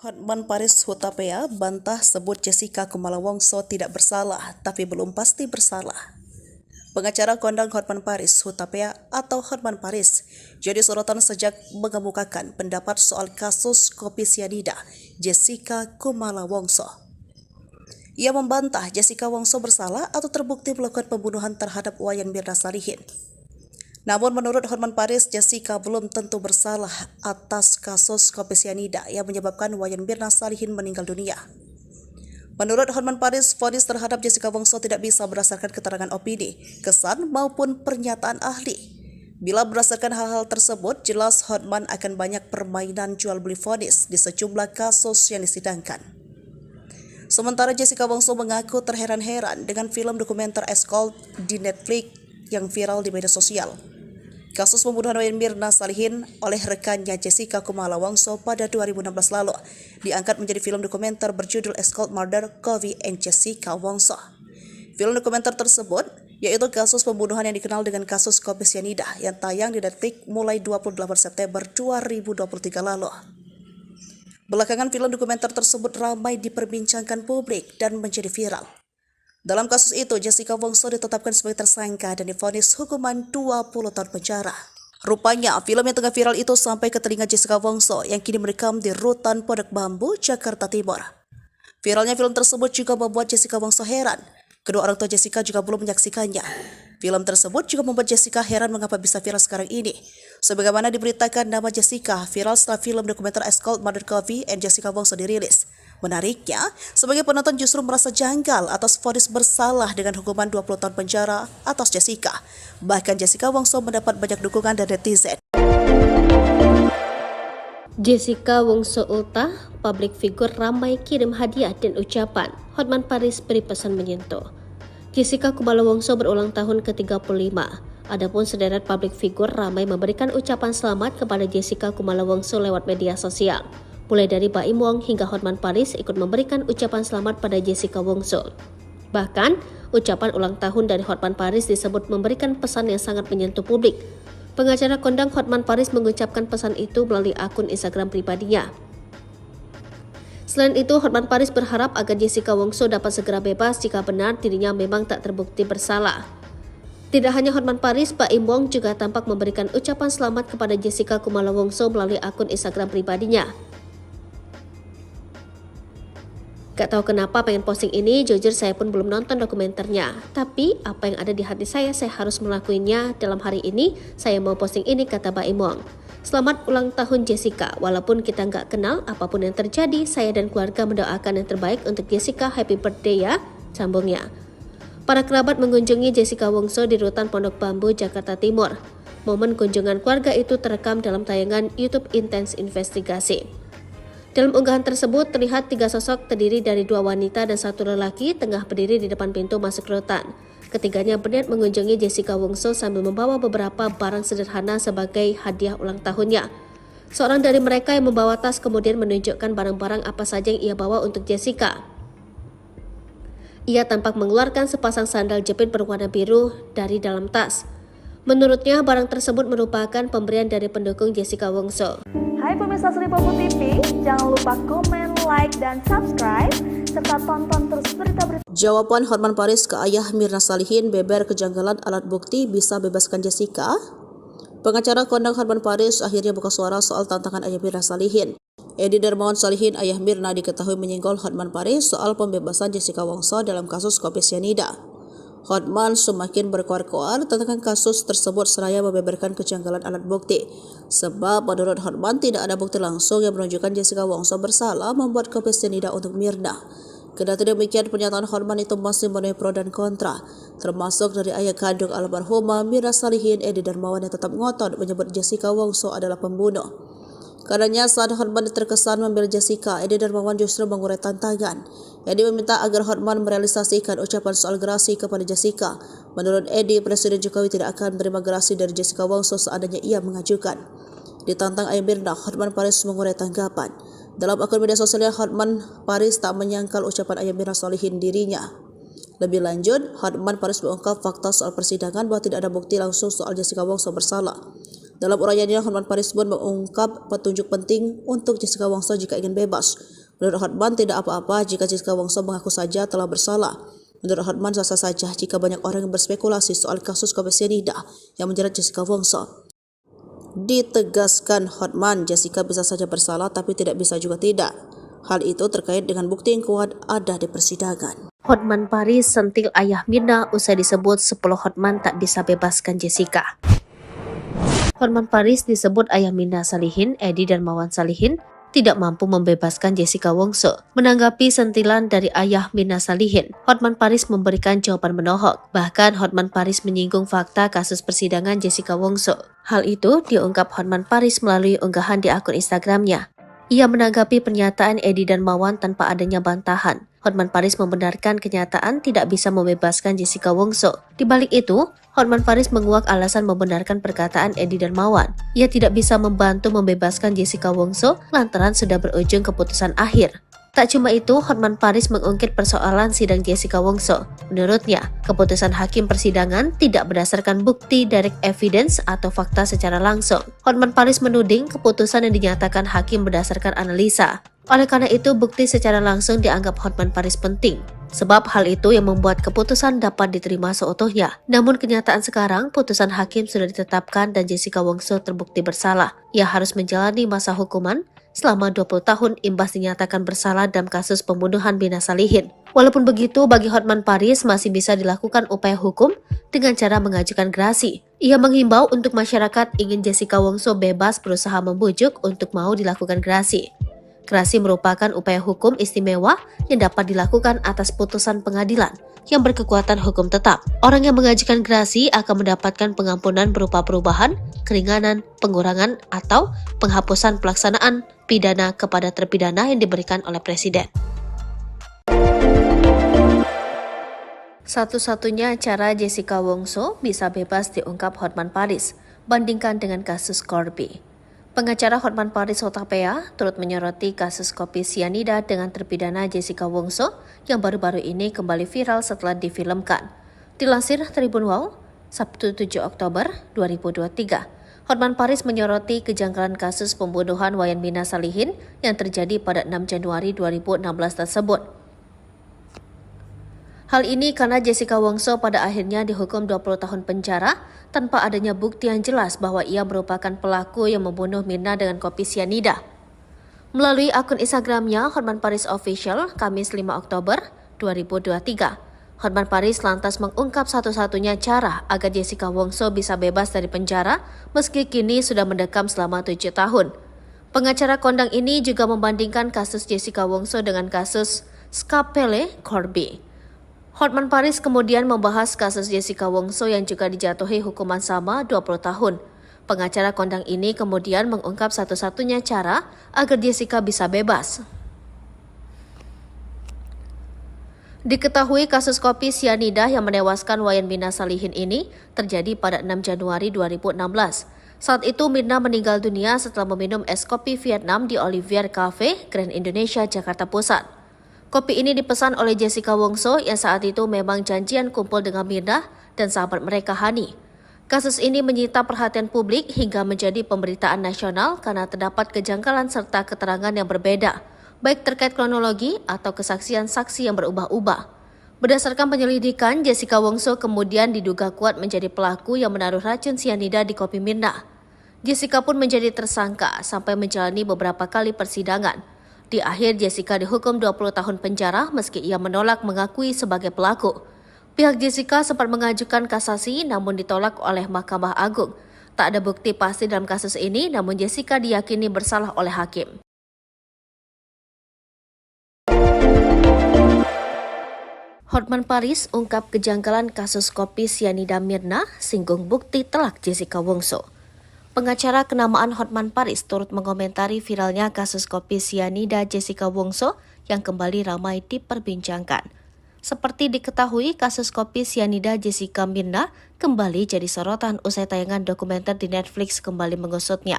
Hotman Paris Hutapea bantah sebut Jessica Kumala Wongso tidak bersalah, tapi belum pasti bersalah. Pengacara kondang Hotman Paris Hutapea atau Hotman Paris jadi sorotan sejak mengemukakan pendapat soal kasus kopi sianida Jessica Kumala Wongso. Ia membantah Jessica Wongso bersalah atau terbukti melakukan pembunuhan terhadap Wayan Mirna Salihin. Namun menurut Hotman Paris, Jessica belum tentu bersalah atas kasus kopi sianida yang menyebabkan Wayan Mirna Salihin meninggal dunia. Menurut Hotman Paris, vonis terhadap Jessica Wongso tidak bisa berdasarkan keterangan opini, kesan maupun pernyataan ahli. Bila berdasarkan hal-hal tersebut, jelas Hotman akan banyak permainan jual beli vonis di sejumlah kasus yang disidangkan. Sementara Jessica Wongso mengaku terheran-heran dengan film dokumenter Escort di Netflix yang viral di media sosial. Kasus pembunuhan Wayan Mirna Salihin oleh rekannya Jessica Kumala Wongso pada 2016 lalu diangkat menjadi film dokumenter berjudul Escort Murder Kofi and Jessica Wongso. Film dokumenter tersebut yaitu kasus pembunuhan yang dikenal dengan kasus kopi sianida yang tayang di Netflix mulai 28 September 2023 lalu. Belakangan film dokumenter tersebut ramai diperbincangkan publik dan menjadi viral. Dalam kasus itu, Jessica Wongso ditetapkan sebagai tersangka dan divonis hukuman 20 tahun penjara. Rupanya, film yang tengah viral itu sampai ke telinga Jessica Wongso yang kini merekam di Rutan Pondok Bambu, Jakarta Timur. Viralnya film tersebut juga membuat Jessica Wongso heran. Kedua orang tua Jessica juga belum menyaksikannya. Film tersebut juga membuat Jessica heran mengapa bisa viral sekarang ini. Sebagaimana diberitakan, nama Jessica viral setelah film dokumenter Escort Murder Kofi and Jessica Wongso dirilis. Menariknya, sebagai penonton justru merasa janggal atas vonis bersalah dengan hukuman 20 tahun penjara atas Jessica. Bahkan Jessica Wongso mendapat banyak dukungan dari netizen. Jessica Wongso ultah, publik figur ramai kirim hadiah dan ucapan. Hotman Paris beri pesan menyentuh. Jessica Kumala Wongso berulang tahun ke-35. Adapun sederet publik figur ramai memberikan ucapan selamat kepada Jessica Kumala Wongso lewat media sosial. Mulai dari Baim Wong hingga Hotman Paris ikut memberikan ucapan selamat pada Jessica Wongso. Bahkan, ucapan ulang tahun dari Hotman Paris disebut memberikan pesan yang sangat menyentuh publik. Pengacara kondang Hotman Paris mengucapkan pesan itu melalui akun Instagram pribadinya. Selain itu, Hotman Paris berharap agar Jessica Wongso dapat segera bebas jika benar dirinya memang tak terbukti bersalah. Tidak hanya Hotman Paris, Baim Wong juga tampak memberikan ucapan selamat kepada Jessica Kumala Wongso melalui akun Instagram pribadinya. Gak tahu kenapa pengen posting ini, jujur saya pun belum nonton dokumenternya. Tapi apa yang ada di hati saya harus melakukannya dalam hari ini. Saya mau posting ini, kata Baim Wong. Selamat ulang tahun Jessica, walaupun kita nggak kenal apapun yang terjadi, saya dan keluarga mendoakan yang terbaik untuk Jessica, happy birthday ya, sambungnya. Para kerabat mengunjungi Jessica Wongso di Rutan Pondok Bambu, Jakarta Timur. Momen kunjungan keluarga itu terekam dalam tayangan YouTube Intense Investigasi. Dalam unggahan tersebut terlihat 3 sosok terdiri dari 2 wanita dan 1 lelaki tengah berdiri di depan pintu masuk rutan. Ketiganya berniat mengunjungi Jessica Wongso sambil membawa beberapa barang sederhana sebagai hadiah ulang tahunnya. Seorang dari mereka yang membawa tas kemudian menunjukkan barang-barang apa saja yang ia bawa untuk Jessica. Ia tampak mengeluarkan sepasang sandal jepit berwarna biru dari dalam tas. Menurutnya, barang tersebut merupakan pemberian dari pendukung Jessica Wongso. Hai pemirsa Sri Popo TV, jangan lupa komen, like, dan subscribe, serta tonton terus berita-berita. Jawaban Hotman Paris ke ayah Mirna Salihin beber kejanggalan alat bukti bisa bebaskan Jessica. Pengacara kondang Hotman Paris akhirnya buka suara soal tantangan ayah Mirna Salihin. Edi Darmawan Salihin, ayah Mirna, diketahui menyinggol Hotman Paris soal pembebasan Jessica Wongso dalam kasus kopi sianida. Hotman semakin berkoar-koar tentang kasus tersebut seraya membeberkan kejanggalan alat bukti. Sebab menurut Hotman tidak ada bukti langsung yang menunjukkan Jessica Wongso bersalah membuat kopi sianida untuk Mirna. Kendati demikian, pernyataan Hotman itu masih menuai pro dan kontra, termasuk dari ayah kandung almarhumah Mirna Salihin, Edi Darmawan, yang tetap ngotot menyebut Jessica Wongso adalah pembunuh. Karenanya saat Hotman terkesan membela Jessica, Edi Darmawan justru mengurai tantangan. Edi meminta agar Hotman merealisasikan ucapan soal gerasi kepada Jessica. Menurut Edi, Presiden Jokowi tidak akan menerima gerasi dari Jessica Wongso seandainya ia mengajukan. Ditantang ayah Mirna, Hotman Paris mengurai tanggapan. Dalam akun media sosialnya, Hotman Paris tak menyangkal ucapan ayah Mirna Salihin dirinya. Lebih lanjut, Hotman Paris mengungkap fakta soal persidangan bahwa tidak ada bukti langsung soal Jessica Wongso bersalah. Dalam uraiannya, Hotman Paris pun mengungkap petunjuk penting untuk Jessica Wongso jika ingin bebas. Menurut Hotman, tidak apa-apa jika Jessica Wongso mengaku saja telah bersalah. Menurut Hotman, sah-sah saja jika banyak orang yang berspekulasi soal kasus kopi sianida yang menjerat Jessica Wongso. Ditegaskan Hotman, Jessica bisa saja bersalah tapi tidak bisa juga tidak. Hal itu terkait dengan bukti yang kuat ada di persidangan. Hotman Paris sentil ayah Mirna usai disebut 10 Hotman tak bisa bebaskan Jessica. Hotman Paris disebut ayah Mirna Salihin, Edi dan Mawan Salihin tidak mampu membebaskan Jessica Wongso. Menanggapi sentilan dari ayah Mirna Salihin, Hotman Paris memberikan jawaban menohok. Bahkan Hotman Paris menyinggung fakta kasus persidangan Jessica Wongso. Hal itu diungkap Hotman Paris melalui unggahan di akun Instagramnya. Ia menanggapi pernyataan Edi dan Mawan tanpa adanya bantahan. Hotman Paris membenarkan kenyataan tidak bisa membebaskan Jessica Wongso. Di balik itu, Hotman Paris menguak alasan membenarkan perkataan Edi dan Mawan. Ia tidak bisa membantu membebaskan Jessica Wongso lantaran sudah berujung keputusan akhir. Tak cuma itu, Hotman Paris mengungkit persoalan sidang Jessica Wongso. Menurutnya, keputusan hakim persidangan tidak berdasarkan bukti direct evidence atau fakta secara langsung. Hotman Paris menuding keputusan yang dinyatakan hakim berdasarkan analisa. Oleh karena itu, bukti secara langsung dianggap Hotman Paris penting. Sebab hal itu yang membuat keputusan dapat diterima seutuhnya. Namun kenyataan sekarang, putusan hakim sudah ditetapkan dan Jessica Wongso terbukti bersalah. Ia harus menjalani masa hukuman selama 20 tahun imbas dinyatakan bersalah dalam kasus pembunuhan Mirna Salihin. Walaupun begitu, bagi Hotman Paris masih bisa dilakukan upaya hukum dengan cara mengajukan gerasi. Ia menghimbau untuk masyarakat ingin Jessica Wongso bebas berusaha membujuk untuk mau dilakukan gerasi. Gerasi merupakan upaya hukum istimewa yang dapat dilakukan atas putusan pengadilan yang berkekuatan hukum tetap. Orang yang mengajukan gerasi akan mendapatkan pengampunan berupa perubahan, keringanan, pengurangan, atau penghapusan pelaksanaan pidana kepada terpidana yang diberikan oleh Presiden. Satu-satunya cara Jessica Wongso bisa bebas diungkap Hotman Paris, bandingkan dengan kasus Corby. Pengacara Hotman Paris Hutapea turut menyoroti kasus kopi sianida dengan terpidana Jessica Wongso yang baru-baru ini kembali viral setelah difilmkan. Dilansir Tribun Wow, Sabtu 7 Oktober 2023, Hotman Paris menyoroti kejanggalan kasus pembunuhan Wayan Mirna Salihin yang terjadi pada 6 Januari 2016 tersebut. Hal ini karena Jessica Wongso pada akhirnya dihukum 20 tahun penjara tanpa adanya bukti yang jelas bahwa ia merupakan pelaku yang membunuh Mirna dengan kopi sianida. Melalui akun Instagramnya, Hotman Paris Official, Kamis 5 Oktober 2023, Hotman Paris lantas mengungkap satu-satunya cara agar Jessica Wongso bisa bebas dari penjara meski kini sudah mendekam selama 7 tahun. Pengacara kondang ini juga membandingkan kasus Jessica Wongso dengan kasus Skapele Corby. Hotman Paris kemudian membahas kasus Jessica Wongso yang juga dijatuhi hukuman sama 20 tahun. Pengacara kondang ini kemudian mengungkap satu-satunya cara agar Jessica bisa bebas. Diketahui kasus kopi sianida yang menewaskan Wayan Mirna Salihin ini terjadi pada 6 Januari 2016. Saat itu Mirna meninggal dunia setelah meminum es kopi Vietnam di Olivier Cafe, Grand Indonesia, Jakarta Pusat. Kopi ini dipesan oleh Jessica Wongso yang saat itu memang janjian kumpul dengan Mirna dan sahabat mereka Hani. Kasus ini menyita perhatian publik hingga menjadi pemberitaan nasional karena terdapat kejanggalan serta keterangan yang berbeda, baik terkait kronologi atau kesaksian saksi yang berubah-ubah. Berdasarkan penyelidikan, Jessica Wongso kemudian diduga kuat menjadi pelaku yang menaruh racun sianida di kopi Mirna. Jessica pun menjadi tersangka sampai menjalani beberapa kali persidangan. Di akhir, Jessica dihukum 20 tahun penjara meski ia menolak mengakui sebagai pelaku. Pihak Jessica sempat mengajukan kasasi namun ditolak oleh Mahkamah Agung. Tak ada bukti pasti dalam kasus ini, namun Jessica diyakini bersalah oleh hakim. Hotman Paris ungkap kejanggalan kasus kopi sianida Mirna, singgung bukti telak Jessica Wongso. Pengacara kenamaan Hotman Paris turut mengomentari viralnya kasus kopi sianida Jessica Wongso yang kembali ramai diperbincangkan. Seperti diketahui, kasus kopi sianida Jessica Mirna kembali jadi sorotan usai tayangan dokumenter di Netflix kembali mengusutnya.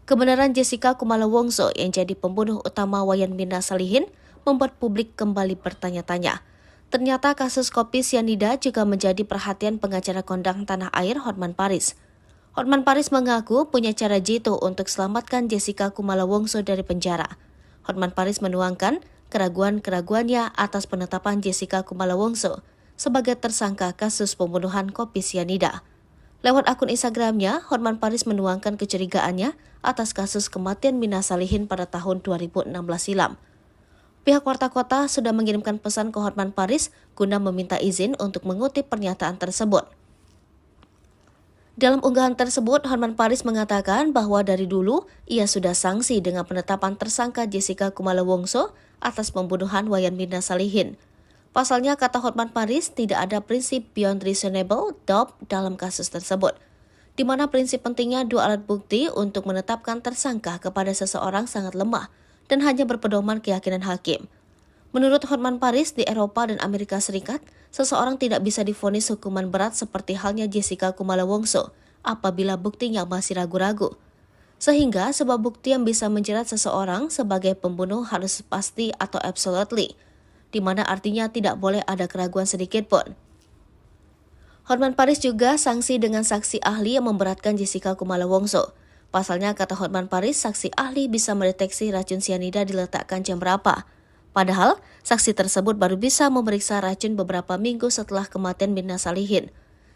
Kebenaran Jessica Kumala Wongso yang jadi pembunuh utama Wayan Mirna Salihin membuat publik kembali bertanya-tanya. Ternyata kasus kopi sianida juga menjadi perhatian pengacara kondang tanah air Hotman Paris. Hotman Paris mengaku punya cara jitu untuk selamatkan Jessica Kumala Wongso dari penjara. Hotman Paris menuangkan keraguan-keraguannya atas penetapan Jessica Kumala Wongso sebagai tersangka kasus pembunuhan kopi sianida. Lewat akun Instagramnya, Hotman Paris menuangkan kecurigaannya atas kasus kematian Mina Salihin pada tahun 2016 silam. Pihak Warta Kota sudah mengirimkan pesan ke Hotman Paris guna meminta izin untuk mengutip pernyataan tersebut. Dalam unggahan tersebut, Hotman Paris mengatakan bahwa dari dulu ia sudah sangsi dengan penetapan tersangka Jessica Kumala Wongso atas pembunuhan Wayan Mirna Salihin. Pasalnya, kata Hotman Paris, tidak ada prinsip beyond reasonable doubt dalam kasus tersebut, di mana prinsip pentingnya dua alat bukti untuk menetapkan tersangka kepada seseorang sangat lemah dan hanya berpedoman keyakinan hakim. Menurut Hotman Paris, di Eropa dan Amerika Serikat, seseorang tidak bisa divonis hukuman berat seperti halnya Jessica Kumala Wongso apabila buktinya masih ragu-ragu. Sehingga sebab bukti yang bisa menjerat seseorang sebagai pembunuh harus pasti atau absolutely, di mana artinya tidak boleh ada keraguan sedikit pun. Hotman Paris juga sanksi dengan saksi ahli yang memberatkan Jessica Kumala Wongso. Pasalnya, kata Hotman Paris, saksi ahli bisa mendeteksi racun sianida diletakkan jam berapa. Padahal, saksi tersebut baru bisa memeriksa racun beberapa minggu setelah kematian Mirna Salihin.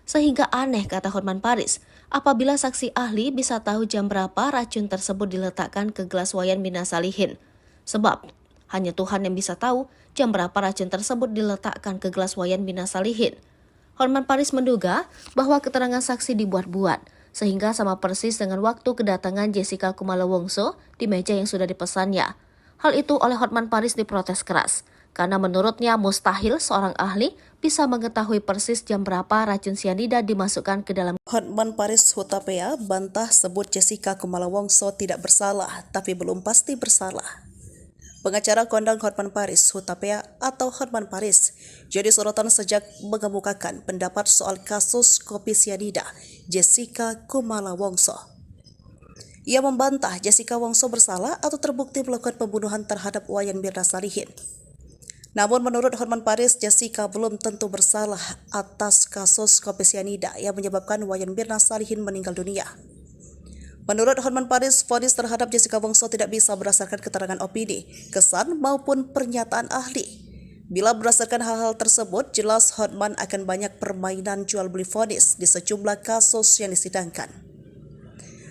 Sehingga aneh, kata Hotman Paris, apabila saksi ahli bisa tahu jam berapa racun tersebut diletakkan ke gelas Wayan Mirna Salihin. Sebab, hanya Tuhan yang bisa tahu jam berapa racun tersebut diletakkan ke gelas Wayan Mirna Salihin. Hotman Paris menduga bahwa keterangan saksi dibuat-buat, sehingga sama persis dengan waktu kedatangan Jessica Kumala Wongso di meja yang sudah dipesannya. Hal itu oleh Hotman Paris diprotes keras, karena menurutnya mustahil seorang ahli bisa mengetahui persis jam berapa racun sianida dimasukkan ke dalam. Hotman Paris Hutapea bantah sebut Jessica Kumala Wongso tidak bersalah, tapi belum pasti bersalah. Pengacara kondang Hotman Paris Hutapea atau Hotman Paris jadi sorotan sejak mengemukakan pendapat soal kasus kopi sianida Jessica Kumala Wongso. Ia membantah Jessica Wongso bersalah atau terbukti melakukan pembunuhan terhadap Wayan Mirna Salihin. Namun menurut Hotman Paris, Jessica belum tentu bersalah atas kasus kopi sianida yang menyebabkan Wayan Mirna Salihin meninggal dunia. Menurut Hotman Paris, vonis terhadap Jessica Wongso tidak bisa berdasarkan keterangan opini, kesan maupun pernyataan ahli. Bila berdasarkan hal-hal tersebut, jelas Hotman akan banyak permainan jual beli vonis di sejumlah kasus yang disidangkan.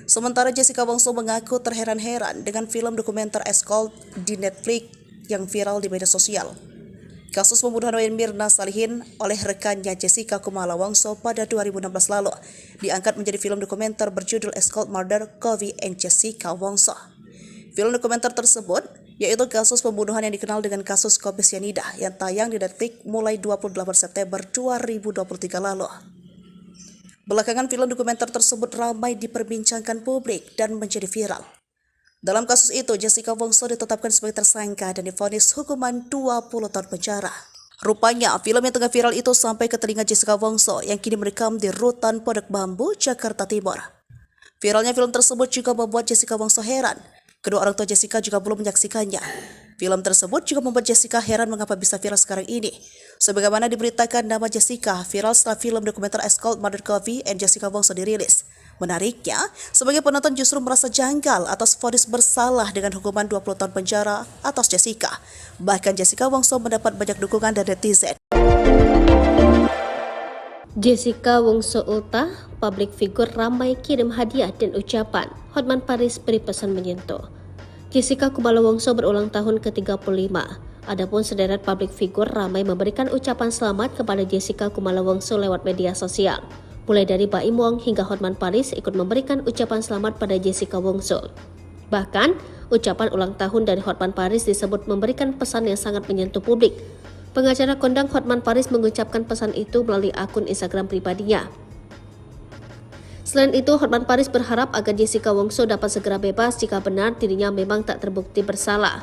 Sementara Jessica Wongso mengaku terheran-heran dengan film dokumenter Escort di Netflix yang viral di media sosial. Kasus pembunuhan Wayan Mirna Salihin oleh rekannya Jessica Kumala Wongso pada 2016 lalu diangkat menjadi film dokumenter berjudul Escort Murder Kofi and Jessica Wongso. Film dokumenter tersebut yaitu kasus pembunuhan yang dikenal dengan kasus kopi sianida yang tayang di Netflix mulai 28 September 2023 lalu. Belakangan film dokumenter tersebut ramai diperbincangkan publik dan menjadi viral. Dalam kasus itu, Jessica Wongso ditetapkan sebagai tersangka dan divonis hukuman 20 tahun penjara. Rupanya, film yang tengah viral itu sampai ke telinga Jessica Wongso yang kini merekam di Rutan Pondok Bambu, Jakarta Timur. Viralnya film tersebut juga membuat Jessica Wongso heran. Kedua orang tua Jessica juga belum menyaksikannya. Film tersebut juga membuat Jessica heran mengapa bisa viral sekarang ini. Sebagaimana diberitakan, nama Jessica viral setelah film dokumenter Escort Murder Kofi and Jessica Wongso dirilis. Menariknya, sebagai penonton justru merasa janggal atas vonis bersalah dengan hukuman 20 tahun penjara atas Jessica. Bahkan Jessica Wongso mendapat banyak dukungan dari netizen. Jessica Wongso ultah, publik figur ramai kirim hadiah dan ucapan. Hotman Paris beri pesan menyentuh. Jessica Kumala Wongso berulang tahun ke-35. Adapun sederet publik figur ramai memberikan ucapan selamat kepada Jessica Kumala Wongso lewat media sosial. Mulai dari Baim Wong hingga Hotman Paris ikut memberikan ucapan selamat pada Jessica Wongso. Bahkan, ucapan ulang tahun dari Hotman Paris disebut memberikan pesan yang sangat menyentuh publik. Pengacara kondang Hotman Paris mengucapkan pesan itu melalui akun Instagram pribadinya. Selain itu, Hotman Paris berharap agar Jessica Wongso dapat segera bebas jika benar dirinya memang tak terbukti bersalah.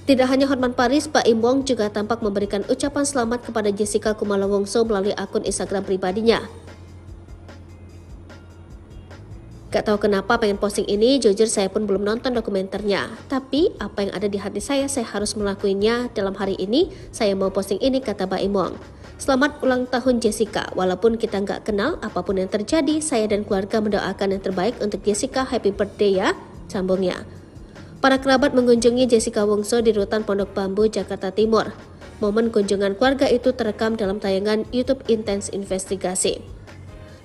Tidak hanya Hotman Paris, Baim Wong juga tampak memberikan ucapan selamat kepada Jessica Kumala Wongso melalui akun Instagram pribadinya. Gak tahu kenapa pengen posting ini, jujur saya pun belum nonton dokumenternya. Tapi apa yang ada di hati saya harus melakukannya dalam hari ini. Saya mau posting ini, kata Baimong. Selamat ulang tahun Jessica. Walaupun kita nggak kenal, apapun yang terjadi, saya dan keluarga mendoakan yang terbaik untuk Jessica. Happy birthday ya, sambungnya. Para kerabat mengunjungi Jessica Wongso di Rutan Pondok Bambu, Jakarta Timur. Momen kunjungan keluarga itu terekam dalam tayangan YouTube Intense Investigasi.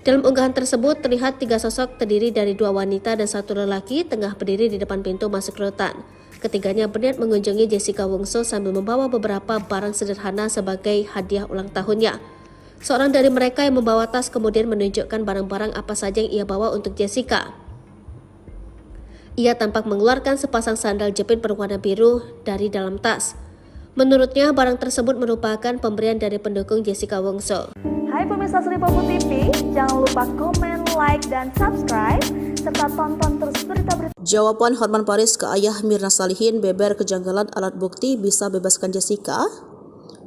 Dalam unggahan tersebut terlihat 3 sosok terdiri dari 2 wanita dan 1 lelaki tengah berdiri di depan pintu masuk rutan. Ketiganya berniat mengunjungi Jessica Wongso sambil membawa beberapa barang sederhana sebagai hadiah ulang tahunnya. Seorang dari mereka yang membawa tas kemudian menunjukkan barang-barang apa saja yang ia bawa untuk Jessica. Ia tampak mengeluarkan sepasang sandal jepit berwarna biru dari dalam tas. Menurutnya, barang tersebut merupakan pemberian dari pendukung Jessica Wongso. Hai pemirsa Sri Popo TV, jangan lupa komen, like, dan subscribe, serta tonton terus berita-berita. Jawaban Hotman Paris ke ayah Mirna Salihin beber kejanggalan alat bukti bisa bebaskan Jessica.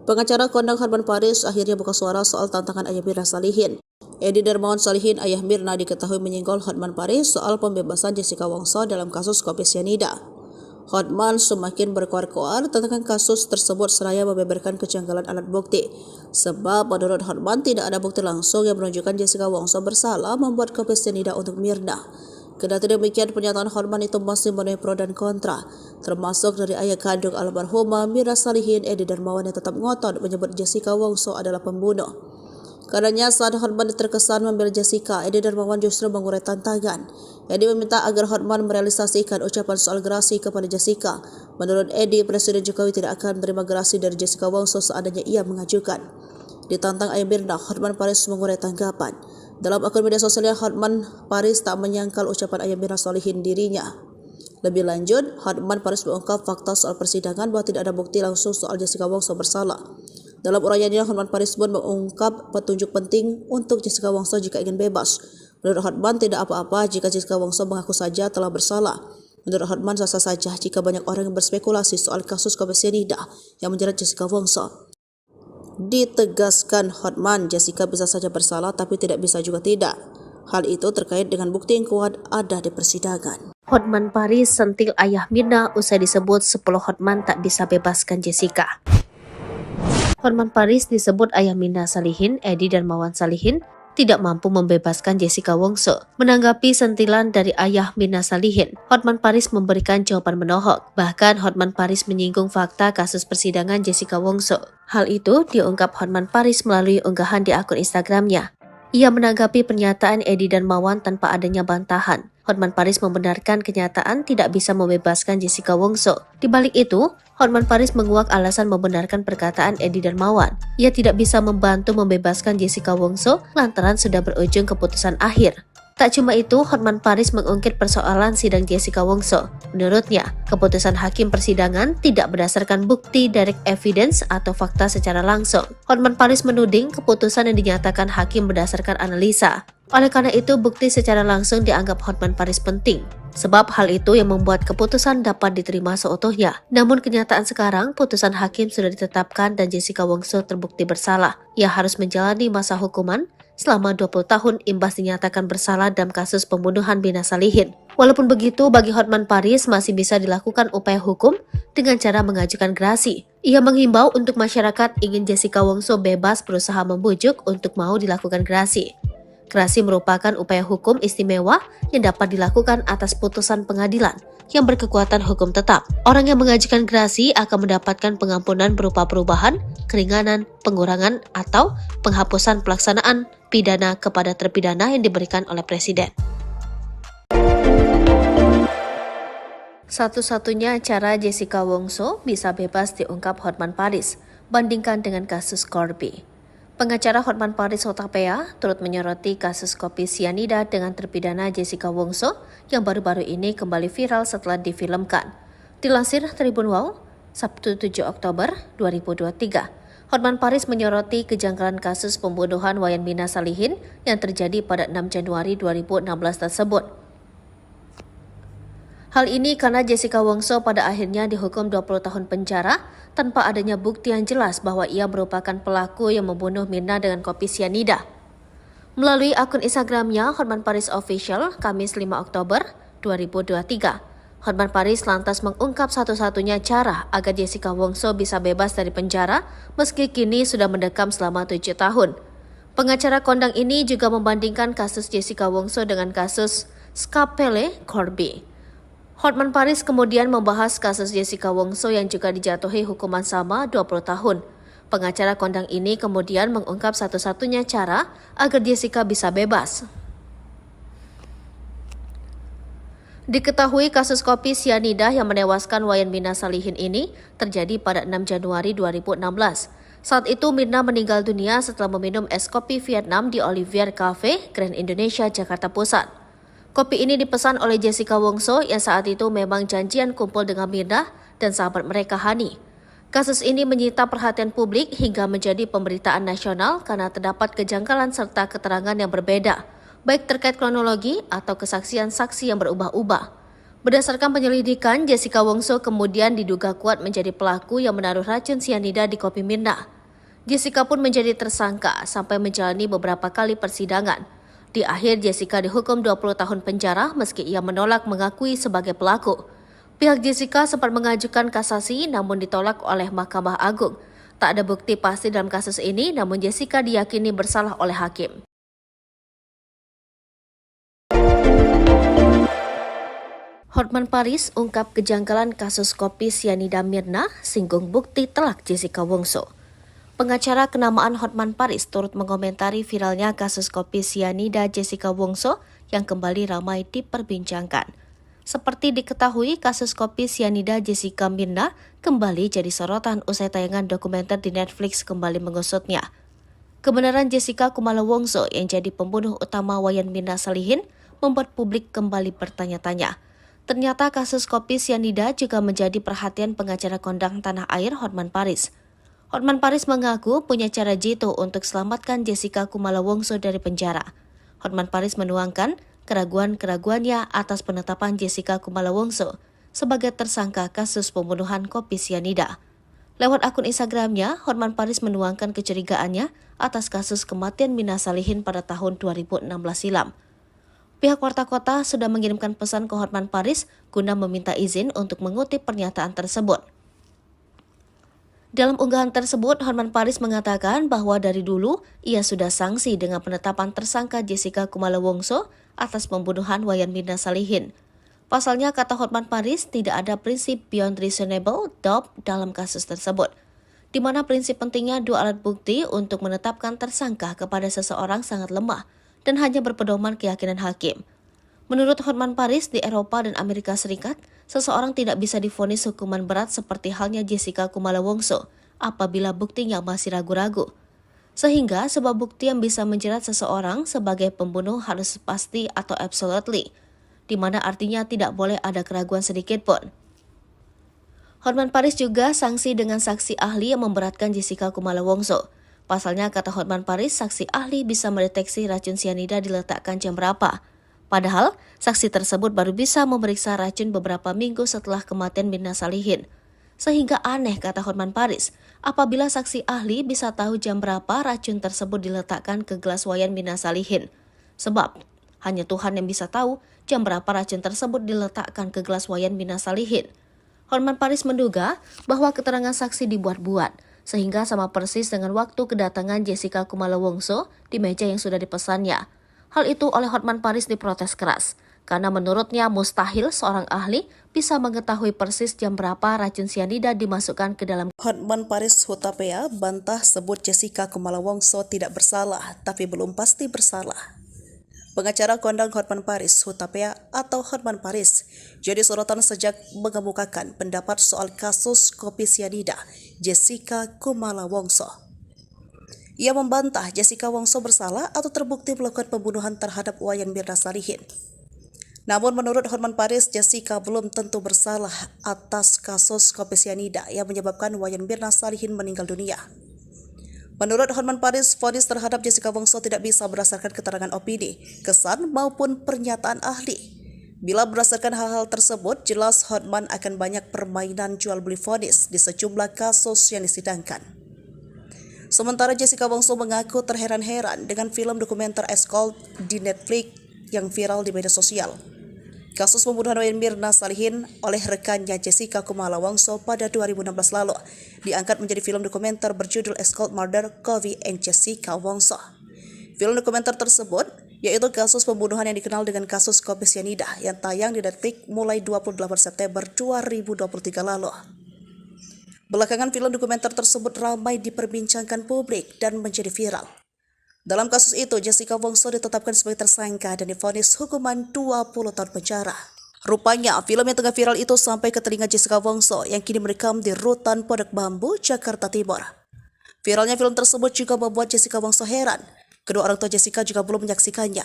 Pengacara kondang Hotman Paris akhirnya buka suara soal tantangan ayah Mirna Salihin. Edi Darmawan Salihin, ayah Mirna, diketahui menyinggol Hotman Paris soal pembebasan Jessica Wongso dalam kasus kopi sianida. Hotman semakin berkoar-koar tentang kasus tersebut seraya membeberkan kejanggalan alat bukti. Sebab menurut Hotman tidak ada bukti langsung yang menunjukkan Jessica Wongso bersalah membuat kopi sianida untuk Mirna. Kendati demikian, pernyataan Hotman itu masih menuai pro dan kontra, termasuk dari ayah kandung almarhumah Mirna Salihin, Edi Darmawan, yang tetap ngotot menyebut Jessica Wongso adalah pembunuh. Karenanya saat Hotman terkesan membela Jessica, Edi Darmawan justru mengurai tantangan. Edi meminta agar Hotman merealisasikan ucapan soal gerasi kepada Jessica. Menurut Edi, Presiden Jokowi tidak akan menerima gerasi dari Jessica Wongso seandainya ia mengajukan. Ditantang ayah Mirna, Hotman Paris mengurai tanggapan. Dalam akun media sosialnya, Hotman Paris tak menyangkal ucapan ayah Mirna Salihin dirinya. Lebih lanjut, Hotman Paris mengungkap fakta soal persidangan bahwa tidak ada bukti langsung soal Jessica Wongso bersalah. Dalam uraiannya, Hotman Paris pun mengungkap petunjuk penting untuk Jessica Wongso jika ingin bebas. Menurut Hotman, tidak apa-apa jika Jessica Wongso mengaku saja telah bersalah. Menurut Hotman, sah-sah saja jika banyak orang yang berspekulasi soal kasus kopi sianida yang menjerat Jessica Wongso. Ditegaskan Hotman, Jessica bisa saja bersalah tapi tidak bisa juga tidak. Hal itu terkait dengan bukti yang kuat ada di persidangan. Hotman Paris sentil ayah Mirna usai disebut 10 Hotman tak bisa bebaskan Jessica. Hotman Paris disebut ayah Mirna Salihin, Edi Darmawan Salihin, tidak mampu membebaskan Jessica Wongso. Menanggapi sentilan dari ayah Mirna Salihin, Hotman Paris memberikan jawaban menohok. Bahkan Hotman Paris menyinggung fakta kasus persidangan Jessica Wongso. Hal itu diungkap Hotman Paris melalui unggahan di akun Instagramnya. Ia menanggapi pernyataan Edi Darmawan tanpa adanya bantahan. Hotman Paris membenarkan kenyataan tidak bisa membebaskan Jessica Wongso. Di balik itu, Hotman Paris menguak alasan membenarkan perkataan Edi Darmawan. Ia tidak bisa membantu membebaskan Jessica Wongso lantaran sudah berujung keputusan akhir. Tak cuma itu, Hotman Paris mengungkit persoalan sidang Jessica Wongso. Menurutnya, keputusan hakim persidangan tidak berdasarkan bukti direct evidence atau fakta secara langsung. Hotman Paris menuding keputusan yang dinyatakan hakim berdasarkan analisa. Oleh karena itu, bukti secara langsung dianggap Hotman Paris penting. Sebab hal itu yang membuat keputusan dapat diterima seutuhnya. Namun kenyataan sekarang, putusan hakim sudah ditetapkan dan Jessica Wongso terbukti bersalah. Ia harus menjalani masa hukuman selama 20 tahun imbas dinyatakan bersalah dalam kasus pembunuhan Mirna Salihin. Walaupun begitu, bagi Hotman Paris masih bisa dilakukan upaya hukum dengan cara mengajukan gerasi. Ia menghimbau untuk masyarakat ingin Jessica Wongso bebas berusaha membujuk untuk mau dilakukan gerasi. Gerasi merupakan upaya hukum istimewa yang dapat dilakukan atas putusan pengadilan yang berkekuatan hukum tetap. Orang yang mengajukan gerasi akan mendapatkan pengampunan berupa perubahan, keringanan, pengurangan, atau penghapusan pelaksanaan pidana kepada terpidana yang diberikan oleh Presiden. Satu-satunya cara Jessica Wongso bisa bebas diungkap Hotman Paris, bandingkan dengan kasus Corby. Pengacara Hotman Paris Hutapea turut menyoroti kasus kopi sianida dengan terpidana Jessica Wongso yang baru-baru ini kembali viral setelah difilmkan. Dilansir Tribun Wow, Sabtu 7 Oktober 2023, Hotman Paris menyoroti kejanggalan kasus pembunuhan Wayan Mirna Salihin yang terjadi pada 6 Januari 2016 tersebut. Hal ini karena Jessica Wongso pada akhirnya dihukum 20 tahun penjara tanpa adanya bukti yang jelas bahwa ia merupakan pelaku yang membunuh Mirna dengan kopi sianida. Melalui akun Instagramnya Hotman Paris Official, Kamis 5 Oktober 2023, Hotman Paris lantas mengungkap satu-satunya cara agar Jessica Wongso bisa bebas dari penjara meski kini sudah mendekam selama 7 tahun. Pengacara kondang ini juga membandingkan kasus Jessica Wongso dengan kasus Scapele Corby. Hotman Paris kemudian membahas kasus Jessica Wongso yang juga dijatuhi hukuman sama 20 tahun. Pengacara kondang ini kemudian mengungkap satu-satunya cara agar Jessica bisa bebas. Diketahui kasus kopi sianida yang menewaskan Wayan Mirna Salihin ini terjadi pada 6 Januari 2016. Saat itu Mirna meninggal dunia setelah meminum es kopi Vietnam di Olivier Cafe, Grand Indonesia, Jakarta Pusat. Kopi ini dipesan oleh Jessica Wongso yang saat itu memang janjian kumpul dengan Mirna dan sahabat mereka Hani. Kasus ini menyita perhatian publik hingga menjadi pemberitaan nasional karena terdapat kejanggalan serta keterangan yang berbeda, baik terkait kronologi atau kesaksian saksi yang berubah-ubah. Berdasarkan penyelidikan, Jessica Wongso kemudian diduga kuat menjadi pelaku yang menaruh racun sianida di kopi Mirna. Jessica pun menjadi tersangka sampai menjalani beberapa kali persidangan. Di akhir, Jessica dihukum 20 tahun penjara meski ia menolak mengakui sebagai pelaku. Pihak Jessica sempat mengajukan kasasi namun ditolak oleh Mahkamah Agung. Tak ada bukti pasti dalam kasus ini, namun Jessica diyakini bersalah oleh hakim. Hotman Paris ungkap kejanggalan kasus kopi sianida Mirna, singgung bukti telak Jessica Wongso. Pengacara kenamaan Hotman Paris turut mengomentari viralnya kasus kopi sianida Jessica Wongso yang kembali ramai diperbincangkan. Seperti diketahui, kasus kopi sianida Jessica Mirna kembali jadi sorotan usai tayangan dokumenter di Netflix kembali mengusutnya. Kebenaran Jessica Kumala Wongso yang jadi pembunuh utama Wayan Mirna Salihin membuat publik kembali bertanya-tanya. Ternyata kasus kopi sianida juga menjadi perhatian pengacara kondang tanah air Hotman Paris. Hotman Paris mengaku punya cara jitu untuk selamatkan Jessica Kumala Wongso dari penjara. Hotman Paris menuangkan keraguan-keraguannya atas penetapan Jessica Kumala Wongso sebagai tersangka kasus pembunuhan kopi sianida. Lewat akun Instagramnya, Hotman Paris menuangkan kecurigaannya atas kasus kematian Mirna Salihin pada tahun 2016 silam. Pihak Warta Kota sudah mengirimkan pesan ke Hotman Paris guna meminta izin untuk mengutip pernyataan tersebut. Dalam unggahan tersebut, Hotman Paris mengatakan bahwa dari dulu ia sudah sanksi dengan penetapan tersangka Jessica Kumala Wongso atas pembunuhan Wayan Mirna Salihin. Pasalnya, kata Hotman Paris, tidak ada prinsip beyond reasonable doubt dalam kasus tersebut, di mana prinsip pentingnya dua alat bukti untuk menetapkan tersangka kepada seseorang sangat lemah dan hanya berpedoman keyakinan hakim. Menurut Hotman Paris, di Eropa dan Amerika Serikat, seseorang tidak bisa divonis hukuman berat seperti halnya Jessica Kumala Wongso apabila buktinya masih ragu-ragu. Sehingga sebuah bukti yang bisa menjerat seseorang sebagai pembunuh harus pasti atau absolutely, di mana artinya tidak boleh ada keraguan sedikit pun. Hotman Paris juga sanksi dengan saksi ahli yang memberatkan Jessica Kumala Wongso. Pasalnya, kata Hotman Paris, saksi ahli bisa mendeteksi racun sianida diletakkan jam berapa. Padahal, saksi tersebut baru bisa memeriksa racun beberapa minggu setelah kematian Mirna Salihin. Sehingga aneh, kata Hotman Paris, apabila saksi ahli bisa tahu jam berapa racun tersebut diletakkan ke gelas Wayan Mirna Salihin. Sebab, hanya Tuhan yang bisa tahu jam berapa racun tersebut diletakkan ke gelas Wayan Mirna Salihin. Hotman Paris menduga bahwa keterangan saksi dibuat-buat, sehingga sama persis dengan waktu kedatangan Jessica Kumala Wongso di meja yang sudah dipesannya. Hal itu oleh Hotman Paris diprotes keras, karena menurutnya mustahil seorang ahli bisa mengetahui persis jam berapa racun sianida dimasukkan ke dalam. Hotman Paris Hutapea bantah sebut Jessica Kumala Wongso tidak bersalah, tapi belum pasti bersalah. Pengacara kondang Hotman Paris Hutapea atau Hotman Paris jadi sorotan sejak mengemukakan pendapat soal kasus kopi sianida Jessica Kumala Wongso. Ia membantah Jessica Wongso bersalah atau terbukti melakukan pembunuhan terhadap Wayan Mirna Salihin. Namun menurut Hotman Paris, Jessica belum tentu bersalah atas kasus kopi sianida yang menyebabkan Wayan Mirna Salihin meninggal dunia. Menurut Hotman Paris, vonis terhadap Jessica Wongso tidak bisa berdasarkan keterangan opini, kesan maupun pernyataan ahli. Bila berdasarkan hal-hal tersebut, jelas Hotman akan banyak permainan jual beli vonis di sejumlah kasus yang disidangkan. Sementara Jessica Wongso mengaku terheran-heran dengan film dokumenter Escort di Netflix yang viral di media sosial. Kasus pembunuhan Wayan Mirna Salihin oleh rekannya Jessica Kumala Wongso pada 2016 lalu diangkat menjadi film dokumenter berjudul Escort Murder Kovi and Jessica Wongso. Film dokumenter tersebut yaitu kasus pembunuhan yang dikenal dengan kasus kopi sianida yang tayang di Netflix mulai 28 September 2023 lalu. Belakangan film dokumenter tersebut ramai diperbincangkan publik dan menjadi viral. Dalam kasus itu, Jessica Wongso ditetapkan sebagai tersangka dan divonis hukuman 20 tahun penjara. Rupanya, film yang tengah viral itu sampai ke telinga Jessica Wongso yang kini merekam di Rutan Pondok Bambu, Jakarta Timur. Viralnya film tersebut juga membuat Jessica Wongso heran. Kedua orang tua Jessica juga belum menyaksikannya.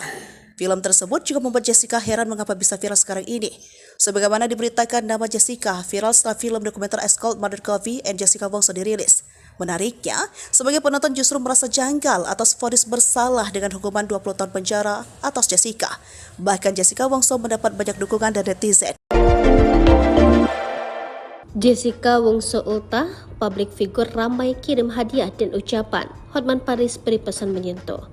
Film tersebut juga membuat Jessica heran mengapa bisa viral sekarang ini. Sebagaimana diberitakan, nama Jessica viral setelah film dokumenter Escort Murder Kovi and Jessica Wongso dirilis. Menariknya, sebagai penonton justru merasa janggal atas vonis bersalah dengan hukuman 20 tahun penjara atas Jessica. Bahkan Jessica Wongso mendapat banyak dukungan dari netizen. Jessica Wongso Ulta, publik figur ramai kirim hadiah dan ucapan. Hotman Paris beri pesan menyentuh.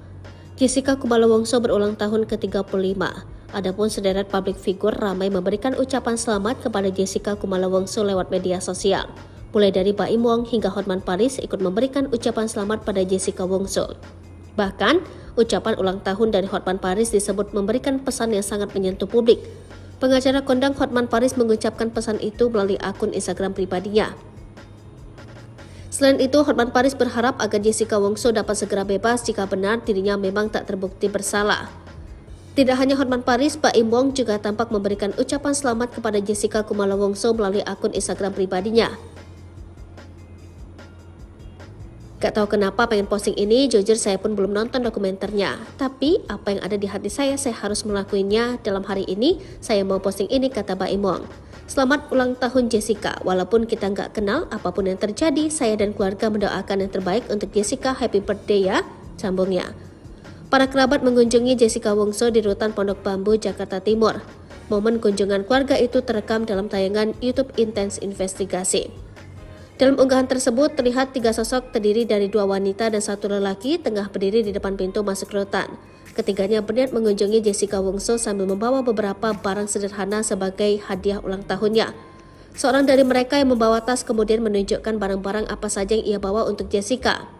Jessica Kumala Wongso berulang tahun ke-35. Adapun sederet publik figur ramai memberikan ucapan selamat kepada Jessica Kumala Wongso lewat media sosial. Mulai dari Baim Wong hingga Hotman Paris ikut memberikan ucapan selamat pada Jessica Wongso. Bahkan, ucapan ulang tahun dari Hotman Paris disebut memberikan pesan yang sangat menyentuh publik. Pengacara kondang Hotman Paris mengucapkan pesan itu melalui akun Instagram pribadinya. Selain itu, Hotman Paris berharap agar Jessica Wongso dapat segera bebas jika benar dirinya memang tak terbukti bersalah. Tidak hanya Hotman Paris, Baim Wong juga tampak memberikan ucapan selamat kepada Jessica Kumala Wongso melalui akun Instagram pribadinya. Gak tahu kenapa pengen posting ini, jujur saya pun belum nonton dokumenternya. Tapi apa yang ada di hati saya harus melakukannya. Dalam hari ini, saya mau posting ini, kata Baim Wong. Selamat ulang tahun Jessica, walaupun kita nggak kenal apapun yang terjadi, saya dan keluarga mendoakan yang terbaik untuk Jessica, happy birthday ya, sambungnya. Para kerabat mengunjungi Jessica Wongso di Rutan Pondok Bambu, Jakarta Timur. Momen kunjungan keluarga itu terekam dalam tayangan YouTube Intens Investigasi. Dalam unggahan tersebut terlihat 3 sosok terdiri dari 2 wanita dan 1 lelaki tengah berdiri di depan pintu masuk rutan. Ketiganya berniat mengunjungi Jessica Wongso sambil membawa beberapa barang sederhana sebagai hadiah ulang tahunnya. Seorang dari mereka yang membawa tas kemudian menunjukkan barang-barang apa saja yang ia bawa untuk Jessica.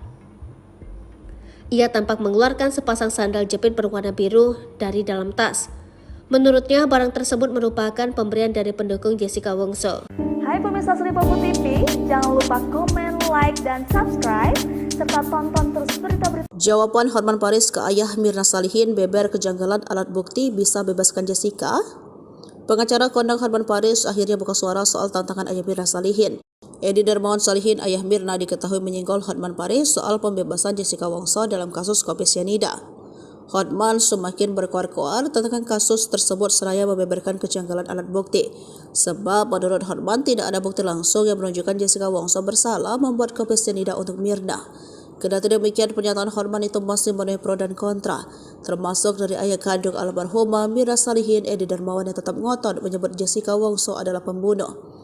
Ia tampak mengeluarkan sepasang sandal jepit berwarna biru dari dalam tas. Menurutnya, barang tersebut merupakan pemberian dari pendukung Jessica Wongso. Hai pemirsa Sri Popo TV, jangan lupa komen, like, dan subscribe, serta tonton terus berita-berita. Jawaban Hotman Paris ke ayah Mirna Salihin beber kejanggalan alat bukti bisa bebaskan Jessica. Pengacara kondang Hotman Paris akhirnya buka suara soal tantangan ayah Mirna Salihin. Edi Darmawan Salihin, ayah Mirna, diketahui menyinggol Hotman Paris soal pembebasan Jessica Wongso dalam kasus kopi sianida. Hotman semakin berkoar-koar tentang kasus tersebut seraya membeberkan kejanggalan alat bukti. Sebab menurut Hotman tidak ada bukti langsung yang menunjukkan Jessica Wongso bersalah membuat kopi sianida untuk Mirna. Kendati demikian, pernyataan Hotman itu masih menuai pro dan kontra, termasuk dari ayah kandung almarhumah Mirna Salihin, Edi Darmawan, yang tetap ngotot menyebut Jessica Wongso adalah pembunuh.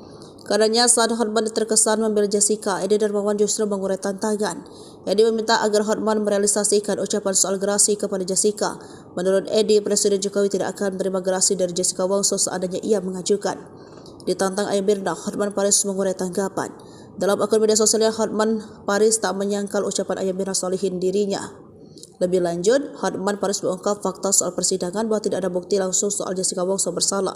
Karenanya saat Hotman terkesan membela Jessica, Edi Darmawan justru mengurai tantangan. Edi meminta agar Hotman merealisasikan ucapan soal gerasi kepada Jessica. Menurut Edi, Presiden Jokowi tidak akan menerima gerasi dari Jessica Wongso seandainya ia mengajukan. Ditantang ayah Mirna, Hotman Paris mengurai tanggapan. Dalam akun media sosialnya, Hotman Paris tak menyangkal ucapan ayah Mirna Salihin dirinya. Lebih lanjut, Hotman Paris mengungkap fakta soal persidangan bahwa tidak ada bukti langsung soal Jessica Wongso bersalah.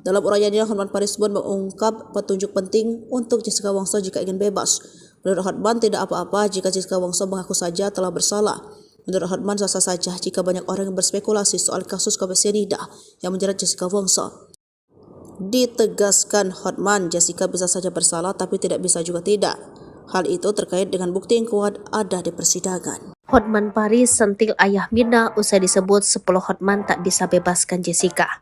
Dalam uraiannya, Hotman Paris pun mengungkap petunjuk penting untuk Jessica Wongso jika ingin bebas. Menurut Hotman, tidak apa-apa jika Jessica Wongso mengaku saja telah bersalah. Menurut Hotman, sah-sah saja jika banyak orang yang berspekulasi soal kasus kopi sianida yang menjerat Jessica Wongso. Ditegaskan Hotman, Jessica bisa saja bersalah tapi tidak bisa juga tidak. Hal itu terkait dengan bukti yang kuat ada di persidangan. Hotman Paris sentil ayah Mirna usai disebut 10 Hotman tak bisa bebaskan Jessica.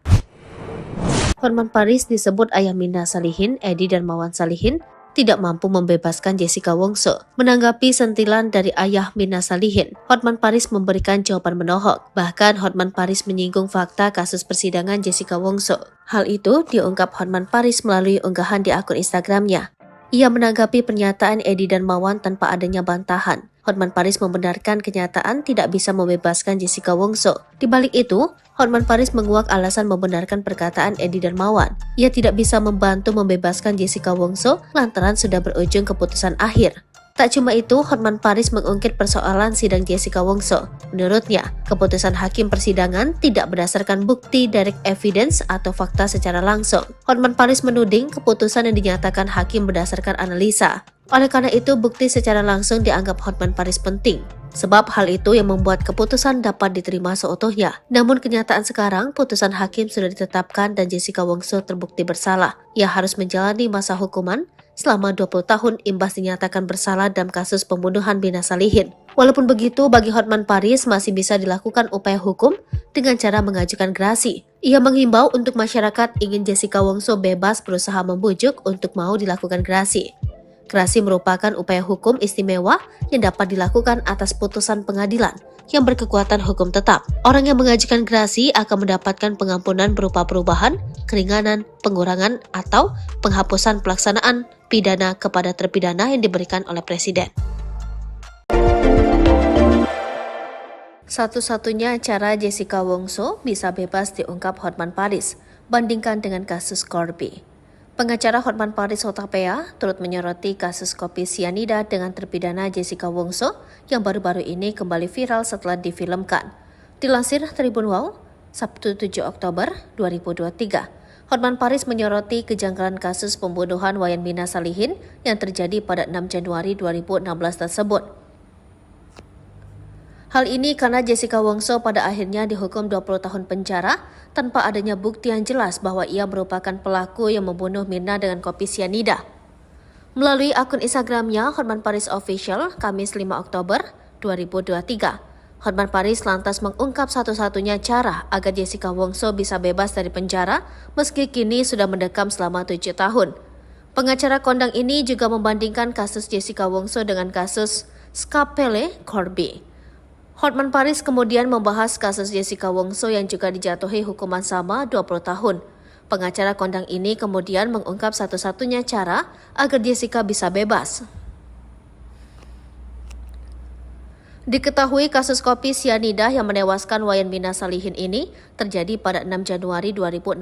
Hotman Paris disebut ayah Mirna Salihin, Edi Darmawan Salihin, tidak mampu membebaskan Jessica Wongso. Menanggapi sentilan dari ayah Mirna Salihin, Hotman Paris memberikan jawaban menohok. Bahkan Hotman Paris menyinggung fakta kasus persidangan Jessica Wongso. Hal itu diungkap Hotman Paris melalui unggahan di akun Instagramnya. Ia menanggapi pernyataan Edi Darmawan tanpa adanya bantahan. Hotman Paris membenarkan kenyataan tidak bisa membebaskan Jessica Wongso. Di balik itu, Hotman Paris menguak alasan membenarkan perkataan Edi Darmawan. Ia tidak bisa membantu membebaskan Jessica Wongso lantaran sudah berujung keputusan akhir. Tak cuma itu, Hotman Paris mengungkit persoalan sidang Jessica Wongso. Menurutnya, keputusan hakim persidangan tidak berdasarkan bukti direct evidence atau fakta secara langsung. Hotman Paris menuding keputusan yang dinyatakan hakim berdasarkan analisa. Oleh karena itu, bukti secara langsung dianggap Hotman Paris penting. Sebab hal itu yang membuat keputusan dapat diterima seutuhnya. Namun kenyataan sekarang, putusan hakim sudah ditetapkan dan Jessica Wongso terbukti bersalah. Ia harus menjalani masa hukuman selama 20 tahun imbas dinyatakan bersalah dalam kasus pembunuhan Mirna Salihin. Walaupun begitu, bagi Hotman Paris masih bisa dilakukan upaya hukum dengan cara mengajukan gerasi. Ia menghimbau untuk masyarakat ingin Jessica Wongso bebas berusaha membujuk untuk mau dilakukan gerasi. Gerasi merupakan upaya hukum istimewa yang dapat dilakukan atas putusan pengadilan yang berkekuatan hukum tetap. Orang yang mengajukan gerasi akan mendapatkan pengampunan berupa perubahan, keringanan, pengurangan, atau penghapusan pelaksanaan pidana kepada terpidana yang diberikan oleh Presiden. Satu-satunya cara Jessica Wongso bisa bebas diungkap Hotman Paris, bandingkan dengan kasus Corby. Pengacara Hotman Paris Hutapea turut menyoroti kasus kopi sianida dengan terpidana Jessica Wongso yang baru-baru ini kembali viral setelah difilmkan. Dilansir Tribun Wow, Sabtu 7 Oktober 2023, Hotman Paris menyoroti kejanggalan kasus pembunuhan Wayan Mirna Salihin yang terjadi pada 6 Januari 2016 tersebut. Hal ini karena Jessica Wongso pada akhirnya dihukum 20 tahun penjara tanpa adanya bukti yang jelas bahwa ia merupakan pelaku yang membunuh Mirna dengan kopi sianida. Melalui akun Instagramnya Hotman Paris Official, Kamis 5 Oktober 2023, Hotman Paris lantas mengungkap satu-satunya cara agar Jessica Wongso bisa bebas dari penjara meski kini sudah mendekam selama 7 tahun. Pengacara kondang ini juga membandingkan kasus Jessica Wongso dengan kasus Scapele Corby. Hotman Paris kemudian membahas kasus Jessica Wongso yang juga dijatuhi hukuman sama 20 tahun. Pengacara kondang ini kemudian mengungkap satu-satunya cara agar Jessica bisa bebas. Diketahui kasus kopi sianida yang menewaskan Wayan Mirna Salihin ini terjadi pada 6 Januari 2016.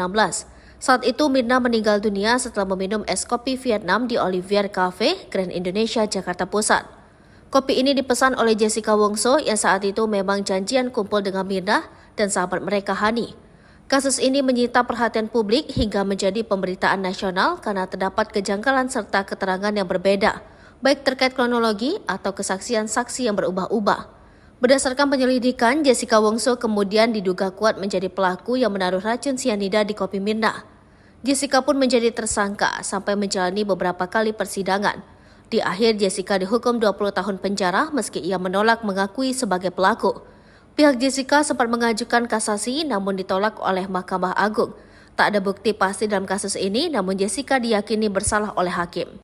Saat itu Mirna meninggal dunia setelah meminum es kopi Vietnam di Olivier Cafe, Grand Indonesia, Jakarta Pusat. Kopi ini dipesan oleh Jessica Wongso yang saat itu memang janjian kumpul dengan Mirna dan sahabat mereka Hani. Kasus ini menyita perhatian publik hingga menjadi pemberitaan nasional karena terdapat kejanggalan serta keterangan yang berbeda, baik terkait kronologi atau kesaksian saksi yang berubah-ubah. Berdasarkan penyelidikan, Jessica Wongso kemudian diduga kuat menjadi pelaku yang menaruh racun sianida di kopi Mirna. Jessica pun menjadi tersangka sampai menjalani beberapa kali persidangan. Di akhir, Jessica dihukum 20 tahun penjara meski ia menolak mengakui sebagai pelaku. Pihak Jessica sempat mengajukan kasasi namun ditolak oleh Mahkamah Agung. Tak ada bukti pasti dalam kasus ini, namun Jessica diyakini bersalah oleh hakim.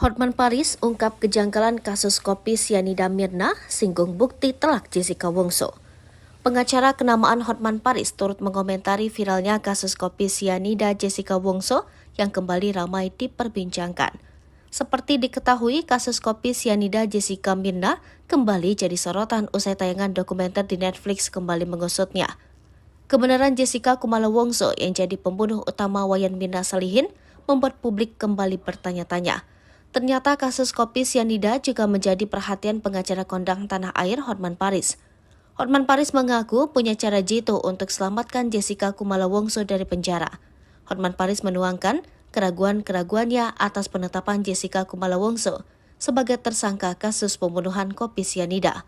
Hotman Paris ungkap kejanggalan kasus kopi sianida Mirna, singgung bukti telak Jessica Wongso. Pengacara kenamaan Hotman Paris turut mengomentari viralnya kasus kopi sianida Jessica Wongso yang kembali ramai diperbincangkan. Seperti diketahui, kasus kopi sianida Jessica Mirna kembali jadi sorotan usai tayangan dokumenter di Netflix kembali mengusutnya. Kebenaran Jessica Kumala Wongso yang jadi pembunuh utama Wayan Mirna Salihin membuat publik kembali bertanya-tanya. Ternyata kasus kopi sianida juga menjadi perhatian pengacara kondang tanah air Hotman Paris. Hotman Paris mengaku punya cara jitu untuk selamatkan Jessica Kumala Wongso dari penjara. Hotman Paris menuangkan keraguan-keraguannya atas penetapan Jessica Kumala Wongso sebagai tersangka kasus pembunuhan kopi sianida.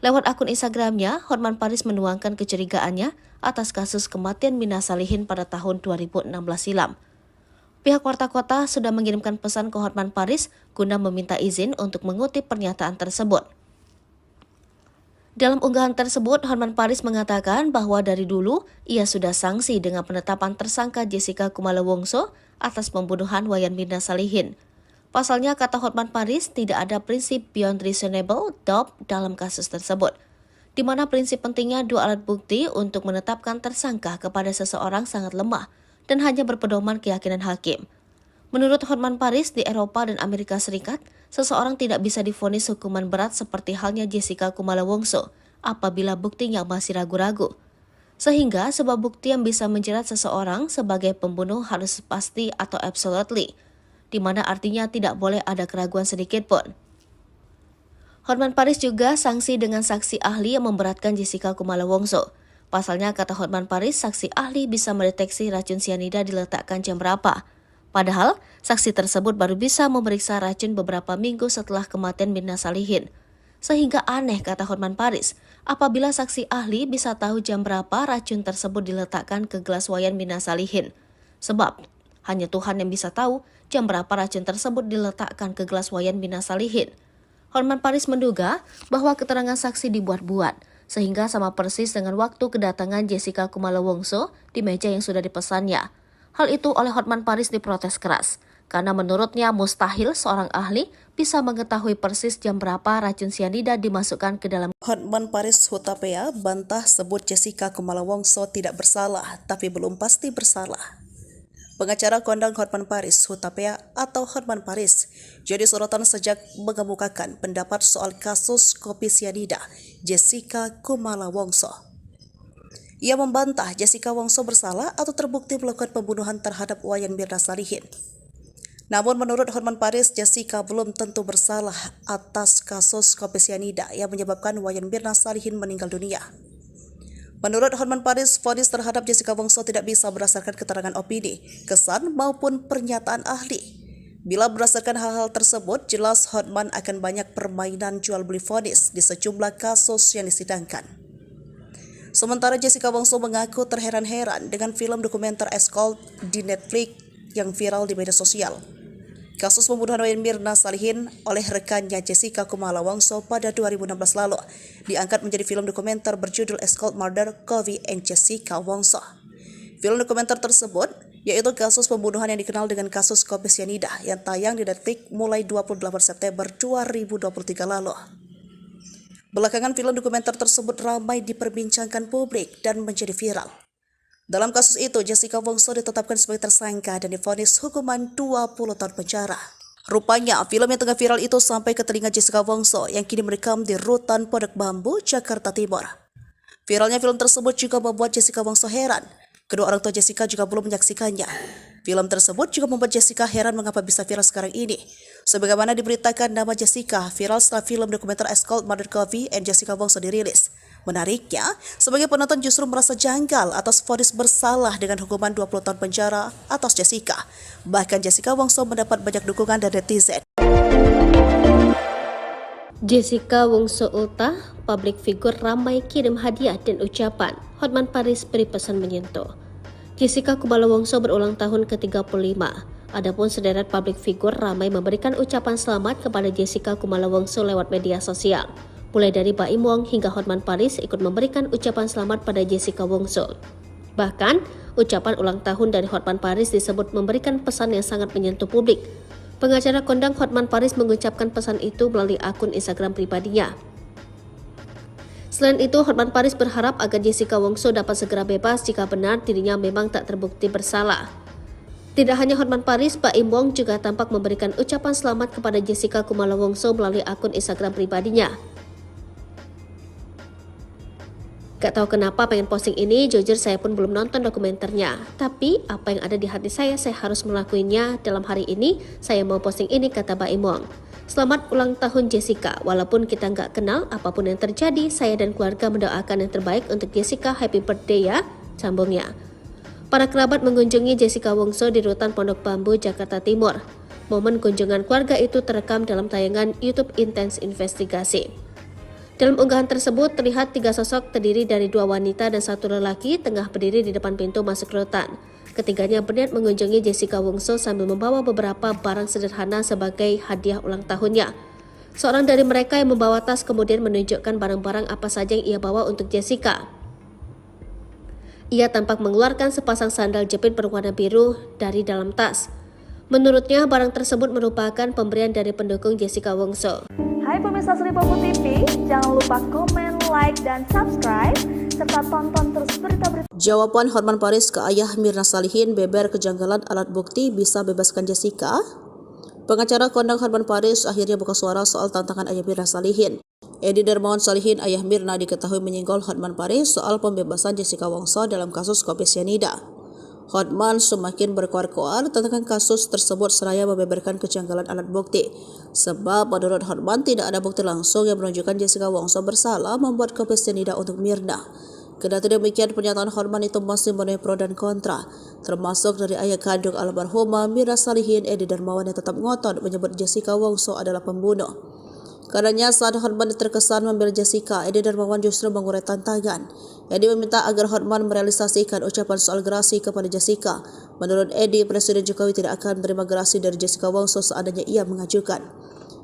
Lewat akun Instagramnya, Hotman Paris menuangkan kecurigaannya atas kasus kematian Mirna Salihin pada tahun 2016 silam. Pihak Warta Kota sudah mengirimkan pesan ke Hotman Paris guna meminta izin untuk mengutip pernyataan tersebut. Dalam unggahan tersebut, Hotman Paris mengatakan bahwa dari dulu ia sudah sangsi dengan penetapan tersangka Jessica Kumala Wongso atas pembunuhan Wayan Mirna Salihin. Pasalnya, kata Hotman Paris, tidak ada prinsip beyond reasonable doubt dalam kasus tersebut, di mana prinsip pentingnya dua alat bukti untuk menetapkan tersangka kepada seseorang sangat lemah dan hanya berpedoman keyakinan hakim. Menurut Hotman Paris, di Eropa dan Amerika Serikat, seseorang tidak bisa divonis hukuman berat seperti halnya Jessica Kumala Wongso apabila buktinya masih ragu-ragu. Sehingga sebab bukti yang bisa menjerat seseorang sebagai pembunuh harus pasti atau absolutely, di mana artinya tidak boleh ada keraguan sedikit pun. Hotman Paris juga sanksi dengan saksi ahli yang memberatkan Jessica Kumala Wongso. Pasalnya, kata Hotman Paris, saksi ahli bisa mendeteksi racun sianida diletakkan jam berapa. Padahal, saksi tersebut baru bisa memeriksa racun beberapa minggu setelah kematian Mirna Salihin. Sehingga aneh, kata Hotman Paris, apabila saksi ahli bisa tahu jam berapa racun tersebut diletakkan ke gelas wayan Mirna Salihin. Sebab, hanya Tuhan yang bisa tahu jam berapa racun tersebut diletakkan ke gelas wayan Mirna Salihin. Hotman Paris menduga bahwa keterangan saksi dibuat-buat, sehingga sama persis dengan waktu kedatangan Jessica Kumala Wongso di meja yang sudah dipesannya. Hal itu oleh Hotman Paris diprotes keras, karena menurutnya mustahil seorang ahli bisa mengetahui persis jam berapa racun sianida dimasukkan ke dalam. Hotman Paris Hutapea bantah sebut Jessica Kumala Wongso tidak bersalah, tapi belum pasti bersalah. Pengacara kondang Hotman Paris Hutapea atau Hotman Paris jadi sorotan sejak mengemukakan pendapat soal kasus kopi sianida Jessica Kumala Wongso. Ia membantah Jessica Wongso bersalah atau terbukti melakukan pembunuhan terhadap Wayan Mirna Salihin. Namun menurut Hotman Paris, Jessica belum tentu bersalah atas kasus kopi sianida yang menyebabkan Wayan Mirna Salihin meninggal dunia. Menurut Hotman Paris, vonis terhadap Jessica Wongso tidak bisa berdasarkan keterangan opini, kesan maupun pernyataan ahli. Bila berdasarkan hal-hal tersebut, jelas Hotman akan banyak permainan jual beli vonis di sejumlah kasus yang disidangkan. Sementara Jessica Wongso mengaku terheran-heran dengan film dokumenter Escort di Netflix yang viral di media sosial. Kasus pembunuhan Wayan Mirna Salihin oleh rekannya Jessica Kumala Wongso pada 2016 lalu diangkat menjadi film dokumenter berjudul Escort Murder Kovi and Jessica Wongso. Film dokumenter tersebut yaitu kasus pembunuhan yang dikenal dengan kasus kopi sianida yang tayang di Netflix mulai 28 September 2023 lalu. Belakangan film dokumenter tersebut ramai diperbincangkan publik dan menjadi viral. Dalam kasus itu, Jessica Wongso ditetapkan sebagai tersangka dan divonis hukuman 20 tahun penjara. Rupanya, film yang tengah viral itu sampai ke telinga Jessica Wongso yang kini merekam di Rutan Pondok Bambu, Jakarta Timur. Viralnya film tersebut juga membuat Jessica Wongso heran. Kedua orang tua Jessica juga belum menyaksikannya. Film tersebut juga membuat Jessica heran mengapa bisa viral sekarang ini. Sebagaimana diberitakan, nama Jessica viral setelah film dokumenter Escort Murder Kovi and Jessica Wongso dirilis. Menariknya, sebagai penonton justru merasa janggal atas vonis bersalah dengan hukuman 20 tahun penjara atas Jessica. Bahkan Jessica Wongso mendapat banyak dukungan dari netizen. Jessica Wongso ultah, publik figur ramai kirim hadiah dan ucapan. Hotman Paris beri pesan menyentuh. Jessica Kumala Wongso berulang tahun ke-35. Adapun sederet publik figur ramai memberikan ucapan selamat kepada Jessica Kumala Wongso lewat media sosial. Mulai dari Baim Wong hingga Hotman Paris ikut memberikan ucapan selamat pada Jessica Wongso. Bahkan, ucapan ulang tahun dari Hotman Paris disebut memberikan pesan yang sangat menyentuh publik. Pengacara kondang Hotman Paris mengucapkan pesan itu melalui akun Instagram pribadinya. Selain itu, Hotman Paris berharap agar Jessica Wongso dapat segera bebas jika benar dirinya memang tak terbukti bersalah. Tidak hanya Hotman Paris, Baim Wong juga tampak memberikan ucapan selamat kepada Jessica Kumala Wongso melalui akun Instagram pribadinya. Gak tahu kenapa pengen posting ini, jujur saya pun belum nonton dokumenternya. Tapi apa yang ada di hati saya harus melakukannya. Dalam hari ini, saya mau posting ini, kata Baim Wong. Selamat ulang tahun Jessica, walaupun kita nggak kenal, apapun yang terjadi, saya dan keluarga mendoakan yang terbaik untuk Jessica, happy birthday ya, sambungnya. Para kerabat mengunjungi Jessica Wongso di Rutan Pondok Bambu, Jakarta Timur. Momen kunjungan keluarga itu terekam dalam tayangan YouTube Intense Investigasi. Dalam unggahan tersebut, terlihat 3 sosok terdiri dari 2 wanita dan 1 lelaki tengah berdiri di depan pintu masuk rutan. Ketiganya berniat mengunjungi Jessica Wongso sambil membawa beberapa barang sederhana sebagai hadiah ulang tahunnya. Seorang dari mereka yang membawa tas kemudian menunjukkan barang-barang apa saja yang ia bawa untuk Jessica. Ia tampak mengeluarkan sepasang sandal jepit berwarna biru dari dalam tas. Menurutnya, barang tersebut merupakan pemberian dari pendukung Jessica Wongso. Hai pemirsa Sri Popo TV, jangan lupa komen, like, dan subscribe serta tonton terus berita-berita. Jawaban Hotman Paris ke ayah Mirna Salihin beber kejanggalan alat bukti bisa bebaskan Jessica. Pengacara kondang Hotman Paris akhirnya buka suara soal tantangan ayah Mirna Salihin. Edi Darmawan Salihin, ayah Mirna, diketahui menyinggol Hotman Paris soal pembebasan Jessica Wongso dalam kasus kopi sianida. Hotman semakin berkoar-koar tentang kasus tersebut seraya membeberkan kejanggalan alat bukti. Sebab menurut Hotman tidak ada bukti langsung yang menunjukkan Jessica Wongso bersalah membuat kopi sianida untuk Mirna. Kendati demikian, pernyataan Hotman itu masih menuai pro dan kontra, termasuk dari ayah kandung almarhumah Mirna Salihin, Edi Darmawan, yang tetap ngotot menyebut Jessica Wongso adalah pembunuh. Karenanya saat Hotman terkesan membela Jessica, Edi Darmawan justru mengurai tantangan. Edi meminta agar Hotman merealisasikan ucapan soal gerasi kepada Jessica. Menurut Edi, Presiden Jokowi tidak akan menerima gerasi dari Jessica Wongso seandainya ia mengajukan.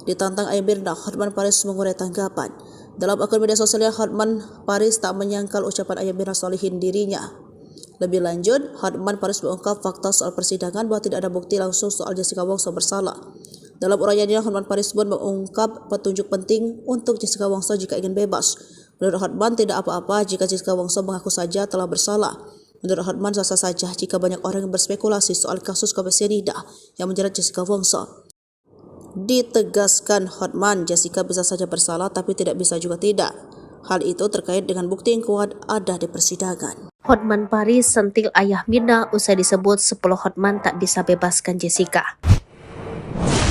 Ditantang ayah Mirna, Hotman Paris mengurai tanggapan. Dalam akun media sosialnya, Hotman Paris tak menyangkal ucapan ayah Mirna Salihin dirinya. Lebih lanjut, Hotman Paris mengungkap fakta soal persidangan bahwa tidak ada bukti langsung soal Jessica Wongso bersalah. Dalam uraiannya, Hotman Paris pun mengungkap petunjuk penting untuk Jessica Wongso jika ingin bebas. Menurut Hotman, tidak apa-apa jika Jessica Wongso mengaku saja telah bersalah. Menurut Hotman, sah-sah saja jika banyak orang yang berspekulasi soal kasus kopi sianida yang menjerat Jessica Wongso. Ditegaskan Hotman, Jessica bisa saja bersalah tapi tidak bisa juga tidak. Hal itu terkait dengan bukti yang kuat ada di persidangan. Hotman Paris sentil ayah Mirna usai disebut 10 Hotman tak bisa bebaskan Jessica.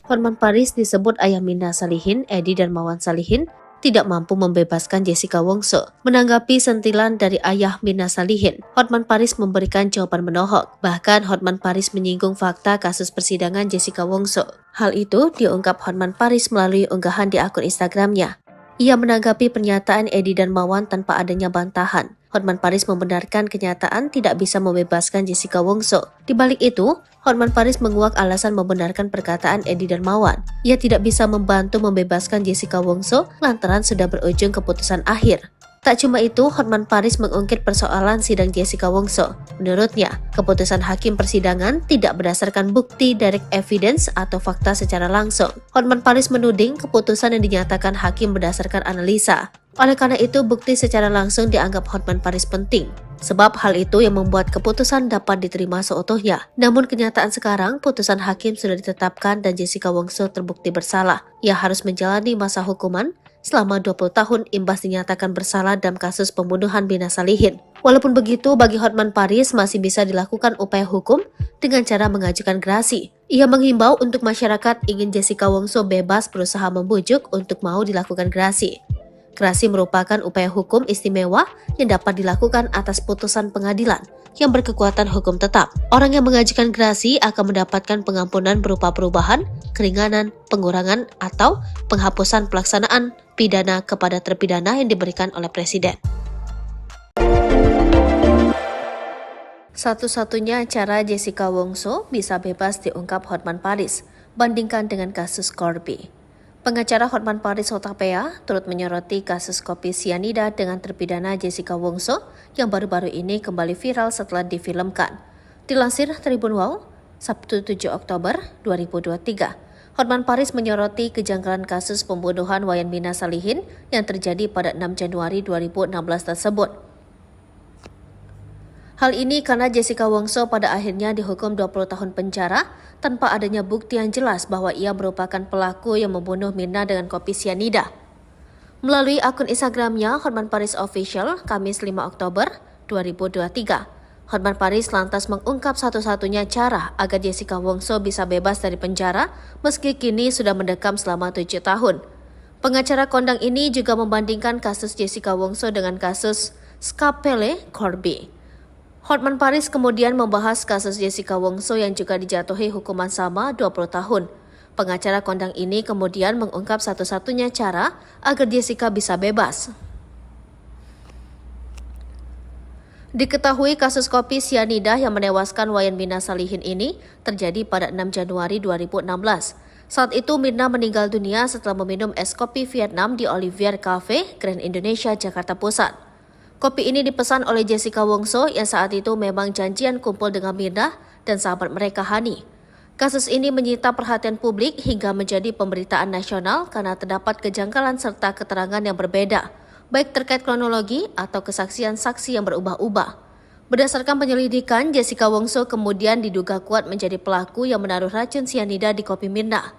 Hotman Paris disebut ayah Mirna Salihin, Edi Darmawan Salihin, tidak mampu membebaskan Jessica Wongso. Menanggapi sentilan dari ayah Mirna Salihin, Hotman Paris memberikan jawaban menohok. Bahkan Hotman Paris menyinggung fakta kasus persidangan Jessica Wongso. Hal itu diungkap Hotman Paris melalui unggahan di akun Instagramnya. Ia menanggapi pernyataan Edi Darmawan tanpa adanya bantahan. Hotman Paris membenarkan kenyataan tidak bisa membebaskan Jessica Wongso. Di balik itu, Hotman Paris menguak alasan membenarkan perkataan Edi Darmawan. Ia tidak bisa membantu membebaskan Jessica Wongso lantaran sudah berujung keputusan akhir. Tak cuma itu, Hotman Paris mengungkit persoalan sidang Jessica Wongso. Menurutnya, keputusan hakim persidangan tidak berdasarkan bukti direct evidence atau fakta secara langsung. Hotman Paris menuding keputusan yang dinyatakan hakim berdasarkan analisa. Oleh karena itu, bukti secara langsung dianggap Hotman Paris penting. Sebab hal itu yang membuat keputusan dapat diterima seutuhnya. Namun kenyataan sekarang, putusan hakim sudah ditetapkan dan Jessica Wongso terbukti bersalah. Ia harus menjalani masa hukuman selama 20 tahun imbas dinyatakan bersalah dalam kasus pembunuhan Mirna Salihin. Walaupun begitu, bagi Hotman Paris masih bisa dilakukan upaya hukum dengan cara mengajukan gerasi. Ia menghimbau untuk masyarakat ingin Jessica Wongso bebas berusaha membujuk untuk mau dilakukan gerasi. Gerasi merupakan upaya hukum istimewa yang dapat dilakukan atas putusan pengadilan yang berkekuatan hukum tetap. Orang yang mengajukan gerasi akan mendapatkan pengampunan berupa perubahan, keringanan, pengurangan, atau penghapusan pelaksanaan pidana kepada terpidana yang diberikan oleh Presiden. Satu-satunya cara Jessica Wongso bisa bebas diungkap Hotman Paris, bandingkan dengan kasus Corby. Pengacara Hotman Paris Hutapea turut menyoroti kasus kopi sianida dengan terpidana Jessica Wongso yang baru-baru ini kembali viral setelah difilmkan. Dilansir Tribun Wow, Sabtu 7 Oktober 2023, Hotman Paris menyoroti kejanggalan kasus pembunuhan Wayan Mirna Salihin yang terjadi pada 6 Januari 2016 tersebut. Hal ini karena Jessica Wongso pada akhirnya dihukum 20 tahun penjara tanpa adanya bukti yang jelas bahwa ia merupakan pelaku yang membunuh Mirna dengan kopi sianida. Melalui akun Instagramnya, Hotman Paris Official, Kamis 5 Oktober 2023, Hotman Paris lantas mengungkap satu-satunya cara agar Jessica Wongso bisa bebas dari penjara meski kini sudah mendekam selama 7 tahun. Pengacara kondang ini juga membandingkan kasus Jessica Wongso dengan kasus Scapele Corby. Hotman Paris kemudian membahas kasus Jessica Wongso yang juga dijatuhi hukuman sama 20 tahun. Pengacara kondang ini kemudian mengungkap satu-satunya cara agar Jessica bisa bebas. Diketahui kasus kopi sianida yang menewaskan Wayan Mirna Salihin ini terjadi pada 6 Januari 2016. Saat itu Mirna meninggal dunia setelah meminum es kopi Vietnam di Olivier Cafe, Grand Indonesia, Jakarta Pusat. Kopi ini dipesan oleh Jessica Wongso yang saat itu memang janjian kumpul dengan Mirna dan sahabat mereka Hani. Kasus ini menyita perhatian publik hingga menjadi pemberitaan nasional karena terdapat kejanggalan serta keterangan yang berbeda. baik terkait kronologi atau kesaksian saksi yang berubah-ubah. Berdasarkan penyelidikan, Jessica Wongso kemudian diduga kuat menjadi pelaku yang menaruh racun sianida di kopi Mirna.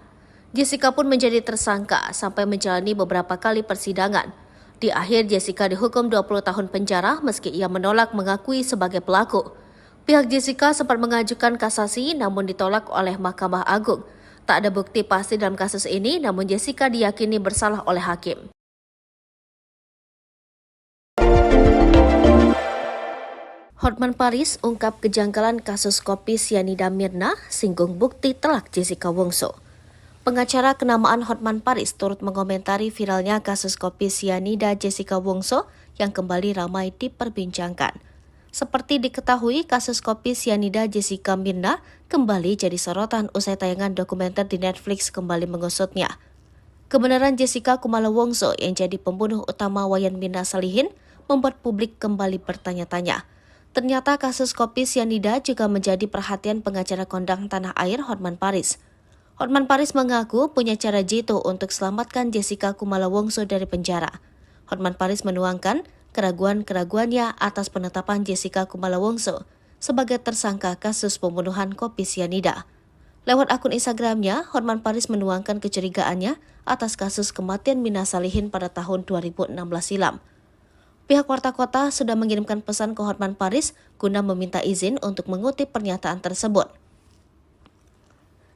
Jessica pun menjadi tersangka sampai menjalani beberapa kali persidangan. Di akhir, Jessica dihukum 20 tahun penjara meski ia menolak mengakui sebagai pelaku. Pihak Jessica sempat mengajukan kasasi namun ditolak oleh Mahkamah Agung. Tak ada bukti pasti dalam kasus ini, namun Jessica diyakini bersalah oleh hakim. Hotman Paris ungkap kejanggalan kasus kopi sianida Mirna, singgung bukti telak Jessica Wongso. Pengacara kenamaan Hotman Paris turut mengomentari viralnya kasus kopi sianida Jessica Wongso yang kembali ramai diperbincangkan. Seperti diketahui, kasus kopi sianida Jessica Mirna kembali jadi sorotan usai tayangan dokumenter di Netflix kembali mengusutnya. Kebenaran Jessica Kumala Wongso yang jadi pembunuh utama Wayan Mirna Salihin membuat publik kembali bertanya-tanya. Ternyata kasus kopi sianida juga menjadi perhatian pengacara kondang tanah air Hotman Paris. Hotman Paris mengaku punya cara jitu untuk selamatkan Jessica Kumala Wongso dari penjara. Hotman Paris menuangkan keraguan-keraguannya atas penetapan Jessica Kumala Wongso sebagai tersangka kasus pembunuhan kopi sianida. Lewat akun Instagramnya, Hotman Paris menuangkan kecurigaannya atas kasus kematian Mirna Salihin pada tahun 2016 silam. Pihak Warta Kota sudah mengirimkan pesan ke Hotman Paris guna meminta izin untuk mengutip pernyataan tersebut.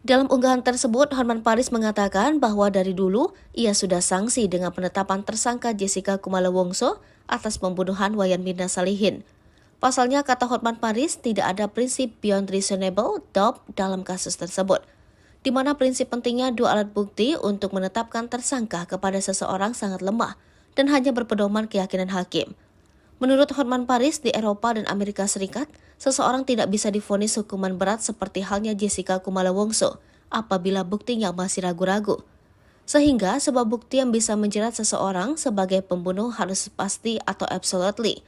Dalam unggahan tersebut, Hotman Paris mengatakan bahwa dari dulu ia sudah sanksi dengan penetapan tersangka Jessica Kumala Wongso atas pembunuhan Wayan Mirna Salihin. Pasalnya, kata Hotman Paris, tidak ada prinsip beyond reasonable doubt dalam kasus tersebut, di mana prinsip pentingnya dua alat bukti untuk menetapkan tersangka kepada seseorang sangat lemah dan hanya berpedoman keyakinan hakim. Menurut Hotman Paris, di Eropa dan Amerika Serikat, seseorang tidak bisa divonis hukuman berat seperti halnya Jessica Kumala Wongso apabila buktinya masih ragu-ragu. Sehingga sebab bukti yang bisa menjerat seseorang sebagai pembunuh harus pasti atau absolutely,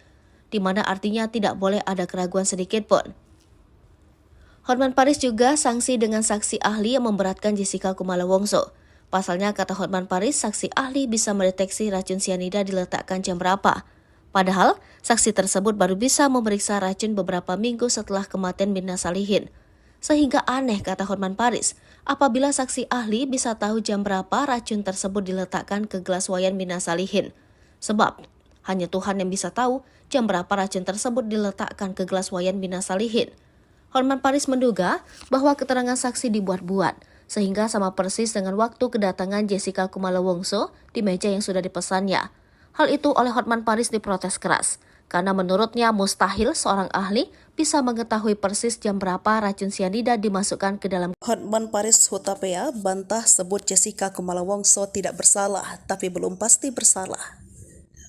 di mana artinya tidak boleh ada keraguan sedikit pun. Hotman Paris juga sanksi dengan saksi ahli yang memberatkan Jessica Kumala Wongso. Pasalnya, kata Hotman Paris, saksi ahli bisa mendeteksi racun sianida diletakkan jam berapa. Padahal, saksi tersebut baru bisa memeriksa racun beberapa minggu setelah kematian Mirna Salihin. Sehingga aneh, kata Hotman Paris, apabila saksi ahli bisa tahu jam berapa racun tersebut diletakkan ke gelas Wayan Mirna Salihin. Sebab, hanya Tuhan yang bisa tahu jam berapa racun tersebut diletakkan ke gelas Wayan Mirna Salihin. Hotman Paris menduga bahwa keterangan saksi dibuat-buat, sehingga sama persis dengan waktu kedatangan Jessica Kumala Wongso di meja yang sudah dipesannya. Hal itu oleh Hotman Paris diprotes keras, karena menurutnya mustahil seorang ahli bisa mengetahui persis jam berapa racun sianida dimasukkan ke dalam. Hotman Paris Hutapea bantah sebut Jessica Kumala Wongso tidak bersalah, tapi belum pasti bersalah.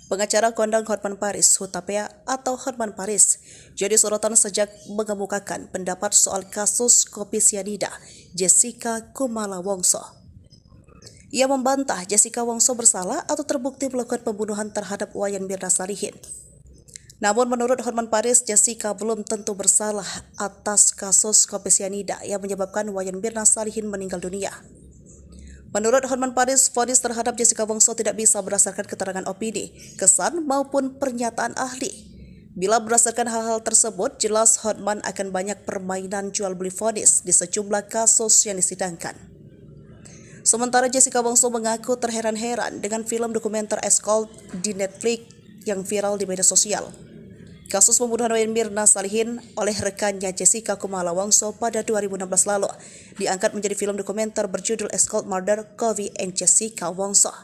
Pengacara kondang Hotman Paris Hutapea atau Hotman Paris jadi sorotan sejak mengemukakan pendapat soal kasus kopi sianida Jessica Kumala Wongso. Ia membantah Jessica Wongso bersalah atau terbukti melakukan pembunuhan terhadap Wayan Mirna Salihin. Namun menurut Hotman Paris, Jessica belum tentu bersalah atas kasus kopi sianida yang menyebabkan Wayan Mirna Salihin meninggal dunia. Menurut Hotman Paris, vonis terhadap Jessica Wongso tidak bisa berdasarkan keterangan opini, kesan maupun pernyataan ahli. Bila berdasarkan hal-hal tersebut, jelas Hotman akan banyak permainan jual beli vonis di sejumlah kasus yang disidangkan. Sementara Jessica Wongso mengaku terheran-heran dengan film dokumenter Escort di Netflix yang viral di media sosial. Kasus pembunuhan Wayan Mirna Salihin oleh rekannya Jessica Kumala Wongso pada 2016 lalu diangkat menjadi film dokumenter berjudul Escort Murder Kofi and Jessica Wongso.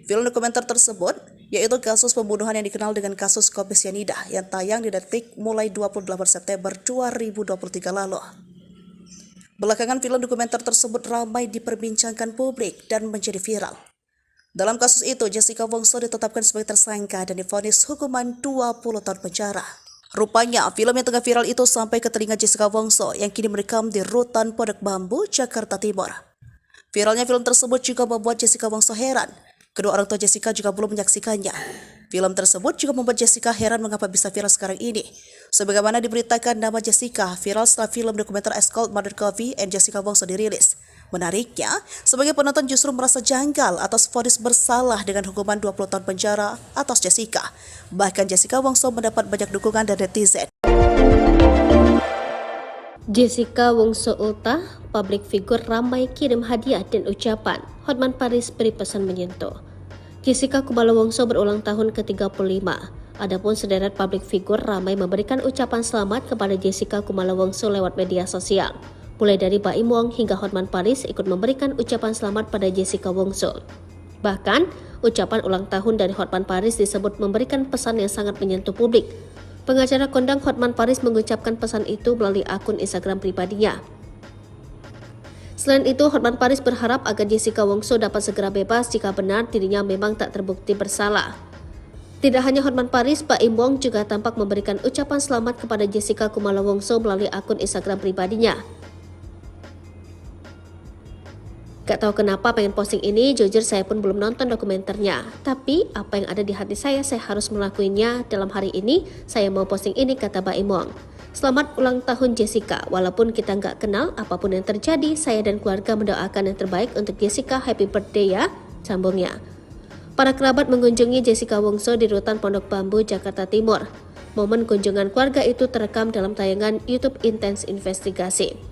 Film dokumenter tersebut yaitu kasus pembunuhan yang dikenal dengan kasus kopi sianida yang tayang di Netflix mulai 28 September 2023 lalu. Belakangan film dokumenter tersebut ramai diperbincangkan publik dan menjadi viral. Dalam kasus itu, Jessica Wongso ditetapkan sebagai tersangka dan divonis hukuman 20 tahun penjara. Rupanya, film yang tengah viral itu sampai ke telinga Jessica Wongso yang kini merekam di Rutan Pondok Bambu, Jakarta Timur. Viralnya film tersebut juga membuat Jessica Wongso heran. Kedua orang tua Jessica juga belum menyaksikannya. Film tersebut juga membuat Jessica heran mengapa bisa viral sekarang ini. Sebagaimana diberitakan, nama Jessica viral setelah film dokumenter Escort Murder Kofi and Jessica Wongso dirilis. Menariknya, sebagai penonton justru merasa janggal atas vonis bersalah dengan hukuman 20 tahun penjara atas Jessica. Bahkan Jessica Wongso mendapat banyak dukungan dari netizen. Jessica Wongso Ulta, publik figur ramai kirim hadiah dan ucapan. Hotman Paris beri pesan menyentuh. Jessica Kumala Wongso berulang tahun ke-35. Adapun sederet publik figur ramai memberikan ucapan selamat kepada Jessica Kumala Wongso lewat media sosial. Mulai dari Baim Wong hingga Hotman Paris ikut memberikan ucapan selamat pada Jessica Wongso. Bahkan, ucapan ulang tahun dari Hotman Paris disebut memberikan pesan yang sangat menyentuh publik. Pengacara kondang Hotman Paris mengucapkan pesan itu melalui akun Instagram pribadinya. Selain itu, Hotman Paris berharap agar Jessica Wongso dapat segera bebas jika benar dirinya memang tak terbukti bersalah. Tidak hanya Hotman Paris, Baim Wong juga tampak memberikan ucapan selamat kepada Jessica Kumala Wongso melalui akun Instagram pribadinya. Gak tahu kenapa pengen posting ini, jujur saya pun belum nonton dokumenternya. Tapi apa yang ada di hati saya harus melakukannya. Dalam hari ini, saya mau posting ini, kata Baim Wong. Selamat ulang tahun Jessica, walaupun kita nggak kenal apapun yang terjadi, saya dan keluarga mendoakan yang terbaik untuk Jessica, happy birthday ya, sambungnya. Para kerabat mengunjungi Jessica Wongso di Rutan Pondok Bambu, Jakarta Timur. Momen kunjungan keluarga itu terekam dalam tayangan YouTube Intens Investigasi.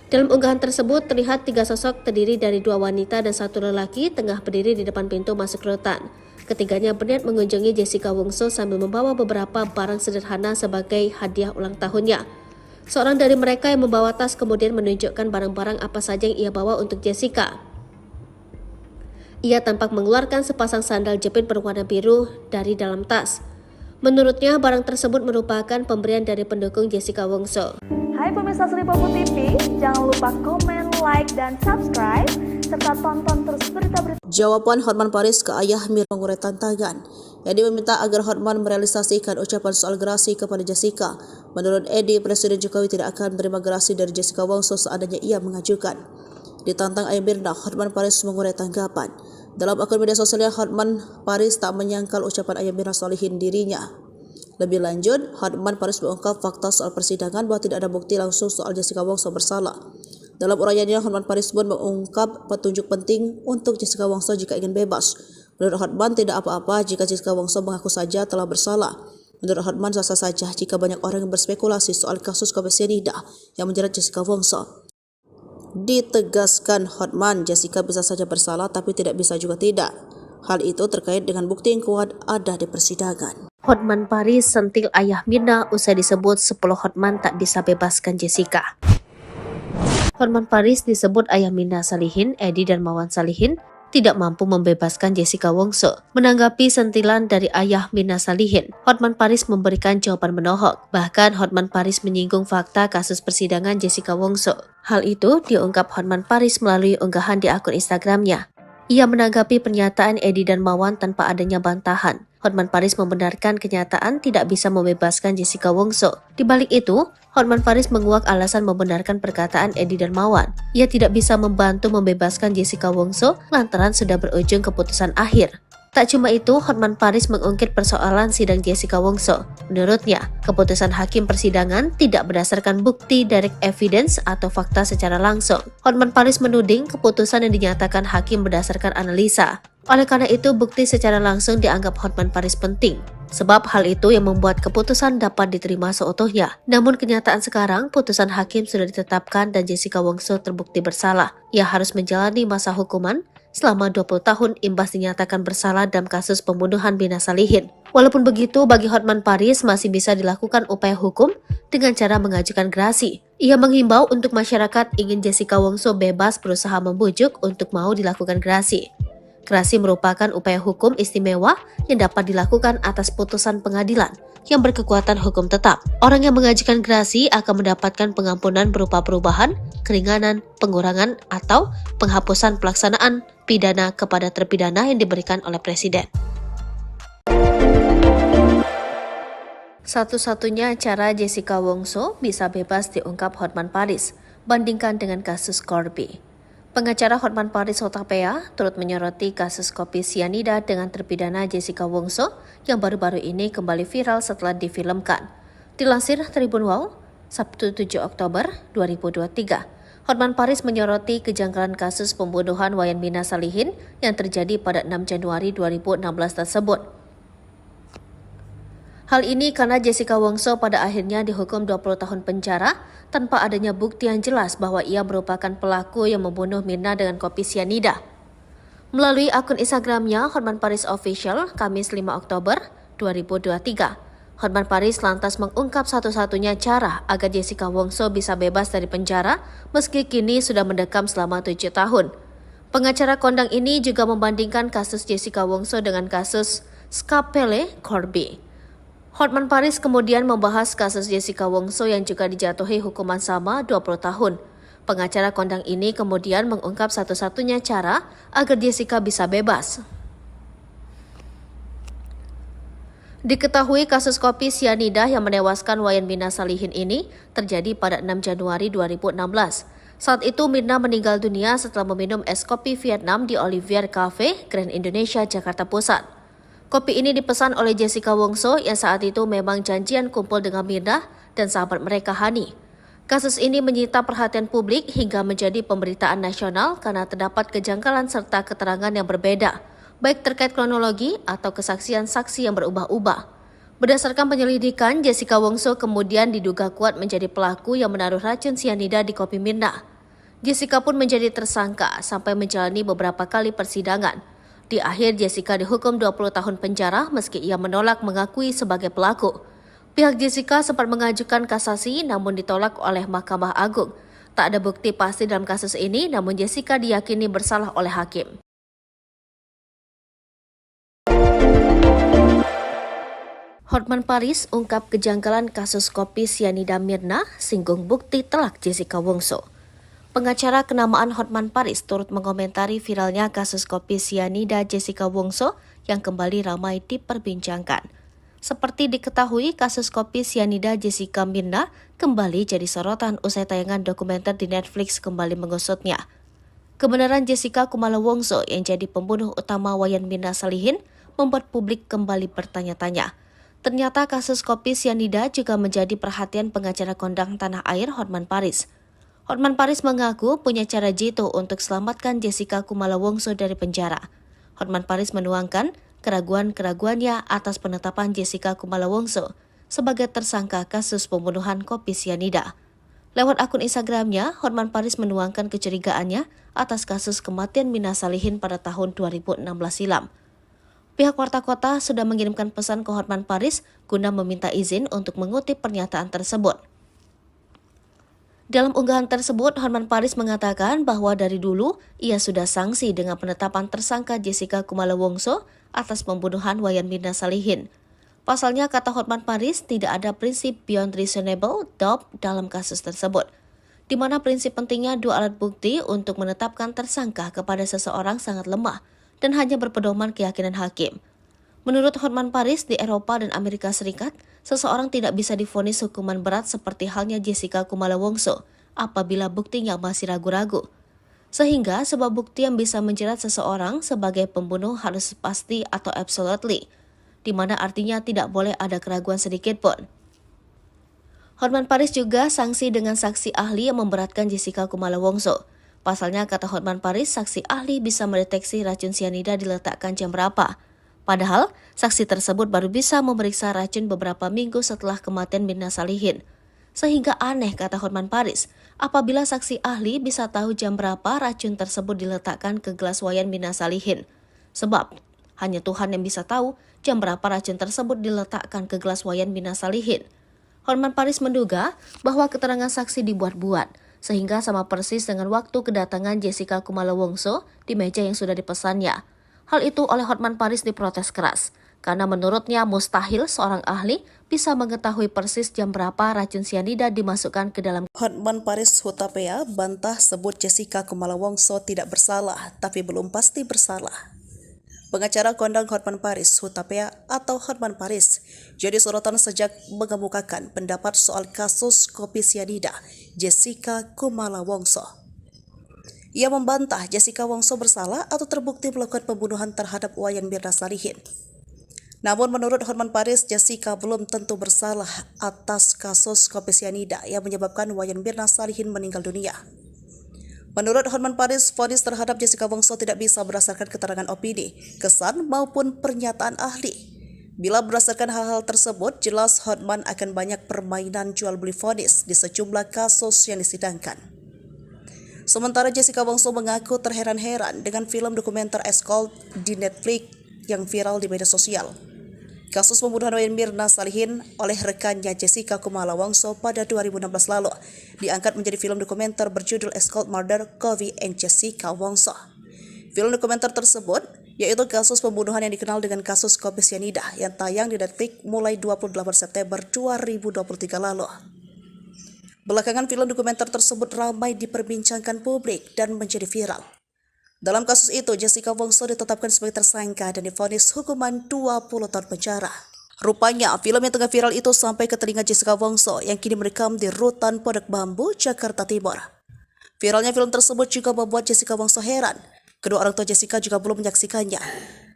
Dalam unggahan tersebut terlihat 3 sosok terdiri dari 2 wanita dan 1 lelaki tengah berdiri di depan pintu masuk rutan. Ketiganya berniat mengunjungi Jessica Wongso sambil membawa beberapa barang sederhana sebagai hadiah ulang tahunnya. Seorang dari mereka yang membawa tas kemudian menunjukkan barang-barang apa saja yang ia bawa untuk Jessica. Ia tampak mengeluarkan sepasang sandal jepit berwarna biru dari dalam tas. Menurutnya, barang tersebut merupakan pemberian dari pendukung Jessica Wongso. Hai pemirsa Sri Popo TV, jangan lupa komen, like, dan subscribe, serta tonton terus berita-berita. Jawaban Hotman Paris ke ayah Mir mengurai tantangan. Edi meminta agar Hotman merealisasikan ucapan soal gerasi kepada Jessica. Menurut Edi, Presiden Jokowi tidak akan menerima gerasi dari Jessica Wongso seandainya ia mengajukan. Ditantang ayah Mirna, Hotman Paris mengurai tanggapan. Dalam akun media sosialnya, Hotman Paris tak menyangkal ucapan ayah Mirna solihin dirinya. Lebih lanjut, Hotman Paris mengungkap fakta soal persidangan bahwa tidak ada bukti langsung soal Jessica Wongso bersalah. Dalam uraiannya, Hotman Paris pun mengungkap petunjuk penting untuk Jessica Wongso jika ingin bebas. Menurut Hotman, tidak apa-apa jika Jessica Wongso mengaku saja telah bersalah. Menurut Hotman, sah-sah saja jika banyak orang yang berspekulasi soal kasus korupsi cyanida yang menjerat Jessica Wongso. Ditegaskan Hotman, Jessica bisa saja bersalah tapi tidak bisa juga tidak. Hal itu terkait dengan bukti yang kuat ada di persidangan. Hotman Paris sentil ayah Mirna usai disebut 10 Hotman tak bisa bebaskan Jessica. Hotman Paris disebut ayah Mirna Salihin, Edi dan Mawan Salihin tidak mampu membebaskan Jessica Wongso. Menanggapi sentilan dari ayah Mirna Salihin, Hotman Paris memberikan jawaban menohok. Bahkan Hotman Paris menyinggung fakta kasus persidangan Jessica Wongso. Hal itu diungkap Hotman Paris melalui unggahan di akun Instagramnya. Ia menanggapi pernyataan Edi dan Mawan tanpa adanya bantahan. Hotman Paris membenarkan kenyataan tidak bisa membebaskan Jessica Wongso. Di balik itu, Hotman Paris menguak alasan membenarkan perkataan Edi dan Mawan. Ia tidak bisa membantu membebaskan Jessica Wongso lantaran sudah berujung keputusan akhir. Tak cuma itu, Hotman Paris mengungkit persoalan sidang Jessica Wongso. Menurutnya, keputusan hakim persidangan tidak berdasarkan bukti direct evidence atau fakta secara langsung. Hotman Paris menuding keputusan yang dinyatakan hakim berdasarkan analisa. Oleh karena itu, bukti secara langsung dianggap Hotman Paris penting. Sebab hal itu yang membuat keputusan dapat diterima seutuhnya. Namun kenyataan sekarang, putusan hakim sudah ditetapkan dan Jessica Wongso terbukti bersalah. Ia harus menjalani masa hukuman selama 20 tahun imbas dinyatakan bersalah dalam kasus pembunuhan Mirna Salihin. Walaupun begitu, bagi Hotman Paris masih bisa dilakukan upaya hukum dengan cara mengajukan gerasi. Ia menghimbau untuk masyarakat ingin Jessica Wongso bebas berusaha membujuk untuk mau dilakukan gerasi. Gerasi merupakan upaya hukum istimewa yang dapat dilakukan atas putusan pengadilan yang berkekuatan hukum tetap. Orang yang mengajukan gerasi akan mendapatkan pengampunan berupa perubahan, keringanan, pengurangan, atau penghapusan pelaksanaan pidana kepada terpidana yang diberikan oleh Presiden. Satu-satunya cara Jessica Wongso bisa bebas diungkap Hotman Paris, bandingkan dengan kasus Corby. Pengacara Hotman Paris Hutapea turut menyoroti kasus kopi sianida dengan terpidana Jessica Wongso yang baru-baru ini kembali viral setelah difilmkan. Dilansir Tribun Wow, Sabtu 7 Oktober 2023, Hotman Paris menyoroti kejanggalan kasus pembunuhan Wayan Mirna Salihin yang terjadi pada 6 Januari 2016 tersebut. Hal ini karena Jessica Wongso pada akhirnya dihukum 20 tahun penjara tanpa adanya bukti yang jelas bahwa ia merupakan pelaku yang membunuh Mirna dengan kopi sianida. Melalui akun Instagramnya Hotman Paris Official, Kamis 5 Oktober 2023, Hotman Paris lantas mengungkap satu-satunya cara agar Jessica Wongso bisa bebas dari penjara meski kini sudah mendekam selama 7 tahun. Pengacara kondang ini juga membandingkan kasus Jessica Wongso dengan kasus Scapele Corby. Hotman Paris kemudian membahas kasus Jessica Wongso yang juga dijatuhi hukuman sama 20 tahun. Pengacara kondang ini kemudian mengungkap satu-satunya cara agar Jessica bisa bebas. Diketahui kasus kopi sianida yang menewaskan Wayan Mirna Salihin ini terjadi pada 6 Januari 2016. Saat itu Mirna meninggal dunia setelah meminum es kopi Vietnam di Olivier Cafe, Grand Indonesia, Jakarta Pusat. Kopi ini dipesan oleh Jessica Wongso yang saat itu memang janjian kumpul dengan Mirna dan sahabat mereka Hani. Kasus ini menyita perhatian publik hingga menjadi pemberitaan nasional karena terdapat kejanggalan serta keterangan yang berbeda, baik terkait kronologi atau kesaksian saksi yang berubah-ubah. Berdasarkan penyelidikan, Jessica Wongso kemudian diduga kuat menjadi pelaku yang menaruh racun sianida di kopi Mirna. Jessica pun menjadi tersangka sampai menjalani beberapa kali persidangan. Di akhir, Jessica dihukum 20 tahun penjara meski ia menolak mengakui sebagai pelaku. Pihak Jessica sempat mengajukan kasasi namun ditolak oleh Mahkamah Agung. Tak ada bukti pasti dalam kasus ini, namun Jessica diyakini bersalah oleh hakim. Hotman Paris ungkap kejanggalan kasus kopi sianida Mirna, singgung bukti telak Jessica Wongso. Pengacara kenamaan Hotman Paris turut mengomentari viralnya kasus kopi sianida Jessica Wongso yang kembali ramai diperbincangkan. Seperti diketahui, kasus kopi sianida Jessica Mirna kembali jadi sorotan usai tayangan dokumenter di Netflix kembali mengusutnya. Kebenaran Jessica Kumala Wongso yang jadi pembunuh utama Wayan Mirna Salihin membuat publik kembali bertanya-tanya. Ternyata kasus kopi sianida juga menjadi perhatian pengacara kondang tanah air Hotman Paris. Hotman Paris mengaku punya cara jitu untuk selamatkan Jessica Kumala Wongso dari penjara. Hotman Paris menuangkan keraguan-keraguannya atas penetapan Jessica Kumala Wongso sebagai tersangka kasus pembunuhan kopi sianida. Lewat akun Instagramnya, Hotman Paris menuangkan kecurigaannya atas kasus kematian Mirna Salihin pada tahun 2016 silam. Pihak Warta Kota sudah mengirimkan pesan ke Hotman Paris guna meminta izin untuk mengutip pernyataan tersebut. Dalam unggahan tersebut, Hotman Paris mengatakan bahwa dari dulu ia sudah sanksi dengan penetapan tersangka Jessica Kumala Wongso atas pembunuhan Wayan Mirna Salihin. Pasalnya, kata Hotman Paris, tidak ada prinsip beyond reasonable doubt dalam kasus tersebut, di mana prinsip pentingnya dua alat bukti untuk menetapkan tersangka kepada seseorang sangat lemah dan hanya berpedoman keyakinan hakim. Menurut Hotman Paris, di Eropa dan Amerika Serikat, seseorang tidak bisa divonis hukuman berat seperti halnya Jessica Kumala Wongso apabila buktinya masih ragu-ragu. Sehingga sebab bukti yang bisa menjerat seseorang sebagai pembunuh harus pasti atau absolutely, di mana artinya tidak boleh ada keraguan sedikit pun. Hotman Paris juga sanksi dengan saksi ahli yang memberatkan Jessica Kumala Wongso. Pasalnya, kata Hotman Paris, saksi ahli bisa mendeteksi racun sianida diletakkan jam berapa. Padahal, saksi tersebut baru bisa memeriksa racun beberapa minggu setelah kematian Mirna Salihin. Sehingga aneh, kata Hotman Paris, apabila saksi ahli bisa tahu jam berapa racun tersebut diletakkan ke gelas Wayan Mirna Salihin. Sebab, hanya Tuhan yang bisa tahu jam berapa racun tersebut diletakkan ke gelas Wayan Mirna Salihin. Hotman Paris menduga bahwa keterangan saksi dibuat-buat, sehingga sama persis dengan waktu kedatangan Jessica Kumala Wongso di meja yang sudah dipesannya. Hal itu oleh Hotman Paris diprotes keras, karena menurutnya mustahil seorang ahli bisa mengetahui persis jam berapa racun sianida dimasukkan ke dalam. Hotman Paris Hutapea bantah sebut Jessica Kumala Wongso tidak bersalah, tapi belum pasti bersalah. Pengacara kondang Hotman Paris Hutapea atau Hotman Paris jadi sorotan sejak mengemukakan pendapat soal kasus kopi sianida Jessica Kumala Wongso. Ia membantah Jessica Wongso bersalah atau terbukti melakukan pembunuhan terhadap Wayan Mirna Salihin. Namun menurut Hotman Paris, Jessica belum tentu bersalah atas kasus kopi sianida yang menyebabkan Wayan Mirna Salihin meninggal dunia. Menurut Hotman Paris, vonis terhadap Jessica Wongso tidak bisa berdasarkan keterangan opini, kesan maupun pernyataan ahli. Bila berdasarkan hal-hal tersebut, jelas Hotman akan banyak permainan jual beli vonis di sejumlah kasus yang disidangkan. Sementara Jessica Wongso mengaku terheran-heran dengan film dokumenter Escort di Netflix yang viral di media sosial. Kasus pembunuhan Wayan Mirna Salihin oleh rekannya Jessica Kumala Wongso pada 2016 lalu diangkat menjadi film dokumenter berjudul Escort Murder Kovi and Jessica Wongso. Film dokumenter tersebut yaitu kasus pembunuhan yang dikenal dengan kasus kopi sianida yang tayang di Netflix mulai 28 September 2023 lalu. Belakangan film dokumenter tersebut ramai diperbincangkan publik dan menjadi viral. Dalam kasus itu, Jessica Wongso ditetapkan sebagai tersangka dan divonis hukuman 20 tahun penjara. Rupanya, film yang tengah viral itu sampai ke telinga Jessica Wongso yang kini merekam di Rutan Pondok Bambu, Jakarta Timur. Viralnya film tersebut juga membuat Jessica Wongso heran. Kedua orang tua Jessica juga belum menyaksikannya.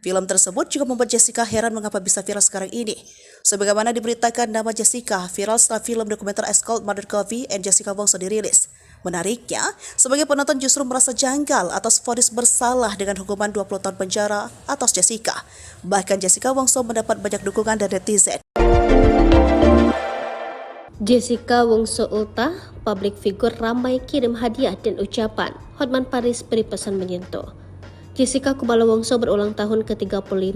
Film tersebut juga membuat Jessica heran mengapa bisa viral sekarang ini. Sebagaimana diberitakan, nama Jessica viral setelah film dokumenter Escort Murder Kovi and Jessica Wongso dirilis. Menariknya, sebagai penonton justru merasa janggal atas vonis bersalah dengan hukuman 20 tahun penjara atas Jessica. Bahkan Jessica Wongso mendapat banyak dukungan dari netizen. Jessica Wongso ultah, publik figur ramai kirim hadiah dan ucapan. Hotman Paris beri pesan menyentuh. Jessica Kumala Wongso berulang tahun ke-35.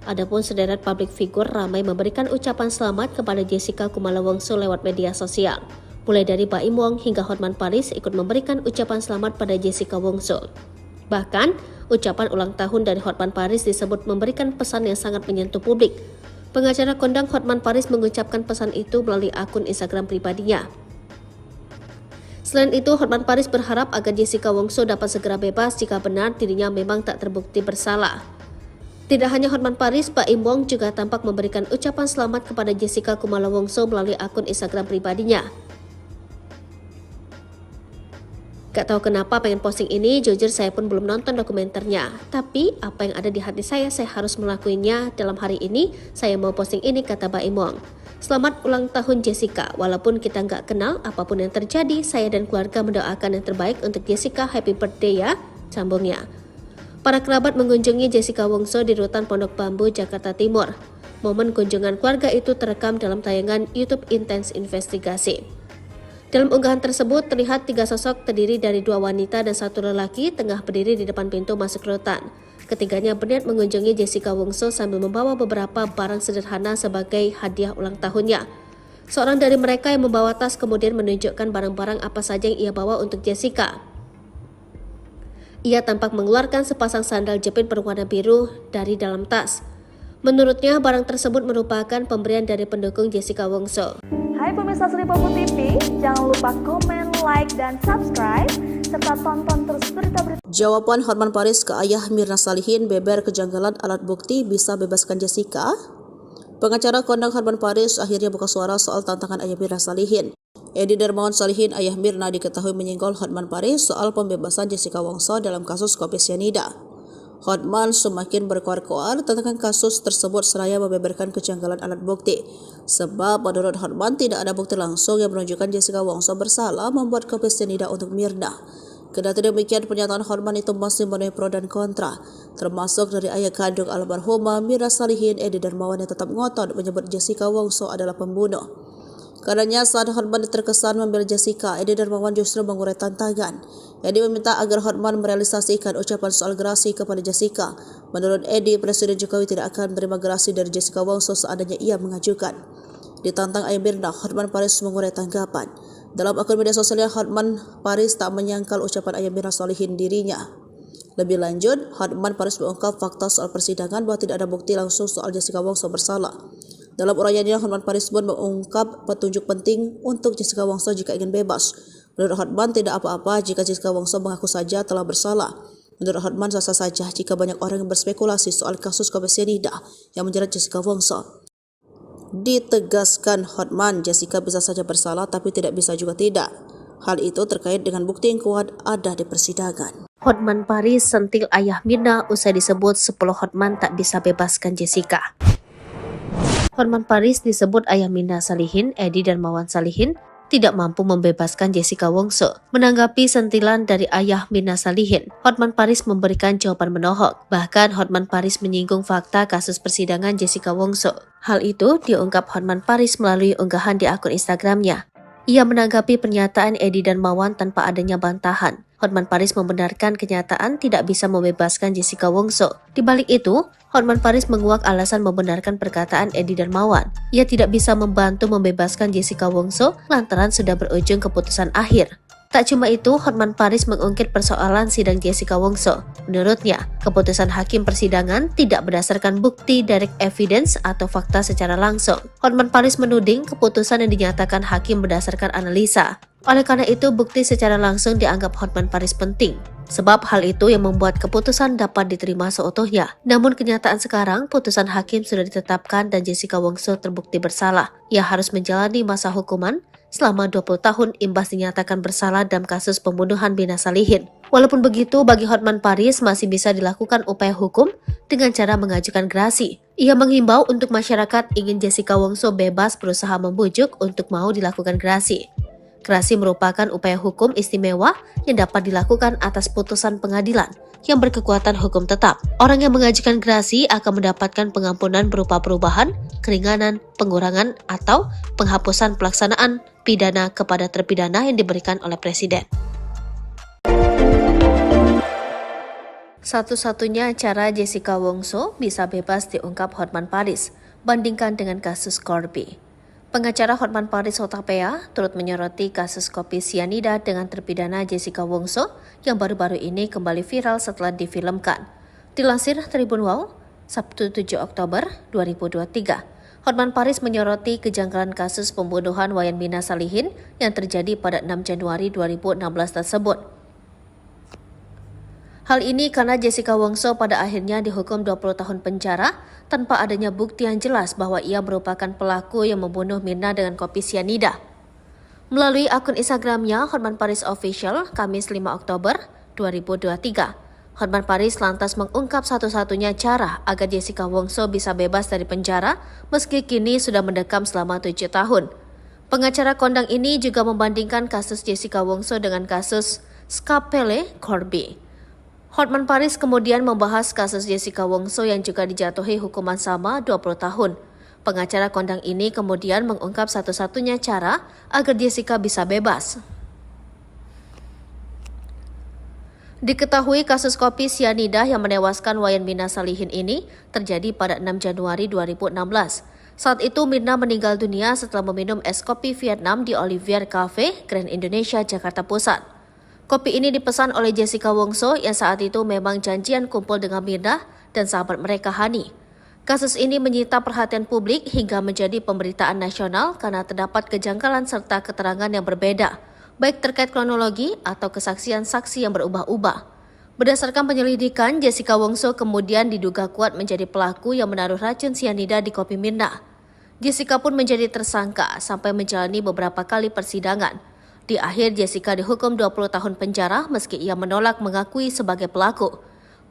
Adapun sederet publik figur ramai memberikan ucapan selamat kepada Jessica Kumala Wongso lewat media sosial. Mulai dari Baim Wong hingga Hotman Paris ikut memberikan ucapan selamat pada Jessica Wongso. Bahkan, ucapan ulang tahun dari Hotman Paris disebut memberikan pesan yang sangat menyentuh publik. Pengacara kondang Hotman Paris mengucapkan pesan itu melalui akun Instagram pribadinya. Selain itu, Hotman Paris berharap agar Jessica Wongso dapat segera bebas jika benar dirinya memang tak terbukti bersalah. Tidak hanya Hotman Paris, Baim Wong juga tampak memberikan ucapan selamat kepada Jessica Kumala Wongso melalui akun Instagram pribadinya. Gak tahu kenapa pengen posting ini, jujur saya pun belum nonton dokumenternya. Tapi apa yang ada di hati saya harus melakukannya. Dalam hari ini, saya mau posting ini, kata Baim Wong. Selamat ulang tahun Jessica, walaupun kita nggak kenal, apapun yang terjadi, saya dan keluarga mendoakan yang terbaik untuk Jessica, happy birthday ya, sambungnya. Para kerabat mengunjungi Jessica Wongso di Rutan Pondok Bambu, Jakarta Timur. Momen kunjungan keluarga itu terekam dalam tayangan YouTube Intense Investigasi. Dalam unggahan tersebut, terlihat 3 sosok terdiri dari 2 wanita dan 1 lelaki tengah berdiri di depan pintu masuk rutan. Ketiganya berniat mengunjungi Jessica Wongso sambil membawa beberapa barang sederhana sebagai hadiah ulang tahunnya. Seorang dari mereka yang membawa tas kemudian menunjukkan barang-barang apa saja yang ia bawa untuk Jessica. Ia tampak mengeluarkan sepasang sandal jepit berwarna biru dari dalam tas. Menurutnya, barang tersebut merupakan pemberian dari pendukung Jessica Wongso. Hai pemirsa Seripopo TV, jangan lupa komen, like, dan subscribe, serta tonton terus berita-berita. Jawaban Hotman Paris ke ayah Mirna Salihin beber kejanggalan alat bukti bisa bebaskan Jessica. Pengacara kondang Hotman Paris akhirnya buka suara soal tantangan ayah Mirna Salihin. Edi Darmawan Salihin, ayah Mirna, diketahui menyinggol Hotman Paris soal pembebasan Jessica Wongso dalam kasus kopi sianida. Hotman semakin berkoar-koar tentang kasus tersebut seraya membeberkan kejanggalan alat bukti. Sebab menurut Hotman tidak ada bukti langsung yang menunjukkan Jessica Wongso bersalah membuat kopi sianida untuk Mirna. Kendati demikian, pernyataan Hotman itu masih menuai pro dan kontra, termasuk dari ayah kandung almarhumah Mirna Salihin, Edi Darmawan, yang tetap ngotot menyebut Jessica Wongso adalah pembunuh. Karenanya saat Hotman terkesan membela Jessica, Edi Darmawan justru mengurai tantangan. Edi meminta agar Hotman merealisasikan ucapan soal gerasi kepada Jessica. Menurut Edi, Presiden Jokowi tidak akan menerima gerasi dari Jessica Wongso seandainya ia mengajukan. Ditantang ayah Mirna, Hotman Paris mengurai tanggapan. Dalam akun media sosialnya, Hotman Paris tak menyangkal ucapan ayah Mirna Salihin dirinya. Lebih lanjut, Hotman Paris mengungkap fakta soal persidangan bahwa tidak ada bukti langsung soal Jessica Wongso bersalah. Dalam uraiannya, Hotman Paris pun mengungkap petunjuk penting untuk Jessica Wongso jika ingin bebas. Menurut Hotman, tidak apa-apa jika Jessica Wongso mengaku saja telah bersalah. Menurut Hotman, sah-sah saja jika banyak orang yang berspekulasi soal kasus kopi sianida yang menjerat Jessica Wongso. Ditegaskan Hotman, Jessica bisa saja bersalah tapi tidak bisa juga tidak. Hal itu terkait dengan bukti yang kuat ada di persidangan. Hotman Paris sentil ayah Mirna usai disebut 10 Hotman tak bisa bebaskan Jessica. Hotman Paris disebut ayah Mirna Salihin, Edi Darmawan Salihin, tidak mampu membebaskan Jessica Wongso. Menanggapi sentilan dari ayah Mirna Salihin, Hotman Paris memberikan jawaban menohok. Bahkan Hotman Paris menyinggung fakta kasus persidangan Jessica Wongso. Hal itu diungkap Hotman Paris melalui unggahan di akun Instagramnya. Ia menanggapi pernyataan Edi dan Mawan tanpa adanya bantahan. Hotman Paris membenarkan kenyataan tidak bisa membebaskan Jessica Wongso. Di balik itu, Hotman Paris menguak alasan membenarkan perkataan Edi dan Mawan. Ia tidak bisa membantu membebaskan Jessica Wongso lantaran sudah berujung keputusan akhir. Tak cuma itu, Hotman Paris mengungkit persoalan sidang Jessica Wongso. Menurutnya, keputusan hakim persidangan tidak berdasarkan bukti direct evidence atau fakta secara langsung. Hotman Paris menuding keputusan yang dinyatakan hakim berdasarkan analisa. Oleh karena itu, bukti secara langsung dianggap Hotman Paris penting. Sebab hal itu yang membuat keputusan dapat diterima seutuhnya. Namun kenyataan sekarang, putusan hakim sudah ditetapkan dan Jessica Wongso terbukti bersalah. Ia harus menjalani masa hukuman selama 20 tahun imbas dinyatakan bersalah dalam kasus pembunuhan Mirna Salihin. Walaupun begitu, bagi Hotman Paris masih bisa dilakukan upaya hukum dengan cara mengajukan gerasi. Ia menghimbau untuk masyarakat ingin Jessica Wongso bebas berusaha membujuk untuk mau dilakukan gerasi. Gerasi merupakan upaya hukum istimewa yang dapat dilakukan atas putusan pengadilan yang berkekuatan hukum tetap. Orang yang mengajukan gerasi akan mendapatkan pengampunan berupa perubahan, keringanan, pengurangan, atau penghapusan pelaksanaan pidana kepada terpidana yang diberikan oleh Presiden. Satu-satunya cara Jessica Wongso bisa bebas diungkap Hotman Paris, bandingkan dengan kasus Corby. Pengacara Hotman Paris Hutapea turut menyoroti kasus kopi sianida dengan terpidana Jessica Wongso yang baru-baru ini kembali viral setelah difilmkan. Dilansir Tribun Wow, Sabtu 7 Oktober 2023, Hotman Paris menyoroti kejanggalan kasus pembunuhan Wayan Mirna Salihin yang terjadi pada 6 Januari 2016 tersebut. Hal ini karena Jessica Wongso pada akhirnya dihukum 20 tahun penjara tanpa adanya bukti yang jelas bahwa ia merupakan pelaku yang membunuh Mirna dengan kopi sianida. Melalui akun Instagramnya, Hotman Paris Official, Kamis 5 Oktober 2023, Hotman Paris lantas mengungkap satu-satunya cara agar Jessica Wongso bisa bebas dari penjara meski kini sudah mendekam selama 7 tahun. Pengacara kondang ini juga membandingkan kasus Jessica Wongso dengan kasus Skapele Corby. Hotman Paris kemudian membahas kasus Jessica Wongso yang juga dijatuhi hukuman sama 20 tahun. Pengacara kondang ini kemudian mengungkap satu-satunya cara agar Jessica bisa bebas. Diketahui kasus kopi sianida yang menewaskan Wayan Mirna Salihin ini terjadi pada 6 Januari 2016. Saat itu Mirna meninggal dunia setelah meminum es kopi Vietnam di Olivier Cafe, Grand Indonesia, Jakarta Pusat. Kopi ini dipesan oleh Jessica Wongso yang saat itu memang janjian kumpul dengan Mirna dan sahabat mereka Hani. Kasus ini menyita perhatian publik hingga menjadi pemberitaan nasional karena terdapat kejanggalan serta keterangan yang berbeda, baik terkait kronologi atau kesaksian saksi yang berubah-ubah. Berdasarkan penyelidikan, Jessica Wongso kemudian diduga kuat menjadi pelaku yang menaruh racun sianida di kopi Mirna. Jessica pun menjadi tersangka sampai menjalani beberapa kali persidangan. Di akhir, Jessica dihukum 20 tahun penjara meski ia menolak mengakui sebagai pelaku.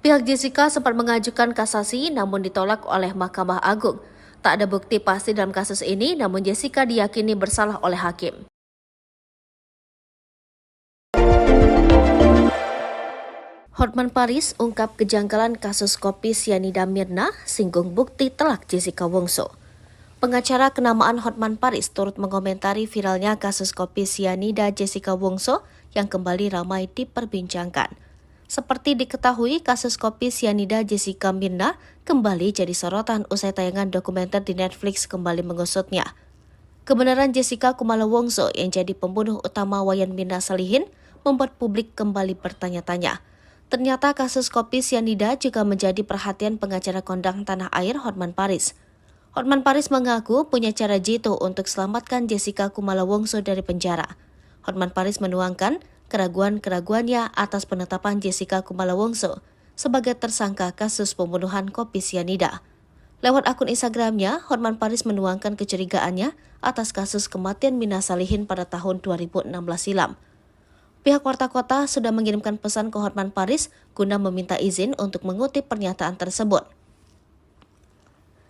Pihak Jessica sempat mengajukan kasasi namun ditolak oleh Mahkamah Agung. Tak ada bukti pasti dalam kasus ini, namun Jessica diyakini bersalah oleh hakim. Hotman Paris ungkap kejanggalan kasus kopi sianida Mirna, singgung bukti telak Jessica Wongso. Pengacara kenamaan Hotman Paris turut mengomentari viralnya kasus kopi sianida Jessica Wongso yang kembali ramai diperbincangkan. Seperti diketahui, kasus kopi sianida Jessica Mirna kembali jadi sorotan usai tayangan dokumenter di Netflix kembali mengusutnya. Kebenaran Jessica Kumala Wongso yang jadi pembunuh utama Wayan Mirna Salihin membuat publik kembali bertanya-tanya. Ternyata kasus kopi sianida juga menjadi perhatian pengacara kondang tanah air Hotman Paris. Hotman Paris mengaku punya cara jitu untuk selamatkan Jessica Kumala Wongso dari penjara. Hotman Paris menuangkan keraguan-keraguannya atas penetapan Jessica Kumala Wongso sebagai tersangka kasus pembunuhan kopi sianida. Lewat akun Instagramnya, Hotman Paris menuangkan kecurigaannya atas kasus kematian Mirna Salihin pada tahun 2016 silam. Pihak Warta Kota sudah mengirimkan pesan ke Hotman Paris guna meminta izin untuk mengutip pernyataan tersebut.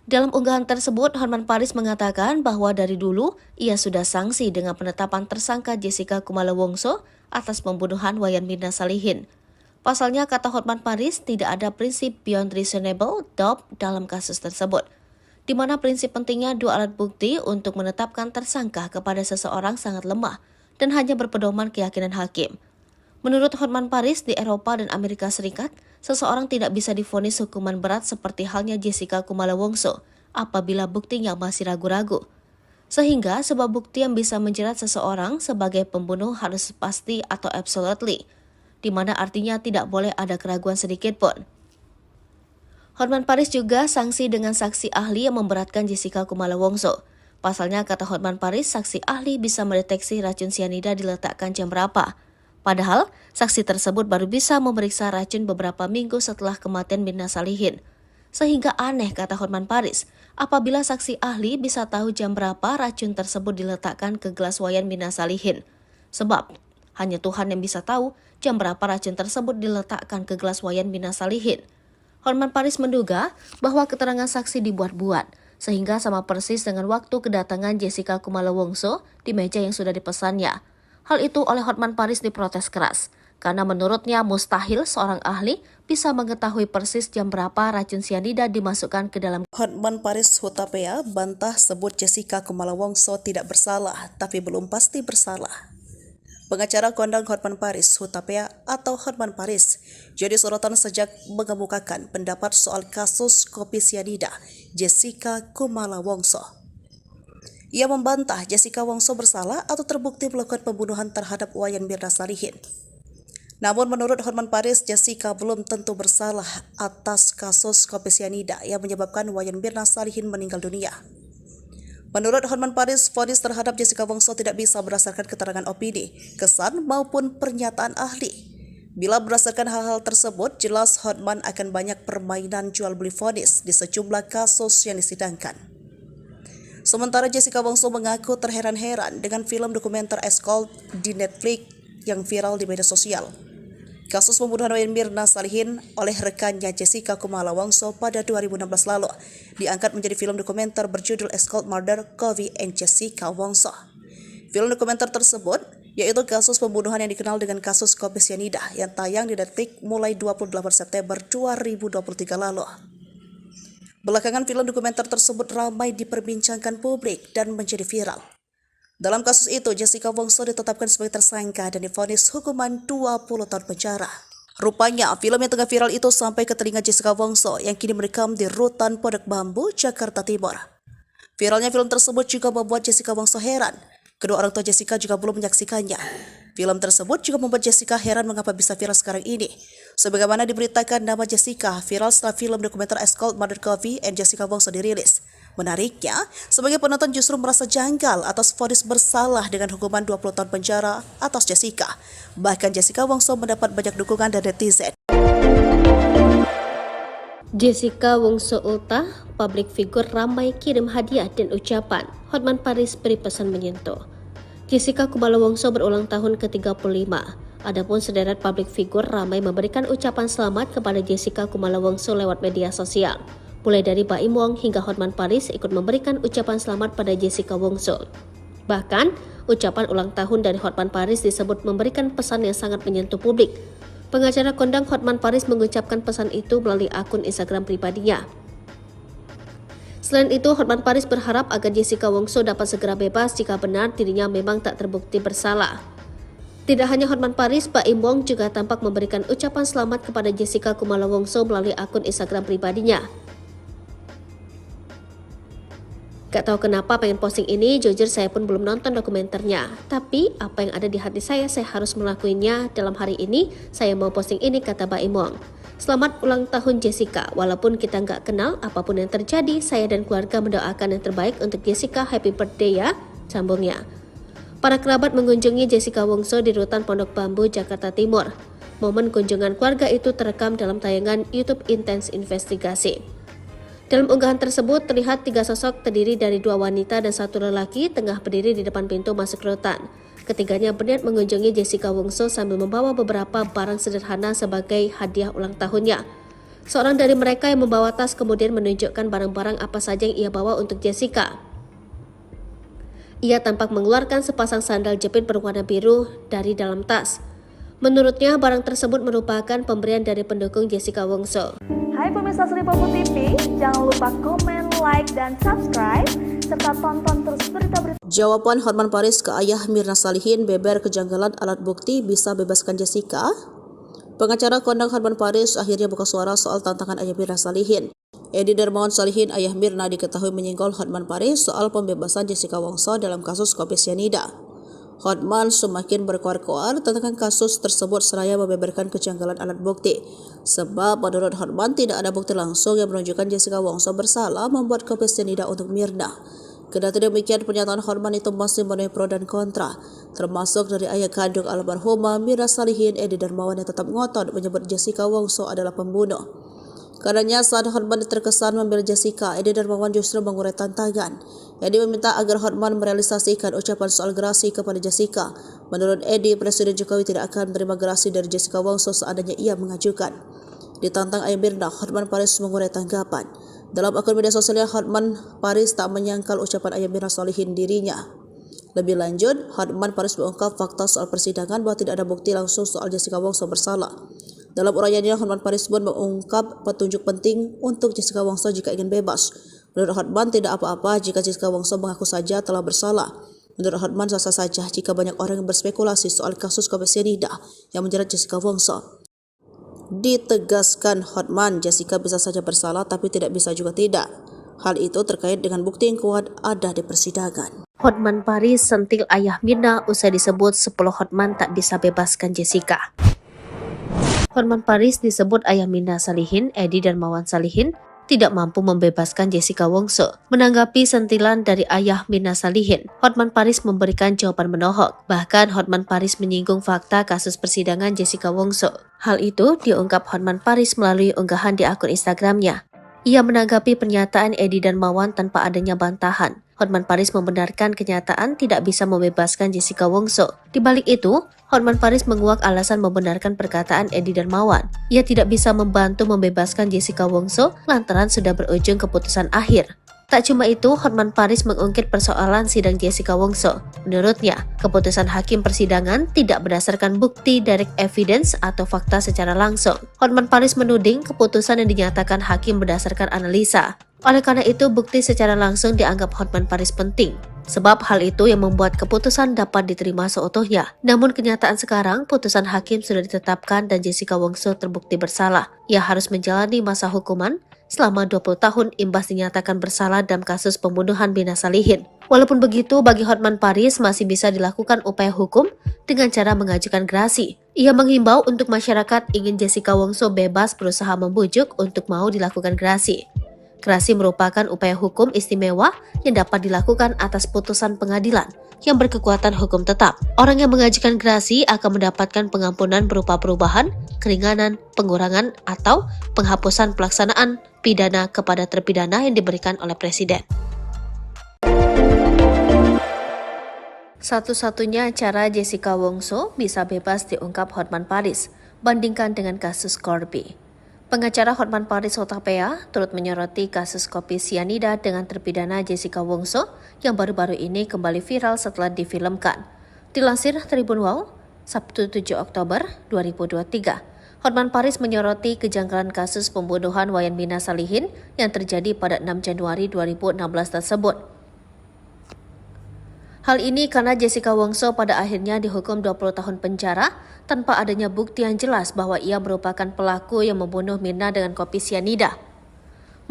Dalam unggahan tersebut, Hotman Paris mengatakan bahwa dari dulu ia sudah sanksi dengan penetapan tersangka Jessica Kumala Wongso atas pembunuhan Wayan Mirna Salihin. Pasalnya, kata Hotman Paris, tidak ada prinsip beyond reasonable doubt dalam kasus tersebut, di mana prinsip pentingnya dua alat bukti untuk menetapkan tersangka kepada seseorang sangat lemah dan hanya berpedoman keyakinan hakim. Menurut Hotman Paris, di Eropa dan Amerika Serikat, seseorang tidak bisa divonis hukuman berat seperti halnya Jessica Kumala Wongso apabila buktinya masih ragu-ragu. Sehingga sebab bukti yang bisa menjerat seseorang sebagai pembunuh harus pasti atau absolutely, di mana artinya tidak boleh ada keraguan sedikit pun. Hotman Paris juga sanksi dengan saksi ahli yang memberatkan Jessica Kumala Wongso. Pasalnya, kata Hotman Paris, saksi ahli bisa mendeteksi racun sianida diletakkan jam berapa. Padahal, saksi tersebut baru bisa memeriksa racun beberapa minggu setelah kematian Mirna Salihin. Sehingga aneh, kata Hotman Paris, apabila saksi ahli bisa tahu jam berapa racun tersebut diletakkan ke gelas Wayan Mirna Salihin. Sebab, hanya Tuhan yang bisa tahu jam berapa racun tersebut diletakkan ke gelas Wayan Mirna Salihin. Hotman Paris menduga bahwa keterangan saksi dibuat-buat, sehingga sama persis dengan waktu kedatangan Jessica Kumala Wongso di meja yang sudah dipesannya. Hal itu oleh Hotman Paris diprotes keras, karena menurutnya mustahil seorang ahli bisa mengetahui persis jam berapa racun sianida dimasukkan ke dalam. Hotman Paris Hutapea bantah sebut Jessica Kumala Wongso tidak bersalah, tapi belum pasti bersalah. Pengacara kondang Hotman Paris Hutapea atau Hotman Paris jadi sorotan sejak mengemukakan pendapat soal kasus kopi sianida Jessica Kumala Wongso. Ia membantah Jessica Wongso bersalah atau terbukti melakukan pembunuhan terhadap Wayan Mirna Salihin. Namun menurut Hotman Paris, Jessica belum tentu bersalah atas kasus kopi sianida yang menyebabkan Wayan Mirna Salihin meninggal dunia. Menurut Hotman Paris, vonis terhadap Jessica Wongso tidak bisa berdasarkan keterangan opini, kesan maupun pernyataan ahli. Bila berdasarkan hal-hal tersebut, jelas Hotman akan banyak permainan jual beli vonis di sejumlah kasus yang disidangkan. Sementara Jessica Wongso mengaku terheran-heran dengan film dokumenter Escort di Netflix yang viral di media sosial. Kasus pembunuhan Wayan Mirna Salihin oleh rekannya Jessica Kumala Wongso pada 2016 lalu diangkat menjadi film dokumenter berjudul Escort Murder, Kofi and Jessica Wongso. Film dokumenter tersebut yaitu kasus pembunuhan yang dikenal dengan kasus kopi sianida yang tayang di Netflix mulai 28 September 2023 lalu. Belakangan film dokumenter tersebut ramai diperbincangkan publik dan menjadi viral. Dalam kasus itu, Jessica Wongso ditetapkan sebagai tersangka dan divonis hukuman 20 tahun penjara. Rupanya, film yang tengah viral itu sampai ke telinga Jessica Wongso yang kini merekam di Rutan Pondok Bambu, Jakarta Timur. Viralnya film tersebut juga membuat Jessica Wongso heran. Kedua orang tua Jessica juga belum menyaksikannya. Film tersebut juga membuat Jessica heran mengapa bisa viral sekarang ini. Sebagaimana diberitakan, nama Jessica viral setelah film dokumenter Escort Murder, Kofi and Jessica Wongso dirilis. Menariknya, sebagai penonton justru merasa janggal atas vonis bersalah dengan hukuman 20 tahun penjara atas Jessica. Bahkan Jessica Wongso mendapat banyak dukungan dari netizen. Jessica Wongso ultah, publik figur ramai kirim hadiah dan ucapan. Hotman Paris beri pesan menyentuh. Jessica Kumala Wongso berulang tahun ke-35. Adapun sederet publik figur ramai memberikan ucapan selamat kepada Jessica Kumala Wongso lewat media sosial. Mulai dari Baim Wong hingga Hotman Paris ikut memberikan ucapan selamat pada Jessica Wongso. Bahkan, ucapan ulang tahun dari Hotman Paris disebut memberikan pesan yang sangat menyentuh publik. Pengacara kondang Hotman Paris mengucapkan pesan itu melalui akun Instagram pribadinya. Selain itu, Hotman Paris berharap agar Jessica Wongso dapat segera bebas jika benar dirinya memang tak terbukti bersalah. Tidak hanya Hotman Paris, Baim Wong juga tampak memberikan ucapan selamat kepada Jessica Kumala Wongso melalui akun Instagram pribadinya. Gak tahu kenapa pengen posting ini, jujur saya pun belum nonton dokumenternya. Tapi apa yang ada di hati saya harus melakukannya. Dalam hari ini, saya mau posting ini, kata Baim Wong. Selamat ulang tahun Jessica, walaupun kita nggak kenal, apapun yang terjadi, saya dan keluarga mendoakan yang terbaik untuk Jessica, happy birthday ya, sambungnya. Para kerabat mengunjungi Jessica Wongso di Rutan Pondok Bambu, Jakarta Timur. Momen kunjungan keluarga itu terekam dalam tayangan YouTube Intens Investigasi. Dalam unggahan tersebut, terlihat 3 sosok terdiri dari 2 wanita dan 1 lelaki tengah berdiri di depan pintu masuk rutan. Ketiganya berniat mengunjungi Jessica Wongso sambil membawa beberapa barang sederhana sebagai hadiah ulang tahunnya. Seorang dari mereka yang membawa tas kemudian menunjukkan barang-barang apa saja yang ia bawa untuk Jessica. Ia tampak mengeluarkan sepasang sandal jepit berwarna biru dari dalam tas. Menurutnya, barang tersebut merupakan pemberian dari pendukung Jessica Wongso. Hai pemirsa Sri Popo TV, jangan lupa komen, like, dan subscribe, serta tonton terus berita-berita. Jawaban Hotman Paris ke ayah Mirna Salihin beber kejanggalan alat bukti bisa bebaskan Jessica. Pengacara kondang Hotman Paris akhirnya buka suara soal tantangan ayah Mirna Salihin. Edi Darmawan Salihin, ayah Mirna, diketahui menyinggol Hotman Paris soal pembebasan Jessica Wongso dalam kasus kopi sianida. Hotman semakin berkoar-koar tentang kasus tersebut seraya membeberkan kejanggalan alat bukti. Sebab menurut Hotman tidak ada bukti langsung yang menunjukkan Jessica Wongso bersalah membuat kopi sianida untuk Mirna. Kendati demikian, pernyataan Hotman itu masih menuai pro dan kontra, termasuk dari ayah kandung almarhumah Mirna Salihin, Edi Darmawan, yang tetap ngotot menyebut Jessica Wongso adalah pembunuh. Karenanya saat Hotman terkesan membela Jessica, Edi Darmawan justru mengurai tantangan. Edi meminta agar Hotman merealisasikan ucapan soal gerasi kepada Jessica. Menurut Edi, Presiden Jokowi tidak akan menerima gerasi dari Jessica Wongso seandainya ia mengajukan. Ditantang ayah Mirna, Hotman Paris mengurai tanggapan. Dalam akun media sosialnya, Hotman Paris tak menyangkal ucapan ayah Mirna Salihin dirinya. Lebih lanjut, Hotman Paris mengungkap fakta soal persidangan bahwa tidak ada bukti langsung soal Jessica Wongso bersalah. Dalam uraiannya, Hotman Paris pun mengungkap petunjuk penting untuk Jessica Wongso jika ingin bebas. Menurut Hotman, tidak apa-apa jika Jessica Wongso mengaku saja telah bersalah. Menurut Hotman, sah-sah saja jika banyak orang yang berspekulasi soal kasus kopi sianida yang menjerat Jessica Wongso. Ditegaskan Hotman, Jessica bisa saja bersalah tapi tidak bisa juga tidak. Hal itu terkait dengan bukti yang kuat ada di persidangan. Hotman Paris sentil ayah Mirna usai disebut 10 Hotman tak bisa bebaskan Jessica. Hotman Paris disebut ayah Mirna Salihin, Edi Darmawan Salihin, tidak mampu membebaskan Jessica Wongso. Menanggapi sentilan dari ayah Mirna Salihin, Hotman Paris memberikan jawaban menohok. Bahkan Hotman Paris menyinggung fakta kasus persidangan Jessica Wongso. Hal itu diungkap Hotman Paris melalui unggahan di akun Instagramnya. Ia menanggapi pernyataan Edi Darmawan tanpa adanya bantahan. Hotman Paris membenarkan kenyataan tidak bisa membebaskan Jessica Wongso. Di balik itu, Hotman Paris menguak alasan membenarkan perkataan Edi Darmawan. Ia tidak bisa membantu membebaskan Jessica Wongso lantaran sudah berujung keputusan akhir. Tak cuma itu, Hotman Paris mengungkit persoalan sidang Jessica Wongso. Menurutnya, keputusan hakim persidangan tidak berdasarkan bukti direct evidence atau fakta secara langsung. Hotman Paris menuding keputusan yang dinyatakan hakim berdasarkan analisa. Oleh karena itu, bukti secara langsung dianggap Hotman Paris penting. Sebab hal itu yang membuat keputusan dapat diterima seutuhnya. Namun kenyataan sekarang, putusan hakim sudah ditetapkan dan Jessica Wongso terbukti bersalah. Ia harus menjalani masa hukuman selama 20 tahun imbas dinyatakan bersalah dalam kasus pembunuhan Mirna Salihin. Walaupun begitu, bagi Hotman Paris masih bisa dilakukan upaya hukum dengan cara mengajukan gerasi. Ia menghimbau untuk masyarakat ingin Jessica Wongso bebas berusaha membujuk untuk mau dilakukan gerasi. Gerasi merupakan upaya hukum istimewa yang dapat dilakukan atas putusan pengadilan yang berkekuatan hukum tetap. Orang yang mengajukan gerasi akan mendapatkan pengampunan berupa perubahan, keringanan, pengurangan, atau penghapusan pelaksanaan pidana kepada terpidana yang diberikan oleh Presiden. Satu-satunya cara Jessica Wongso bisa bebas diungkap Hotman Paris, bandingkan dengan kasus Corby. Pengacara Hotman Paris Hutapea turut menyoroti kasus kopi sianida dengan terpidana Jessica Wongso yang baru-baru ini kembali viral setelah difilmkan. Dilansir Tribun Wow, Sabtu 7 Oktober 2023, Hotman Paris menyoroti kejanggalan kasus pembunuhan Wayan Mirna Salihin yang terjadi pada 6 Januari 2016 tersebut. Hal ini karena Jessica Wongso pada akhirnya dihukum 20 tahun penjara tanpa adanya bukti yang jelas bahwa ia merupakan pelaku yang membunuh Mirna dengan kopi sianida.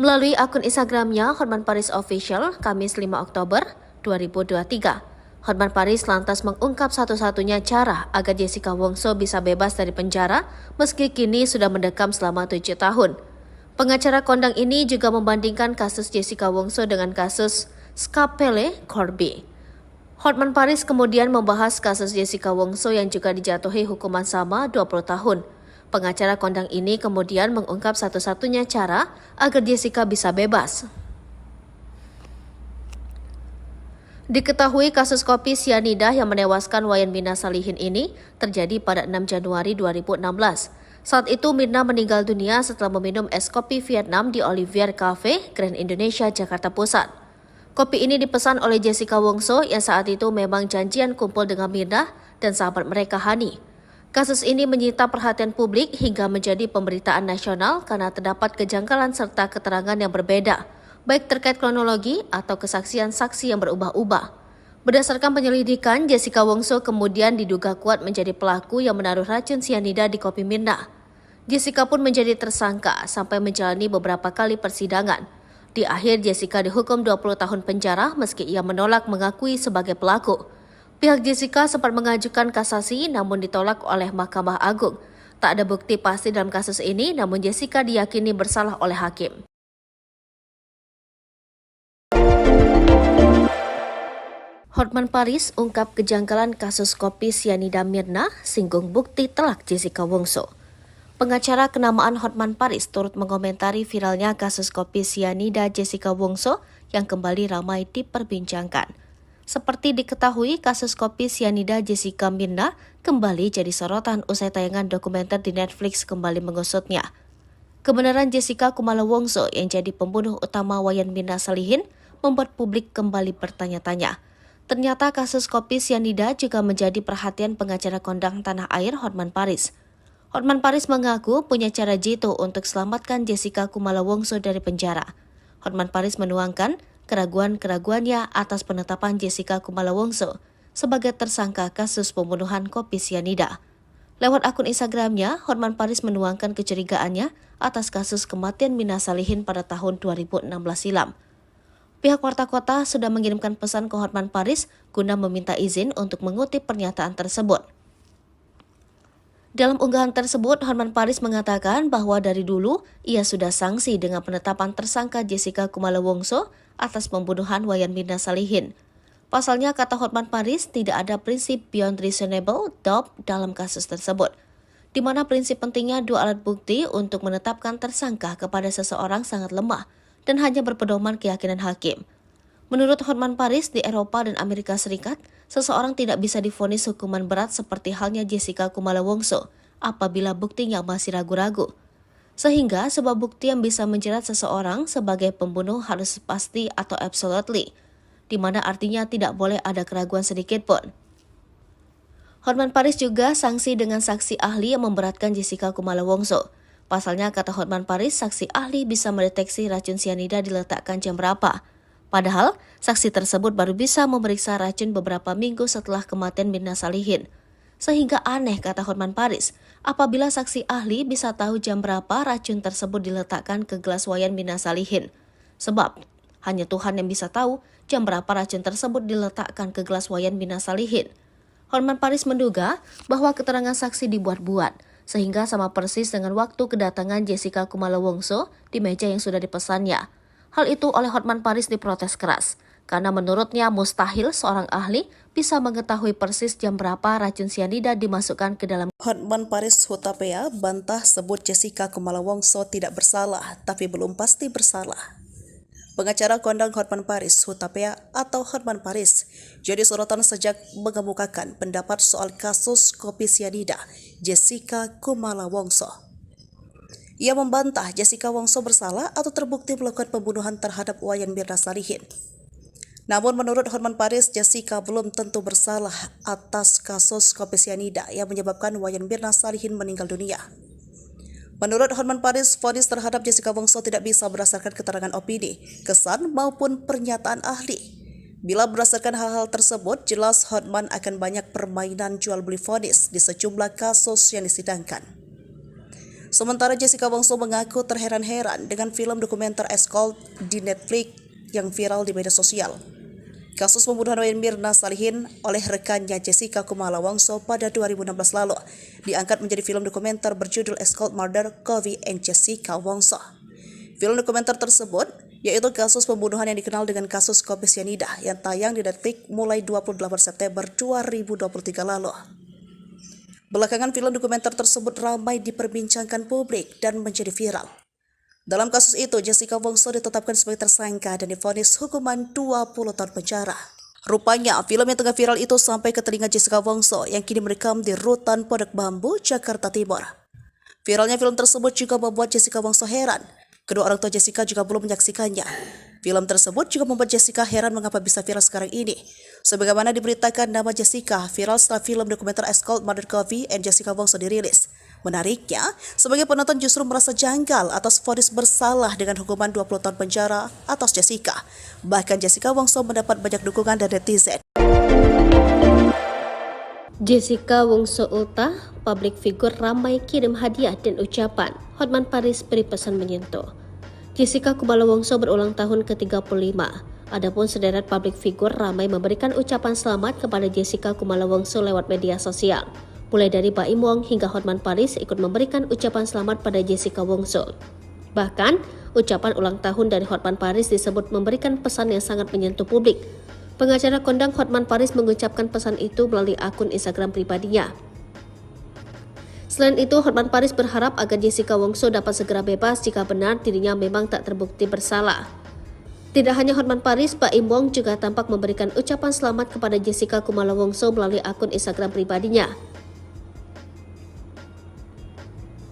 Melalui akun Instagramnya, Hotman Paris Official, Kamis 5 Oktober 2023, Hotman Paris lantas mengungkap satu-satunya cara agar Jessica Wongso bisa bebas dari penjara meski kini sudah mendekam selama 7 tahun. Pengacara kondang ini juga membandingkan kasus Jessica Wongso dengan kasus Skapele Corby. Hotman Paris kemudian membahas kasus Jessica Wongso yang juga dijatuhi hukuman sama 20 tahun. Pengacara kondang ini kemudian mengungkap satu-satunya cara agar Jessica bisa bebas. Diketahui kasus kopi sianida yang menewaskan Wayan Mirna Salihin ini terjadi pada 6 Januari 2016. Saat itu Mirna meninggal dunia setelah meminum es kopi Vietnam di Olivier Cafe, Grand Indonesia, Jakarta Pusat. Kopi ini dipesan oleh Jessica Wongso yang saat itu memang janjian kumpul dengan Mirna dan sahabat mereka Hani. Kasus ini menyita perhatian publik hingga menjadi pemberitaan nasional karena terdapat kejanggalan serta keterangan yang berbeda, baik terkait kronologi atau kesaksian saksi yang berubah-ubah. Berdasarkan penyelidikan, Jessica Wongso kemudian diduga kuat menjadi pelaku yang menaruh racun sianida di kopi Mirna. Jessica pun menjadi tersangka sampai menjalani beberapa kali persidangan. Di akhir, Jessica dihukum 20 tahun penjara meski ia menolak mengakui sebagai pelaku. Pihak Jessica sempat mengajukan kasasi namun ditolak oleh Mahkamah Agung. Tak ada bukti pasti dalam kasus ini, namun Jessica diyakini bersalah oleh hakim. Hotman Paris ungkap kejanggalan kasus kopi sianida Mirna, singgung bukti telak Jessica Wongso. Pengacara kenamaan Hotman Paris turut mengomentari viralnya kasus kopi sianida Jessica Wongso yang kembali ramai diperbincangkan. Seperti diketahui, kasus kopi sianida Jessica Mirna kembali jadi sorotan usai tayangan dokumenter di Netflix kembali mengusutnya. Kebenaran Jessica Kumala Wongso yang jadi pembunuh utama Wayan Mirna Salihin membuat publik kembali bertanya-tanya. Ternyata kasus kopi sianida juga menjadi perhatian pengacara kondang tanah air Hotman Paris. Hotman Paris mengaku punya cara jitu untuk selamatkan Jessica Kumala Wongso dari penjara. Hotman Paris menuangkan keraguan-keraguannya atas penetapan Jessica Kumala Wongso sebagai tersangka kasus pembunuhan kopi sianida. Lewat akun Instagramnya, Hotman Paris menuangkan kecurigaannya atas kasus kematian Mirna Salihin pada tahun 2016 silam. Pihak Warta Kota sudah mengirimkan pesan ke Hotman Paris guna meminta izin untuk mengutip pernyataan tersebut. Dalam unggahan tersebut, Hotman Paris mengatakan bahwa dari dulu ia sudah sangsi dengan penetapan tersangka Jessica Kumala Wongso atas pembunuhan Wayan Mirna Salihin. Pasalnya, kata Hotman Paris, tidak ada prinsip beyond reasonable doubt dalam kasus tersebut, di mana prinsip pentingnya dua alat bukti untuk menetapkan tersangka kepada seseorang sangat lemah dan hanya berpedoman keyakinan hakim. Menurut Hotman Paris, di Eropa dan Amerika Serikat, seseorang tidak bisa divonis hukuman berat seperti halnya Jessica Kumala Wongso apabila buktinya masih ragu-ragu. Sehingga sebuah bukti yang bisa menjerat seseorang sebagai pembunuh harus pasti atau absolutely, di mana artinya tidak boleh ada keraguan sedikit pun. Hotman Paris juga sanksi dengan saksi ahli yang memberatkan Jessica Kumala Wongso. Pasalnya, kata Hotman Paris, saksi ahli bisa mendeteksi racun sianida diletakkan jam berapa. Padahal, saksi tersebut baru bisa memeriksa racun beberapa minggu setelah kematian Mirna Salihin. Sehingga aneh, kata Hotman Paris, apabila saksi ahli bisa tahu jam berapa racun tersebut diletakkan ke gelas Wayan Mirna Salihin. Sebab, hanya Tuhan yang bisa tahu jam berapa racun tersebut diletakkan ke gelas Wayan Mirna Salihin. Hotman Paris menduga bahwa keterangan saksi dibuat-buat, sehingga sama persis dengan waktu kedatangan Jessica Kumala Wongso di meja yang sudah dipesannya. Hal itu oleh Hotman Paris diprotes keras, karena menurutnya mustahil seorang ahli bisa mengetahui persis jam berapa racun sianida dimasukkan ke dalam. Hotman Paris Hutapea bantah sebut Jessica Kumala Wongso tidak bersalah, tapi belum pasti bersalah. Pengacara kondang Hotman Paris Hutapea atau Hotman Paris jadi sorotan sejak mengemukakan pendapat soal kasus kopi sianida Jessica Kumala Wongso. Ia membantah Jessica Wongso bersalah atau terbukti melakukan pembunuhan terhadap Wayan Mirna Salihin. Namun menurut Hotman Paris, Jessica belum tentu bersalah atas kasus kopi sianida yang menyebabkan Wayan Mirna Salihin meninggal dunia. Menurut Hotman Paris, vonis terhadap Jessica Wongso tidak bisa berdasarkan keterangan opini, kesan maupun pernyataan ahli. Bila berdasarkan hal-hal tersebut, jelas Hotman akan banyak permainan jual beli vonis di sejumlah kasus yang disidangkan. Sementara Jessica Wongso mengaku terheran-heran dengan film dokumenter Escort di Netflix yang viral di media sosial. Kasus pembunuhan Wayan Mirna Salihin oleh rekannya Jessica Kumala Wongso pada 2016 lalu diangkat menjadi film dokumenter berjudul Escort Murder Kofi and Jessica Wongso. Film dokumenter tersebut yaitu kasus pembunuhan yang dikenal dengan kasus kopi sianida yang tayang di Netflix mulai 28 September 2023 lalu. Belakangan film dokumenter tersebut ramai diperbincangkan publik dan menjadi viral. Dalam kasus itu, Jessica Wongso ditetapkan sebagai tersangka dan divonis hukuman 20 tahun penjara. Rupanya, film yang tengah viral itu sampai ke telinga Jessica Wongso yang kini merekam di Rutan Pondok Bambu, Jakarta Timur. Viralnya film tersebut juga membuat Jessica Wongso heran. Kedua orang tua Jessica juga belum menyaksikannya. Film tersebut juga membuat Jessica heran mengapa bisa viral sekarang ini. Sebagaimana diberitakan, nama Jessica viral setelah film dokumenter Ice Cold Murder Coffee and Jessica Wongso dirilis. Menariknya, sebagai penonton justru merasa janggal atas vonis bersalah dengan hukuman 20 tahun penjara atas Jessica. Bahkan Jessica Wongso mendapat banyak dukungan dari netizen. Jessica Wongso Ultah, publik figur ramai kirim hadiah dan ucapan. Hotman Paris beri pesan menyentuh. Jessica Kumala Wongso berulang tahun ke-35. Adapun sederet publik figur ramai memberikan ucapan selamat kepada Jessica Kumala Wongso lewat media sosial. Mulai dari Baim Wong hingga Hotman Paris ikut memberikan ucapan selamat pada Jessica Wongso. Bahkan, ucapan ulang tahun dari Hotman Paris disebut memberikan pesan yang sangat menyentuh publik. Pengacara kondang Hotman Paris mengucapkan pesan itu melalui akun Instagram pribadinya. Selain itu, Hotman Paris berharap agar Jessica Wongso dapat segera bebas jika benar dirinya memang tak terbukti bersalah. Tidak hanya Hotman Paris, Baim Wong juga tampak memberikan ucapan selamat kepada Jessica Kumala Wongso melalui akun Instagram pribadinya.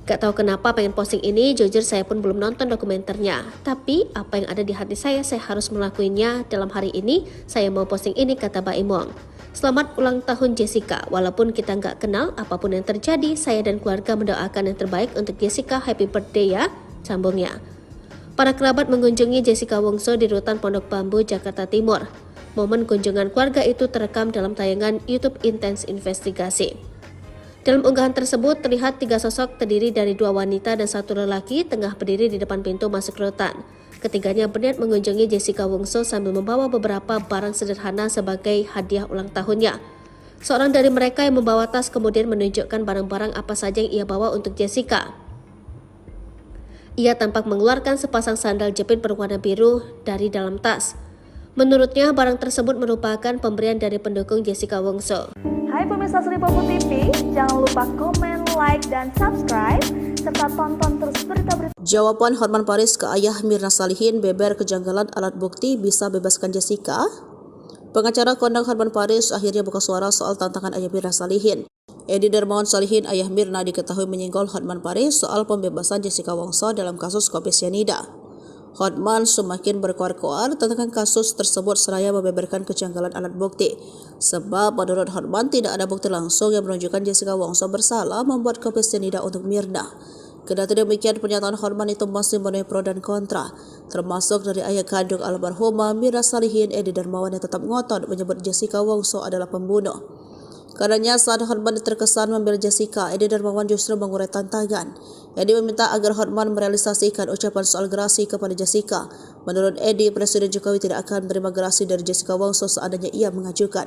Gak tahu kenapa pengen posting ini, jujur saya pun belum nonton dokumenternya. Tapi apa yang ada di hati saya harus melakukannya dalam hari ini. Saya mau posting ini, kata Baim Wong. Selamat ulang tahun Jessica, walaupun kita nggak kenal apapun yang terjadi, saya dan keluarga mendoakan yang terbaik untuk Jessica, happy birthday ya, sambungnya. Para kerabat mengunjungi Jessica Wongso di rutan Pondok Bambu, Jakarta Timur. Momen kunjungan keluarga itu terekam dalam tayangan YouTube Intens Investigasi. Dalam unggahan tersebut terlihat 3 sosok terdiri dari 2 wanita dan 1 lelaki tengah berdiri di depan pintu masuk rutan. Ketiganya berniat mengunjungi Jessica Wongso sambil membawa beberapa barang sederhana sebagai hadiah ulang tahunnya. Seorang dari mereka yang membawa tas kemudian menunjukkan barang-barang apa saja yang ia bawa untuk Jessica. Ia tampak mengeluarkan sepasang sandal jepit berwarna biru dari dalam tas. Menurutnya, barang tersebut merupakan pemberian dari pendukung Jessica Wongso. Hai pemirsa Sri Popo TV, jangan lupa komen, like, dan subscribe, serta tonton terus berita-berita. Jawaban Hotman Paris ke ayah Mirna Salihin beber kejanggalan alat bukti bisa bebaskan Jessica. Pengacara kondang Hotman Paris akhirnya buka suara soal tantangan ayah Mirna Salihin. Edi Darmawan Salihin, ayah Mirna, diketahui menyinggol Hotman Paris soal pembebasan Jessica Wongso dalam kasus kopi sianida. Hotman semakin berkoar-koar tentang kasus tersebut seraya membeberkan kejanggalan alat bukti. Sebab menurut Hotman tidak ada bukti langsung yang menunjukkan Jessica Wongso bersalah membuat kopi sianida untuk Mirna. Kendati demikian, pernyataan Hotman itu masih menuai pro dan kontra, termasuk dari ayah kandung almarhumah Mirna Salihin, Edi Darmawan, yang tetap ngotot menyebut Jessica Wongso adalah pembunuh. Karenanya saat Hotman terkesan membela Jessica, Edi Darmawan justru mengurai tantangan. Edi meminta agar Hotman merealisasikan ucapan soal gerasi kepada Jessica. Menurut Edi, Presiden Jokowi tidak akan menerima gerasi dari Jessica Wongso seandainya ia mengajukan.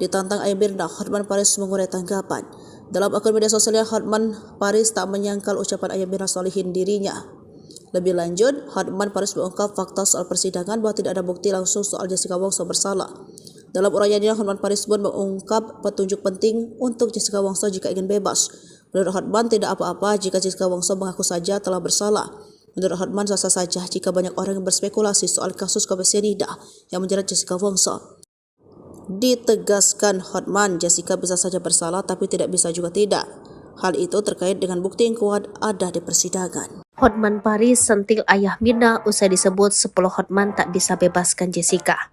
Ditantang ayah Mirna, Hotman Paris mengurai tanggapan. Dalam akun media sosialnya, Hotman Paris tak menyangkal ucapan ayah Mirna Salihin dirinya. Lebih lanjut, Hotman Paris mengungkap fakta soal persidangan bahwa tidak ada bukti langsung soal Jessica Wongso bersalah. Dalam uraiannya, Hotman Paris pun mengungkap petunjuk penting untuk Jessica Wongso jika ingin bebas. Menurut Hotman, tidak apa-apa jika Jessica Wongso mengaku saja telah bersalah. Menurut Hotman, sah-sah saja jika banyak orang yang berspekulasi soal kasus kopi sianida yang menjerat Jessica Wongso. Ditegaskan Hotman, Jessica bisa saja bersalah tapi tidak bisa juga tidak. Hal itu terkait dengan bukti yang kuat ada di persidangan. Hotman Paris sentil ayah Mirna usai disebut 10 Hotman tak bisa bebaskan Jessica.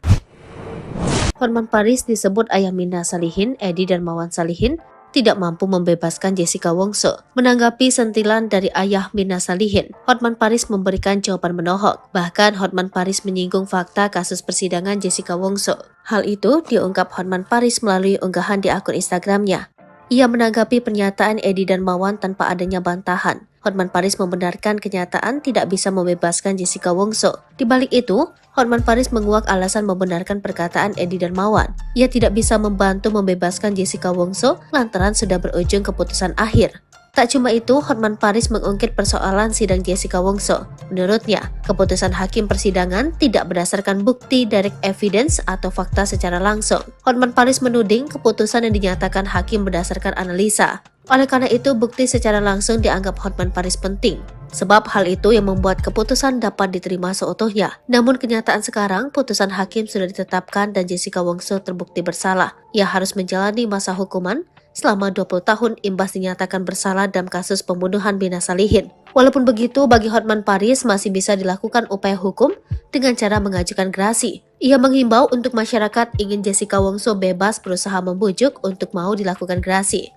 Hotman Paris disebut ayah Mirna Salihin, Edi Darmawan Salihin, tidak mampu membebaskan Jessica Wongso. Menanggapi sentilan dari ayah Mirna Salihin, Hotman Paris memberikan jawaban menohok. Bahkan Hotman Paris menyinggung fakta kasus persidangan Jessica Wongso. Hal itu diungkap Hotman Paris melalui unggahan di akun Instagramnya. Ia menanggapi pernyataan Edi Darmawan tanpa adanya bantahan. Hotman Paris membenarkan kenyataan tidak bisa membebaskan Jessica Wongso. Di balik itu, Hotman Paris menguak alasan membenarkan perkataan Edi Darmawan. Ia tidak bisa membantu membebaskan Jessica Wongso lantaran sudah berujung keputusan akhir. Tak cuma itu, Hotman Paris mengungkit persoalan sidang Jessica Wongso. Menurutnya, keputusan hakim persidangan tidak berdasarkan bukti direct evidence atau fakta secara langsung. Hotman Paris menuding keputusan yang dinyatakan hakim berdasarkan analisa. Oleh karena itu, bukti secara langsung dianggap Hotman Paris penting. Sebab hal itu yang membuat keputusan dapat diterima seutuhnya. Namun kenyataan sekarang, putusan hakim sudah ditetapkan dan Jessica Wongso terbukti bersalah. Ia harus menjalani masa hukuman selama 20 tahun imbas dinyatakan bersalah dalam kasus pembunuhan Mirna Salihin. Walaupun begitu, bagi Hotman Paris masih bisa dilakukan upaya hukum dengan cara mengajukan gerasi. Ia menghimbau untuk masyarakat ingin Jessica Wongso bebas berusaha membujuk untuk mau dilakukan gerasi.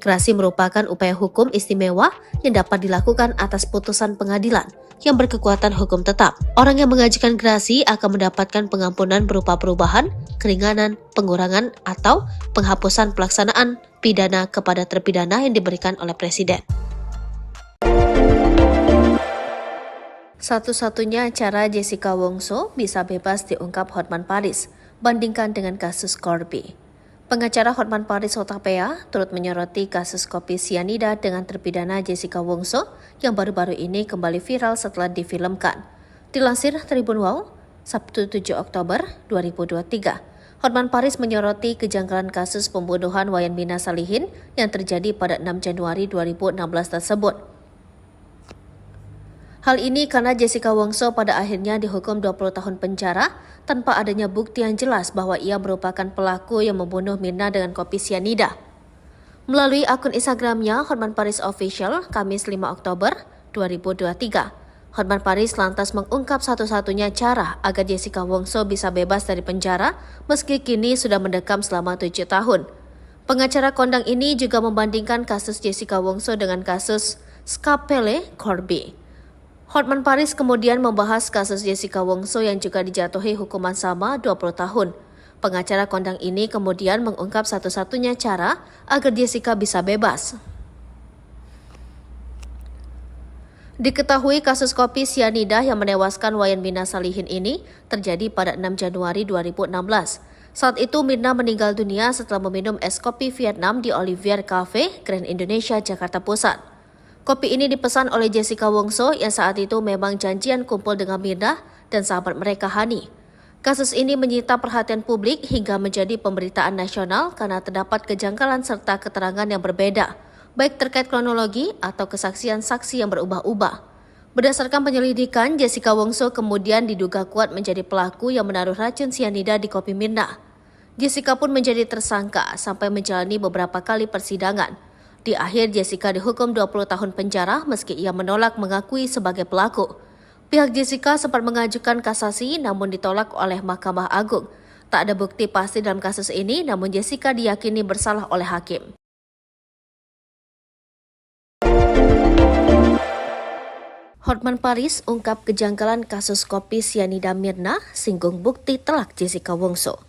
Gerasi merupakan upaya hukum istimewa yang dapat dilakukan atas putusan pengadilan yang berkekuatan hukum tetap. Orang yang mengajukan gerasi akan mendapatkan pengampunan berupa perubahan, keringanan, pengurangan, atau penghapusan pelaksanaan pidana kepada terpidana yang diberikan oleh Presiden. Satu-satunya cara Jessica Wongso bisa bebas diungkap Hotman Paris, bandingkan dengan kasus Corby. Pengacara Hotman Paris Hutapea turut menyoroti kasus kopi sianida dengan terpidana Jessica Wongso yang baru-baru ini kembali viral setelah difilmkan. Dilansir Tribun Wow, Sabtu 7 Oktober 2023, Hotman Paris menyoroti kejanggalan kasus pembunuhan Wayan Mirna Salihin yang terjadi pada 6 Januari 2016 tersebut. Hal ini karena Jessica Wongso pada akhirnya dihukum 20 tahun penjara tanpa adanya bukti yang jelas bahwa ia merupakan pelaku yang membunuh Mirna dengan kopi sianida. Melalui akun Instagramnya Hotman Paris Official, Kamis 5 Oktober 2023, Hotman Paris lantas mengungkap satu-satunya cara agar Jessica Wongso bisa bebas dari penjara meski kini sudah mendekam selama 7 tahun. Pengacara kondang ini juga membandingkan kasus Jessica Wongso dengan kasus Skapele Corby. Hotman Paris kemudian membahas kasus Jessica Wongso yang juga dijatuhi hukuman sama 20 tahun. Pengacara kondang ini kemudian mengungkap satu-satunya cara agar Jessica bisa bebas. Diketahui kasus kopi sianida yang menewaskan Wayan Mirna Salihin ini terjadi pada 6 Januari 2016. Saat itu Mirna meninggal dunia setelah meminum es kopi Vietnam di Olivier Cafe, Grand Indonesia, Jakarta Pusat. Kopi ini dipesan oleh Jessica Wongso yang saat itu memang janjian kumpul dengan Mirna dan sahabat mereka Hani. Kasus ini menyita perhatian publik hingga menjadi pemberitaan nasional karena terdapat kejanggalan serta keterangan yang berbeda, baik terkait kronologi atau kesaksian saksi yang berubah-ubah. Berdasarkan penyelidikan, Jessica Wongso kemudian diduga kuat menjadi pelaku yang menaruh racun sianida di kopi Mirna. Jessica pun menjadi tersangka sampai menjalani beberapa kali persidangan. Di akhir, Jessica dihukum 20 tahun penjara meski ia menolak mengakui sebagai pelaku. Pihak Jessica sempat mengajukan kasasi namun ditolak oleh Mahkamah Agung. Tak ada bukti pasti dalam kasus ini, namun Jessica diyakini bersalah oleh hakim. Hotman Paris ungkap kejanggalan kasus kopi sianida Mirna, singgung bukti telak Jessica Wongso.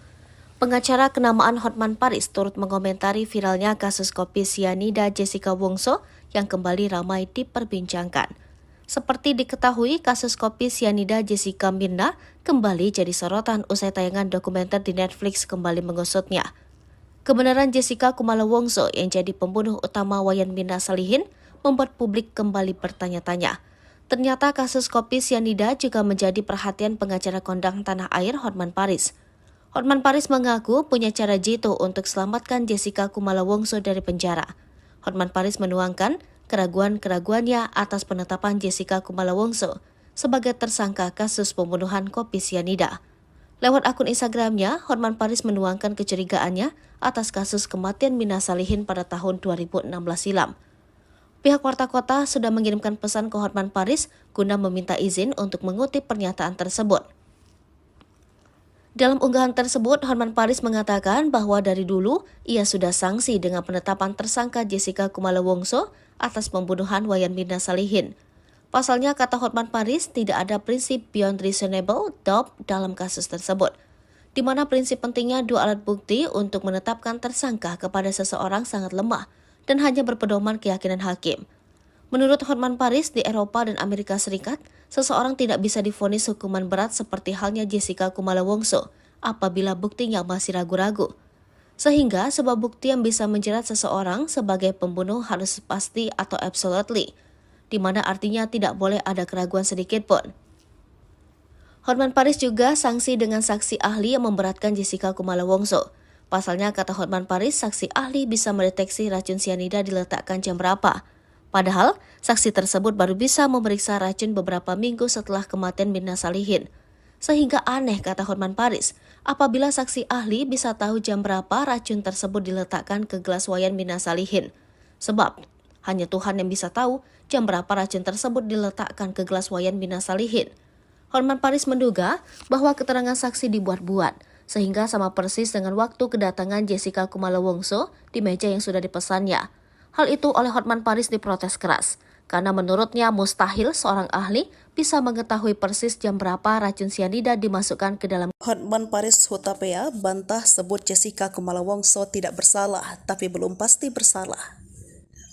Pengacara kenamaan Hotman Paris turut mengomentari viralnya kasus kopi sianida Jessica Wongso yang kembali ramai diperbincangkan. Seperti diketahui, kasus kopi sianida Jessica Mirna kembali jadi sorotan usai tayangan dokumenter di Netflix kembali mengusutnya. Kebenaran Jessica Kumala Wongso yang jadi pembunuh utama Wayan Mirna Salihin membuat publik kembali bertanya-tanya. Ternyata kasus kopi sianida juga menjadi perhatian pengacara kondang tanah air Hotman Paris. Hotman Paris mengaku punya cara jitu untuk selamatkan Jessica Kumala Wongso dari penjara. Hotman Paris menuangkan keraguan-keraguannya atas penetapan Jessica Kumala Wongso sebagai tersangka kasus pembunuhan kopi sianida. Lewat akun Instagramnya, Hotman Paris menuangkan kecurigaannya atas kasus kematian Mirna Salihin pada tahun 2016 silam. Pihak Warta Kota sudah mengirimkan pesan ke Hotman Paris guna meminta izin untuk mengutip pernyataan tersebut. Dalam unggahan tersebut, Hotman Paris mengatakan bahwa dari dulu ia sudah sangsi dengan penetapan tersangka Jessica Kumala Wongso atas pembunuhan Wayan Mirna Salihin. Pasalnya, kata Hotman Paris, tidak ada prinsip beyond reasonable doubt dalam kasus tersebut, di mana prinsip pentingnya dua alat bukti untuk menetapkan tersangka kepada seseorang sangat lemah dan hanya berpedoman keyakinan hakim. Menurut Hotman Paris, di Eropa dan Amerika Serikat, seseorang tidak bisa divonis hukuman berat seperti halnya Jessica Kumala Wongso apabila buktinya masih ragu-ragu. Sehingga sebab bukti yang bisa menjerat seseorang sebagai pembunuh harus pasti atau absolutely, di mana artinya tidak boleh ada keraguan sedikit pun. Hotman Paris juga sanksi dengan saksi ahli yang memberatkan Jessica Kumala Wongso. Pasalnya, kata Hotman Paris, saksi ahli bisa mendeteksi racun sianida diletakkan jam berapa. Padahal, saksi tersebut baru bisa memeriksa racun beberapa minggu setelah kematian Mirna Salihin. Sehingga aneh, kata Hotman Paris, apabila saksi ahli bisa tahu jam berapa racun tersebut diletakkan ke gelas Wayan Mirna Salihin. Sebab hanya Tuhan yang bisa tahu jam berapa racun tersebut diletakkan ke gelas Wayan Mirna Salihin. Hotman Paris menduga bahwa keterangan saksi dibuat-buat, sehingga sama persis dengan waktu kedatangan Jessica Kumala Wongso di meja yang sudah dipesannya. Hal itu oleh Hotman Paris diprotes keras, karena menurutnya mustahil seorang ahli bisa mengetahui persis jam berapa racun sianida dimasukkan ke dalam. Hotman Paris Hutapea bantah sebut Jessica Kumala Wongso tidak bersalah, tapi belum pasti bersalah.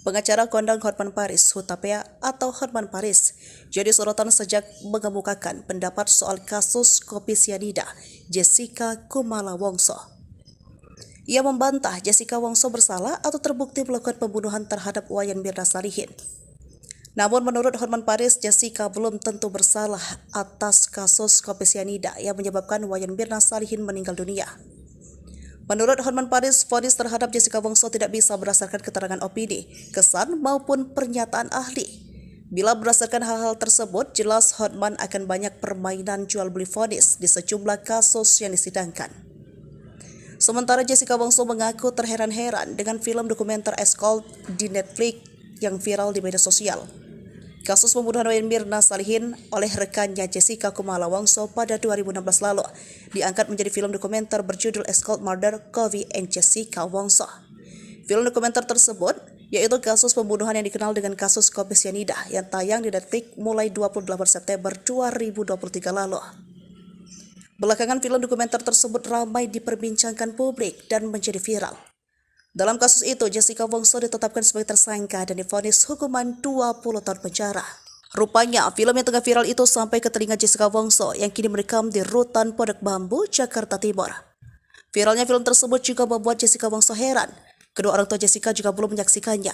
Pengacara kondang Hotman Paris Hutapea atau Hotman Paris jadi sorotan sejak mengemukakan pendapat soal kasus kopi sianida Jessica Kumala Wongso. Ia membantah Jessica Wongso bersalah atau terbukti melakukan pembunuhan terhadap Wayan Mirna Salihin. Namun menurut Hotman Paris, Jessica belum tentu bersalah atas kasus kopi sianida yang menyebabkan Wayan Mirna Salihin meninggal dunia. Menurut Hotman Paris, vonis terhadap Jessica Wongso tidak bisa berdasarkan keterangan opini, kesan maupun pernyataan ahli. Bila berdasarkan hal-hal tersebut, jelas Hotman akan banyak permainan jual beli vonis di sejumlah kasus yang disidangkan. Sementara Jessica Wongso mengaku terheran-heran dengan film dokumenter Escort di Netflix yang viral di media sosial. Kasus pembunuhan Wayan Mirna Salihin oleh rekannya Jessica Kumala Wongso pada 2016 lalu diangkat menjadi film dokumenter berjudul Escort Murder Kofi and Jessica Wongso. Film dokumenter tersebut yaitu kasus pembunuhan yang dikenal dengan kasus kopi sianida yang tayang di Netflix mulai 28 September 2023 lalu. Belakangan film dokumenter tersebut ramai diperbincangkan publik dan menjadi viral. Dalam kasus itu, Jessica Wongso ditetapkan sebagai tersangka dan divonis hukuman 20 tahun penjara. Rupanya, film yang tengah viral itu sampai ke telinga Jessica Wongso yang kini merekam di Rutan Pondok Bambu, Jakarta Timur. Viralnya film tersebut juga membuat Jessica Wongso heran. Kedua orang tua Jessica juga belum menyaksikannya.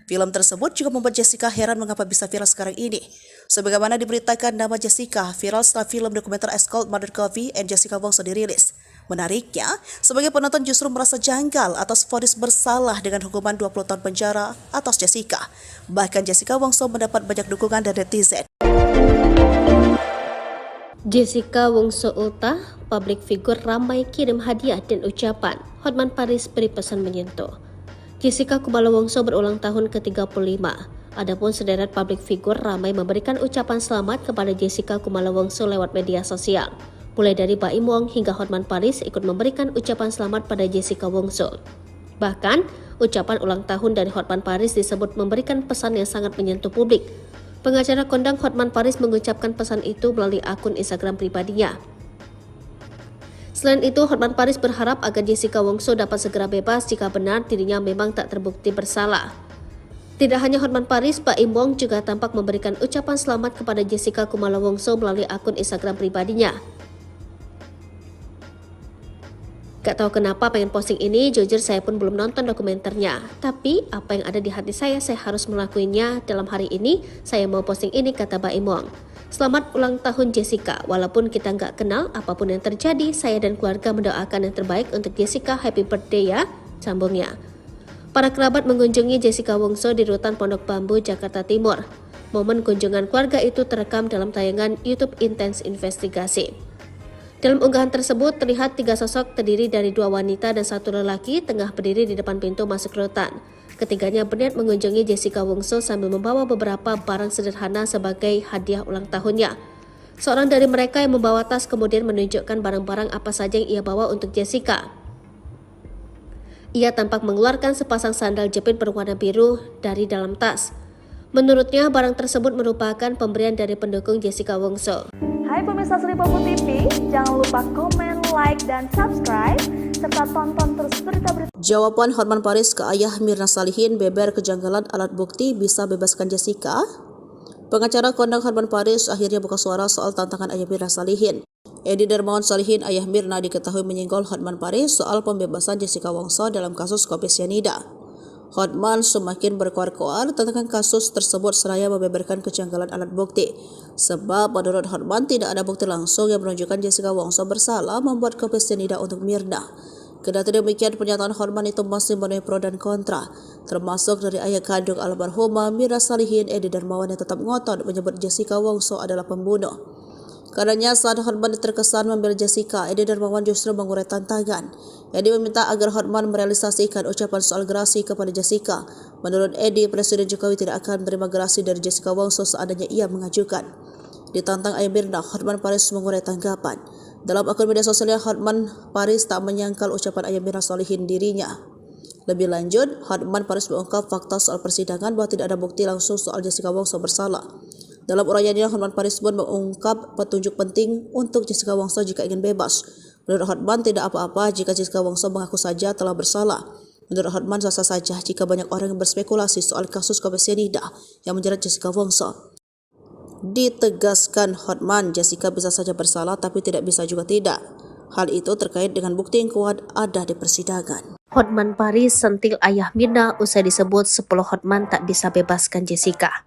Film tersebut juga membuat Jessica heran mengapa bisa viral sekarang ini. Sebagaimana diberitakan, nama Jessica viral setelah film dokumenter Escort Murder Kofi and Jessica Wongso dirilis. Menariknya, sebagai penonton justru merasa janggal atas vonis bersalah dengan hukuman 20 tahun penjara atas Jessica. Bahkan Jessica Wongso mendapat banyak dukungan dari netizen. Jessica Wongso ultah, publik figur ramai kirim hadiah dan ucapan. Hotman Paris beri pesan menyentuh. Jessica Kumala Wongso berulang tahun ke-35. Adapun sederet publik figur ramai memberikan ucapan selamat kepada Jessica Kumala Wongso lewat media sosial. Mulai dari Baim Wong hingga Hotman Paris ikut memberikan ucapan selamat pada Jessica Wongso. Bahkan, ucapan ulang tahun dari Hotman Paris disebut memberikan pesan yang sangat menyentuh publik. Pengacara kondang Hotman Paris mengucapkan pesan itu melalui akun Instagram pribadinya. Selain itu, Hotman Paris berharap agar Jessica Wongso dapat segera bebas jika benar dirinya memang tak terbukti bersalah. Tidak hanya Hotman Paris, Baim Wong juga tampak memberikan ucapan selamat kepada Jessica Kumala Wongso melalui akun Instagram pribadinya. Gak tahu kenapa pengen posting ini, jujur saya pun belum nonton dokumenternya. Tapi apa yang ada di hati saya harus melakukannya. Dalam hari ini, saya mau posting ini, kata Baim Wong. Selamat ulang tahun Jessica, walaupun kita nggak kenal apapun yang terjadi, saya dan keluarga mendoakan yang terbaik untuk Jessica, happy birthday ya, sambungnya. Para kerabat mengunjungi Jessica Wongso di Rutan Pondok Bambu, Jakarta Timur. Momen kunjungan keluarga itu terekam dalam tayangan YouTube Intense Investigasi. Dalam unggahan tersebut terlihat 3 sosok terdiri dari 2 wanita dan 1 lelaki tengah berdiri di depan pintu masuk rutan. Ketiganya berniat mengunjungi Jessica Wongso sambil membawa beberapa barang sederhana sebagai hadiah ulang tahunnya. Seorang dari mereka yang membawa tas kemudian menunjukkan barang-barang apa saja yang ia bawa untuk Jessica. Ia tampak mengeluarkan sepasang sandal jepit berwarna biru dari dalam tas. Menurutnya, barang tersebut merupakan pemberian dari pendukung Jessica Wongso. Hai pemirsa Sri Popo TV, jangan lupa komen, like, dan subscribe, serta tonton terus berita-berita. Jawaban Hotman Paris ke ayah Mirna Salihin beber kejanggalan alat bukti bisa bebaskan Jessica. Pengacara kondang Hotman Paris akhirnya buka suara soal tantangan ayah Mirna Salihin. Edi Darmawan Salihin, ayah Mirna, diketahui menyinggol Hotman Paris soal pembebasan Jessica Wongso dalam kasus kopi sianida. Hotman semakin berkoar-koar tentang kasus tersebut seraya membeberkan kejanggalan alat bukti. Sebab menurut Hotman tidak ada bukti langsung yang menunjukkan Jessica Wongso bersalah membuat kopi sianida untuk Mirna. Kendati demikian, pernyataan Hotman itu masih menuai pro dan kontra, termasuk dari ayah kandung almarhumah Mirna Salihin, Edi Darmawan, yang tetap ngotot menyebut Jessica Wongso adalah pembunuh. Karenanya saat Hotman terkesan membela Jessica, Edi Darmawan justru mengurai tantangan. Edi meminta agar Hotman merealisasikan ucapan soal gerasi kepada Jessica. Menurut Edi, Presiden Jokowi tidak akan menerima gerasi dari Jessica Wongso seandainya ia mengajukan. Ditantang Ayah Mirna, Hotman Paris mengurai tanggapan. Dalam akun media sosialnya, Hotman Paris tak menyangkal ucapan Ayah Mirna solihin dirinya. Lebih lanjut, Hotman Paris mengungkap fakta soal persidangan bahwa tidak ada bukti langsung soal Jessica Wongso bersalah. Dalam uraiannya, Hotman Paris pun mengungkap petunjuk penting untuk Jessica Wongso jika ingin bebas. Menurut Hotman, tidak apa-apa jika Jessica Wongso mengaku saja telah bersalah. Menurut Hotman, sah-sah saja jika banyak orang yang berspekulasi soal kasus Kopi Cyanida yang menjerat Jessica Wongso. Ditegaskan Hotman, Jessica bisa saja bersalah tapi tidak bisa juga tidak. Hal itu terkait dengan bukti yang kuat ada di persidangan. Hotman Paris sentil Ayah Mirna usai disebut 10 Hotman tak bisa bebaskan Jessica.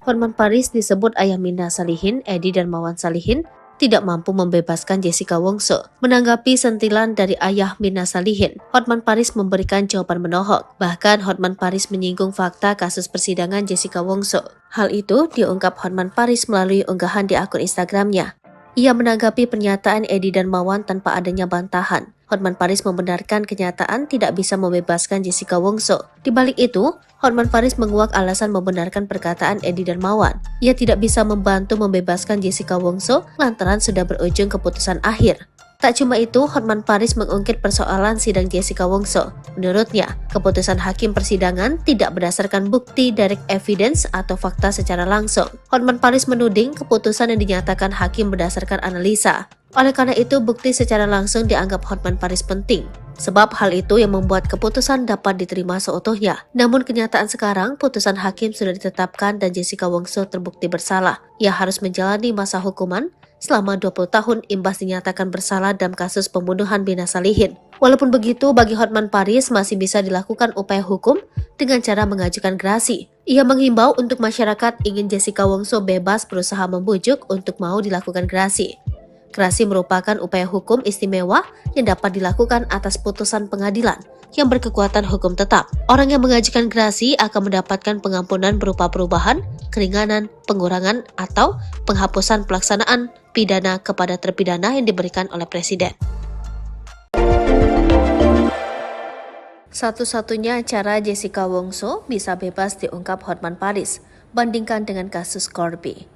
Hotman Paris disebut Ayah Mirna Salihin, Edi Darmawan Salihin tidak mampu membebaskan Jessica Wongso. Menanggapi sentilan dari Ayah Mirna Salihin, Hotman Paris memberikan jawaban menohok. Bahkan Hotman Paris menyinggung fakta kasus persidangan Jessica Wongso. Hal itu diungkap Hotman Paris melalui unggahan di akun Instagramnya. Ia menanggapi pernyataan Edi Darmawan tanpa adanya bantahan. Hotman Paris membenarkan kenyataan tidak bisa membebaskan Jessica Wongso. Di balik itu, Hotman Paris menguak alasan membenarkan perkataan Edi Darmawan. Ia tidak bisa membantu membebaskan Jessica Wongso lantaran sudah berujung keputusan akhir. Tak cuma itu, Hotman Paris mengungkit persoalan sidang Jessica Wongso. Menurutnya, keputusan hakim persidangan tidak berdasarkan bukti direct evidence atau fakta secara langsung. Hotman Paris menuding keputusan yang dinyatakan hakim berdasarkan analisa. Oleh karena itu, bukti secara langsung dianggap Hotman Paris penting. Sebab hal itu yang membuat keputusan dapat diterima seutuhnya. Namun kenyataan sekarang, putusan hakim sudah ditetapkan dan Jessica Wongso terbukti bersalah. Ia harus menjalani masa hukuman selama 20 tahun imbas dinyatakan bersalah dalam kasus pembunuhan Mirna Salihin. Walaupun begitu, bagi Hotman Paris masih bisa dilakukan upaya hukum dengan cara mengajukan gerasi. Ia menghimbau untuk masyarakat ingin Jessica Wongso bebas berusaha membujuk untuk mau dilakukan gerasi. Gerasi merupakan upaya hukum istimewa yang dapat dilakukan atas putusan pengadilan yang berkekuatan hukum tetap. Orang yang mengajukan gerasi akan mendapatkan pengampunan berupa perubahan, keringanan, pengurangan, atau penghapusan pelaksanaan pidana kepada terpidana yang diberikan oleh Presiden. Satu-satunya cara Jessica Wongso bisa bebas diungkap Hotman Paris, bandingkan dengan kasus Corby.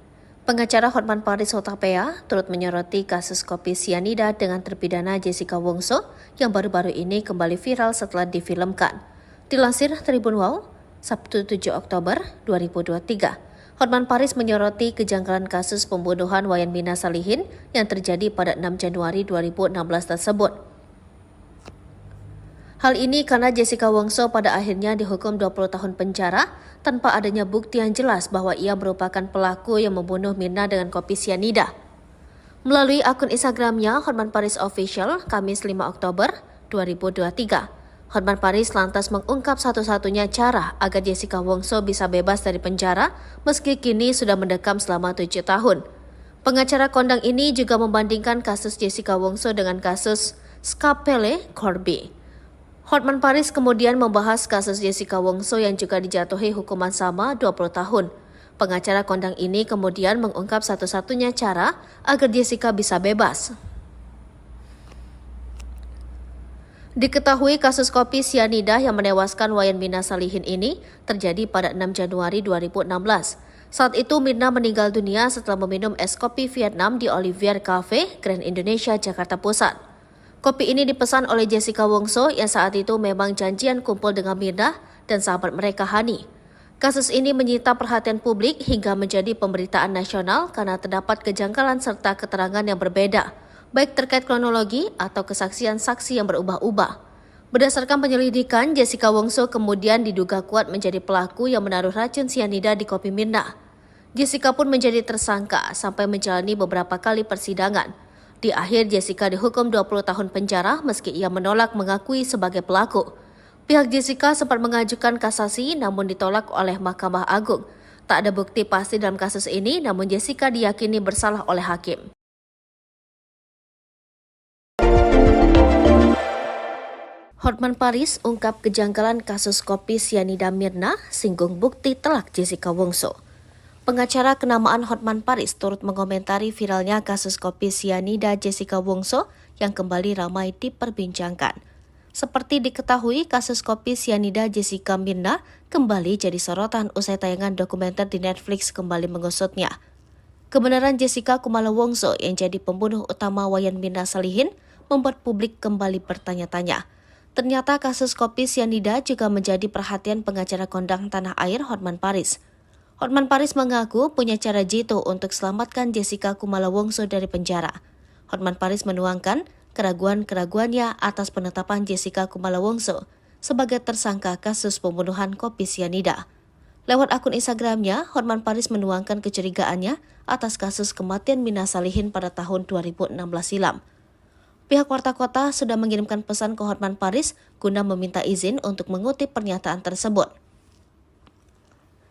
Pengacara Hotman Paris Hutapea turut menyoroti kasus Kopi Cyanida dengan terpidana Jessica Wongso yang baru-baru ini kembali viral setelah difilmkan. Dilansir Tribun Wow, Sabtu 7 Oktober 2023, Hotman Paris menyoroti kejanggalan kasus pembunuhan Wayan Mirna Salihin yang terjadi pada 6 Januari 2016 tersebut. Hal ini karena Jessica Wongso pada akhirnya dihukum 20 tahun penjara tanpa adanya bukti yang jelas bahwa ia merupakan pelaku yang membunuh Mirna dengan kopi cyanida. Melalui akun Instagramnya Hotman Paris Official, Kamis 5 Oktober 2023, Hotman Paris lantas mengungkap satu-satunya cara agar Jessica Wongso bisa bebas dari penjara meski kini sudah mendekam selama 7 tahun. Pengacara kondang ini juga membandingkan kasus Jessica Wongso dengan kasus Scapele Corby. Hotman Paris kemudian membahas kasus Jessica Wongso yang juga dijatuhi hukuman sama 20 tahun. Pengacara kondang ini kemudian mengungkap satu-satunya cara agar Jessica bisa bebas. Diketahui kasus kopi cyanida yang menewaskan Wayan Mirna Salihin ini terjadi pada 6 Januari 2016. Saat itu Mirna meninggal dunia setelah meminum es kopi Vietnam di Olivier Cafe, Grand Indonesia, Jakarta Pusat. Kopi ini dipesan oleh Jessica Wongso yang saat itu memang janjian kumpul dengan Mirna dan sahabat mereka Hani. Kasus ini menyita perhatian publik hingga menjadi pemberitaan nasional karena terdapat kejanggalan serta keterangan yang berbeda, baik terkait kronologi atau kesaksian saksi yang berubah-ubah. Berdasarkan penyelidikan, Jessica Wongso kemudian diduga kuat menjadi pelaku yang menaruh racun cyanida di kopi Mirna. Jessica pun menjadi tersangka sampai menjalani beberapa kali persidangan. Di akhir, Jessica dihukum 20 tahun penjara meski ia menolak mengakui sebagai pelaku. Pihak Jessica sempat mengajukan kasasi namun ditolak oleh Mahkamah Agung. Tak ada bukti pasti dalam kasus ini, namun Jessica diyakini bersalah oleh hakim. Hotman Paris ungkap kejanggalan kasus kopi cyanida Mirna, singgung bukti telak Jessica Wongso. Pengacara kenamaan Hotman Paris turut mengomentari viralnya kasus kopi sianida Jessica Wongso yang kembali ramai diperbincangkan. Seperti diketahui, kasus kopi sianida Jessica Mirna kembali jadi sorotan usai tayangan dokumenter di Netflix kembali mengusutnya. Kebenaran Jessica Kumala Wongso yang jadi pembunuh utama Wayan Mirna Salihin membuat publik kembali bertanya-tanya. Ternyata kasus kopi sianida juga menjadi perhatian pengacara kondang tanah air Hotman Paris. Hotman Paris mengaku punya cara jitu untuk selamatkan Jessica Kumala Wongso dari penjara. Hotman Paris menuangkan keraguan-keraguannya atas penetapan Jessica Kumala Wongso sebagai tersangka kasus pembunuhan kopi sianida. Lewat akun Instagramnya, Hotman Paris menuangkan kecurigaannya atas kasus kematian Mirna Salihin pada tahun 2016 silam. Pihak Warta Kota sudah mengirimkan pesan ke Hotman Paris guna meminta izin untuk mengutip pernyataan tersebut.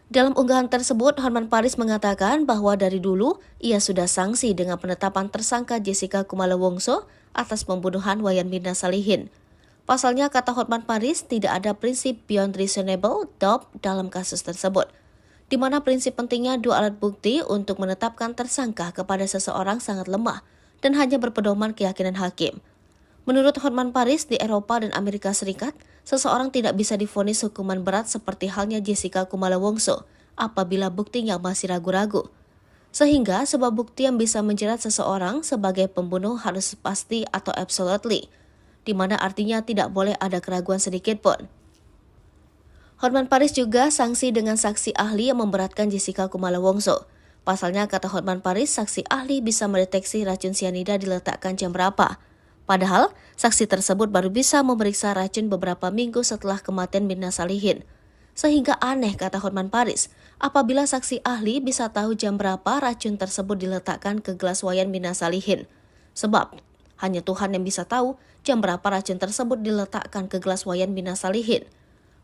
Dalam unggahan tersebut, Hotman Paris mengatakan bahwa dari dulu ia sudah sangsi dengan penetapan tersangka Jessica Kumala Wongso atas pembunuhan Wayan Mirna Salihin. Pasalnya, kata Hotman Paris, tidak ada prinsip beyond reasonable doubt dalam kasus tersebut, di mana prinsip pentingnya dua alat bukti untuk menetapkan tersangka kepada seseorang sangat lemah dan hanya berpedoman keyakinan hakim. Menurut Hotman Paris, di Eropa dan Amerika Serikat, seseorang tidak bisa divonis hukuman berat seperti halnya Jessica Kumala Wongso apabila buktinya masih ragu-ragu. Sehingga sebab bukti yang bisa menjerat seseorang sebagai pembunuh harus pasti atau absolutely, di mana artinya tidak boleh ada keraguan sedikit pun. Hotman Paris juga sanksi dengan saksi ahli yang memberatkan Jessica Kumala Wongso. Pasalnya, kata Hotman Paris, saksi ahli bisa mendeteksi racun sianida diletakkan jam berapa. Padahal, saksi tersebut baru bisa memeriksa racun beberapa minggu setelah kematian Mirna Salihin. Sehingga aneh, kata Hotman Paris, apabila saksi ahli bisa tahu jam berapa racun tersebut diletakkan ke gelas Wayan Mirna Salihin. Sebab, hanya Tuhan yang bisa tahu jam berapa racun tersebut diletakkan ke gelas Wayan Mirna Salihin.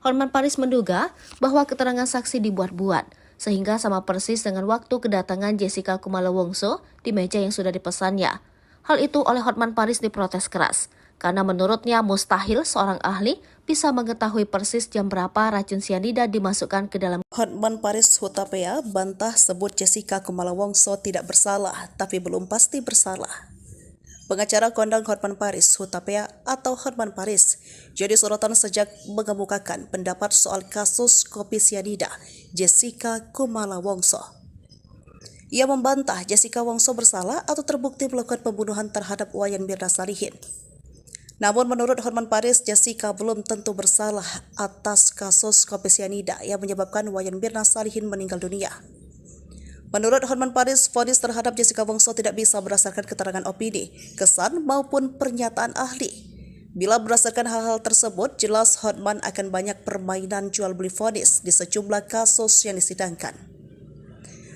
Hotman Paris menduga bahwa keterangan saksi dibuat-buat, sehingga sama persis dengan waktu kedatangan Jessica Kumala Wongso di meja yang sudah dipesannya. Hal itu oleh Hotman Paris diprotes keras, karena menurutnya mustahil seorang ahli bisa mengetahui persis jam berapa racun sianida dimasukkan ke dalam. Hotman Paris Hutapea bantah sebut Jessica Kumala Wongso tidak bersalah, tapi belum pasti bersalah. Pengacara kondang Hotman Paris Hutapea atau Hotman Paris jadi sorotan sejak mengemukakan pendapat soal kasus kopi sianida Jessica Kumala Wongso. Ia membantah Jessica Wongso bersalah atau terbukti melakukan pembunuhan terhadap Wayan Mirna Salihin. Namun menurut Hotman Paris, Jessica belum tentu bersalah atas kasus kopi sianida yang menyebabkan Wayan Mirna Salihin meninggal dunia. Menurut Hotman Paris, vonis terhadap Jessica Wongso tidak bisa berdasarkan keterangan opini, kesan maupun pernyataan ahli. Bila berdasarkan hal-hal tersebut, jelas Hotman akan banyak permainan jual beli vonis di sejumlah kasus yang disidangkan.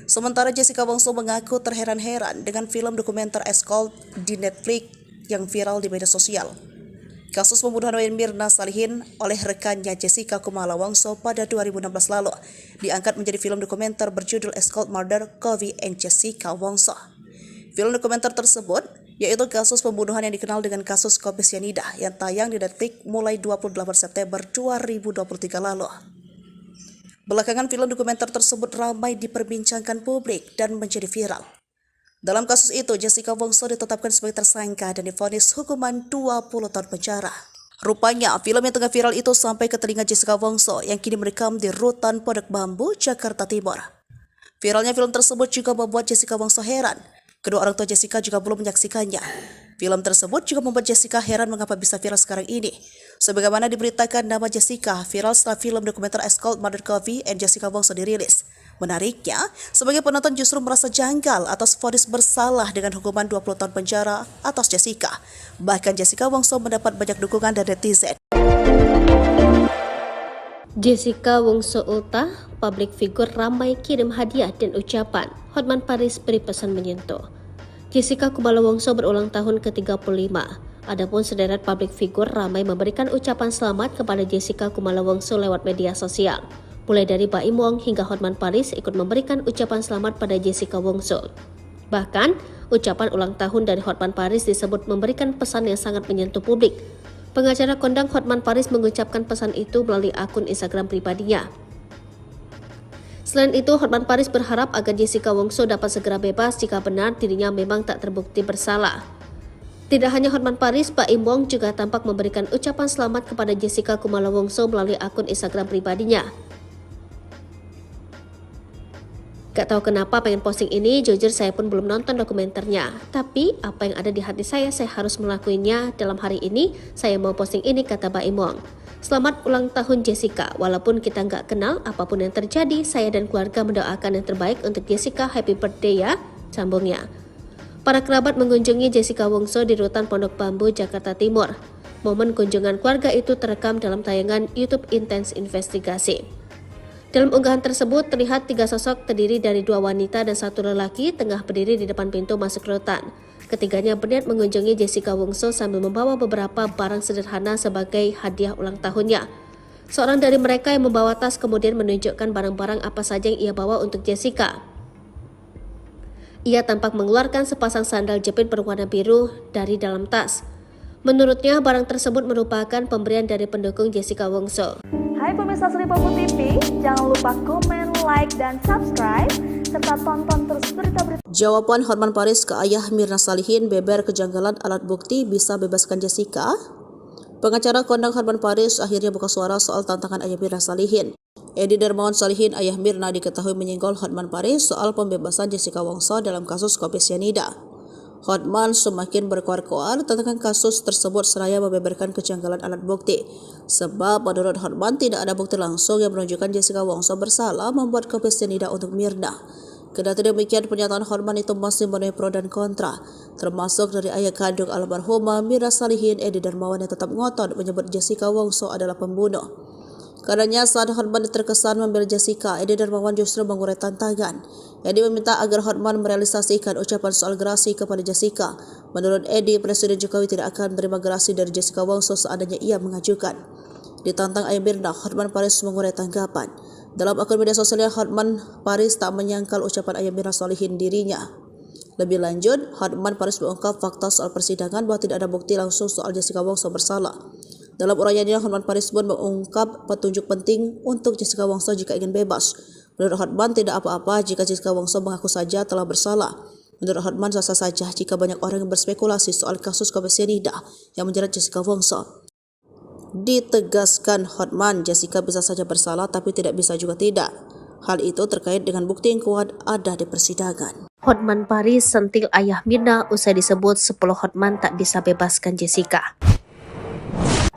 Sementara Jessica Wongso mengaku terheran-heran dengan film dokumenter Escort di Netflix yang viral di media sosial. Kasus pembunuhan Wayan Mirna Salihin oleh rekannya Jessica Kumala Wongso pada 2016 lalu diangkat menjadi film dokumenter berjudul Escort Murder Kofi and Jessica Wongso. Film dokumenter tersebut yaitu kasus pembunuhan yang dikenal dengan kasus kopi sianida yang tayang di Netflix mulai 28 September 2023 lalu. Belakangan film dokumenter tersebut ramai diperbincangkan publik dan menjadi viral. Dalam kasus itu, Jessica Wongso ditetapkan sebagai tersangka dan divonis hukuman 20 tahun penjara. Rupanya, film yang tengah viral itu sampai ke telinga Jessica Wongso yang kini merekam di Rutan Pondok Bambu, Jakarta Timur. Viralnya film tersebut juga membuat Jessica Wongso heran. Kedua orang tua Jessica juga belum menyaksikannya. Film tersebut juga membuat Jessica heran mengapa bisa viral sekarang ini. Sebagaimana diberitakan, nama Jessica viral setelah film dokumenter Escort Murder Kofi and Jessica Wongso dirilis. Menariknya, sebagai penonton justru merasa janggal atas vonis bersalah dengan hukuman 20 tahun penjara atas Jessica. Bahkan Jessica Wongso mendapat banyak dukungan dari netizen. Jessica Wongso ultah, publik figur ramai kirim hadiah dan ucapan. Hotman Paris beri pesan menyentuh. Jessica Kumala Wongso berulang tahun ke-35. Adapun sederet publik figur ramai memberikan ucapan selamat kepada Jessica Kumala Wongso lewat media sosial. Mulai dari Baim Wong hingga Hotman Paris ikut memberikan ucapan selamat pada Jessica Wongso. Bahkan, ucapan ulang tahun dari Hotman Paris disebut memberikan pesan yang sangat menyentuh publik. Pengacara kondang Hotman Paris mengucapkan pesan itu melalui akun Instagram pribadinya. Selain itu, Hotman Paris berharap agar Jessica Wongso dapat segera bebas jika benar dirinya memang tak terbukti bersalah. Tidak hanya Hotman Paris, Baim Wong juga tampak memberikan ucapan selamat kepada Jessica Kumala Wongso melalui akun Instagram pribadinya. Gak tahu kenapa pengen posting ini, jujur saya pun belum nonton dokumenternya. Tapi apa yang ada di hati saya harus melakukannya. Dalam hari ini, saya mau posting ini, kata Baim Wong. Selamat ulang tahun Jessica, walaupun kita nggak kenal, apapun yang terjadi, saya dan keluarga mendoakan yang terbaik untuk Jessica, happy birthday ya, sambungnya. Para kerabat mengunjungi Jessica Wongso di rutan Pondok Bambu, Jakarta Timur. Momen kunjungan keluarga itu terekam dalam tayangan YouTube Intense Investigasi. Dalam unggahan tersebut, terlihat 3 sosok terdiri dari 2 wanita dan 1 lelaki tengah berdiri di depan pintu masuk rutan. Ketiganya berniat mengunjungi Jessica Wongso sambil membawa beberapa barang sederhana sebagai hadiah ulang tahunnya. Seorang dari mereka yang membawa tas kemudian menunjukkan barang-barang apa saja yang ia bawa untuk Jessica. Ia tampak mengeluarkan sepasang sandal jepit berwarna biru dari dalam tas. Menurutnya, barang tersebut merupakan pemberian dari pendukung Jessica Wongso. Hai pemirsa Selipopo TV, jangan lupa komen, like, dan subscribe, serta tonton terus berita-berita. Jawaban Hotman Paris ke ayah Mirna Salihin, beber kejanggalan alat bukti bisa bebaskan Jessica. Pengacara kondang Hotman Paris akhirnya buka suara soal tantangan ayah Mirna Salihin. Edi Darmawan Salihin, ayah Mirna, diketahui menyinggol Hotman Paris soal pembebasan Jessica Wongso dalam kasus kopi sianida. Hotman semakin berkoar-koar tentang kasus tersebut seraya membeberkan kejanggalan alat bukti. Sebab menurut Hotman tidak ada bukti langsung yang menunjukkan Jessica Wongso bersalah membuat kopi sianida untuk Mirna. Kendati demikian, pernyataan Hotman itu masih menuai pro dan kontra, termasuk dari ayah kandung almarhumah Mirna Salihin, Edi Darmawan, yang tetap ngotot menyebut Jessica Wongso adalah pembunuh. Karenanya saat Hotman terkesan membela Jessica, Edi Darmawan justru mengurai tantangan. Edi meminta agar Hotman merealisasikan ucapan soal gerasi kepada Jessica. Menurut Edi, Presiden Jokowi tidak akan menerima gerasi dari Jessica Wongso seandainya ia mengajukan. Ditantang ayah Mirna, Hotman Paris mengurai tanggapan. Dalam akun media sosialnya, Hotman Paris tak menyangkal ucapan ayah Mirna Salihin dirinya. Lebih lanjut, Hotman Paris mengungkap fakta soal persidangan bahwa tidak ada bukti langsung soal Jessica Wongso bersalah. Dalam uraiannya, Hotman Paris pun mengungkap petunjuk penting untuk Jessica Wongso jika ingin bebas. Menurut Hotman, tidak apa-apa jika Jessica Wongso mengaku saja telah bersalah. Menurut Hotman, sah-sah saja jika banyak orang yang berspekulasi soal kasus kopi sianida yang menjerat Jessica Wongso. Ditegaskan Hotman, Jessica bisa saja bersalah tapi tidak bisa juga tidak. Hal itu terkait dengan bukti yang kuat ada di persidangan. Hotman Paris sentil ayah Mirna usai disebut 10 Hotman tak bisa bebaskan Jessica.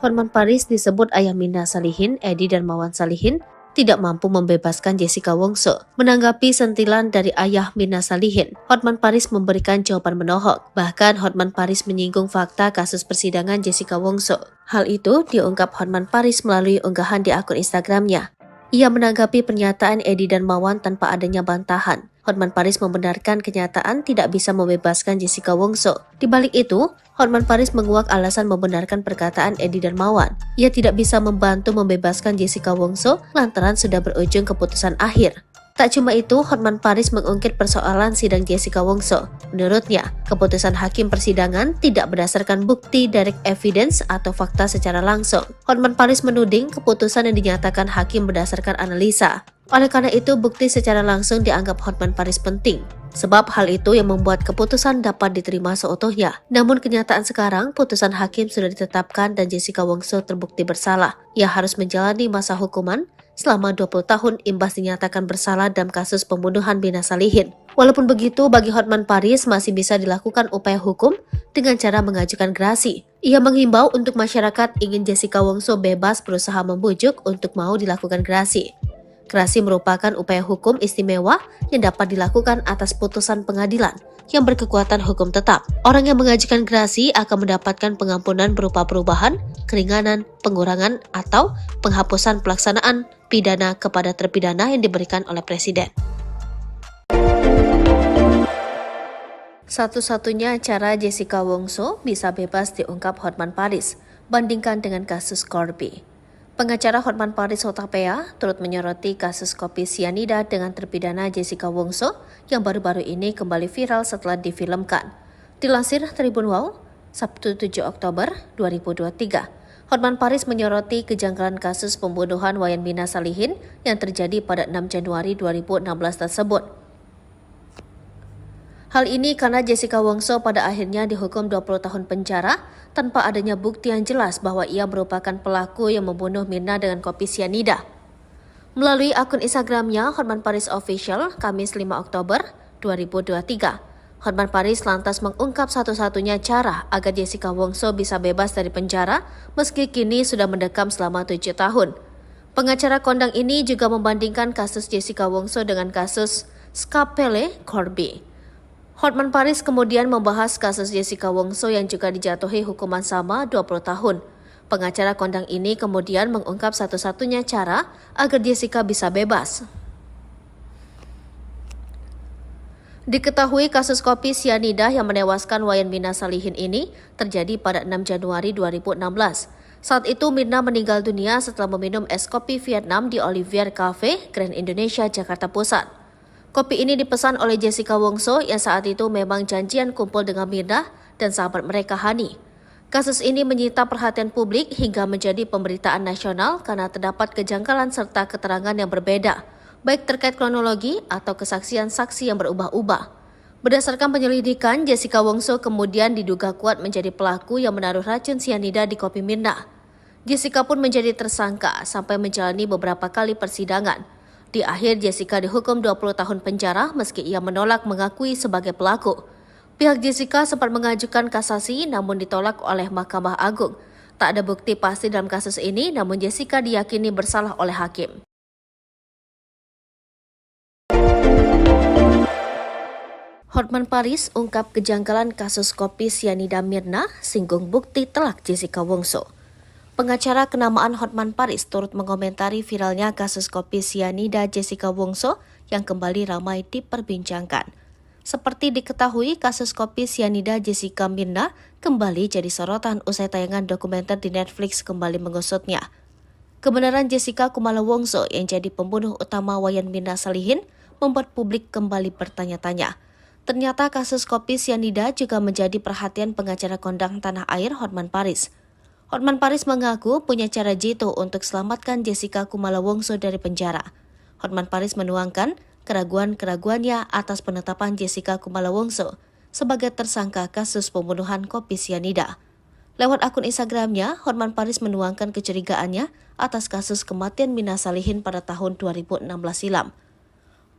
Hotman Paris disebut ayah Mirna Salihin, Edi Darmawan Salihin, tidak mampu membebaskan Jessica Wongso. Menanggapi sentilan dari ayah Mirna Salihin, Hotman Paris memberikan jawaban menohok. Bahkan Hotman Paris menyinggung fakta kasus persidangan Jessica Wongso. Hal itu diungkap Hotman Paris melalui unggahan di akun Instagramnya. Ia menanggapi pernyataan Edi Darmawan tanpa adanya bantahan. Hotman Paris membenarkan kenyataan tidak bisa membebaskan Jessica Wongso. Di balik itu, Hotman Paris menguak alasan membenarkan perkataan Edi Darmawan. Ia tidak bisa membantu membebaskan Jessica Wongso lantaran sudah berujung keputusan akhir. Tak cuma itu, Hotman Paris mengungkit persoalan sidang Jessica Wongso. Menurutnya, keputusan hakim persidangan tidak berdasarkan bukti direct evidence atau fakta secara langsung. Hotman Paris menuding keputusan yang dinyatakan hakim berdasarkan analisa. Oleh karena itu, bukti secara langsung dianggap Hotman Paris penting. Sebab hal itu yang membuat keputusan dapat diterima seutuhnya. Namun kenyataan sekarang, putusan hakim sudah ditetapkan dan Jessica Wongso terbukti bersalah. Ia harus menjalani masa hukuman selama 20 tahun imbas dinyatakan bersalah dalam kasus pembunuhan Mirna Salihin. Walaupun begitu, bagi Hotman Paris masih bisa dilakukan upaya hukum dengan cara mengajukan gerasi. Ia menghimbau untuk masyarakat ingin Jessica Wongso bebas berusaha membujuk untuk mau dilakukan gerasi. Gerasi merupakan upaya hukum istimewa yang dapat dilakukan atas putusan pengadilan yang berkekuatan hukum tetap. Orang yang mengajukan gerasi akan mendapatkan pengampunan berupa perubahan, keringanan, pengurangan, atau penghapusan pelaksanaan pidana kepada terpidana yang diberikan oleh Presiden. Satu-satunya cara Jessica Wongso bisa bebas diungkap Hotman Paris, bandingkan dengan kasus Corby. Pengacara Hotman Paris Hutapea turut menyoroti kasus kopi sianida dengan terpidana Jessica Wongso yang baru-baru ini kembali viral setelah difilmkan. Dilansir Tribun Wow, Sabtu 7 Oktober 2023, Hotman Paris menyoroti kejanggalan kasus pembunuhan Wayan Mirna Salihin yang terjadi pada 6 Januari 2016 tersebut. Hal ini karena Jessica Wongso pada akhirnya dihukum 20 tahun penjara tanpa adanya bukti yang jelas bahwa ia merupakan pelaku yang membunuh Mirna dengan kopi sianida. Melalui akun Instagramnya Hotman Paris Official, Kamis 5 Oktober 2023, Hotman Paris lantas mengungkap satu-satunya cara agar Jessica Wongso bisa bebas dari penjara meski kini sudah mendekam selama 7 tahun. Pengacara kondang ini juga membandingkan kasus Jessica Wongso dengan kasus Scapele Corby. Hotman Paris kemudian membahas kasus Jessica Wongso yang juga dijatuhi hukuman sama 20 tahun. Pengacara kondang ini kemudian mengungkap satu-satunya cara agar Jessica bisa bebas. Diketahui kasus kopi sianida yang menewaskan Wayan Mirna Salihin ini terjadi pada 6 Januari 2016. Saat itu Mirna meninggal dunia setelah meminum es kopi Vietnam di Olivier Cafe, Grand Indonesia, Jakarta Pusat. Kopi ini dipesan oleh Jessica Wongso yang saat itu memang janjian kumpul dengan Mirna dan sahabat mereka Hani. Kasus ini menyita perhatian publik hingga menjadi pemberitaan nasional karena terdapat kejanggalan serta keterangan yang berbeda, baik terkait kronologi atau kesaksian saksi yang berubah-ubah. Berdasarkan penyelidikan, Jessica Wongso kemudian diduga kuat menjadi pelaku yang menaruh racun sianida di kopi Mirna. Jessica pun menjadi tersangka sampai menjalani beberapa kali persidangan. Di akhir, Jessica dihukum 20 tahun penjara meski ia menolak mengakui sebagai pelaku. Pihak Jessica sempat mengajukan kasasi namun ditolak oleh Mahkamah Agung. Tak ada bukti pasti dalam kasus ini, namun Jessica diyakini bersalah oleh hakim. Hotman Paris ungkap kejanggalan kasus kopi sianida Mirna, singgung bukti telak Jessica Wongso. Pengacara kenamaan Hotman Paris turut mengomentari viralnya kasus kopi sianida Jessica Wongso yang kembali ramai diperbincangkan. Seperti diketahui, kasus kopi sianida Jessica Mirna kembali jadi sorotan usai tayangan dokumenter di Netflix kembali mengusutnya. Kebenaran Jessica Kumala Wongso yang jadi pembunuh utama Wayan Mirna Salihin membuat publik kembali bertanya-tanya. Ternyata kasus kopi sianida juga menjadi perhatian pengacara kondang tanah air Hotman Paris. Hotman Paris mengaku punya cara jitu untuk selamatkan Jessica Kumala Wongso dari penjara. Hotman Paris menuangkan keraguan-keraguannya atas penetapan Jessica Kumala Wongso sebagai tersangka kasus pembunuhan kopi sianida. Lewat akun Instagramnya, Hotman Paris menuangkan kecurigaannya atas kasus kematian Mirna Salihin pada tahun 2016 silam.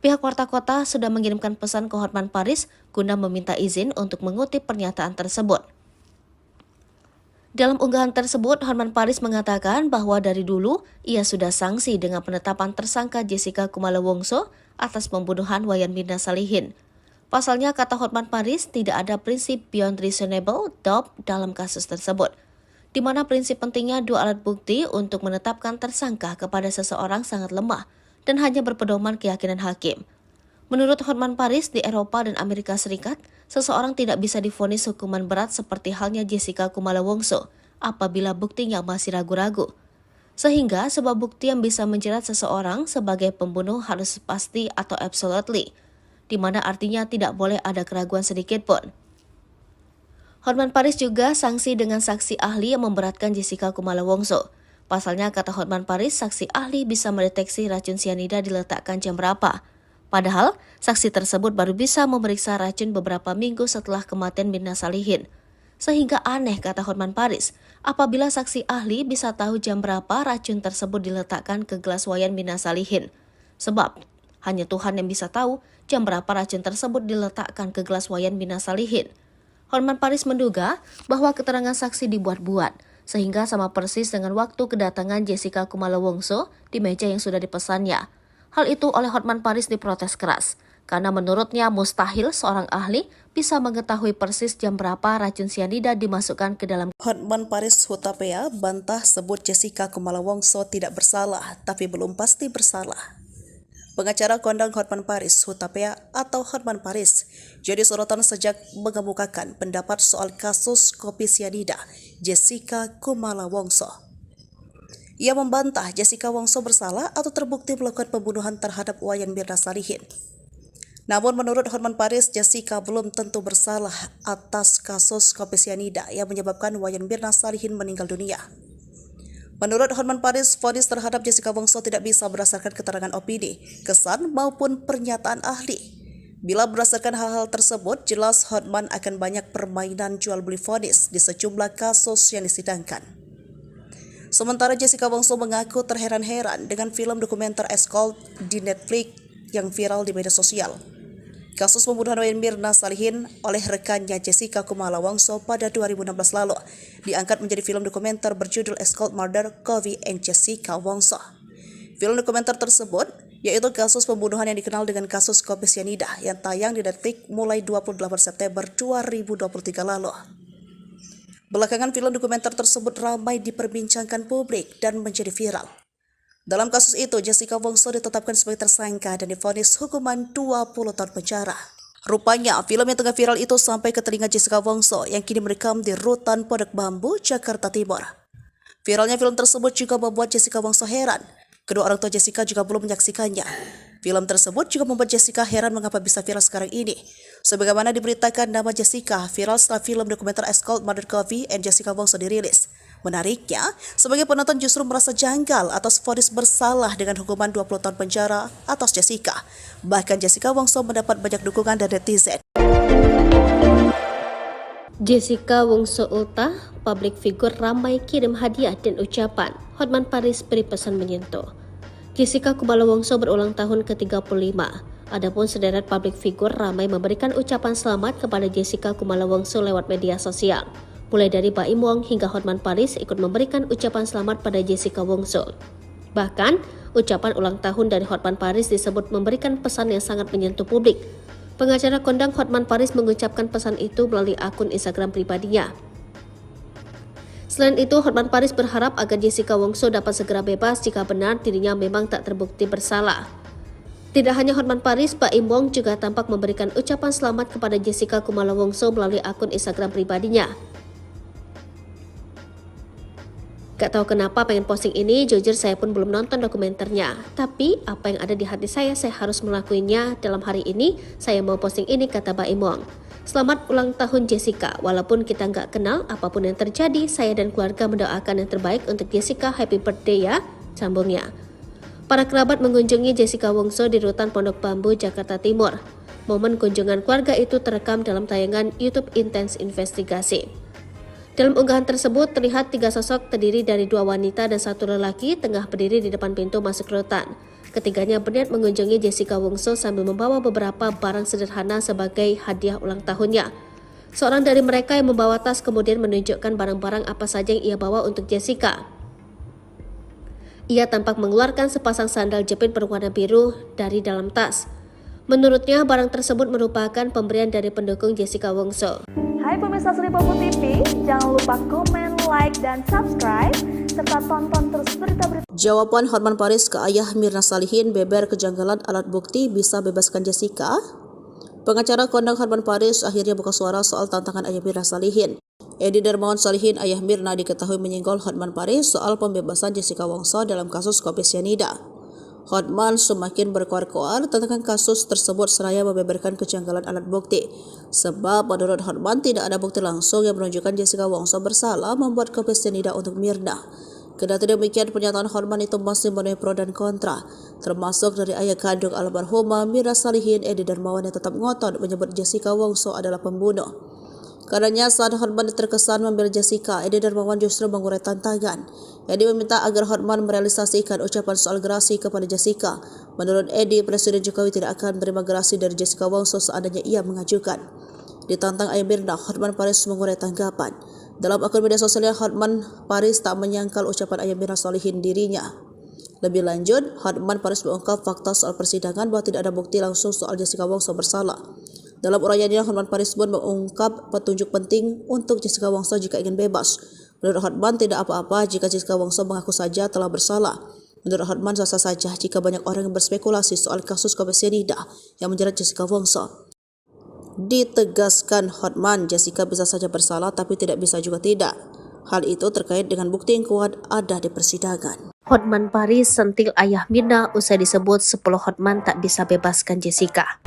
Pihak Warta Kota sudah mengirimkan pesan ke Hotman Paris guna meminta izin untuk mengutip pernyataan tersebut. Dalam unggahan tersebut, Hotman Paris mengatakan bahwa dari dulu ia sudah sangsi dengan penetapan tersangka Jessica Kumala Wongso atas pembunuhan Wayan Mirna Salihin. Pasalnya, kata Hotman Paris, tidak ada prinsip beyond reasonable doubt dalam kasus tersebut, di mana prinsip pentingnya dua alat bukti untuk menetapkan tersangka kepada seseorang sangat lemah dan hanya berpedoman keyakinan hakim. Menurut Hotman Paris, di Eropa dan Amerika Serikat, seseorang tidak bisa divonis hukuman berat seperti halnya Jessica Kumala Wongso apabila buktinya masih ragu-ragu. Sehingga sebab bukti yang bisa menjerat seseorang sebagai pembunuh harus pasti atau absolutely, di mana artinya tidak boleh ada keraguan sedikit pun. Hotman Paris juga sanksi dengan saksi ahli yang memberatkan Jessica Kumala Wongso. Pasalnya, kata Hotman Paris, saksi ahli bisa mendeteksi racun sianida diletakkan jam berapa. Padahal, saksi tersebut baru bisa memeriksa racun beberapa minggu setelah kematian Mirna Salihin. Sehingga aneh, kata Hotman Paris, apabila saksi ahli bisa tahu jam berapa racun tersebut diletakkan ke gelas Wayan Mirna Salihin. Sebab, hanya Tuhan yang bisa tahu jam berapa racun tersebut diletakkan ke gelas Wayan Mirna Salihin. Hotman Paris menduga bahwa keterangan saksi dibuat-buat, sehingga sama persis dengan waktu kedatangan Jessica Kumala Wongso di meja yang sudah dipesannya. Hal itu oleh Hotman Paris diprotes keras, karena menurutnya mustahil seorang ahli bisa mengetahui persis jam berapa racun sianida dimasukkan ke dalam. Hotman Paris Hutapea bantah sebut Jessica Kumala Wongso tidak bersalah, tapi belum pasti bersalah. Pengacara kondang Hotman Paris Hutapea atau Hotman Paris jadi sorotan sejak mengemukakan pendapat soal kasus kopi sianida Jessica Kumala Wongso. Ia membantah Jessica Wongso bersalah atau terbukti melakukan pembunuhan terhadap Wayan Mirna Salihin. Namun menurut Hotman Paris, Jessica belum tentu bersalah atas kasus kopi sianida yang menyebabkan Wayan Mirna Salihin meninggal dunia. Menurut Hotman Paris, vonis terhadap Jessica Wongso tidak bisa berdasarkan keterangan opini, kesan maupun pernyataan ahli. Bila berdasarkan hal-hal tersebut, jelas Hotman akan banyak permainan jual beli vonis di sejumlah kasus yang disidangkan. Sementara Jessica Wongso mengaku terheran-heran dengan film dokumenter Escort di Netflix yang viral di media sosial. Kasus pembunuhan Wayan Mirna Salihin oleh rekannya Jessica Kumala Wongso pada 2016 lalu diangkat menjadi film dokumenter berjudul Escort Murder Kofi and Jessica Wongso. Film dokumenter tersebut yaitu kasus pembunuhan yang dikenal dengan kasus kopi sianida yang tayang di Netflix mulai 28 September 2023 lalu. Belakangan film dokumenter tersebut ramai diperbincangkan publik dan menjadi viral. Dalam kasus itu, Jessica Wongso ditetapkan sebagai tersangka dan divonis hukuman 20 tahun penjara. Rupanya, film yang tengah viral itu sampai ke telinga Jessica Wongso yang kini merekam di Rutan Pondok Bambu, Jakarta Timur. Viralnya film tersebut juga membuat Jessica Wongso heran. Kedua orang tua Jessica juga belum menyaksikannya. Film tersebut juga membuat Jessica heran mengapa bisa viral sekarang ini. Sebagaimana diberitakan, nama Jessica viral setelah film dokumenter Escort Murder Kofi and Jessica Wongso dirilis. Menariknya, sebagai penonton justru merasa janggal atas vonis bersalah dengan hukuman 20 tahun penjara atas Jessica. Bahkan Jessica Wongso mendapat banyak dukungan dari netizen. Jessica Wongso Ultah, publik figur ramai kirim hadiah dan ucapan. Hotman Paris beri pesan menyentuh. Jessica Kumala Wongso berulang tahun ke-35. Adapun sederet publik figur ramai memberikan ucapan selamat kepada Jessica Kumala Wongso lewat media sosial. Mulai dari Baim Wong hingga Hotman Paris ikut memberikan ucapan selamat pada Jessica Wongso. Bahkan, ucapan ulang tahun dari Hotman Paris disebut memberikan pesan yang sangat menyentuh publik. Pengacara kondang Hotman Paris mengucapkan pesan itu melalui akun Instagram pribadinya. Selain itu, Hotman Paris berharap agar Jessica Wongso dapat segera bebas jika benar dirinya memang tak terbukti bersalah. Tidak hanya Hotman Paris, Baim Wong juga tampak memberikan ucapan selamat kepada Jessica Kumala Wongso melalui akun Instagram pribadinya. Gak tahu kenapa pengen posting ini, jujur saya pun belum nonton dokumenternya. Tapi apa yang ada di hati saya harus melakukannya. Dalam hari ini, saya mau posting ini, kata Baim Wong. Selamat ulang tahun Jessica, walaupun kita nggak kenal, apapun yang terjadi, saya dan keluarga mendoakan yang terbaik untuk Jessica, happy birthday ya, sambungnya. Para kerabat mengunjungi Jessica Wongso di Rutan Pondok Bambu, Jakarta Timur. Momen kunjungan keluarga itu terekam dalam tayangan YouTube Intense Investigasi. Dalam unggahan tersebut terlihat 3 sosok terdiri dari 2 wanita dan 1 lelaki tengah berdiri di depan pintu masuk rutan. Ketiganya berniat mengunjungi Jessica Wongso sambil membawa beberapa barang sederhana sebagai hadiah ulang tahunnya. Seorang dari mereka yang membawa tas kemudian menunjukkan barang-barang apa saja yang ia bawa untuk Jessica. Ia tampak mengeluarkan sepasang sandal jepit berwarna biru dari dalam tas. Menurutnya, barang tersebut merupakan pemberian dari pendukung Jessica Wongso. Hai pemirsa Sri Popo TV, jangan lupa komen, like, dan subscribe, serta tonton terus berita-berita. Jawaban Hotman Paris ke ayah Mirna Salihin, beber kejanggalan alat bukti bisa bebaskan Jessica. Pengacara kondang Hotman Paris akhirnya buka suara soal tantangan ayah Mirna Salihin. Edi Darmawan Salihin, ayah Mirna, diketahui menyinggol Hotman Paris soal pembebasan Jessica Wongso dalam kasus kopi sianida. Hotman semakin berkoar-koar tentang kasus tersebut seraya membeberkan kejanggalan alat bukti. Sebab menurut Hotman tidak ada bukti langsung yang menunjukkan Jessica Wongso bersalah membuat kopi sianida untuk Mirna. Kendati demikian, pernyataan Hotman itu masih menuai pro dan kontra, termasuk dari ayah kandung almarhumah Mirna Salihin, Edi Darmawan, yang tetap ngotot menyebut Jessica Wongso adalah pembunuh. Karenanya saat Hotman terkesan membela Jessica, Edi Darmawan justru mengurai tantangan. Edi meminta agar Hotman merealisasikan ucapan soal gerasi kepada Jessica. Menurut Edi, Presiden Jokowi tidak akan menerima gerasi dari Jessica Wongso seandainya ia mengajukan. Ditantang ayah Mirna, Hotman Paris mengurai tanggapan. Dalam akun media sosialnya, Hotman Paris tak menyangkal ucapan ayah Mirna Salihin dirinya. Lebih lanjut, Hotman Paris mengungkap fakta soal persidangan bahwa tidak ada bukti langsung soal Jessica Wongso bersalah. Dalam uraiannya, Hotman Paris pun mengungkap petunjuk penting untuk Jessica Wongso jika ingin bebas. Menurut Hotman, tidak apa-apa jika Jessica Wongso mengaku saja telah bersalah. Menurut Hotman, sah-sah saja jika banyak orang yang berspekulasi soal kasus kopi sianida yang menjerat Jessica Wongso. Ditegaskan Hotman, Jessica bisa saja bersalah tapi tidak bisa juga tidak. Hal itu terkait dengan bukti yang kuat ada di persidangan. Hotman Paris sentil ayah Mirna usai disebut 10 Hotman tak bisa bebaskan Jessica.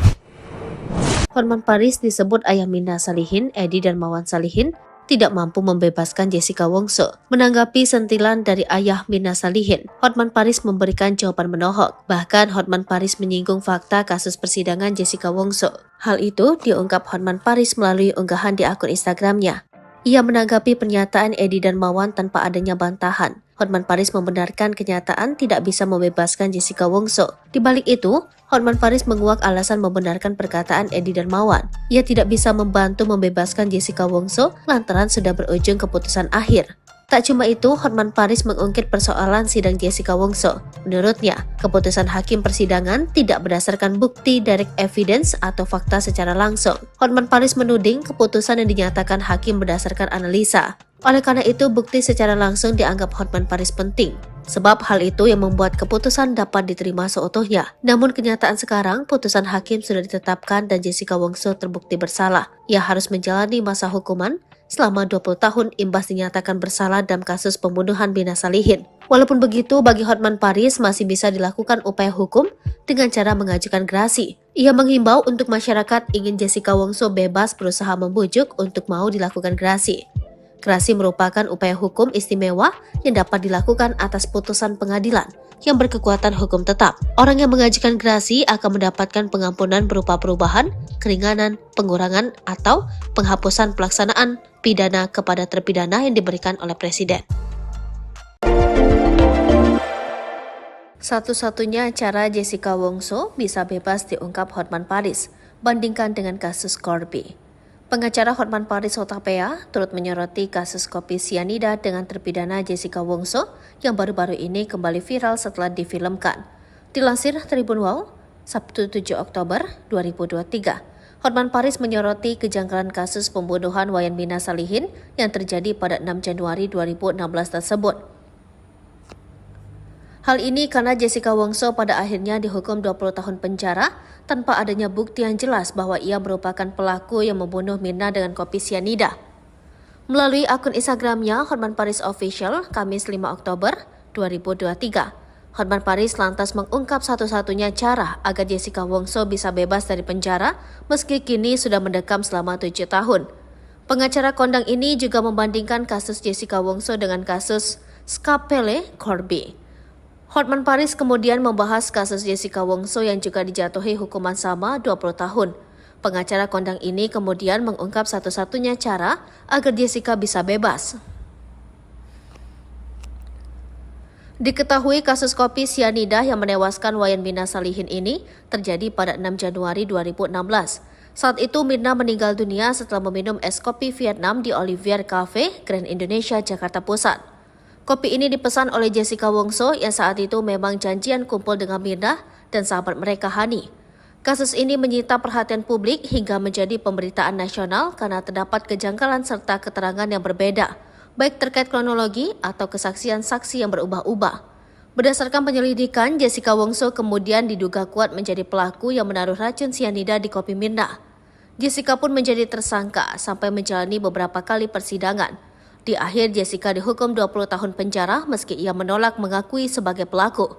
Hotman Paris disebut ayah Mirna Salihin, Edi Darmawan Salihin, tidak mampu membebaskan Jessica Wongso. Menanggapi sentilan dari ayah Mirna Salihin, Hotman Paris memberikan jawaban menohok. Bahkan Hotman Paris menyinggung fakta kasus persidangan Jessica Wongso. Hal itu diungkap Hotman Paris melalui unggahan di akun Instagramnya. Ia menanggapi pernyataan Edi Darmawan tanpa adanya bantahan. Hotman Paris membenarkan kenyataan tidak bisa membebaskan Jessica Wongso. Di balik itu, Hotman Paris menguak alasan membenarkan perkataan Edi Darmawan. Ia tidak bisa membantu membebaskan Jessica Wongso lantaran sudah berujung keputusan akhir. Tak cuma itu, Hotman Paris mengungkit persoalan sidang Jessica Wongso. Menurutnya, keputusan hakim persidangan tidak berdasarkan bukti direct evidence atau fakta secara langsung. Hotman Paris menuding keputusan yang dinyatakan hakim berdasarkan analisa. Oleh karena itu, bukti secara langsung dianggap Hotman Paris penting. Sebab hal itu yang membuat keputusan dapat diterima seutuhnya. Namun kenyataan sekarang, putusan hakim sudah ditetapkan dan Jessica Wongso terbukti bersalah. Ia harus menjalani masa hukuman selama 20 tahun imbas dinyatakan bersalah dalam kasus pembunuhan Mirna Salihin. Walaupun begitu, bagi Hotman Paris masih bisa dilakukan upaya hukum dengan cara mengajukan gerasi. Ia menghimbau untuk masyarakat ingin Jessica Wongso bebas berusaha membujuk untuk mau dilakukan gerasi. Gerasi merupakan upaya hukum istimewa yang dapat dilakukan atas putusan pengadilan yang berkekuatan hukum tetap. Orang yang mengajukan gerasi akan mendapatkan pengampunan berupa perubahan, keringanan, pengurangan, atau penghapusan pelaksanaan pidana kepada terpidana yang diberikan oleh Presiden. Satu-satunya cara Jessica Wongso bisa bebas diungkap Hotman Paris, bandingkan dengan kasus Corby. Pengacara Hotman Paris Hutapea turut menyoroti kasus kopi sianida dengan terpidana Jessica Wongso yang baru-baru ini kembali viral setelah difilmkan. Dilansir Tribun Wow, Sabtu 7 Oktober 2023, Hotman Paris menyoroti kejanggalan kasus pembunuhan Wayan Mirna Salihin yang terjadi pada 6 Januari 2016 tersebut. Hal ini karena Jessica Wongso pada akhirnya dihukum 20 tahun penjara tanpa adanya bukti yang jelas bahwa ia merupakan pelaku yang membunuh Mirna dengan kopi sianida. Melalui akun Instagramnya, Hotman Paris Official, Kamis 5 Oktober 2023, Hotman Paris lantas mengungkap satu-satunya cara agar Jessica Wongso bisa bebas dari penjara meski kini sudah mendekam selama 7 tahun. Pengacara kondang ini juga membandingkan kasus Jessica Wongso dengan kasus Skapele Corby. Hotman Paris kemudian membahas kasus Jessica Wongso yang juga dijatuhi hukuman sama 20 tahun. Pengacara kondang ini kemudian mengungkap satu-satunya cara agar Jessica bisa bebas. Diketahui kasus kopi sianida yang menewaskan Wayan Mirna Salihin ini terjadi pada 6 Januari 2016. Saat itu Mirna meninggal dunia setelah meminum es kopi Vietnam di Olivier Cafe, Grand Indonesia, Jakarta Pusat. Kopi ini dipesan oleh Jessica Wongso yang saat itu memang janjian kumpul dengan Mirna dan sahabat mereka Hani. Kasus ini menyita perhatian publik hingga menjadi pemberitaan nasional karena terdapat kejanggalan serta keterangan yang berbeda, baik terkait kronologi atau kesaksian saksi yang berubah-ubah. Berdasarkan penyelidikan, Jessica Wongso kemudian diduga kuat menjadi pelaku yang menaruh racun sianida di kopi Mirna. Jessica pun menjadi tersangka sampai menjalani beberapa kali persidangan. Di akhir, Jessica dihukum 20 tahun penjara meski ia menolak mengakui sebagai pelaku.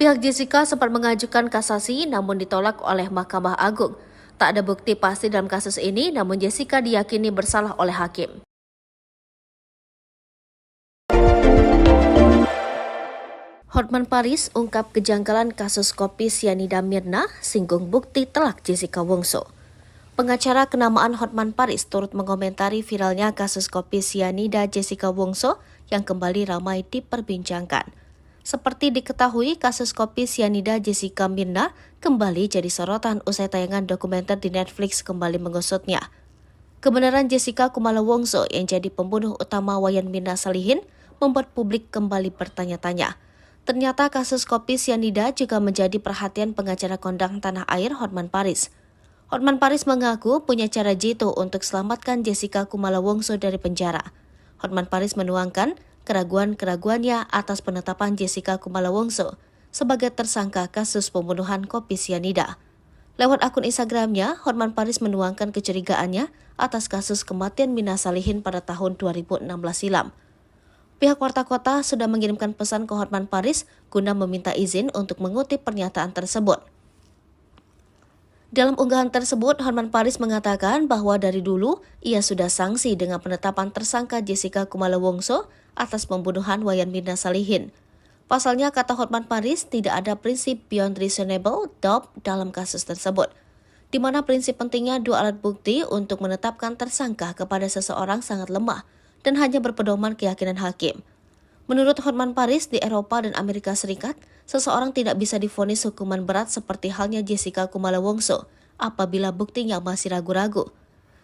Pihak Jessica sempat mengajukan kasasi namun ditolak oleh Mahkamah Agung. Tak ada bukti pasti dalam kasus ini, namun Jessica diyakini bersalah oleh hakim. Hotman Paris ungkap kejanggalan kasus kopi sianida Mirna, singgung bukti telak Jessica Wongso. Pengacara kenamaan Hotman Paris turut mengomentari viralnya kasus kopi sianida Jessica Wongso yang kembali ramai diperbincangkan. Seperti diketahui, kasus kopi sianida Jessica Mirna kembali jadi sorotan usai tayangan dokumenter di Netflix kembali mengusutnya. Kebenaran Jessica Kumala Wongso yang jadi pembunuh utama Wayan Mirna Salihin membuat publik kembali bertanya-tanya. Ternyata kasus kopi sianida juga menjadi perhatian pengacara kondang tanah air Hotman Paris. Hotman Paris mengaku punya cara jitu untuk selamatkan Jessica Kumala Wongso dari penjara. Hotman Paris menuangkan keraguan-keraguannya atas penetapan Jessica Kumala Wongso sebagai tersangka kasus pembunuhan kopi sianida. Lewat akun Instagramnya, Hotman Paris menuangkan kecurigaannya atas kasus kematian Mirna Salihin pada tahun 2016 silam. Pihak Warta Kota sudah mengirimkan pesan ke Hotman Paris guna meminta izin untuk mengutip pernyataan tersebut. Dalam unggahan tersebut, Hotman Paris mengatakan bahwa dari dulu ia sudah sanksi dengan penetapan tersangka Jessica Kumala Wongso atas pembunuhan Wayan Mirna Salihin. Pasalnya, kata Hotman Paris, tidak ada prinsip beyond reasonable doubt dalam kasus tersebut, di mana prinsip pentingnya dua alat bukti untuk menetapkan tersangka kepada seseorang sangat lemah dan hanya berpedoman keyakinan hakim. Menurut Hotman Paris, di Eropa dan Amerika Serikat, seseorang tidak bisa divonis hukuman berat seperti halnya Jessica Kumala Wongso apabila buktinya masih ragu-ragu.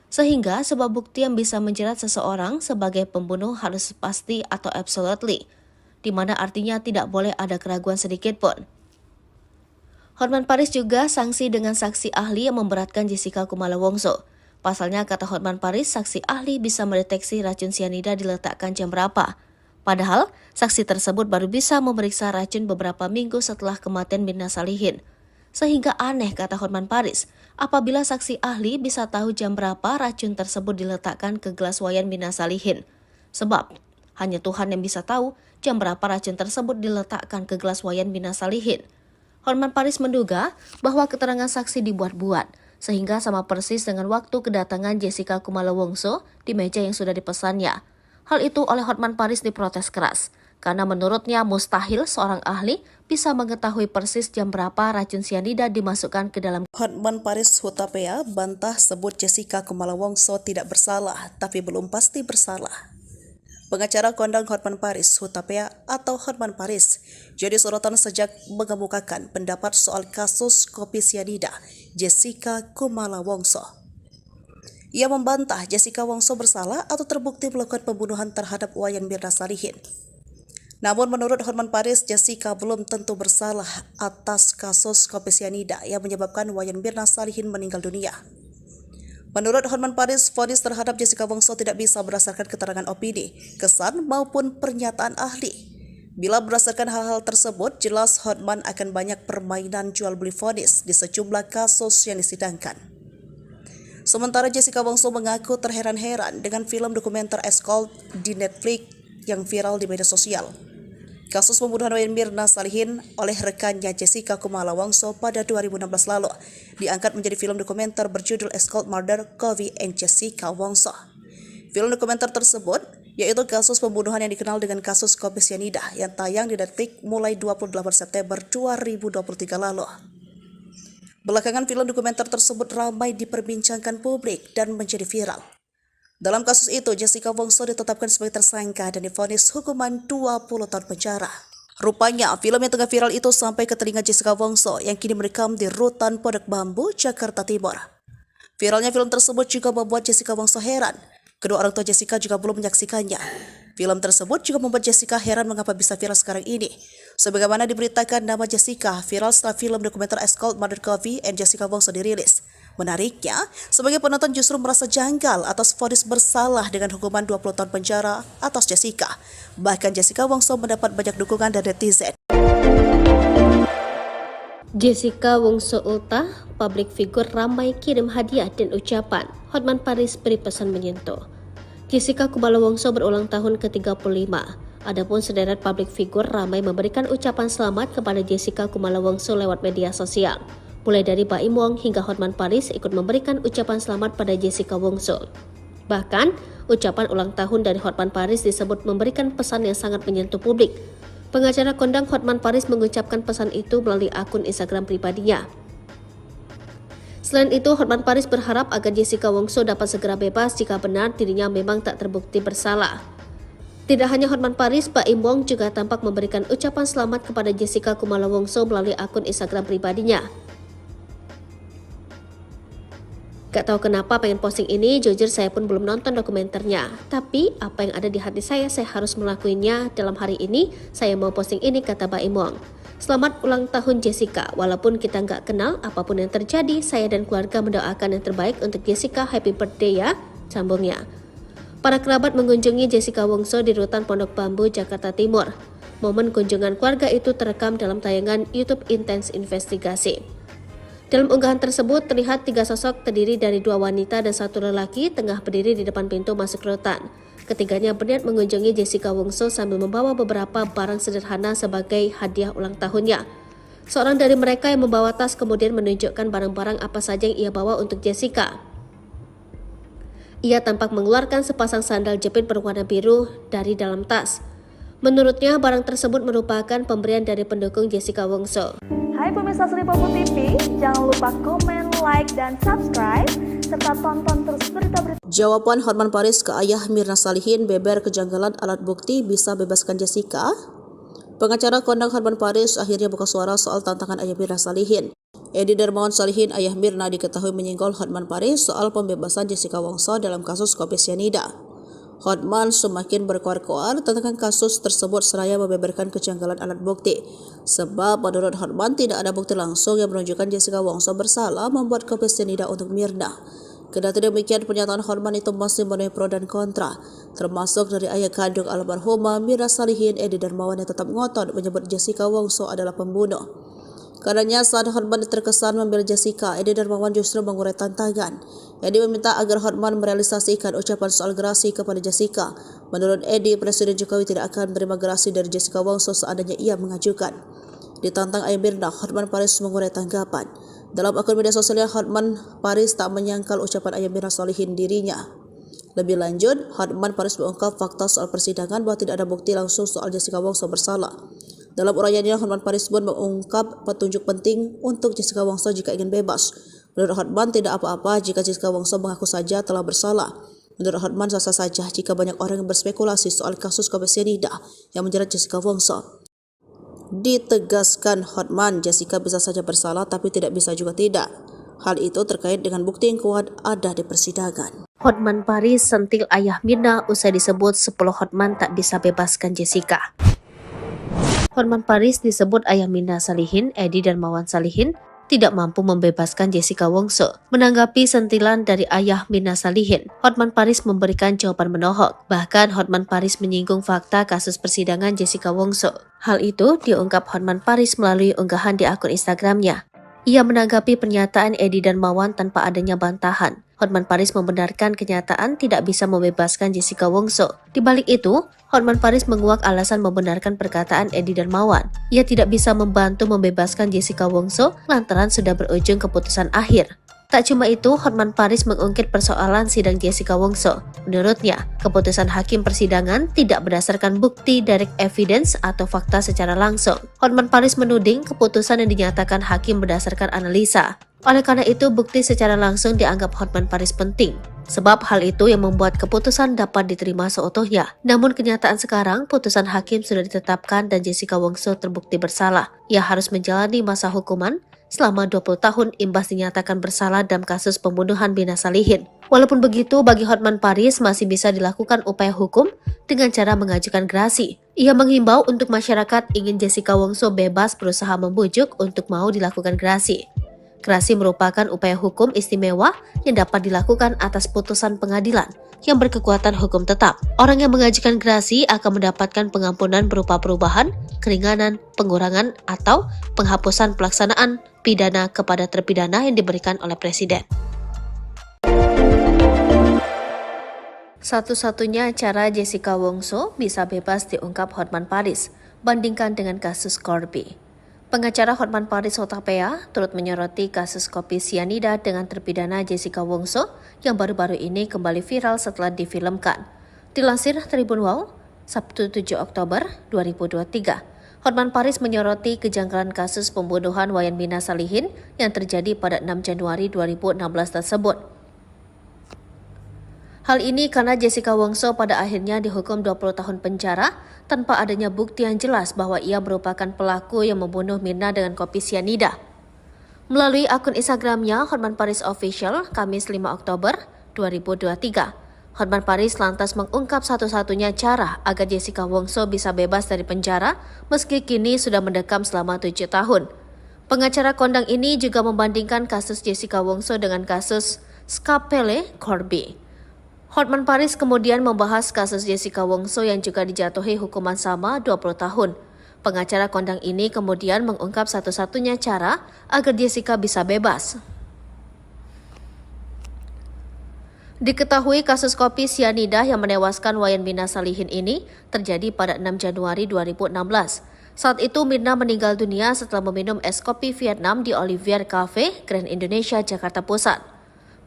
Sehingga sebuah bukti yang bisa menjerat seseorang sebagai pembunuh harus pasti atau absolutely, di mana artinya tidak boleh ada keraguan sedikit pun. Hotman Paris juga sanksi dengan saksi ahli yang memberatkan Jessica Kumala Wongso. Pasalnya, kata Hotman Paris, saksi ahli bisa mendeteksi racun sianida diletakkan jam berapa. Padahal, saksi tersebut baru bisa memeriksa racun beberapa minggu setelah kematian Mirna Salihin. Sehingga aneh, kata Hotman Paris, apabila saksi ahli bisa tahu jam berapa racun tersebut diletakkan ke gelas Wayan Mirna Salihin. Sebab, hanya Tuhan yang bisa tahu jam berapa racun tersebut diletakkan ke gelas Wayan Mirna Salihin. Hotman Paris menduga bahwa keterangan saksi dibuat-buat, sehingga sama persis dengan waktu kedatangan Jessica Kumala Wongso di meja yang sudah dipesannya. Hal itu oleh Hotman Paris diprotes keras, karena menurutnya mustahil seorang ahli bisa mengetahui persis jam berapa racun sianida dimasukkan ke dalam. Hotman Paris Hutapea bantah sebut Jessica Kumala Wongso tidak bersalah, tapi belum pasti bersalah. Pengacara kondang Hotman Paris Hutapea atau Hotman Paris jadi sorotan sejak mengemukakan pendapat soal kasus kopi sianida Jessica Kumala Wongso. Ia membantah Jessica Wongso bersalah atau terbukti melakukan pembunuhan terhadap Wayan Mirna Salihin. Namun menurut Hotman Paris, Jessica belum tentu bersalah atas kasus kopi sianida yang menyebabkan Wayan Mirna Salihin meninggal dunia. Menurut Hotman Paris, vonis terhadap Jessica Wongso tidak bisa berdasarkan keterangan opini, kesan maupun pernyataan ahli. Bila berdasarkan hal-hal tersebut, jelas Hotman akan banyak permainan jual beli vonis di sejumlah kasus yang disidangkan. Sementara Jessica Wongso mengaku terheran-heran dengan film dokumenter Escort di Netflix yang viral di media sosial. Kasus pembunuhan Wayan Mirna Salihin oleh rekannya Jessica Kumala Wongso pada 2016 lalu diangkat menjadi film dokumenter berjudul Escort Murder, Kofi and Jessica Wongso. Film dokumenter tersebut yaitu kasus pembunuhan yang dikenal dengan kasus kopi sianida yang tayang di Netflix mulai 28 September 2023 lalu. Belakangan film dokumenter tersebut ramai diperbincangkan publik dan menjadi viral. Dalam kasus itu, Jessica Wongso ditetapkan sebagai tersangka dan divonis hukuman 20 tahun penjara. Rupanya, film yang tengah viral itu sampai ke telinga Jessica Wongso yang kini merekam di Rutan Pondok Bambu, Jakarta Timur. Viralnya film tersebut juga membuat Jessica Wongso heran. Kedua orang tua Jessica juga belum menyaksikannya. Film tersebut juga membuat Jessica heran mengapa bisa viral sekarang ini. Sebagaimana diberitakan, nama Jessica viral setelah film dokumenter Escort Murder, Kofi and Jessica Wongso dirilis. Menariknya, sebagai penonton justru merasa janggal atas vonis bersalah dengan hukuman 20 tahun penjara atas Jessica. Bahkan Jessica Wongso mendapat banyak dukungan dari netizen. Jessica Wongso ultah, publik figur ramai kirim hadiah dan ucapan. Hotman Paris beri pesan menyentuh. Jessica Kumala Wongso berulang tahun ke-35. Adapun sederet publik figur ramai memberikan ucapan selamat kepada Jessica Kumala Wongso lewat media sosial. Mulai dari Baim Wong hingga Hotman Paris ikut memberikan ucapan selamat pada Jessica Wongso. Bahkan, ucapan ulang tahun dari Hotman Paris disebut memberikan pesan yang sangat menyentuh publik. Pengacara kondang Hotman Paris mengucapkan pesan itu melalui akun Instagram pribadinya. Selain itu, Hotman Paris berharap agar Jessica Wongso dapat segera bebas jika benar dirinya memang tak terbukti bersalah. Tidak hanya Hotman Paris, Baim Wong juga tampak memberikan ucapan selamat kepada Jessica Kumala Wongso melalui akun Instagram pribadinya. Gak tahu kenapa pengen posting ini, jujur saya pun belum nonton dokumenternya. Tapi apa yang ada di hati saya harus melakukannya. Dalam hari ini, saya mau posting ini, kata Baim Wong. Selamat ulang tahun Jessica, walaupun kita nggak kenal, apapun yang terjadi, saya dan keluarga mendoakan yang terbaik untuk Jessica, happy birthday ya, sambungnya. Para kerabat mengunjungi Jessica Wongso di Rutan Pondok Bambu, Jakarta Timur. Momen kunjungan keluarga itu terekam dalam tayangan YouTube Intens Investigasi. Dalam unggahan tersebut, terlihat 3 sosok terdiri dari 2 wanita dan 1 lelaki tengah berdiri di depan pintu masuk rutan. Ketiganya berniat mengunjungi Jessica Wongso sambil membawa beberapa barang sederhana sebagai hadiah ulang tahunnya. Seorang dari mereka yang membawa tas kemudian menunjukkan barang-barang apa saja yang ia bawa untuk Jessica. Ia tampak mengeluarkan sepasang sandal jepit berwarna biru dari dalam tas. Menurutnya, barang tersebut merupakan pemberian dari pendukung Jessica Wongso. Hai pemirsa Sri Popo TV, jangan lupa komen, like, dan subscribe, serta tonton terus berita-berita. Jawaban Hotman Paris ke ayah Mirna Salihin beber kejanggalan alat bukti bisa bebaskan Jessica. Pengacara kondang Hotman Paris akhirnya buka suara soal tantangan ayah Mirna Salihin. Edi Darmawan Salihin, ayah Mirna, diketahui menyinggol Hotman Paris soal pembebasan Jessica Wongso dalam kasus kopi sianida. Hotman semakin berkoar-koar tentang kasus tersebut seraya membeberkan kejanggalan alat bukti. Sebab menurut Hotman tidak ada bukti langsung yang menunjukkan Jessica Wongso bersalah membuat kopi sianida untuk Mirna. Kendati demikian, pernyataan Hotman itu masih menuai pro dan kontra, termasuk dari ayah kandung almarhumah Mirna Salihin, Edi Darmawan, yang tetap ngotot menyebut Jessica Wongso adalah pembunuh. Karenanya saat Hotman terkesan membela Jessica, Edi Darmawan justru mengurai tantangan. Edi meminta agar Hotman merealisasikan ucapan soal gerasi kepada Jessica. Menurut Edi, Presiden Jokowi tidak akan menerima gerasi dari Jessica Wongso seandainya ia mengajukan. Ditantang ayah Mirna, Hotman Paris mengurai tanggapan. Dalam akun media sosialnya, Hotman Paris tak menyangkal ucapan ayah Mirna Salihin dirinya. Lebih lanjut, Hotman Paris mengungkap fakta soal persidangan bahwa tidak ada bukti langsung soal Jessica Wongso bersalah. Dalam uraiannya, Hotman Paris pun mengungkap petunjuk penting untuk Jessica Wongso jika ingin bebas. Menurut Hotman, tidak apa-apa jika Jessica Wongso mengaku saja telah bersalah. Menurut Hotman, sah-sah saja jika banyak orang yang berspekulasi soal kasus kopi sianida yang menjerat Jessica Wongso. Ditegaskan Hotman, Jessica bisa saja bersalah tapi tidak bisa juga tidak. Hal itu terkait dengan bukti yang kuat ada di persidangan. Hotman Paris sentil ayah Mirna usai disebut 10 Hotman tak bisa bebaskan Jessica. Hotman Paris disebut ayah Mirna Salihin, Edi Darmawan Salihin, tidak mampu membebaskan Jessica Wongso. Menanggapi sentilan dari ayah Mirna Salihin, Hotman Paris memberikan jawaban menohok. Bahkan Hotman Paris menyinggung fakta kasus persidangan Jessica Wongso. Hal itu diungkap Hotman Paris melalui unggahan di akun Instagramnya. Ia menanggapi pernyataan Edi Darmawan tanpa adanya bantahan. Hotman Paris membenarkan kenyataan tidak bisa membebaskan Jessica Wongso. Di balik itu, Hotman Paris menguak alasan membenarkan perkataan Edi Darmawan. Ia tidak bisa membantu membebaskan Jessica Wongso lantaran sudah berujung keputusan akhir. Tak cuma itu, Hotman Paris mengungkit persoalan sidang Jessica Wongso. Menurutnya, keputusan hakim persidangan tidak berdasarkan bukti direct evidence atau fakta secara langsung. Hotman Paris menuding keputusan yang dinyatakan hakim berdasarkan analisa. Oleh karena itu, bukti secara langsung dianggap Hotman Paris penting. Sebab hal itu yang membuat keputusan dapat diterima seutuhnya. Namun kenyataan sekarang, putusan hakim sudah ditetapkan dan Jessica Wongso terbukti bersalah. Ia harus menjalani masa hukuman selama 20 tahun imbas dinyatakan bersalah dalam kasus pembunuhan Mirna Salihin. Walaupun begitu, bagi Hotman Paris masih bisa dilakukan upaya hukum dengan cara mengajukan gerasi. Ia menghimbau untuk masyarakat ingin Jessica Wongso bebas berusaha membujuk untuk mau dilakukan gerasi. Gerasi merupakan upaya hukum istimewa yang dapat dilakukan atas putusan pengadilan yang berkekuatan hukum tetap. Orang yang mengajukan gerasi akan mendapatkan pengampunan berupa perubahan, keringanan, pengurangan, atau penghapusan pelaksanaan pidana kepada terpidana yang diberikan oleh Presiden. Satu-satunya cara Jessica Wongso bisa bebas diungkap Hotman Paris, bandingkan dengan kasus Corby. Pengacara Hotman Paris Hutapea turut menyoroti kasus kopi sianida dengan terpidana Jessica Wongso yang baru-baru ini kembali viral setelah difilmkan. Dilansir Tribun Wow, Sabtu 7 Oktober 2023, Hotman Paris menyoroti kejanggalan kasus pembunuhan Wayan Mirna Salihin yang terjadi pada 6 Januari 2016 tersebut. Hal ini karena Jessica Wongso pada akhirnya dihukum 20 tahun penjara tanpa adanya bukti yang jelas bahwa ia merupakan pelaku yang membunuh Mirna dengan kopi sianida. Melalui akun Instagramnya, Hotman Paris Official, Kamis 5 Oktober 2023, Hotman Paris lantas mengungkap satu-satunya cara agar Jessica Wongso bisa bebas dari penjara meski kini sudah mendekam selama 7 tahun. Pengacara kondang ini juga membandingkan kasus Jessica Wongso dengan kasus Skapele Corby. Hotman Paris kemudian membahas kasus Jessica Wongso yang juga dijatuhi hukuman sama 20 tahun. Pengacara kondang ini kemudian mengungkap satu-satunya cara agar Jessica bisa bebas. Diketahui kasus kopi sianida yang menewaskan Wayan Mirna Salihin ini terjadi pada 6 Januari 2016. Saat itu Mirna meninggal dunia setelah meminum es kopi Vietnam di Olivier Cafe, Grand Indonesia, Jakarta Pusat.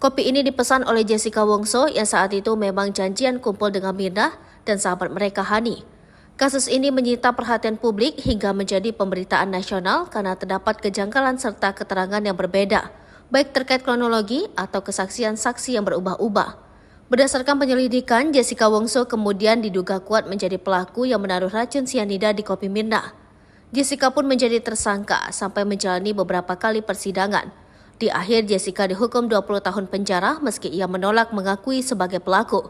Kopi ini dipesan oleh Jessica Wongso yang saat itu memang janjian kumpul dengan Mirna dan sahabat mereka Hani. Kasus ini menyita perhatian publik hingga menjadi pemberitaan nasional karena terdapat kejanggalan serta keterangan yang berbeda, baik terkait kronologi atau kesaksian saksi yang berubah-ubah. Berdasarkan penyelidikan, Jessica Wongso kemudian diduga kuat menjadi pelaku yang menaruh racun sianida di kopi Mirna. Jessica pun menjadi tersangka sampai menjalani beberapa kali persidangan. Di akhir, Jessica dihukum 20 tahun penjara meski ia menolak mengakui sebagai pelaku.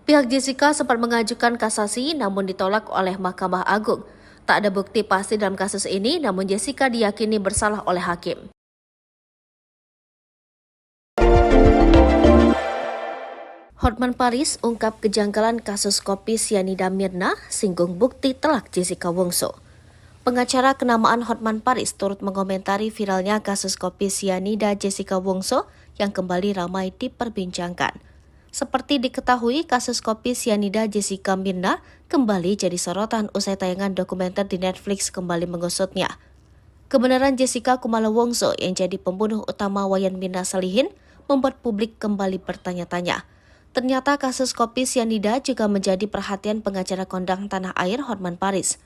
Pihak Jessica sempat mengajukan kasasi namun ditolak oleh Mahkamah Agung. Tak ada bukti pasti dalam kasus ini, namun Jessica diyakini bersalah oleh hakim. Hotman Paris ungkap kejanggalan kasus kopi sianida Mirna, singgung bukti telak Jessica Wongso. Pengacara kenamaan Hotman Paris turut mengomentari viralnya kasus kopi sianida Jessica Wongso yang kembali ramai diperbincangkan. Seperti diketahui, kasus kopi sianida Jessica Mirna kembali jadi sorotan usai tayangan dokumenter di Netflix kembali mengusutnya. Kebenaran Jessica Kumala Wongso yang jadi pembunuh utama Wayan Mirna Salihin membuat publik kembali bertanya-tanya. Ternyata kasus kopi sianida juga menjadi perhatian pengacara kondang tanah air Hotman Paris.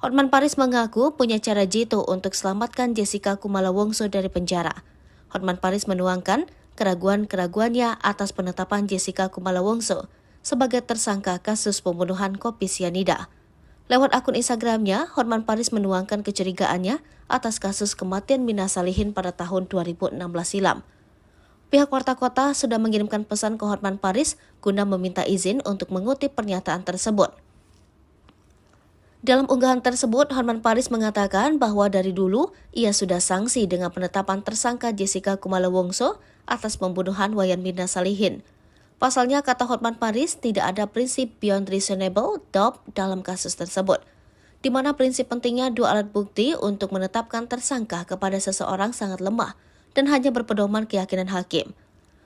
Hotman Paris mengaku punya cara jitu untuk selamatkan Jessica Kumala Wongso dari penjara. Hotman Paris menuangkan keraguan-keraguannya atas penetapan Jessica Kumala Wongso sebagai tersangka kasus pembunuhan kopi sianida. Lewat akun Instagramnya, Hotman Paris menuangkan kecurigaannya atas kasus kematian Mirna Salihin pada tahun 2016 silam. Pihak Warta Kota sudah mengirimkan pesan ke Hotman Paris guna meminta izin untuk mengutip pernyataan tersebut. Dalam unggahan tersebut, Hotman Paris mengatakan bahwa dari dulu ia sudah sangsi dengan penetapan tersangka Jessica Kumala Wongso atas pembunuhan Wayan Mirna Salihin. Pasalnya, kata Hotman Paris, tidak ada prinsip beyond reasonable doubt dalam kasus tersebut, di mana prinsip pentingnya dua alat bukti untuk menetapkan tersangka kepada seseorang sangat lemah dan hanya berpedoman keyakinan hakim.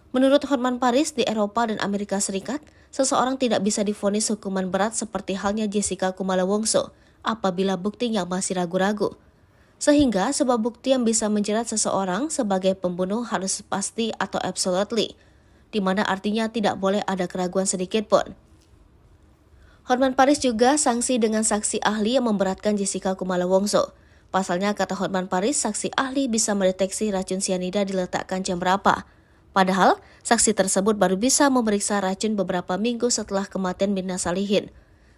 Menurut Hotman Paris, di Eropa dan Amerika Serikat, seseorang tidak bisa divonis hukuman berat seperti halnya Jessica Kumala Wongso apabila buktinya masih ragu-ragu. Sehingga sebuah bukti yang bisa menjerat seseorang sebagai pembunuh harus pasti atau absolutely, di mana artinya tidak boleh ada keraguan sedikit pun. Hotman Paris juga sanksi dengan saksi ahli yang memberatkan Jessica Kumala Wongso. Pasalnya, kata Hotman Paris, saksi ahli bisa mendeteksi racun sianida diletakkan jam berapa. Padahal, saksi tersebut baru bisa memeriksa racun beberapa minggu setelah kematian Mirna Salihin.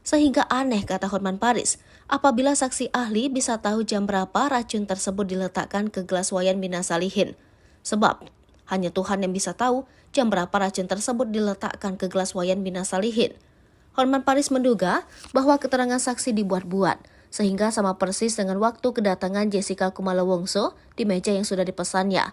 Sehingga aneh, kata Hotman Paris, apabila saksi ahli bisa tahu jam berapa racun tersebut diletakkan ke gelas Wayan Mirna Salihin. Sebab, hanya Tuhan yang bisa tahu jam berapa racun tersebut diletakkan ke gelas Wayan Mirna Salihin. Hotman Paris menduga bahwa keterangan saksi dibuat-buat, sehingga sama persis dengan waktu kedatangan Jessica Kumala Wongso di meja yang sudah dipesannya.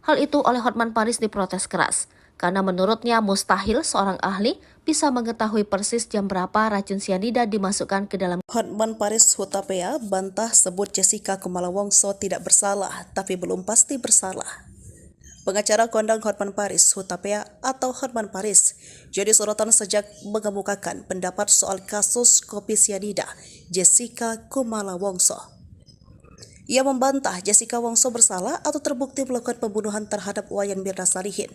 Hal itu oleh Hotman Paris diprotes keras, karena menurutnya mustahil seorang ahli bisa mengetahui persis jam berapa racun sianida dimasukkan ke dalam. Hotman Paris Hutapea bantah sebut Jessica Kumala Wongso tidak bersalah, tapi belum pasti bersalah. Pengacara kondang Hotman Paris Hutapea atau Hotman Paris jadi sorotan sejak mengemukakan pendapat soal kasus kopi sianida Jessica Kumala Wongso. Ia membantah Jessica Wongso bersalah atau terbukti melakukan pembunuhan terhadap Wayan Mirna Salihin.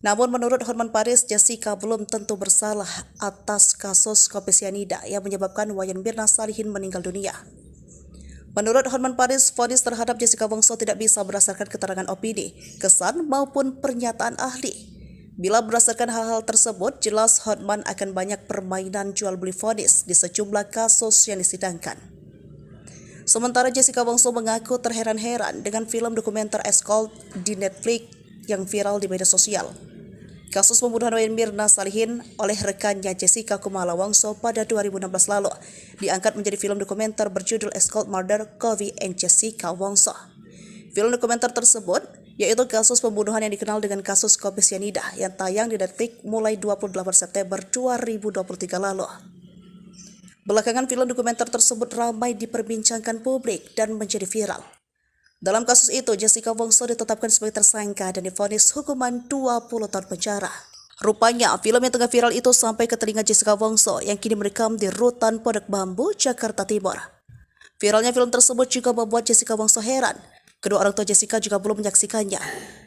Namun menurut Hotman Paris, Jessica belum tentu bersalah atas kasus kopi sianida yang menyebabkan Wayan Mirna Salihin meninggal dunia. Menurut Hotman Paris, vonis terhadap Jessica Wongso tidak bisa berdasarkan keterangan opini, kesan maupun pernyataan ahli. Bila berdasarkan hal-hal tersebut, jelas Hotman akan banyak permainan jual beli vonis di sejumlah kasus yang disidangkan. Sementara Jessica Wongso mengaku terheran-heran dengan film dokumenter Escort di Netflix yang viral di media sosial. Kasus pembunuhan Wayan Mirna Salihin oleh rekannya Jessica Kumala Wongso pada 2016 lalu diangkat menjadi film dokumenter berjudul Escort Murder Kofi and Jessica Wongso. Film dokumenter tersebut yaitu kasus pembunuhan yang dikenal dengan kasus kopi sianida yang tayang di Netflix mulai 28 September 2023 lalu. Belakangan film dokumenter tersebut ramai diperbincangkan publik dan menjadi viral. Dalam kasus itu, Jessica Wongso ditetapkan sebagai tersangka dan divonis hukuman 20 tahun penjara. Rupanya, film yang tengah viral itu sampai ke telinga Jessica Wongso yang kini mendekam di rutan Pondok Bambu, Jakarta Timur. Viralnya film tersebut juga membuat Jessica Wongso heran. Kedua orang tua Jessica juga belum menyaksikannya.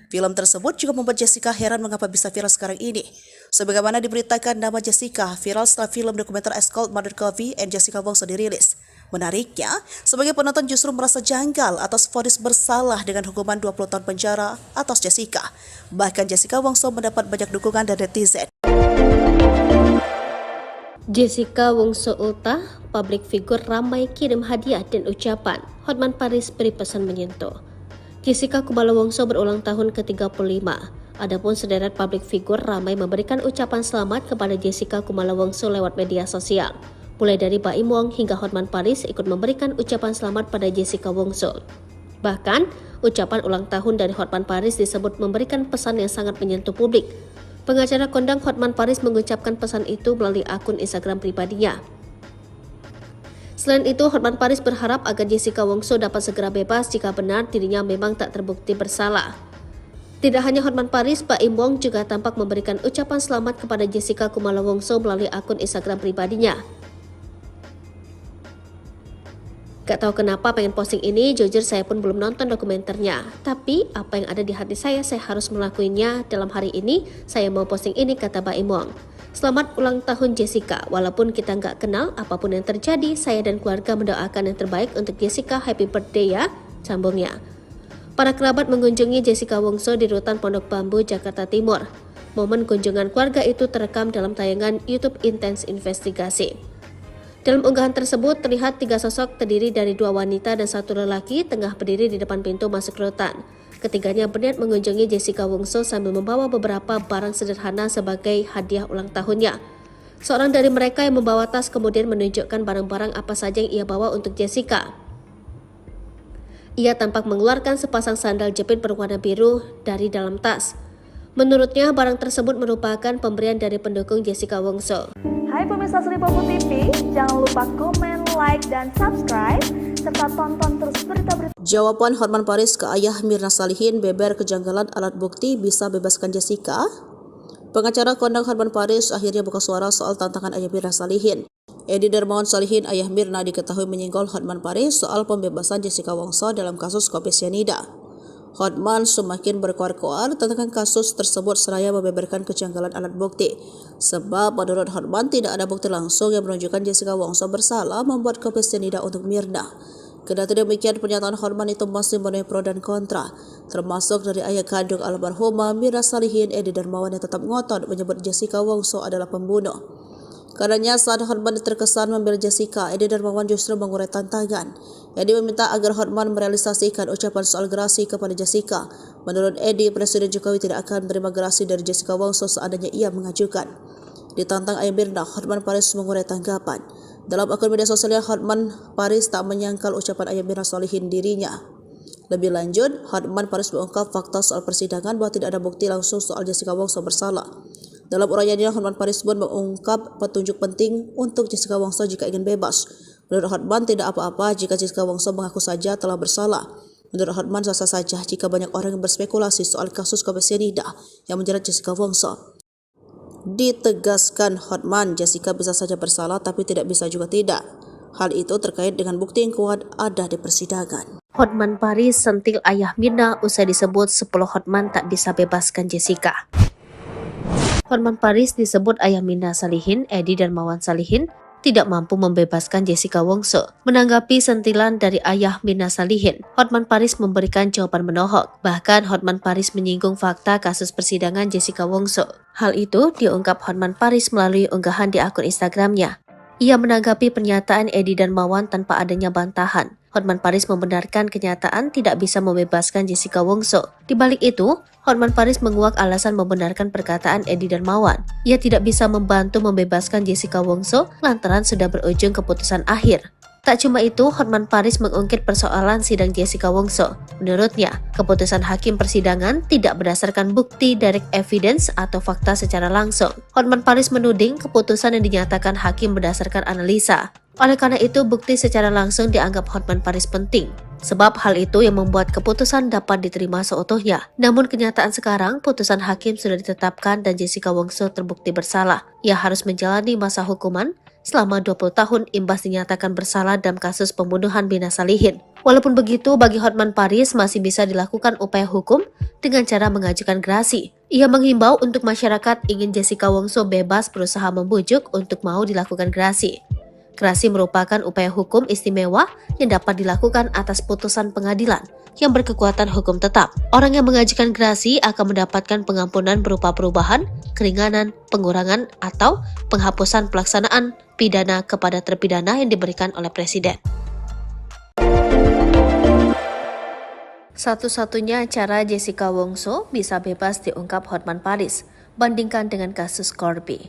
Film tersebut juga membuat Jessica heran mengapa bisa viral sekarang ini. Sebagaimana diberitakan, nama Jessica viral setelah film dokumenter Ice Cold Murder Coffee and Jessica Wongso dirilis. Menariknya, sebagai penonton justru merasa janggal atas vonis bersalah dengan hukuman 20 tahun penjara atas Jessica. Bahkan Jessica Wongso mendapat banyak dukungan dari netizen. Jessica Wongso Ultah, publik figur ramai kirim hadiah dan ucapan. Hotman Paris beri pesan menyentuh. Jessica Kumala Wongso berulang tahun ke-35. Adapun sederet publik figur ramai memberikan ucapan selamat kepada Jessica Kumala Wongso lewat media sosial. Mulai dari Baim Wong hingga Hotman Paris ikut memberikan ucapan selamat pada Jessica Wongso. Bahkan, ucapan ulang tahun dari Hotman Paris disebut memberikan pesan yang sangat menyentuh publik. Pengacara kondang Hotman Paris mengucapkan pesan itu melalui akun Instagram pribadinya. Selain itu, Hotman Paris berharap agar Jessica Wongso dapat segera bebas jika benar dirinya memang tak terbukti bersalah. Tidak hanya Hotman Paris, Baim Wong juga tampak memberikan ucapan selamat kepada Jessica Kumala Wongso melalui akun Instagram pribadinya. Gak tahu kenapa pengen posting ini, jujur saya pun belum nonton dokumenternya. Tapi apa yang ada di hati saya harus melakukannya dalam hari ini. Saya mau posting ini, kata Baim Wong. Selamat ulang tahun Jessica, walaupun kita nggak kenal apapun yang terjadi, saya dan keluarga mendoakan yang terbaik untuk Jessica, happy birthday ya, sambungnya. Para kerabat mengunjungi Jessica Wongso di Rutan Pondok Bambu, Jakarta Timur. Momen kunjungan keluarga itu terekam dalam tayangan YouTube Intense Investigasi. Dalam unggahan tersebut terlihat 3 sosok terdiri dari 2 wanita dan 1 lelaki tengah berdiri di depan pintu masuk rutan. Ketiganya berniat mengunjungi Jessica Wongso sambil membawa beberapa barang sederhana sebagai hadiah ulang tahunnya. Seorang dari mereka yang membawa tas kemudian menunjukkan barang-barang apa saja yang ia bawa untuk Jessica. Ia tampak mengeluarkan sepasang sandal jepit berwarna biru dari dalam tas. Menurutnya, barang tersebut merupakan pemberian dari pendukung Jessica Wongso. Hai pemirsa Sri Popo TV, jangan lupa komen, like, dan subscribe, serta tonton terus berita-berita. Jawaban Hotman Paris ke ayah Mirna Salihin beber kejanggalan alat bukti bisa bebaskan Jessica. Pengacara kondang Hotman Paris akhirnya buka suara soal tantangan ayah Mirna Salihin. Edi Darmawan Salihin, ayah Mirna, diketahui menyinggol Hotman Paris soal pembebasan Jessica Wongso dalam kasus kopi sianida. Hotman semakin berkoar-koar tentang kasus tersebut seraya membeberkan kejanggalan alat bukti. Sebab menurut Hotman tidak ada bukti langsung yang menunjukkan Jessica Wongso bersalah membuat kopi sianida untuk Mirna. Kendati demikian, pernyataan Hotman itu masih menuai pro dan kontra, termasuk dari ayah kandung almarhumah Mirna Salihin, Edi Darmawan, yang tetap ngotot menyebut Jessica Wongso adalah pembunuh. Karenanya saat Hotman terkesan membela Jessica, Edi Darmawan justru mengurai tantangan. Edi meminta agar Hotman merealisasikan ucapan soal gerasi kepada Jessica. Menurut Edi, Presiden Jokowi tidak akan menerima gerasi dari Jessica Wongso seandainya ia mengajukan. Ditantang ayah Mirna, Hotman Paris mengurai tanggapan. Dalam akun media sosialnya, Hotman Paris tak menyangkal ucapan ayah Mirna Salihin dirinya. Lebih lanjut, Hotman Paris mengungkap fakta soal persidangan bahwa tidak ada bukti langsung soal Jessica Wongso bersalah. Dalam uraiannya, Hotman Paris pun mengungkap petunjuk penting untuk Jessica Wongso jika ingin bebas. Menurut Hotman, tidak apa-apa jika Jessica Wongso mengaku saja telah bersalah. Menurut Hotman, sah-sah saja jika banyak orang yang berspekulasi soal kasus kopi sianida yang menjerat Jessica Wongso. Ditegaskan Hotman, Jessica bisa saja bersalah tapi tidak bisa juga tidak. Hal itu terkait dengan bukti yang kuat ada di persidangan. Hotman Paris sentil ayah Mirna usai disebut 10 Hotman tak bisa bebaskan Jessica. Hotman Paris disebut ayah Mirna Salihin, Edi Darmawan Salihin, tidak mampu membebaskan Jessica Wongso. Menanggapi sentilan dari ayah Mirna Salihin, Hotman Paris memberikan jawaban menohok. Bahkan Hotman Paris menyinggung fakta kasus persidangan Jessica Wongso. Hal itu diungkap Hotman Paris melalui unggahan di akun Instagramnya. Ia menanggapi pernyataan Edi Darmawan tanpa adanya bantahan. Hotman Paris membenarkan kenyataan tidak bisa membebaskan Jessica Wongso. Di balik itu, Hotman Paris menguak alasan membenarkan perkataan Edi Darmawan. Ia tidak bisa membantu membebaskan Jessica Wongso lantaran sudah berujung keputusan akhir. Tak cuma itu, Hotman Paris mengungkit persoalan sidang Jessica Wongso. Menurutnya, keputusan hakim persidangan tidak berdasarkan bukti direct evidence atau fakta secara langsung. Hotman Paris menuding keputusan yang dinyatakan hakim berdasarkan analisa. Oleh karena itu, bukti secara langsung dianggap Hotman Paris penting. Sebab hal itu yang membuat keputusan dapat diterima seutuhnya. Namun kenyataan sekarang, putusan hakim sudah ditetapkan dan Jessica Wongso terbukti bersalah. Ia harus menjalani masa hukuman selama 20 tahun imbas dinyatakan bersalah dalam kasus pembunuhan Mirna Salihin. Walaupun begitu, bagi Hotman Paris masih bisa dilakukan upaya hukum dengan cara mengajukan gerasi. Ia menghimbau untuk masyarakat ingin Jessica Wongso bebas berusaha membujuk untuk mau dilakukan gerasi. Gerasi merupakan upaya hukum istimewa yang dapat dilakukan atas putusan pengadilan yang berkekuatan hukum tetap. Orang yang mengajukan gerasi akan mendapatkan pengampunan berupa perubahan, keringanan, pengurangan, atau penghapusan pelaksanaan pidana kepada terpidana yang diberikan oleh Presiden. Satu-satunya cara Jessica Wongso bisa bebas diungkap Hotman Paris, bandingkan dengan kasus Corby.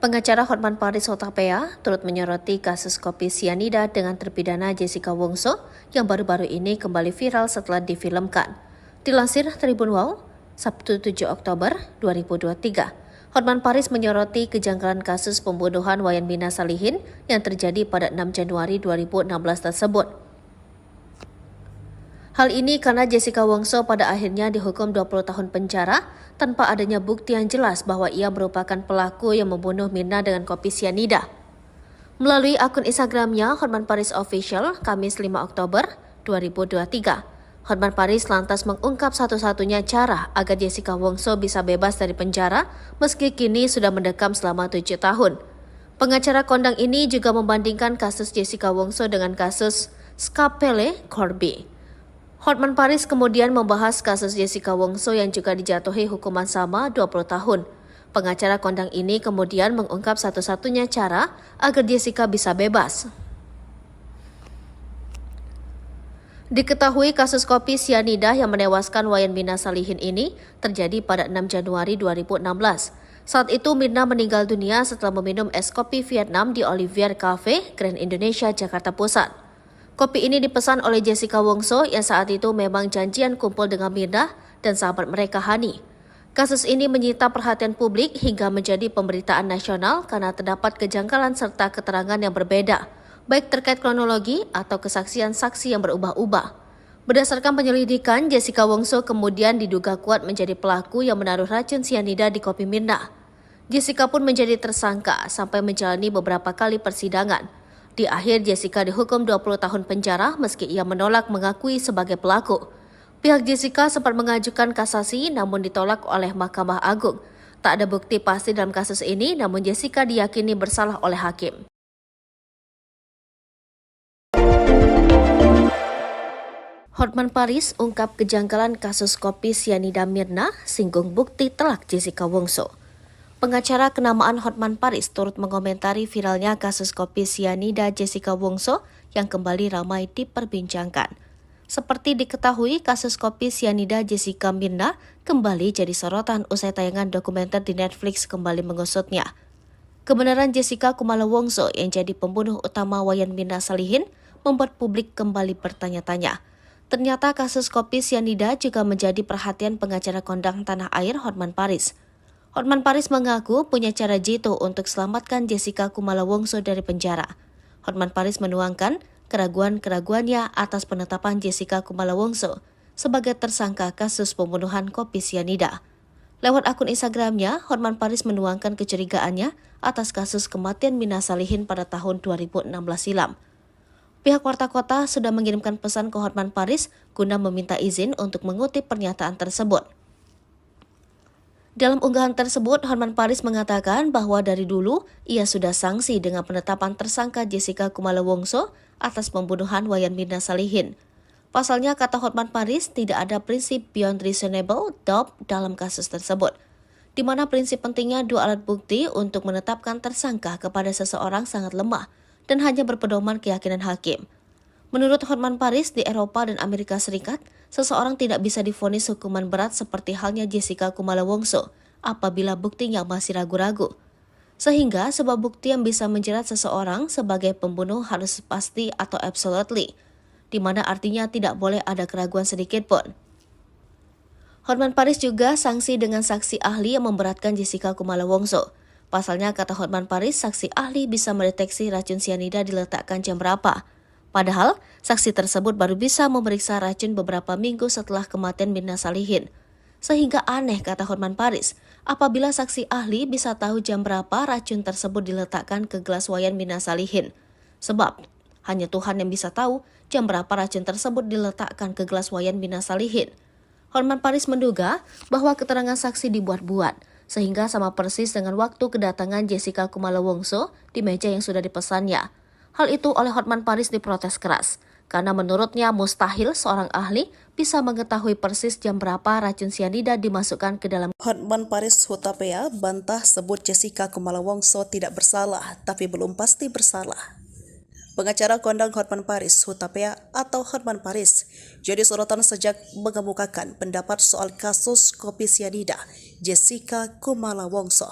Pengacara Hotman Paris Hutapea turut menyoroti kasus kopi sianida dengan terpidana Jessica Wongso yang baru-baru ini kembali viral setelah difilmkan. Dilansir Tribun Wow, Sabtu 7 Oktober 2023, Hotman Paris menyoroti kejanggalan kasus pembunuhan Wayan Mirna Salihin yang terjadi pada 6 Januari 2016 tersebut. Hal ini karena Jessica Wongso pada akhirnya dihukum 20 tahun penjara tanpa adanya bukti yang jelas bahwa ia merupakan pelaku yang membunuh Mirna dengan kopi sianida. Melalui akun Instagramnya Hotman Paris Official, Kamis 5 Oktober 2023, Hotman Paris lantas mengungkap satu-satunya cara agar Jessica Wongso bisa bebas dari penjara meski kini sudah mendekam selama 7 tahun. Pengacara kondang ini juga membandingkan kasus Jessica Wongso dengan kasus Skapele Corby. Hotman Paris kemudian membahas kasus Jessica Wongso yang juga dijatuhi hukuman sama 20 tahun. Pengacara kondang ini kemudian mengungkap satu-satunya cara agar Jessica bisa bebas. Diketahui kasus kopi sianida yang menewaskan Wayan Mirna Salihin ini terjadi pada 6 Januari 2016. Saat itu Mirna meninggal dunia setelah meminum es kopi Vietnam di Olivier Cafe, Grand Indonesia, Jakarta Pusat. Kopi ini dipesan oleh Jessica Wongso yang saat itu memang janjian kumpul dengan Mirna dan sahabat mereka Hani. Kasus ini menyita perhatian publik hingga menjadi pemberitaan nasional karena terdapat kejanggalan serta keterangan yang berbeda, baik terkait kronologi atau kesaksian saksi yang berubah-ubah. Berdasarkan penyelidikan, Jessica Wongso kemudian diduga kuat menjadi pelaku yang menaruh racun sianida di kopi Mirna. Jessica pun menjadi tersangka sampai menjalani beberapa kali persidangan. Di akhir, Jessica dihukum 20 tahun penjara meski ia menolak mengakui sebagai pelaku. Pihak Jessica sempat mengajukan kasasi namun ditolak oleh Mahkamah Agung. Tak ada bukti pasti dalam kasus ini, namun Jessica diyakini bersalah oleh hakim. Hotman Paris ungkap kejanggalan kasus kopi sianida Mirna, singgung bukti telak Jessica Wongso. Pengacara kenamaan Hotman Paris turut mengomentari viralnya kasus kopi sianida Jessica Wongso yang kembali ramai diperbincangkan. Seperti diketahui, kasus kopi sianida Jessica Mirna kembali jadi sorotan usai tayangan dokumenter di Netflix kembali mengusutnya. Kebenaran Jessica Kumala Wongso yang jadi pembunuh utama Wayan Mirna Salihin membuat publik kembali bertanya-tanya. Ternyata kasus kopi sianida juga menjadi perhatian pengacara kondang tanah air Hotman Paris. Hotman Paris mengaku punya cara jitu untuk selamatkan Jessica Kumala Wongso dari penjara. Hotman Paris menuangkan keraguan-keraguannya atas penetapan Jessica Kumala Wongso sebagai tersangka kasus pembunuhan kopi sianida. Lewat akun Instagramnya, Hotman Paris menuangkan kecurigaannya atas kasus kematian Mirna Salihin pada tahun 2016 silam. Pihak Warta Kota sudah mengirimkan pesan ke Hotman Paris guna meminta izin untuk mengutip pernyataan tersebut. Dalam unggahan tersebut, Hotman Paris mengatakan bahwa dari dulu ia sudah sanksi dengan penetapan tersangka Jessica Kumala Wongso atas pembunuhan Wayan Mirna Salihin. Pasalnya, kata Hotman Paris, tidak ada prinsip beyond reasonable doubt dalam kasus tersebut, di mana prinsip pentingnya dua alat bukti untuk menetapkan tersangka kepada seseorang sangat lemah dan hanya berpedoman keyakinan hakim. Menurut Hotman Paris, di Eropa dan Amerika Serikat, seseorang tidak bisa divonis hukuman berat seperti halnya Jessica Kumala Wongso apabila buktinya masih ragu-ragu. Sehingga sebuah bukti yang bisa menjerat seseorang sebagai pembunuh harus pasti atau absolutely, di mana artinya tidak boleh ada keraguan sedikit pun. Hotman Paris juga sanksi dengan saksi ahli yang memberatkan Jessica Kumala Wongso. Pasalnya, kata Hotman Paris, saksi ahli bisa mendeteksi racun sianida diletakkan jam berapa. Padahal, saksi tersebut baru bisa memeriksa racun beberapa minggu setelah kematian Mirna Salihin. Sehingga aneh, kata Hotman Paris, apabila saksi ahli bisa tahu jam berapa racun tersebut diletakkan ke gelas Wayan Mirna Salihin. Sebab hanya Tuhan yang bisa tahu jam berapa racun tersebut diletakkan ke gelas Wayan Mirna Salihin. Hotman Paris menduga bahwa keterangan saksi dibuat-buat, sehingga sama persis dengan waktu kedatangan Jessica Kumala Wongso di meja yang sudah dipesannya. Hal itu oleh Hotman Paris diprotes keras, karena menurutnya mustahil seorang ahli bisa mengetahui persis jam berapa racun sianida dimasukkan ke dalam. Hotman Paris Hutapea bantah sebut Jessica Kumala Wongso tidak bersalah, tapi belum pasti bersalah. Pengacara kondang Hotman Paris Hutapea atau Hotman Paris jadi sorotan sejak mengemukakan pendapat soal kasus kopi sianida Jessica Kumala Wongso.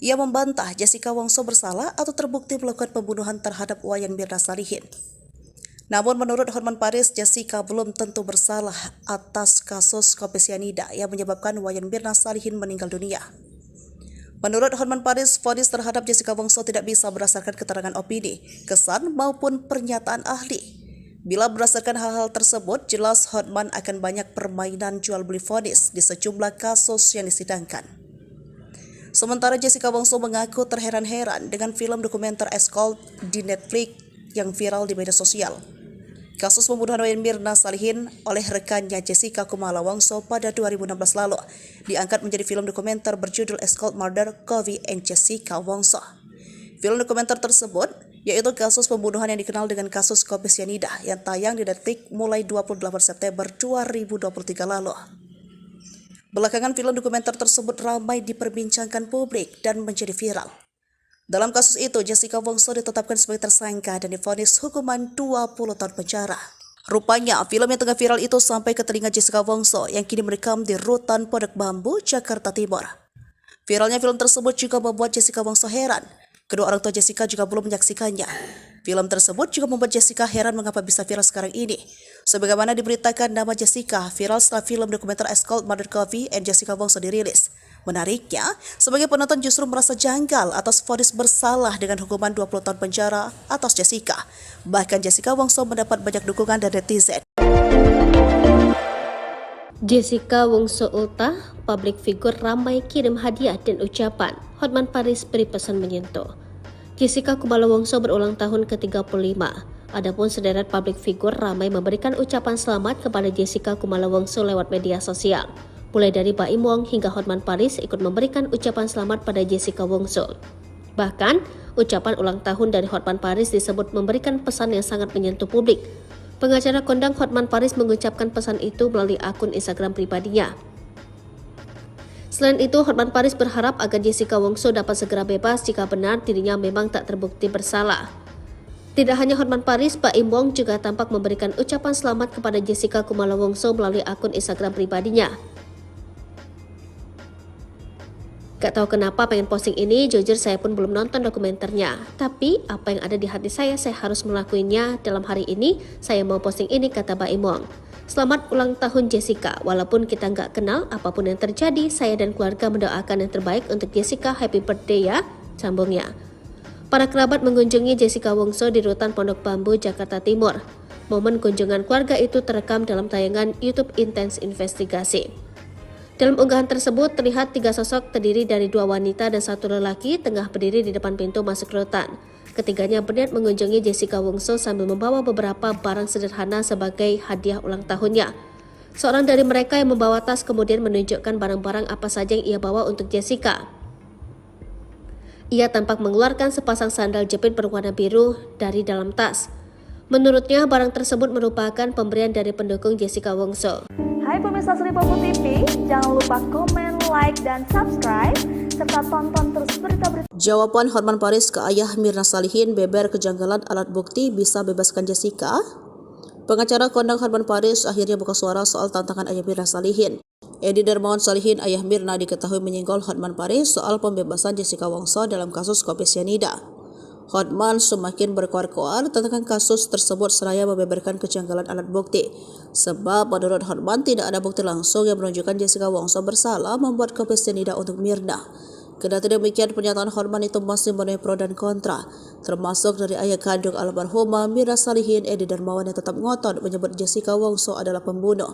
Ia membantah Jessica Wongso bersalah atau terbukti melakukan pembunuhan terhadap Wayan Mirna Salihin. Namun menurut Hotman Paris, Jessica belum tentu bersalah atas kasus kopi sianida yang menyebabkan Wayan Mirna Salihin meninggal dunia. Menurut Hotman Paris, vonis terhadap Jessica Wongso tidak bisa berdasarkan keterangan opini, kesan maupun pernyataan ahli. Bila berdasarkan hal-hal tersebut, jelas Hotman akan banyak permainan jual beli vonis di sejumlah kasus yang disidangkan. Sementara Jessica Wongso mengaku terheran-heran dengan film dokumenter Escort di Netflix yang viral di media sosial. Kasus pembunuhan Wayan Mirna Salihin oleh rekannya Jessica Kumala Wongso pada 2016 lalu diangkat menjadi film dokumenter berjudul Escort Murder Kofi and Jessica Wongso. Film dokumenter tersebut yaitu kasus pembunuhan yang dikenal dengan kasus kopi sianida yang tayang di Netflix mulai 28 September 2023 lalu. Belakangan film dokumenter tersebut ramai diperbincangkan publik dan menjadi viral. Dalam kasus itu, Jessica Wongso ditetapkan sebagai tersangka dan divonis hukuman 20 tahun penjara. Rupanya, film yang tengah viral itu sampai ke telinga Jessica Wongso yang kini merekam di Rutan Pondok Bambu, Jakarta Timur. Viralnya film tersebut juga membuat Jessica Wongso heran. Kedua orang tua Jessica juga belum menyaksikannya. Film tersebut juga membuat Jessica heran mengapa bisa viral sekarang ini. Sebagaimana diberitakan, nama Jessica viral setelah film dokumenter Escort Murder Kofi and Jessica Wongso dirilis. Menariknya, sebagai penonton justru merasa janggal atas vonis bersalah dengan hukuman 20 tahun penjara atas Jessica. Bahkan Jessica Wongso mendapat banyak dukungan dari netizen. Jessica Wongso Ulta, publik figur ramai kirim hadiah dan ucapan. Hotman Paris beri pesan menyentuh. Jessica Kumala Wongso berulang tahun ke-35. Adapun sederet publik figur ramai memberikan ucapan selamat kepada Jessica Kumala Wongso lewat media sosial. Mulai dari Baim Wong hingga Hotman Paris ikut memberikan ucapan selamat pada Jessica Wongso. Bahkan, ucapan ulang tahun dari Hotman Paris disebut memberikan pesan yang sangat menyentuh publik. Pengacara kondang Hotman Paris mengucapkan pesan itu melalui akun Instagram pribadinya. Selain itu, Hotman Paris berharap agar Jessica Wongso dapat segera bebas jika benar dirinya memang tak terbukti bersalah. Tidak hanya Hotman Paris, Baim Wong juga tampak memberikan ucapan selamat kepada Jessica Kumala Wongso melalui akun Instagram pribadinya. Gak tahu kenapa pengen posting ini, jujur saya pun belum nonton dokumenternya. Tapi apa yang ada di hati saya harus melakukannya. Dalam hari ini, saya mau posting ini, kata Baim Wong. Selamat ulang tahun Jessica, walaupun kita nggak kenal, apapun yang terjadi, saya dan keluarga mendoakan yang terbaik untuk Jessica, happy birthday ya, sambungnya. Para kerabat mengunjungi Jessica Wongso di Rutan Pondok Bambu, Jakarta Timur. Momen kunjungan keluarga itu terekam dalam tayangan YouTube Intense Investigasi. Dalam unggahan tersebut terlihat 3 sosok terdiri dari 2 wanita dan 1 lelaki tengah berdiri di depan pintu masuk rutan. Ketiganya berniat mengunjungi Jessica Wongso sambil membawa beberapa barang sederhana sebagai hadiah ulang tahunnya. Seorang dari mereka yang membawa tas kemudian menunjukkan barang-barang apa saja yang ia bawa untuk Jessica. Ia tampak mengeluarkan sepasang sandal jepit berwarna biru dari dalam tas. Menurutnya, barang tersebut merupakan pemberian dari pendukung Jessica Wongso. Hai pemirsa Sri Popo TV, jangan lupa komen, like, dan subscribe, serta tonton terus berita-berita. Jawaban Hotman Paris ke ayah Mirna Salihin beber kejanggalan alat bukti bisa bebaskan Jessica. Pengacara kondang Hotman Paris akhirnya buka suara soal tantangan ayah Mirna Salihin. Edi Darmawan Salihin, ayah Mirna, diketahui menyinggol Hotman Paris soal pembebasan Jessica Wongso dalam kasus kopi sianida. Hotman semakin berkoar-koar tentang kasus tersebut seraya membeberkan kejanggalan alat bukti. Sebab menurut Hotman tidak ada bukti langsung yang menunjukkan Jessica Wongso bersalah membuat kopi sianida untuk Mirna. Kendati demikian, pernyataan Hotman itu masih menuai pro dan kontra, termasuk dari ayah kandung almarhumah Mirna Salihin, Edi Darmawan, yang tetap ngotot menyebut Jessica Wongso adalah pembunuh.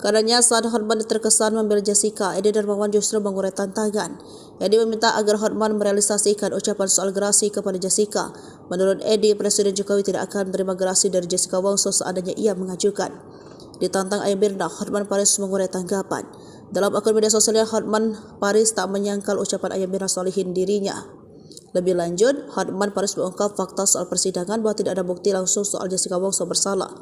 Karenanya saat Hotman terkesan membela Jessica, Edi Darmawan justru mengurai tantangan. Edi meminta agar Hotman merealisasikan ucapan soal gerasi kepada Jessica. Menurut Edi, Presiden Jokowi tidak akan menerima gerasi dari Jessica Wongso seandainya ia mengajukan. Ditantang Ayah Mirna, Hotman Paris mengurai tanggapan. Dalam akun media sosialnya, Hotman Paris tak menyangkal ucapan Ayah Mirna solihin dirinya. Lebih lanjut, Hotman Paris mengungkap fakta soal persidangan bahwa tidak ada bukti langsung soal Jessica Wongso bersalah.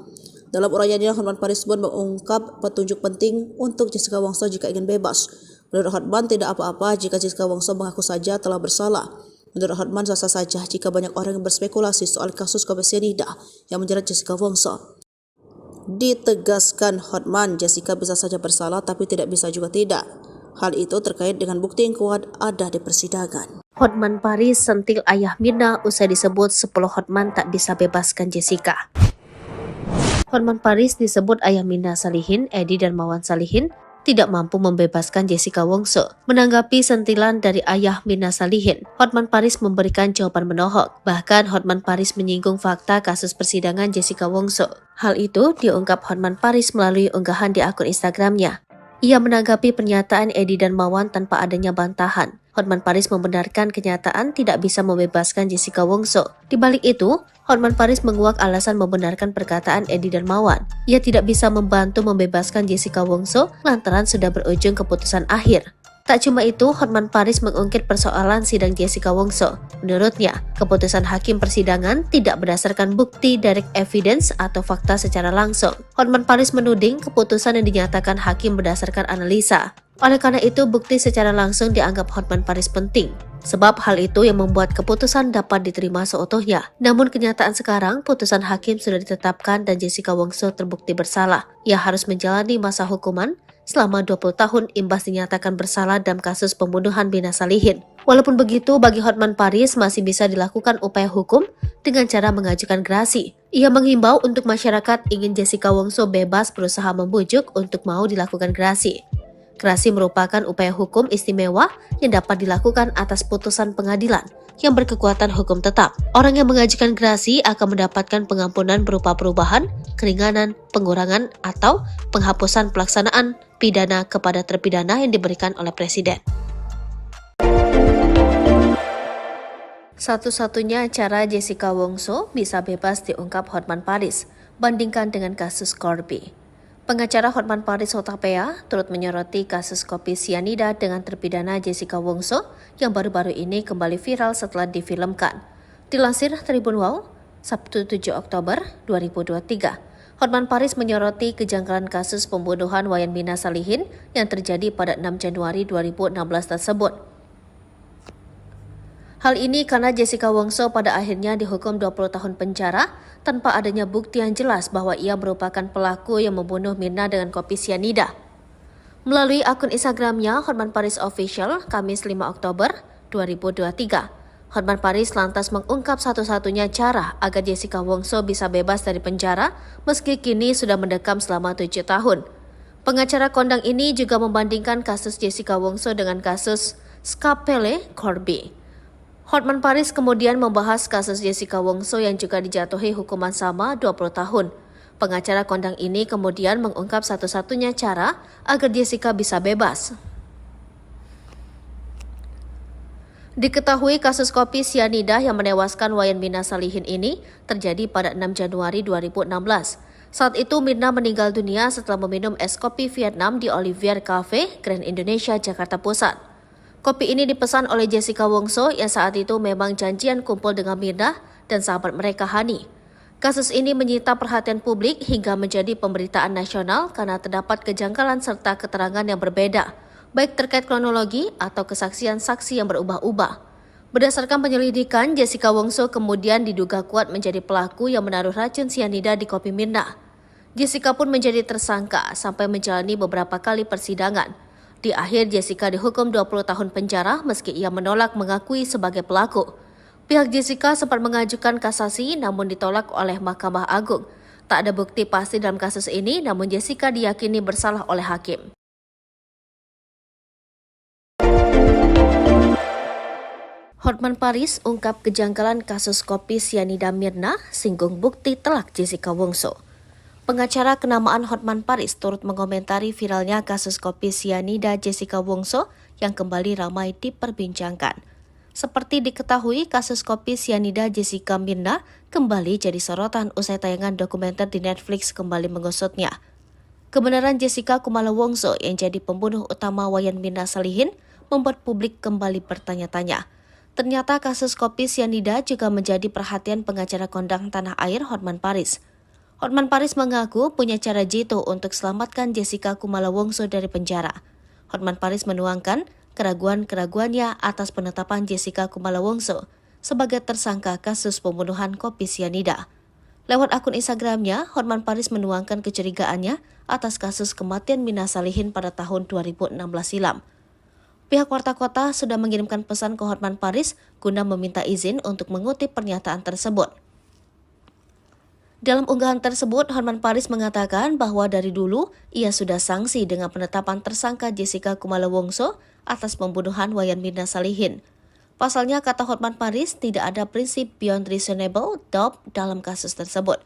Dalam uraiannya, Hotman Paris pun mengungkap petunjuk penting untuk Jessica Wongso jika ingin bebas. Menurut Hotman, tidak apa-apa jika Jessica Wongso mengaku saja telah bersalah. Menurut Hotman, sah-sah saja jika banyak orang yang berspekulasi soal kasus kopi cyanida yang menjerat Jessica Wongso. Ditegaskan Hotman, Jessica bisa saja bersalah tapi tidak bisa juga tidak. Hal itu terkait dengan bukti yang kuat ada di persidangan. Hotman Paris sentil Ayah Mirna usai disebut 10 Hotman tak bisa bebaskan Jessica. Hotman Paris disebut Ayah Mirna Salihin, Edi dan Mawan Salihin tidak mampu membebaskan Jessica Wongso. Menanggapi sentilan dari Ayah Mirna Salihin, Hotman Paris memberikan jawaban menohok. Bahkan Hotman Paris menyinggung fakta kasus persidangan Jessica Wongso. Hal itu diungkap Hotman Paris melalui unggahan di akun Instagramnya. Ia menanggapi pernyataan Edi dan Mawan tanpa adanya bantahan. Hotman Paris membenarkan kenyataan tidak bisa membebaskan Jessica Wongso. Di balik itu, Hotman Paris menguak alasan membenarkan perkataan Edi dan Mawan. Ia tidak bisa membantu membebaskan Jessica Wongso lantaran sudah berujung keputusan akhir. Tak cuma itu, Hotman Paris mengungkit persoalan sidang Jessica Wongso. Menurutnya, keputusan hakim persidangan tidak berdasarkan bukti direct evidence atau fakta secara langsung. Hotman Paris menuding keputusan yang dinyatakan hakim berdasarkan analisa. Oleh karena itu, bukti secara langsung dianggap Hotman Paris penting. Sebab hal itu yang membuat keputusan dapat diterima seutuhnya. Namun kenyataan sekarang, putusan hakim sudah ditetapkan dan Jessica Wongso terbukti bersalah. Ia harus menjalani masa hukuman selama 20 tahun imbas dinyatakan bersalah dalam kasus pembunuhan Mirna Salihin. Walaupun begitu, bagi Hotman Paris masih bisa dilakukan upaya hukum dengan cara mengajukan gerasi. Ia menghimbau untuk masyarakat ingin Jessica Wongso bebas berusaha membujuk untuk mau dilakukan gerasi. Gerasi merupakan upaya hukum istimewa yang dapat dilakukan atas putusan pengadilan yang berkekuatan hukum tetap. Orang yang mengajukan gerasi akan mendapatkan pengampunan berupa perubahan, keringanan, pengurangan, atau penghapusan pelaksanaan pidana kepada terpidana yang diberikan oleh Presiden. Satu-satunya cara Jessica Wongso bisa bebas diungkap Hotman Paris, bandingkan dengan kasus Corby. Pengacara Hotman Paris Hutapea turut menyoroti kasus kopi cyanida dengan terpidana Jessica Wongso yang baru-baru ini kembali viral setelah difilmkan. Dilansir Tribun Wow, Sabtu 7 Oktober 2023, Hotman Paris menyoroti kejanggalan kasus pembunuhan Wayan Mirna Salihin yang terjadi pada 6 Januari 2016 tersebut. Hal ini karena Jessica Wongso pada akhirnya dihukum 20 tahun penjara tanpa adanya bukti yang jelas bahwa ia merupakan pelaku yang membunuh Mirna dengan kopi cyanida. Melalui akun Instagramnya, Hotman Paris Official, Kamis 5 Oktober 2023, Hotman Paris lantas mengungkap satu-satunya cara agar Jessica Wongso bisa bebas dari penjara meski kini sudah mendekam selama 7 tahun. Pengacara kondang ini juga membandingkan kasus Jessica Wongso dengan kasus Scapele Corby. Hotman Paris kemudian membahas kasus Jessica Wongso yang juga dijatuhi hukuman sama 20 tahun. Pengacara kondang ini kemudian mengungkap satu-satunya cara agar Jessica bisa bebas. Diketahui kasus kopi cyanida yang menewaskan Wayan Mirna Salihin ini terjadi pada 6 Januari 2016. Saat itu Mirna meninggal dunia setelah meminum es kopi Vietnam di Olivier Cafe, Grand Indonesia, Jakarta Pusat. Kopi ini dipesan oleh Jessica Wongso yang saat itu memang janjian kumpul dengan Mirna dan sahabat mereka Hani. Kasus ini menyita perhatian publik hingga menjadi pemberitaan nasional karena terdapat kejanggalan serta keterangan yang berbeda, baik terkait kronologi atau kesaksian saksi yang berubah-ubah. Berdasarkan penyelidikan, Jessica Wongso kemudian diduga kuat menjadi pelaku yang menaruh racun cyanida di kopi Mirna. Jessica pun menjadi tersangka sampai menjalani beberapa kali persidangan. Di akhir, Jessica dihukum 20 tahun penjara meski ia menolak mengakui sebagai pelaku. Pihak Jessica sempat mengajukan kasasi namun ditolak oleh Mahkamah Agung. Tak ada bukti pasti dalam kasus ini, namun Jessica diyakini bersalah oleh hakim. Hotman Paris ungkap kejanggalan kasus kopi cyanida Mirna, singgung bukti telak Jessica Wongso. Pengacara kenamaan Hotman Paris turut mengomentari viralnya kasus kopi sianida Jessica Wongso yang kembali ramai diperbincangkan. Seperti diketahui, kasus kopi sianida Jessica Mirna kembali jadi sorotan usai tayangan dokumenter di Netflix kembali mengusutnya. Kebenaran Jessica Kumala Wongso yang jadi pembunuh utama Wayan Mirna Salihin membuat publik kembali bertanya-tanya. Ternyata kasus kopi sianida juga menjadi perhatian pengacara kondang tanah air Hotman Paris. Hotman Paris mengaku punya cara jitu untuk selamatkan Jessica Kumala Wongso dari penjara. Hotman Paris menuangkan keraguan-keraguannya atas penetapan Jessica Kumala Wongso sebagai tersangka kasus pembunuhan kopi sianida. Lewat akun Instagramnya, Hotman Paris menuangkan kecurigaannya atas kasus kematian Mirna Salihin pada tahun 2016 silam. Pihak Warta Kota sudah mengirimkan pesan ke Hotman Paris guna meminta izin untuk mengutip pernyataan tersebut. Dalam unggahan tersebut, Hotman Paris mengatakan bahwa dari dulu ia sudah sangsi dengan penetapan tersangka Jessica Kumala Wongso atas pembunuhan Wayan Mirna Salihin. Pasalnya, kata Hotman Paris, tidak ada prinsip beyond reasonable doubt dalam kasus tersebut,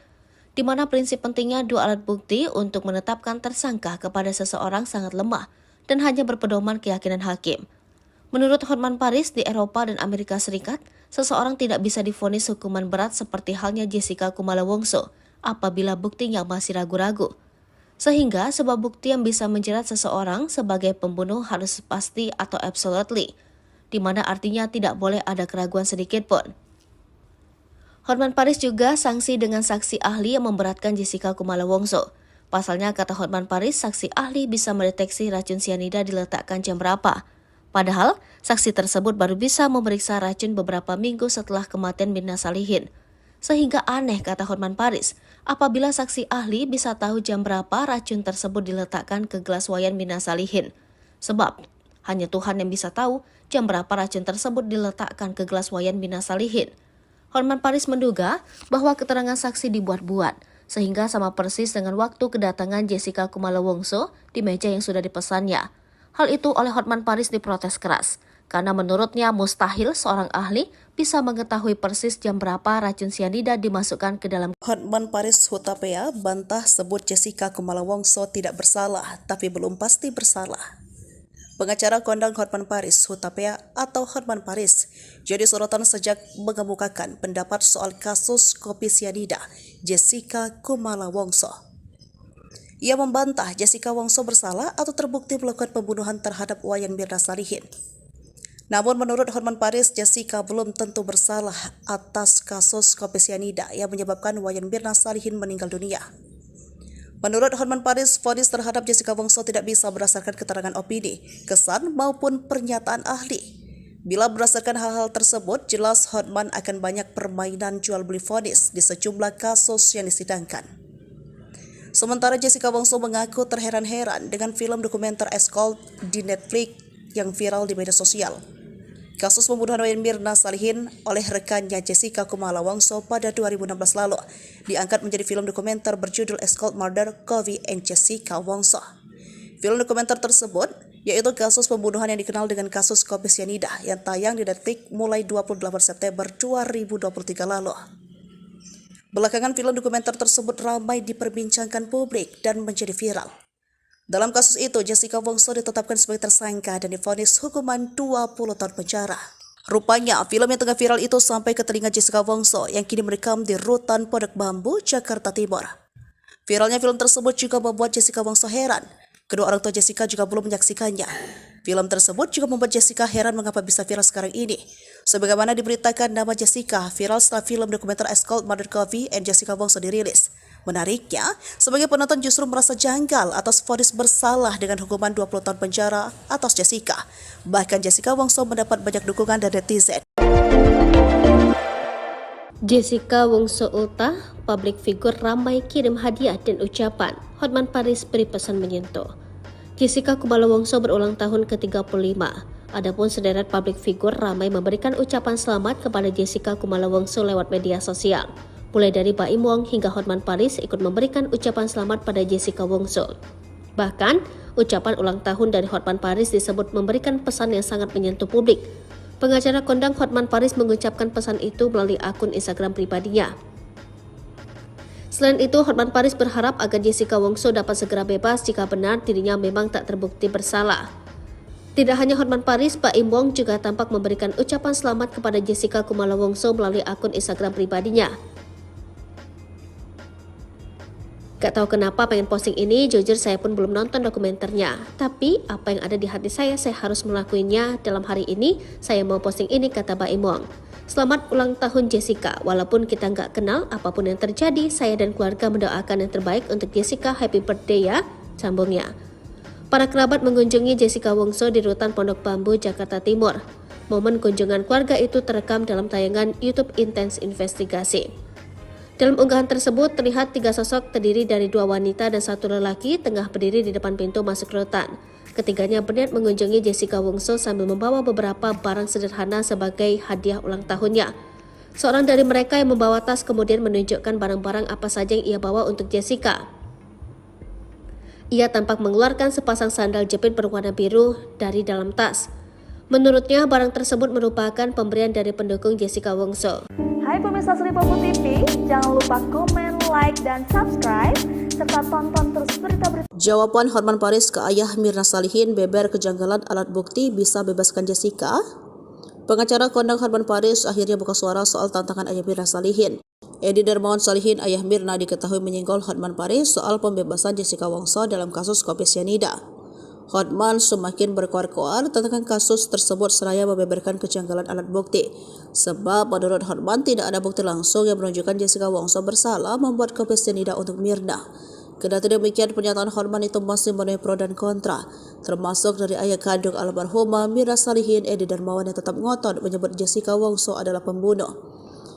di mana prinsip pentingnya dua alat bukti untuk menetapkan tersangka kepada seseorang sangat lemah dan hanya berpedoman keyakinan hakim. Menurut Hotman Paris, di Eropa dan Amerika Serikat, seseorang tidak bisa divonis hukuman berat seperti halnya Jessica Kumala Wongso apabila buktinya masih ragu-ragu. Sehingga sebab bukti yang bisa menjerat seseorang sebagai pembunuh harus pasti atau absolutely, di mana artinya tidak boleh ada keraguan sedikit pun. Hotman Paris juga sanksi dengan saksi ahli yang memberatkan Jessica Kumala Wongso. Pasalnya, kata Hotman Paris, saksi ahli bisa mendeteksi racun sianida diletakkan jam berapa. Padahal, saksi tersebut baru bisa memeriksa racun beberapa minggu setelah kematian Mirna Salihin. Sehingga aneh, kata Hotman Paris, apabila saksi ahli bisa tahu jam berapa racun tersebut diletakkan ke gelas Wayan Mirna Salihin. Sebab, hanya Tuhan yang bisa tahu jam berapa racun tersebut diletakkan ke gelas Wayan Mirna Salihin. Hotman Paris menduga bahwa keterangan saksi dibuat-buat, sehingga sama persis dengan waktu kedatangan Jessica Kumala Wongso di meja yang sudah dipesannya. Hal itu oleh Hotman Paris diprotes keras, karena menurutnya mustahil seorang ahli bisa mengetahui persis jam berapa racun sianida dimasukkan ke dalam. Hotman Paris Hutapea bantah sebut Jessica Kumala Wongso tidak bersalah, tapi belum pasti bersalah. Pengacara kondang Hotman Paris Hutapea atau Hotman Paris jadi sorotan sejak mengemukakan pendapat soal kasus kopi sianida Jessica Kumala Wongso. Ia membantah Jessica Wongso bersalah atau terbukti melakukan pembunuhan terhadap Wayan Mirna Salihin. Namun menurut Hotman Paris, Jessica belum tentu bersalah atas kasus kopi sianida yang menyebabkan Wayan Mirna Salihin meninggal dunia. Menurut Hotman Paris, vonis terhadap Jessica Wongso tidak bisa berdasarkan keterangan opini, kesan maupun pernyataan ahli. Bila berdasarkan hal-hal tersebut, jelas Hotman akan banyak permainan jual beli vonis di sejumlah kasus yang disidangkan. Sementara Jessica Wongso mengaku terheran-heran dengan film dokumenter Escort di Netflix yang viral di media sosial. Kasus pembunuhan Wayan Mirna Salihin oleh rekannya Jessica Kumala Wongso pada 2016 lalu diangkat menjadi film dokumenter berjudul Escort Murder, Kofi and Jessica Wongso. Film dokumenter tersebut yaitu kasus pembunuhan yang dikenal dengan kasus kopi sianida yang tayang di Netflix mulai 28 September 2023 lalu. Belakangan film dokumenter tersebut ramai diperbincangkan publik dan menjadi viral. Dalam kasus itu, Jessica Wongso ditetapkan sebagai tersangka dan divonis hukuman 20 tahun penjara. Rupanya, film yang tengah viral itu sampai ke telinga Jessica Wongso yang kini merekam di Rutan Pondok Bambu, Jakarta Timur. Viralnya film tersebut juga membuat Jessica Wongso heran. Kedua orang tua Jessica juga belum menyaksikannya. Film tersebut juga membuat Jessica heran mengapa bisa viral sekarang ini. Sebagaimana diberitakan, nama Jessica viral setelah film dokumenter Escort Murder, Kofi and Jessica Wongso dirilis. Menariknya, sebagai penonton justru merasa janggal atas vonis bersalah dengan hukuman 20 tahun penjara atas Jessica. Bahkan Jessica Wongso mendapat banyak dukungan dari netizen. Jessica Wongso ultah, publik figur ramai kirim hadiah dan ucapan. Hotman Paris beri pesan menyentuh. Jessica Kumala Wongso berulang tahun ke-35. Adapun sederet publik figur ramai memberikan ucapan selamat kepada Jessica Kumala Wongso lewat media sosial. Mulai dari Baim Wong hingga Hotman Paris ikut memberikan ucapan selamat pada Jessica Wongso. Bahkan, ucapan ulang tahun dari Hotman Paris disebut memberikan pesan yang sangat menyentuh publik. Pengacara kondang Hotman Paris mengucapkan pesan itu melalui akun Instagram pribadinya. Selain itu, Hotman Paris berharap agar Jessica Wongso dapat segera bebas jika benar dirinya memang tak terbukti bersalah. Tidak hanya Hotman Paris, Pak Im Wong juga tampak memberikan ucapan selamat kepada Jessica Kumala Wongso melalui akun Instagram pribadinya. Gak tahu kenapa pengen posting ini, jujur saya pun belum nonton dokumenternya. Tapi apa yang ada di hati saya harus melakukannya. Dalam hari ini, saya mau posting ini, kata Pak Im Wong. Selamat ulang tahun Jessica, walaupun kita nggak kenal, apapun yang terjadi, saya dan keluarga mendoakan yang terbaik untuk Jessica, happy birthday ya, sambungnya. Para kerabat mengunjungi Jessica Wongso di Rutan Pondok Bambu, Jakarta Timur. Momen kunjungan keluarga itu terekam dalam tayangan YouTube Intense Investigasi. Dalam unggahan tersebut, terlihat 3 sosok terdiri dari 2 wanita dan 1 lelaki tengah berdiri di depan pintu masuk rutan. Ketiganya berniat mengunjungi Jessica Wongso sambil membawa beberapa barang sederhana sebagai hadiah ulang tahunnya. Seorang dari mereka yang membawa tas kemudian menunjukkan barang-barang apa saja yang ia bawa untuk Jessica. Ia tampak mengeluarkan sepasang sandal jepit berwarna biru dari dalam tas. Menurutnya, barang tersebut merupakan pemberian dari pendukung Jessica Wongso. Hai pemirsa Sri Popo TV, jangan lupa komen, like, dan subscribe, serta tonton terus berita-berita. Jawaban Hotman Paris ke ayah Mirna Salihin beber kejanggalan alat bukti bisa bebaskan Jessica. Pengacara kondang Hotman Paris akhirnya buka suara soal tantangan ayah Mirna Salihin. Edi Darmawan Salihin, ayah Mirna, diketahui menyinggol Hotman Paris soal pembebasan Jessica Wongso dalam kasus kopi sianida. Hotman semakin berkoar-koar tentang kasus tersebut seraya membeberkan kejanggalan alat bukti. Sebab menurut Hotman tidak ada bukti langsung yang menunjukkan Jessica Wongso bersalah membuat kopi sianida untuk Mirna. Kendati demikian, pernyataan Hotman itu masih menuai pro dan kontra, termasuk dari ayah kandung almarhumah Mirna Salihin, Edi Darmawan, yang tetap ngotot menyebut Jessica Wongso adalah pembunuh.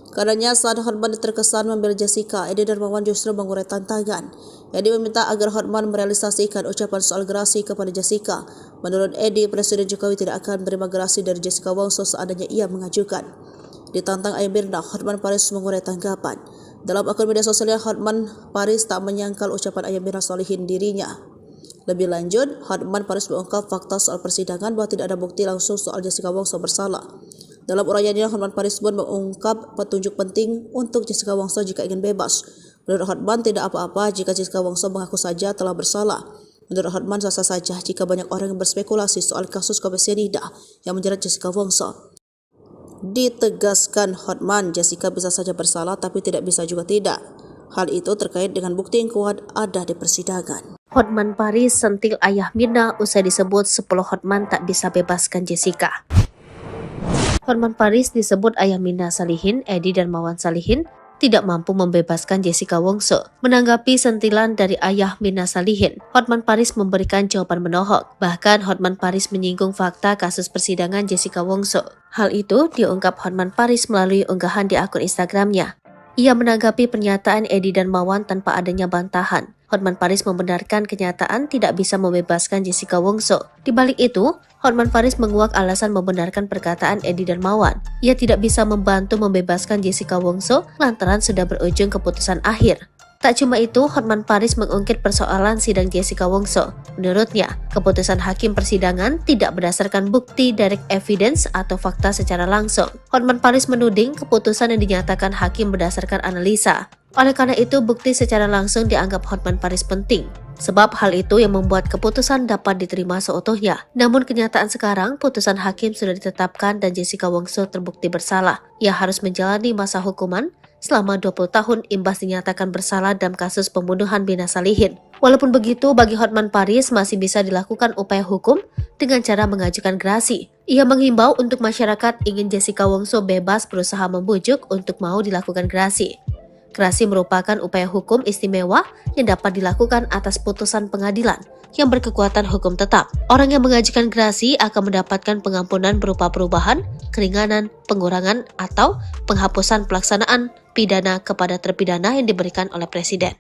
Karenanya saat Hotman terkesan membela Jessica, Edi Darmawan justru mengurai tantangan. Edi meminta agar Hotman merealisasikan ucapan soal gerasi kepada Jessica. Menurut Edi, Presiden Jokowi tidak akan menerima gerasi dari Jessica Wongso seandainya ia mengajukan. Ditantang ayah Mirna, Hotman Paris mengurai tanggapan. Dalam akun media sosialnya, Hotman Paris tak menyangkal ucapan ayah Mirna Salihin dirinya. Lebih lanjut, Hotman Paris mengungkap fakta soal persidangan bahwa tidak ada bukti langsung soal Jessica Wongso bersalah. Dalam uraiannya, Hotman Paris pun mengungkap petunjuk penting untuk Jessica Wongso jika ingin bebas. Menurut Hotman, tidak apa-apa jika Jessica Wongso mengaku saja telah bersalah. Menurut Hotman, sah-sah saja jika banyak orang yang berspekulasi soal kasus kopi sianida yang menjerat Jessica Wongso. Ditegaskan Hotman, Jessica bisa saja bersalah tapi tidak bisa juga tidak. Hal itu terkait dengan bukti yang kuat ada di persidangan. Hotman Paris sentil ayah Mirna usai disebut 10 Hotman tak bisa bebaskan Jessica. Hotman Paris disebut ayah Mirna Salihin, Edi Darmawan Salihin, tidak mampu membebaskan Jessica Wongso. Menanggapi sentilan dari ayah Mirna Salihin, Hotman Paris memberikan jawaban menohok. Bahkan Hotman Paris menyinggung fakta kasus persidangan Jessica Wongso. Hal itu diungkap Hotman Paris melalui unggahan di akun Instagramnya. Ia menanggapi pernyataan Edi Darmawan tanpa adanya bantahan. Hotman Paris membenarkan kenyataan tidak bisa membebaskan Jessica Wongso. Di balik itu, Hotman Paris menguak alasan membenarkan perkataan Edi Darmawan. Ia tidak bisa membantu membebaskan Jessica Wongso lantaran sudah berujung keputusan akhir. Tak cuma itu, Hotman Paris mengungkit persoalan sidang Jessica Wongso. Menurutnya, keputusan hakim persidangan tidak berdasarkan bukti direct evidence atau fakta secara langsung. Hotman Paris menuding keputusan yang dinyatakan hakim berdasarkan analisa. Oleh karena itu, bukti secara langsung dianggap Hotman Paris penting. Sebab hal itu yang membuat keputusan dapat diterima seutuhnya. Namun kenyataan sekarang, putusan hakim sudah ditetapkan dan Jessica Wongso terbukti bersalah. Ia harus menjalani masa hukuman selama 20 tahun imbas dinyatakan bersalah dalam kasus pembunuhan Mirna Salihin. Walaupun begitu, bagi Hotman Paris masih bisa dilakukan upaya hukum dengan cara mengajukan gerasi. Ia menghimbau untuk masyarakat ingin Jessica Wongso bebas berusaha membujuk untuk mau dilakukan gerasi. Gerasi merupakan upaya hukum istimewa yang dapat dilakukan atas putusan pengadilan yang berkekuatan hukum tetap. Orang yang mengajukan gerasi akan mendapatkan pengampunan berupa perubahan, keringanan, pengurangan, atau penghapusan pelaksanaan pidana kepada terpidana yang diberikan oleh Presiden.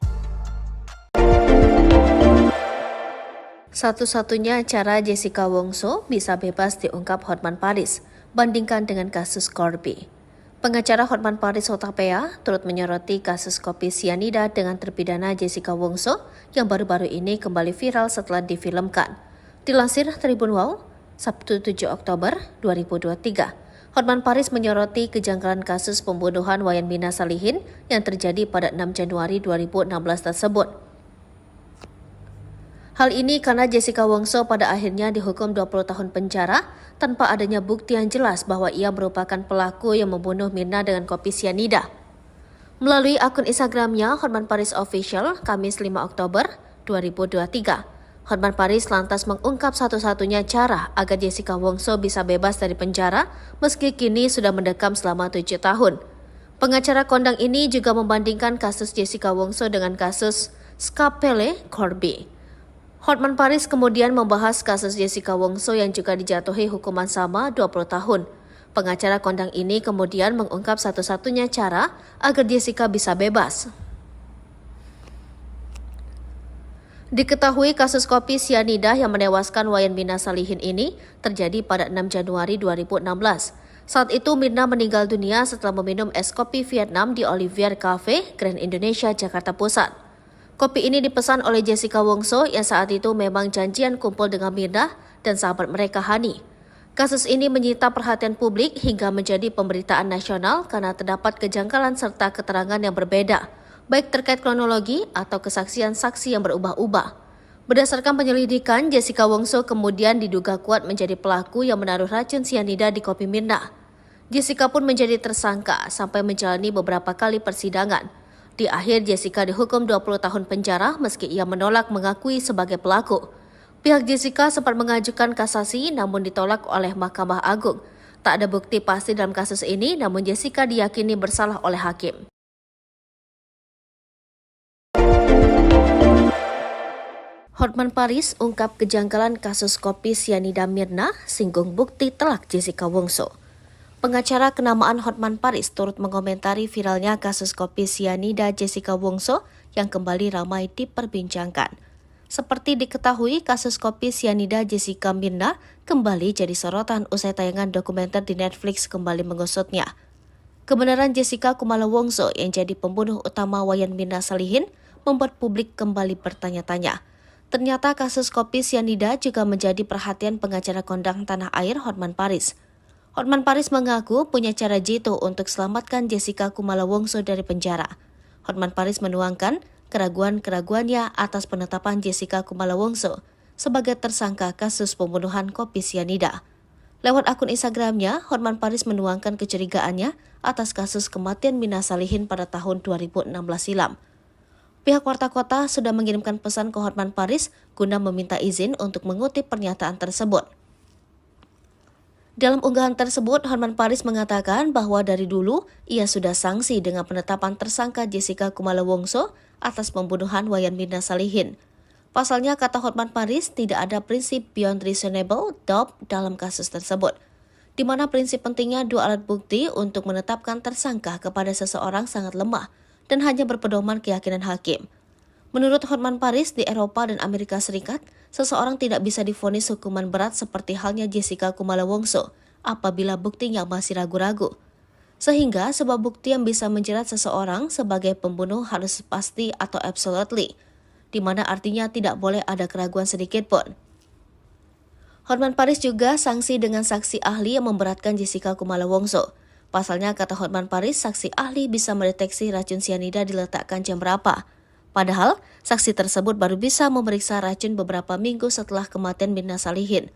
Satu-satunya cara Jessica Wongso bisa bebas diungkap Hotman Paris, bandingkan dengan kasus Corby. Pengacara Hotman Paris Hutapea turut menyoroti kasus kopi sianida dengan terpidana Jessica Wongso yang baru-baru ini kembali viral setelah difilmkan. Dilansir Tribun Wow, Sabtu 7 Oktober 2023, Hotman Paris menyoroti kejanggalan kasus pembunuhan Wayan Mirna Salihin yang terjadi pada 6 Januari 2016 tersebut. Hal ini karena Jessica Wongso pada akhirnya dihukum 20 tahun penjara tanpa adanya bukti yang jelas bahwa ia merupakan pelaku yang membunuh Mirna dengan kopi sianida. Melalui akun Instagramnya Hotman Paris Official, Kamis 5 Oktober 2023, Hotman Paris lantas mengungkap satu-satunya cara agar Jessica Wongso bisa bebas dari penjara meski kini sudah mendekam selama 7 tahun. Pengacara kondang ini juga membandingkan kasus Jessica Wongso dengan kasus Scapele Corby. Hotman Paris kemudian membahas kasus Jessica Wongso yang juga dijatuhi hukuman sama 20 tahun. Pengacara kondang ini kemudian mengungkap satu-satunya cara agar Jessica bisa bebas. Diketahui kasus kopi sianida yang menewaskan Wayan Mirna Salihin ini terjadi pada 6 Januari 2016. Saat itu Mirna meninggal dunia setelah meminum es kopi Vietnam di Olivier Cafe, Grand Indonesia, Jakarta Pusat. Kopi ini dipesan oleh Jessica Wongso yang saat itu memang janjian kumpul dengan Mirna dan sahabat mereka Hani. Kasus ini menyita perhatian publik hingga menjadi pemberitaan nasional karena terdapat kejanggalan serta keterangan yang berbeda, baik terkait kronologi atau kesaksian saksi yang berubah-ubah. Berdasarkan penyelidikan, Jessica Wongso kemudian diduga kuat menjadi pelaku yang menaruh racun sianida di kopi Mirna. Jessica pun menjadi tersangka sampai menjalani beberapa kali persidangan. Di akhir, Jessica dihukum 20 tahun penjara meski ia menolak mengakui sebagai pelaku. Pihak Jessica sempat mengajukan kasasi namun ditolak oleh Mahkamah Agung. Tak ada bukti pasti dalam kasus ini, namun Jessica diyakini bersalah oleh hakim. Hotman Paris ungkap kejanggalan kasus kopi sianida Mirna, singgung bukti telak Jessica Wongso. Pengacara kenamaan Hotman Paris turut mengomentari viralnya kasus kopi sianida Jessica Wongso yang kembali ramai diperbincangkan. Seperti diketahui, kasus kopi sianida Jessica Mirna kembali jadi sorotan usai tayangan dokumenter di Netflix kembali mengusutnya. Kebenaran Jessica Kumala Wongso yang jadi pembunuh utama Wayan Mirna Salihin membuat publik kembali bertanya-tanya. Ternyata kasus kopi sianida juga menjadi perhatian pengacara kondang tanah air Hotman Paris. Hotman Paris mengaku punya cara jitu untuk selamatkan Jessica Kumala Wongso dari penjara. Hotman Paris menuangkan keraguan-keraguannya atas penetapan Jessica Kumala Wongso sebagai tersangka kasus pembunuhan kopi sianida. Lewat akun Instagramnya, Hotman Paris menuangkan kecurigaannya atas kasus kematian Mirna Salihin pada tahun 2016 silam. Pihak Warta Kota sudah mengirimkan pesan ke Hotman Paris guna meminta izin untuk mengutip pernyataan tersebut. Dalam unggahan tersebut, Hotman Paris mengatakan bahwa dari dulu ia sudah sangsi dengan penetapan tersangka Jessica Kumala Wongso atas pembunuhan Wayan Mirna Salihin. Pasalnya, kata Hotman Paris, tidak ada prinsip beyond reasonable doubt dalam kasus tersebut, di mana prinsip pentingnya dua alat bukti untuk menetapkan tersangka kepada seseorang sangat lemah dan hanya berpedoman keyakinan hakim. Menurut Hotman Paris, di Eropa dan Amerika Serikat, seseorang tidak bisa divonis hukuman berat seperti halnya Jessica Kumala Wongso apabila buktinya masih ragu-ragu. Sehingga sebuah bukti yang bisa menjerat seseorang sebagai pembunuh harus pasti atau absolutely, di mana artinya tidak boleh ada keraguan sedikit pun. Hotman Paris juga sanksi dengan saksi ahli yang memberatkan Jessica Kumala Wongso. Pasalnya, kata Hotman Paris, saksi ahli bisa mendeteksi racun sianida diletakkan jam berapa. Padahal, saksi tersebut baru bisa memeriksa racun beberapa minggu setelah kematian Mirna Salihin.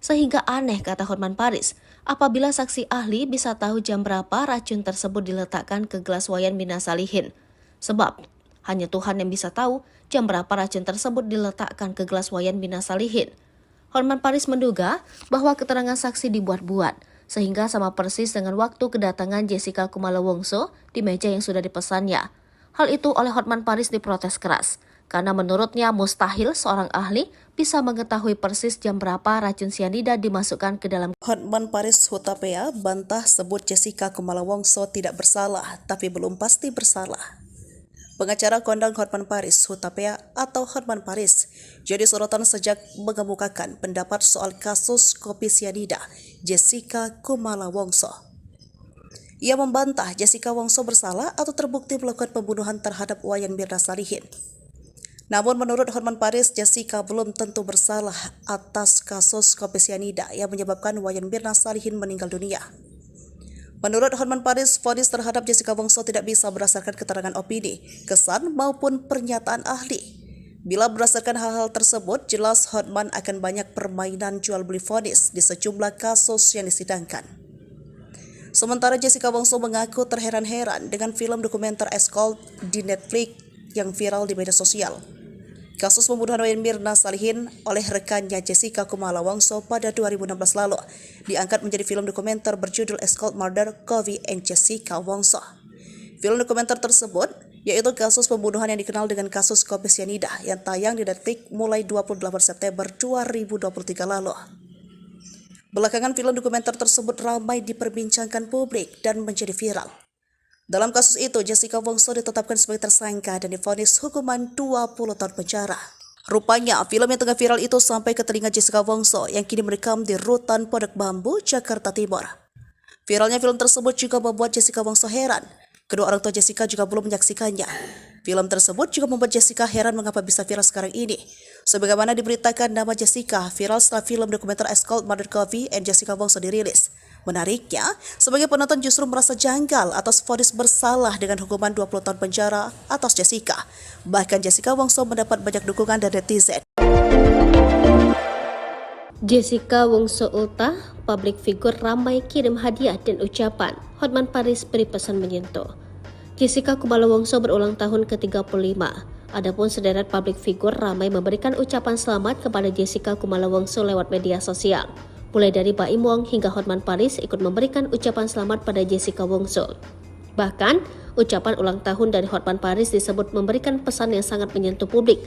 Sehingga aneh, kata Hotman Paris, apabila saksi ahli bisa tahu jam berapa racun tersebut diletakkan ke gelas Wayan Mirna Salihin. Sebab, hanya Tuhan yang bisa tahu jam berapa racun tersebut diletakkan ke gelas Wayan Mirna Salihin. Hotman Paris menduga bahwa keterangan saksi dibuat-buat, sehingga sama persis dengan waktu kedatangan Jessica Kumala Wongso di meja yang sudah dipesannya. Hal itu oleh Hotman Paris diprotes keras, karena menurutnya mustahil seorang ahli bisa mengetahui persis jam berapa racun sianida dimasukkan ke dalam. Hotman Paris Hutapea bantah sebut Jessica Kumala Wongso tidak bersalah, tapi belum pasti bersalah. Pengacara kondang Hotman Paris Hutapea atau Hotman Paris jadi sorotan sejak mengemukakan pendapat soal kasus kopi sianida Jessica Kumala Wongso. Ia membantah Jessica Wongso bersalah atau terbukti melakukan pembunuhan terhadap Wayan Mirna Salihin. Namun menurut Hotman Paris, Jessica belum tentu bersalah atas kasus kopi sianida yang menyebabkan Wayan Mirna Salihin meninggal dunia. Menurut Hotman Paris, vonis terhadap Jessica Wongso tidak bisa berdasarkan keterangan opini, kesan maupun pernyataan ahli. Bila berdasarkan hal-hal tersebut, jelas Hotman akan banyak permainan jual beli vonis di sejumlah kasus yang disidangkan. Sementara Jessica Wongso mengaku terheran-heran dengan film dokumenter Escort di Netflix yang viral di media sosial. Kasus pembunuhan Wayan Mirna Salihin oleh rekannya Jessica Kumala Wongso pada 2016 lalu diangkat menjadi film dokumenter berjudul Escort Murder Kovi and Jessica Wongso. Film dokumenter tersebut yaitu kasus pembunuhan yang dikenal dengan kasus kopi sianida yang tayang di Netflix mulai 28 September 2023 lalu. Belakangan film dokumenter tersebut ramai diperbincangkan publik dan menjadi viral. Dalam kasus itu, Jessica Wongso ditetapkan sebagai tersangka dan divonis hukuman 20 tahun penjara. Rupanya, film yang tengah viral itu sampai ke telinga Jessica Wongso yang kini merekam di Rutan Pondok Bambu, Jakarta Timur. Viralnya film tersebut juga membuat Jessica Wongso heran. Kedua orang tua Jessica juga belum menyaksikannya. Film tersebut juga membuat Jessica heran mengapa bisa viral sekarang ini. Sebagaimana diberitakan, nama Jessica viral setelah film dokumenter Escort Murder Kovi and Jessica Wongso dirilis. Menariknya, sebagai penonton justru merasa janggal atas vonis bersalah dengan hukuman 20 tahun penjara atas Jessica. Bahkan Jessica Wongso mendapat banyak dukungan dari netizen. Jessica Wongso ultah, publik figur ramai kirim hadiah dan ucapan. Hotman Paris beri pesan menyentuh. Jessica Kumala Wongso berulang tahun ke-35. Adapun sederet publik figur ramai memberikan ucapan selamat kepada Jessica Kumala Wongso lewat media sosial. Mulai dari Baim Wong hingga Hotman Paris ikut memberikan ucapan selamat pada Jessica Wongso. Bahkan, ucapan ulang tahun dari Hotman Paris disebut memberikan pesan yang sangat menyentuh publik.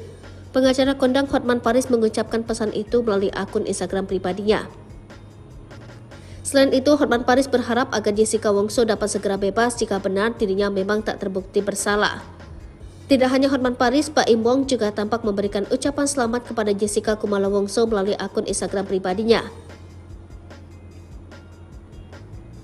Pengacara kondang Hotman Paris mengucapkan pesan itu melalui akun Instagram pribadinya. Selain itu, Hotman Paris berharap agar Jessica Wongso dapat segera bebas jika benar dirinya memang tak terbukti bersalah. Tidak hanya Hotman Paris, Baim Wong juga tampak memberikan ucapan selamat kepada Jessica Kumala Wongso melalui akun Instagram pribadinya.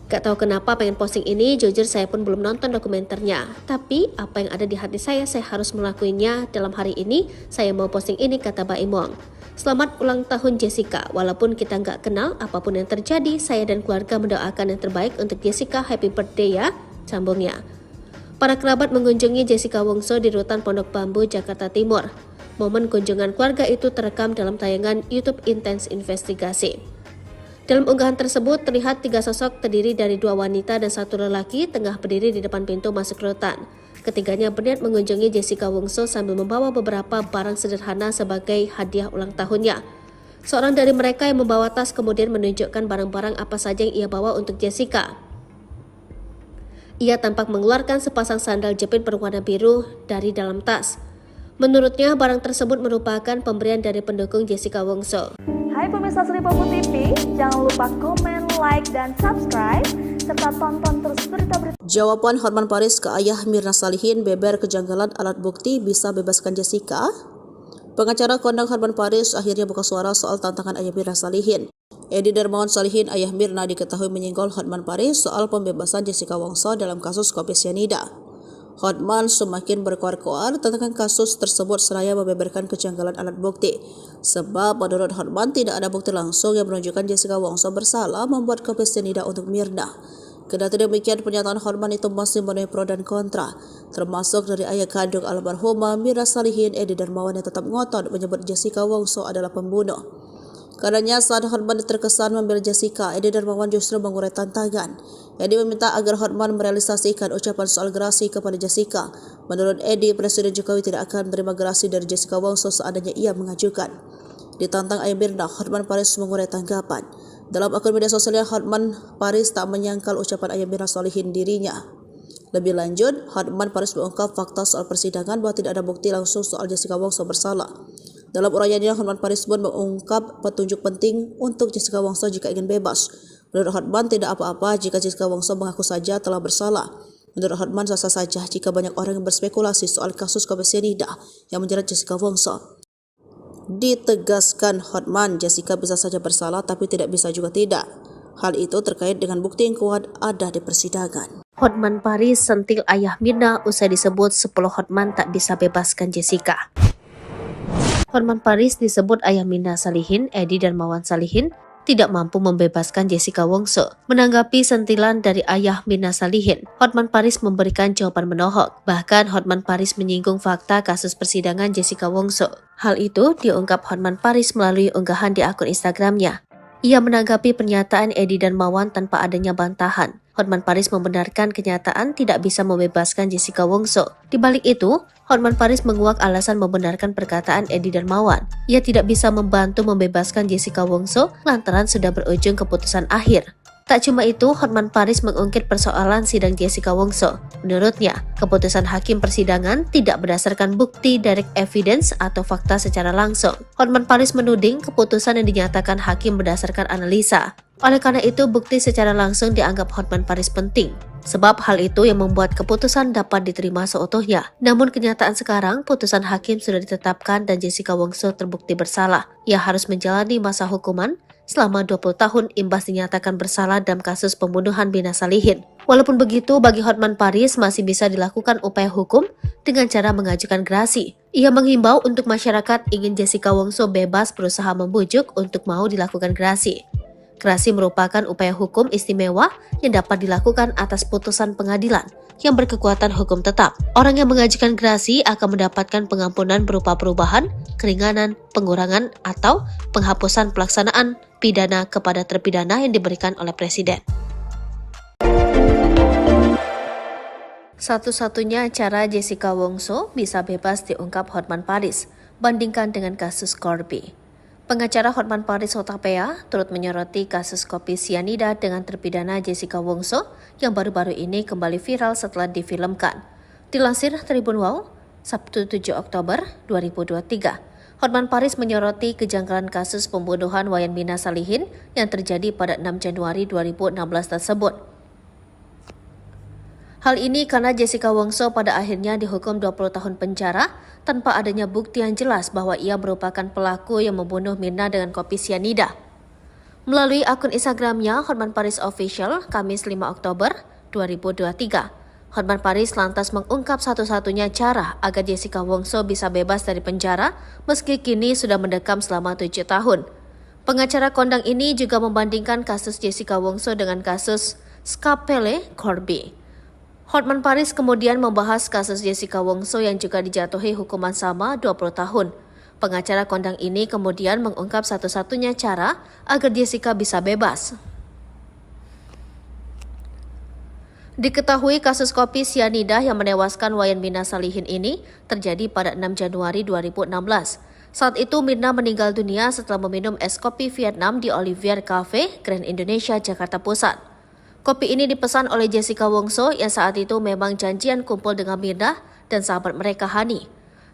Gak tahu kenapa pengen posting ini, jujur saya pun belum nonton dokumenternya. Tapi apa yang ada di hati saya harus melakukannya dalam hari ini. Saya mau posting ini, kata Baim Wong. Selamat ulang tahun Jessica, walaupun kita nggak kenal apapun yang terjadi, saya dan keluarga mendoakan yang terbaik untuk Jessica, happy birthday ya, sambungnya. Para kerabat mengunjungi Jessica Wongso di Rutan Pondok Bambu, Jakarta Timur. Momen kunjungan keluarga itu terekam dalam tayangan YouTube Intense Investigasi. Dalam unggahan tersebut terlihat 3 sosok terdiri dari 2 wanita dan 1 lelaki tengah berdiri di depan pintu masuk rutan. Ketiganya berniat mengunjungi Jessica Wongso sambil membawa beberapa barang sederhana sebagai hadiah ulang tahunnya. Seorang dari mereka yang membawa tas kemudian menunjukkan barang-barang apa saja yang ia bawa untuk Jessica. Ia tampak mengeluarkan sepasang sandal jepit berwarna biru dari dalam tas. Menurutnya, barang tersebut merupakan pemberian dari pendukung Jessica Wongso. Hai pemirsa Sri Popo TV, jangan lupa komen, like, dan subscribe, serta tonton terus berita-berita. Jawaban Hotman Paris ke ayah Mirna Salihin beber kejanggalan alat bukti bisa bebaskan Jessica. Pengacara kondang Hotman Paris akhirnya buka suara soal tantangan ayah Mirna Salihin. Edi Darmawan Salihin, ayah Mirna, diketahui menyinggol Hotman Paris soal pembebasan Jessica Wongso dalam kasus kopi sianida. Hotman semakin berkoar-koar tentang kasus tersebut seraya membeberkan kejanggalan alat bukti. Sebab menurut Hotman tidak ada bukti langsung yang menunjukkan Jessica Wongso bersalah membuat kopi sianida untuk Mirna. Kendati demikian, pernyataan Hotman itu masih menuai pro dan kontra, termasuk dari ayah kandung almarhumah Mirna Salihin, Edi Darmawan, yang tetap ngotot menyebut Jessica Wongso adalah pembunuh. Karenanya saat Hotman terkesan membela Jessica, Edi Darmawan justru mengurai tantangan. Edi meminta agar Hotman merealisasikan ucapan soal gerasi kepada Jessica. Menurut Edi, Presiden Jokowi tidak akan menerima gerasi dari Jessica Wongso seandainya ia mengajukan. Ditantang ayah Mirna, Hotman Paris mengurai tanggapan. Dalam akun media sosialnya, Hotman Paris tak menyangkal ucapan ayah Mirna Salihin dirinya. Lebih lanjut, Hotman Paris mengungkap fakta soal persidangan bahwa tidak ada bukti langsung soal Jessica Wongso bersalah. Dalam uraiannya, Hotman Paris pun mengungkap petunjuk penting untuk Jessica Wongso jika ingin bebas. Menurut Hotman, tidak apa-apa jika Jessica Wongso mengaku saja telah bersalah. Menurut Hotman, sah-sah saja jika banyak orang yang berspekulasi soal kasus kopi sianida yang menjerat Jessica Wongso. Ditegaskan Hotman, Jessica bisa saja bersalah tapi tidak bisa juga tidak. Hal itu terkait dengan bukti yang kuat ada di persidangan. Hotman Paris sentil ayah Mirna usai disebut 10 Hotman tak bisa bebaskan Jessica. Hotman Paris disebut ayah Mirna Salihin, Edi Darmawan Salihin, tidak mampu membebaskan Jessica Wongso. Menanggapi sentilan dari ayah Mirna Salihin, Hotman Paris memberikan jawaban menohok. Bahkan Hotman Paris menyinggung fakta kasus persidangan Jessica Wongso. Hal itu diungkap Hotman Paris melalui unggahan di akun Instagramnya. Ia menanggapi pernyataan Edi dan Mawan tanpa adanya bantahan. Hotman Paris membenarkan kenyataan tidak bisa membebaskan Jessica Wongso. Di balik itu, Hotman Paris menguak alasan membenarkan perkataan Edi dan Mawan. Ia tidak bisa membantu membebaskan Jessica Wongso lantaran sudah berujung keputusan akhir. Tak cuma itu, Hotman Paris mengungkit persoalan sidang Jessica Wongso. Menurutnya, keputusan hakim persidangan tidak berdasarkan bukti direct evidence atau fakta secara langsung. Hotman Paris menuding keputusan yang dinyatakan hakim berdasarkan analisa. Oleh karena itu, bukti secara langsung dianggap Hotman Paris penting. Sebab hal itu yang membuat keputusan dapat diterima seutuhnya. Namun kenyataan sekarang, putusan hakim sudah ditetapkan dan Jessica Wongso terbukti bersalah. Ia harus menjalani masa hukuman selama 20 tahun imbas dinyatakan bersalah dalam kasus pembunuhan Mirna Salihin. Walaupun begitu, bagi Hotman Paris masih bisa dilakukan upaya hukum dengan cara mengajukan gerasi. Ia menghimbau untuk masyarakat ingin Jessica Wongso bebas berusaha membujuk untuk mau dilakukan gerasi. Gerasi merupakan upaya hukum istimewa yang dapat dilakukan atas putusan pengadilan yang berkekuatan hukum tetap. Orang yang mengajukan gerasi akan mendapatkan pengampunan berupa perubahan, keringanan, pengurangan, atau penghapusan pelaksanaan pidana kepada terpidana yang diberikan oleh Presiden. Satu-satunya cara Jessica Wongso bisa bebas diungkap Hotman Paris, bandingkan dengan kasus Corby. Pengacara Hotman Paris Hutapea turut menyoroti kasus kopi sianida dengan terpidana Jessica Wongso yang baru-baru ini kembali viral setelah difilmkan. Dilansir Tribun Wow, Sabtu 7 Oktober 2023. Hotman Paris menyoroti kejanggalan kasus pembunuhan Wayan Mirna Salihin yang terjadi pada 6 Januari 2016 tersebut. Hal ini karena Jessica Wongso pada akhirnya dihukum 20 tahun penjara tanpa adanya bukti yang jelas bahwa ia merupakan pelaku yang membunuh Mirna dengan kopi sianida. Melalui akun Instagramnya Hotman Paris Official, Kamis 5 Oktober 2023. Hotman Paris lantas mengungkap satu-satunya cara agar Jessica Wongso bisa bebas dari penjara meski kini sudah mendekam selama 7 tahun. Pengacara kondang ini juga membandingkan kasus Jessica Wongso dengan kasus Scapele Corby. Hotman Paris kemudian membahas kasus Jessica Wongso yang juga dijatuhi hukuman sama 20 tahun. Pengacara kondang ini kemudian mengungkap satu-satunya cara agar Jessica bisa bebas. Diketahui kasus kopi sianida yang menewaskan Wayan Mirna Salihin ini terjadi pada 6 Januari 2016. Saat itu Mirna meninggal dunia setelah meminum es kopi Vietnam di Olivier Cafe, Grand Indonesia, Jakarta Pusat. Kopi ini dipesan oleh Jessica Wongso yang saat itu memang janjian kumpul dengan Mirna dan sahabat mereka Hani.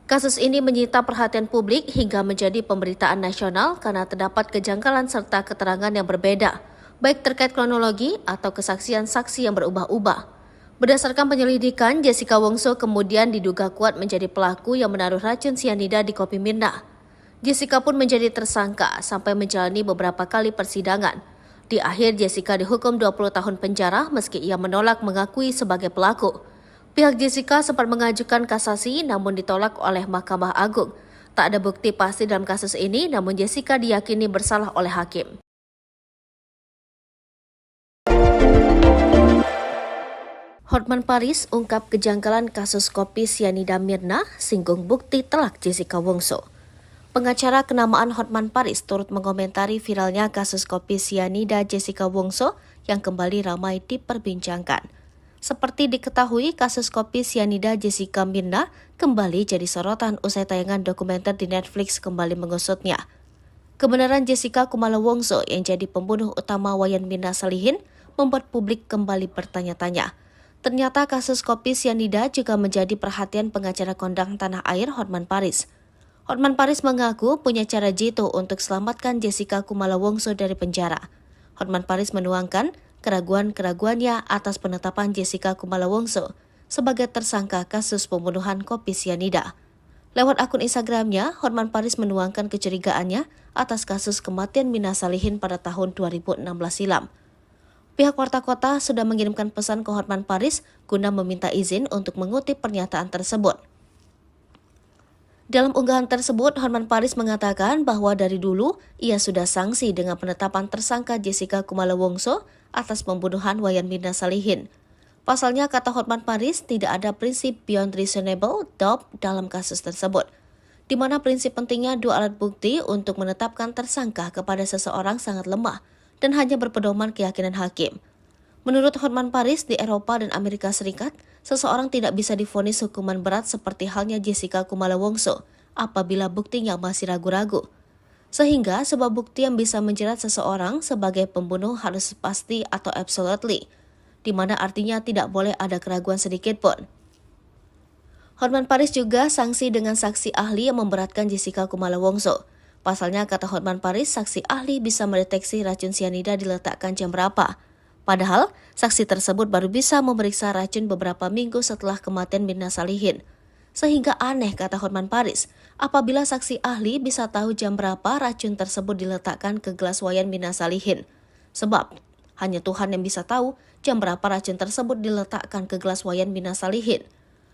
Kasus ini menyita perhatian publik hingga menjadi pemberitaan nasional karena terdapat kejanggalan serta keterangan yang berbeda, baik terkait kronologi atau kesaksian saksi yang berubah-ubah. Berdasarkan penyelidikan, Jessica Wongso kemudian diduga kuat menjadi pelaku yang menaruh racun sianida di kopi Mirna. Jessica pun menjadi tersangka sampai menjalani beberapa kali persidangan. Di akhir, Jessica dihukum 20 tahun penjara meski ia menolak mengakui sebagai pelaku. Pihak Jessica sempat mengajukan kasasi namun ditolak oleh Mahkamah Agung. Tak ada bukti pasti dalam kasus ini, namun Jessica diyakini bersalah oleh hakim. Hotman Paris ungkap kejanggalan kasus kopi sianida Mirna, singgung bukti telak Jessica Wongso. Pengacara kenamaan Hotman Paris turut mengomentari viralnya kasus kopi sianida Jessica Wongso yang kembali ramai diperbincangkan. Seperti diketahui, kasus kopi sianida Jessica Mirna kembali jadi sorotan usai tayangan dokumenter di Netflix kembali mengusutnya. Kebenaran Jessica Kumala Wongso yang jadi pembunuh utama Wayan Mirna Salihin membuat publik kembali bertanya-tanya. Ternyata kasus kopi sianida juga menjadi perhatian pengacara kondang tanah air Hotman Paris. Hotman Paris mengaku punya cara jitu untuk selamatkan Jessica Kumala Wongso dari penjara. Hotman Paris menuangkan keraguan-keraguannya atas penetapan Jessica Kumala Wongso sebagai tersangka kasus pembunuhan kopi sianida. Lewat akun Instagramnya, Hotman Paris menuangkan kecurigaannya atas kasus kematian Mirna Salihin pada tahun 2016 silam. Pihak Warta Kota sudah mengirimkan pesan ke Hotman Paris guna meminta izin untuk mengutip pernyataan tersebut. Dalam unggahan tersebut, Hotman Paris mengatakan bahwa dari dulu ia sudah sanksi dengan penetapan tersangka Jessica Kumala Wongso atas pembunuhan Wayan Mirna Salihin. Pasalnya, kata Hotman Paris, tidak ada prinsip beyond reasonable doubt dalam kasus tersebut, di mana prinsip pentingnya dua alat bukti untuk menetapkan tersangka kepada seseorang sangat lemah dan hanya berpedoman keyakinan hakim. Menurut Hotman Paris, di Eropa dan Amerika Serikat, seseorang tidak bisa divonis hukuman berat seperti halnya Jessica Kumala Wongso apabila buktinya masih ragu-ragu. Sehingga sebuah bukti yang bisa menjerat seseorang sebagai pembunuh harus pasti atau absolutely, di mana artinya tidak boleh ada keraguan sedikit pun. Hotman Paris juga sanksi dengan saksi ahli yang memberatkan Jessica Kumala Wongso. Pasalnya, kata Hotman Paris, saksi ahli bisa mendeteksi racun sianida diletakkan jam berapa. Padahal, saksi tersebut baru bisa memeriksa racun beberapa minggu setelah kematian Mirna Salihin. Sehingga aneh, kata Hotman Paris, apabila saksi ahli bisa tahu jam berapa racun tersebut diletakkan ke gelas Wayan Mirna Salihin. Sebab, hanya Tuhan yang bisa tahu jam berapa racun tersebut diletakkan ke gelas Wayan Mirna Salihin.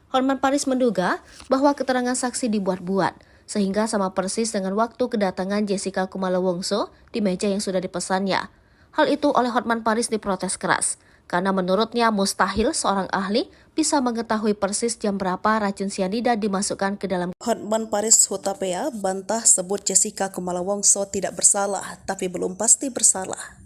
Hotman Paris menduga bahwa keterangan saksi dibuat-buat, sehingga sama persis dengan waktu kedatangan Jessica Kumala Wongso di meja yang sudah dipesannya. Hal itu oleh Hotman Paris diprotes keras, karena menurutnya mustahil seorang ahli bisa mengetahui persis jam berapa racun sianida dimasukkan ke dalam. Hotman Paris Hutapea bantah sebut Jessica Kumala Wongso tidak bersalah, tapi belum pasti bersalah.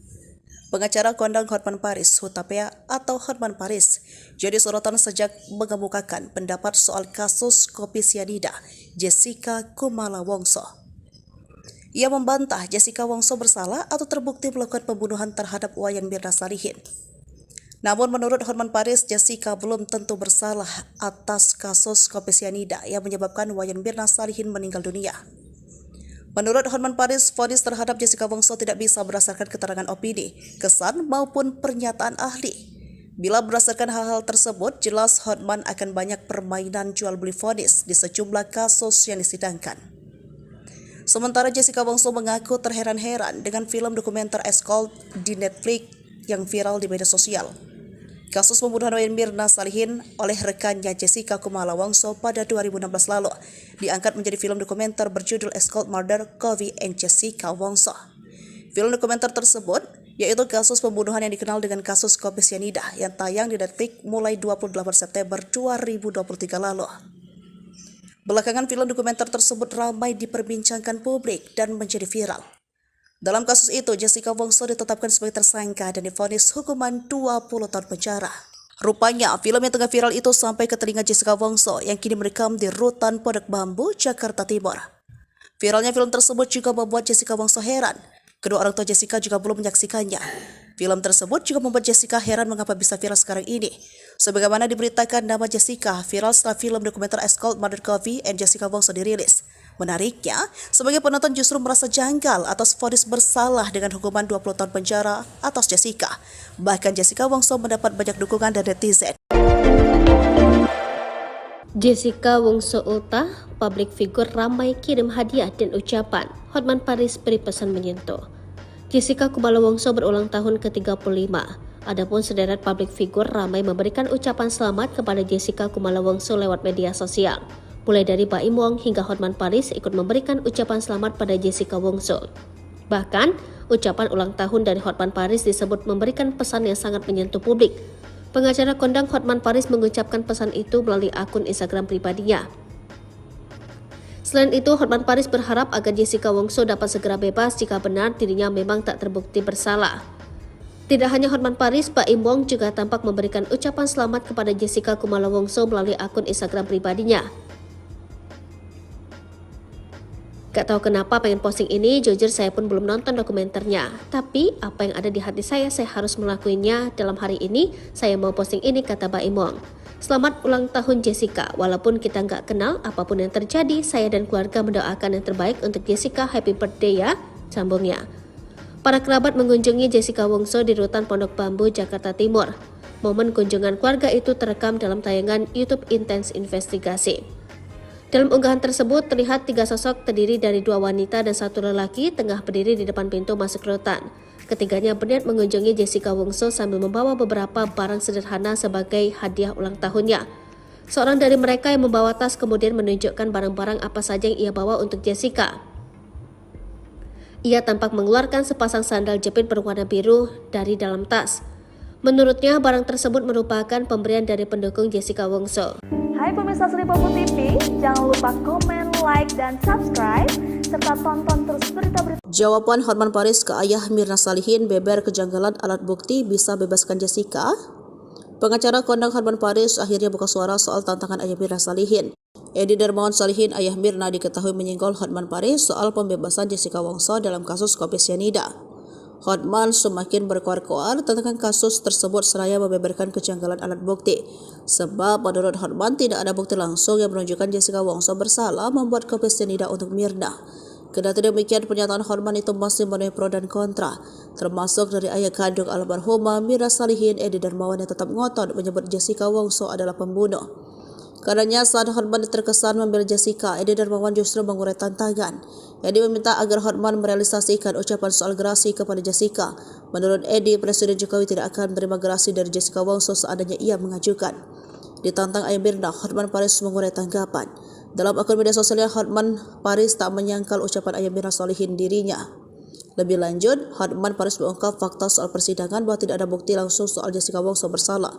Pengacara kondang Hotman Paris Hutapea atau Hotman Paris jadi sorotan sejak mengemukakan pendapat soal kasus kopi sianida Jessica Kumala Wongso. Ia membantah Jessica Wongso bersalah atau terbukti melakukan pembunuhan terhadap Wayan Mirna Salihin. Namun menurut Hotman Paris, Jessica belum tentu bersalah atas kasus kopi sianida yang menyebabkan Wayan Mirna Salihin meninggal dunia. Menurut Hotman Paris, vonis terhadap Jessica Wongso tidak bisa berdasarkan keterangan opini, kesan maupun pernyataan ahli. Bila berdasarkan hal-hal tersebut, jelas Hotman akan banyak permainan jual beli vonis di sejumlah kasus yang disidangkan. Sementara Jessica Wongso mengaku terheran-heran dengan film dokumenter Escort di Netflix yang viral di media sosial. Kasus pembunuhan Wayan Mirna Salihin oleh rekannya Jessica Kumala Wongso pada 2016 lalu diangkat menjadi film dokumenter berjudul Escort Murder, Kofi and Jessica Wongso. Film dokumenter tersebut yaitu kasus pembunuhan yang dikenal dengan kasus kopi sianida yang tayang di Netflix mulai 28 September 2023 lalu. Belakangan film dokumenter tersebut ramai diperbincangkan publik dan menjadi viral. Dalam kasus itu, Jessica Wongso ditetapkan sebagai tersangka dan divonis hukuman 20 tahun penjara. Rupanya, film yang tengah viral itu sampai ke telinga Jessica Wongso yang kini merekam di Rutan Pondok Bambu, Jakarta Timur. Viralnya film tersebut juga membuat Jessica Wongso heran. Kedua orang tua Jessica juga belum menyaksikannya. Film tersebut juga membuat Jessica heran mengapa bisa viral sekarang ini. Sebagaimana diberitakan, nama Jessica viral setelah film dokumenter Escort Murder, Kofi and Jessica Wongso dirilis. Menariknya, sebagai penonton justru merasa janggal atas vonis bersalah dengan hukuman 20 tahun penjara atas Jessica. Bahkan Jessica Wongso mendapat banyak dukungan dari netizen. Jessica Wongso ultah, publik figur ramai kirim hadiah dan ucapan. Hotman Paris beri pesan menyentuh. Jessica Kumala Wongso berulang tahun ke-35. Adapun sederet publik figur ramai memberikan ucapan selamat kepada Jessica Kumala Wongso lewat media sosial. Mulai dari Baim Wong hingga Hotman Paris ikut memberikan ucapan selamat pada Jessica Wongso. Bahkan, ucapan ulang tahun dari Hotman Paris disebut memberikan pesan yang sangat menyentuh publik. Pengacara kondang Hotman Paris mengucapkan pesan itu melalui akun Instagram pribadinya. Selain itu, Hotman Paris berharap agar Jessica Wongso dapat segera bebas jika benar dirinya memang tak terbukti bersalah. Tidak hanya Hotman Paris, Baim Wong juga tampak memberikan ucapan selamat kepada Jessica Kumala Wongso melalui akun Instagram pribadinya. Gak tahu kenapa pengen posting ini, jujur saya pun belum nonton dokumenternya. Tapi apa yang ada di hati saya harus melakukannya. Dalam hari ini, saya mau posting ini, kata Baim Wong. Selamat ulang tahun Jessica, walaupun kita nggak kenal apapun yang terjadi, saya dan keluarga mendoakan yang terbaik untuk Jessica, happy birthday ya, sambungnya. Para kerabat mengunjungi Jessica Wongso di Rutan Pondok Bambu, Jakarta Timur. Momen kunjungan keluarga itu terekam dalam tayangan YouTube Intense Investigasi. Dalam unggahan tersebut terlihat 3 sosok terdiri dari 2 wanita dan 1 lelaki tengah berdiri di depan pintu masuk rutan. Ketiganya berniat mengunjungi Jessica Wongso sambil membawa beberapa barang sederhana sebagai hadiah ulang tahunnya. Seorang dari mereka yang membawa tas kemudian menunjukkan barang-barang apa saja yang ia bawa untuk Jessica. Ia tampak mengeluarkan sepasang sandal jepit berwarna biru dari dalam tas. Menurutnya, barang tersebut merupakan pemberian dari pendukung Jessica Wongso. Hai pemirsa Sri Popo TV, jangan lupa komen, like, dan subscribe, serta tonton terus berita-berita. Jawaban Hotman Paris ke ayah Mirna Salihin beber kejanggalan alat bukti bisa bebaskan Jessica. Pengacara kondang Hotman Paris akhirnya buka suara soal tantangan ayah Mirna Salihin. Edi Darmawan Salihin, ayah Mirna, diketahui menyinggol Hotman Paris soal pembebasan Jessica Wongso dalam kasus kopi sianida. Hotman semakin berkoar-koar tentang kasus tersebut seraya membeberkan kejanggalan alat bukti. Sebab menurut Hotman tidak ada bukti langsung yang menunjukkan Jessica Wongso bersalah membuat kopi sianida untuk Mirna. Kendati demikian, pernyataan Hotman itu masih menuai pro dan kontra, termasuk dari ayah kandung almarhumah Mirna Salihin, Edi Darmawan, yang tetap ngotot menyebut Jessica Wongso adalah pembunuh. Karenanya saat Hotman terkesan membela Jessica, Edi Darmawan justru mengurai tantangan. Edi meminta agar Hotman merealisasikan ucapan soal gerasi kepada Jessica. Menurut Edi, Presiden Jokowi tidak akan menerima gerasi dari Jessica Wongso seandainya ia mengajukan. Ditantang ayah Mirna, Hotman Paris mengurai tanggapan. Dalam akun media sosialnya, Hotman Paris tak menyangkal ucapan ayah Mirna Salihin dirinya. Lebih lanjut, Hotman Paris mengungkap fakta soal persidangan bahwa tidak ada bukti langsung soal Jessica Wongso bersalah.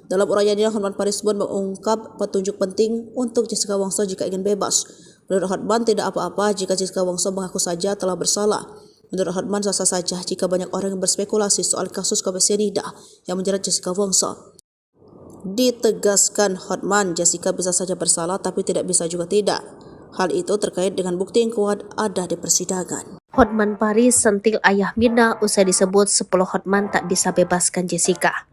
Dalam uraiannya, Hotman Paris pun mengungkap petunjuk penting untuk Jessica Wongso jika ingin bebas. Menurut Hotman, tidak apa-apa jika Jessica Wongso mengaku saja telah bersalah. Menurut Hotman, sah-sah saja jika banyak orang yang berspekulasi soal kasus kopi sianida yang menjerat Jessica Wongso. Ditegaskan Hotman, Jessica bisa saja bersalah tapi tidak bisa juga tidak. Hal itu terkait dengan bukti yang kuat ada di persidangan. Hotman Paris sentil ayah Mirna usai disebut 10 Hotman tak bisa bebaskan Jessica.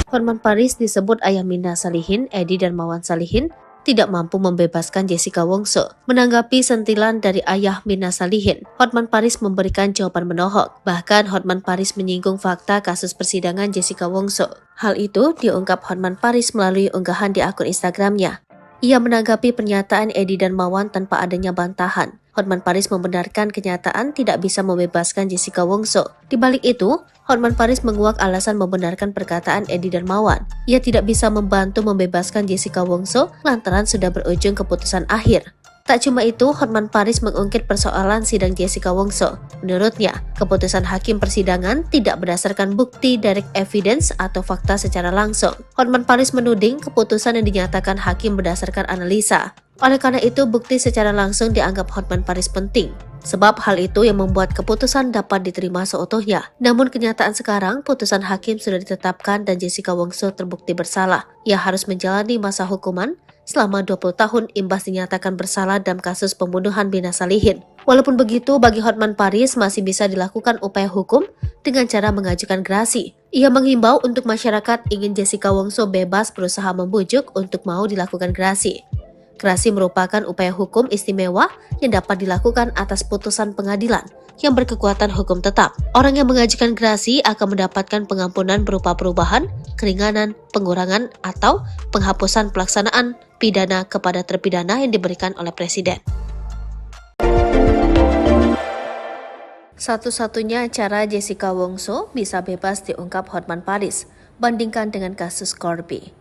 Hotman Paris disebut ayah Mirna Salihin, Edi Darmawan Salihin, tidak mampu membebaskan Jessica Wongso. Menanggapi sentilan dari ayah Mirna Salihin, Hotman Paris memberikan jawaban menohok. Bahkan Hotman Paris menyinggung fakta kasus persidangan Jessica Wongso. Hal itu diungkap Hotman Paris melalui unggahan di akun Instagramnya. Ia menanggapi pernyataan Edi Darmawan tanpa adanya bantahan. Hotman Paris membenarkan kenyataan tidak bisa membebaskan Jessica Wongso. Di balik itu, Hotman Paris menguak alasan membenarkan perkataan Edi Darmawan. Ia tidak bisa membantu membebaskan Jessica Wongso lantaran sudah berujung keputusan akhir. Tak cuma itu, Hotman Paris mengungkit persoalan sidang Jessica Wongso. Menurutnya, keputusan hakim persidangan tidak berdasarkan bukti direct evidence atau fakta secara langsung. Hotman Paris menuding keputusan yang dinyatakan hakim berdasarkan analisa. Oleh karena itu, bukti secara langsung dianggap Hotman Paris penting. Sebab hal itu yang membuat keputusan dapat diterima seutuhnya. Namun kenyataan sekarang, putusan hakim sudah ditetapkan dan Jessica Wongso terbukti bersalah. Ia harus menjalani masa hukuman selama 20 tahun imbas dinyatakan bersalah dalam kasus pembunuhan Mirna Salihin. Walaupun begitu, bagi Hotman Paris masih bisa dilakukan upaya hukum dengan cara mengajukan gerasi. Ia menghimbau untuk masyarakat ingin Jessica Wongso bebas berusaha membujuk untuk mau dilakukan gerasi. Gerasi merupakan upaya hukum istimewa yang dapat dilakukan atas putusan pengadilan yang berkekuatan hukum tetap. Orang yang mengajukan gerasi akan mendapatkan pengampunan berupa perubahan, keringanan, pengurangan, atau penghapusan pelaksanaan pidana kepada terpidana yang diberikan oleh Presiden. Satu-satunya cara Jessica Wongso bisa bebas diungkap Hotman Paris, bandingkan dengan kasus Corby.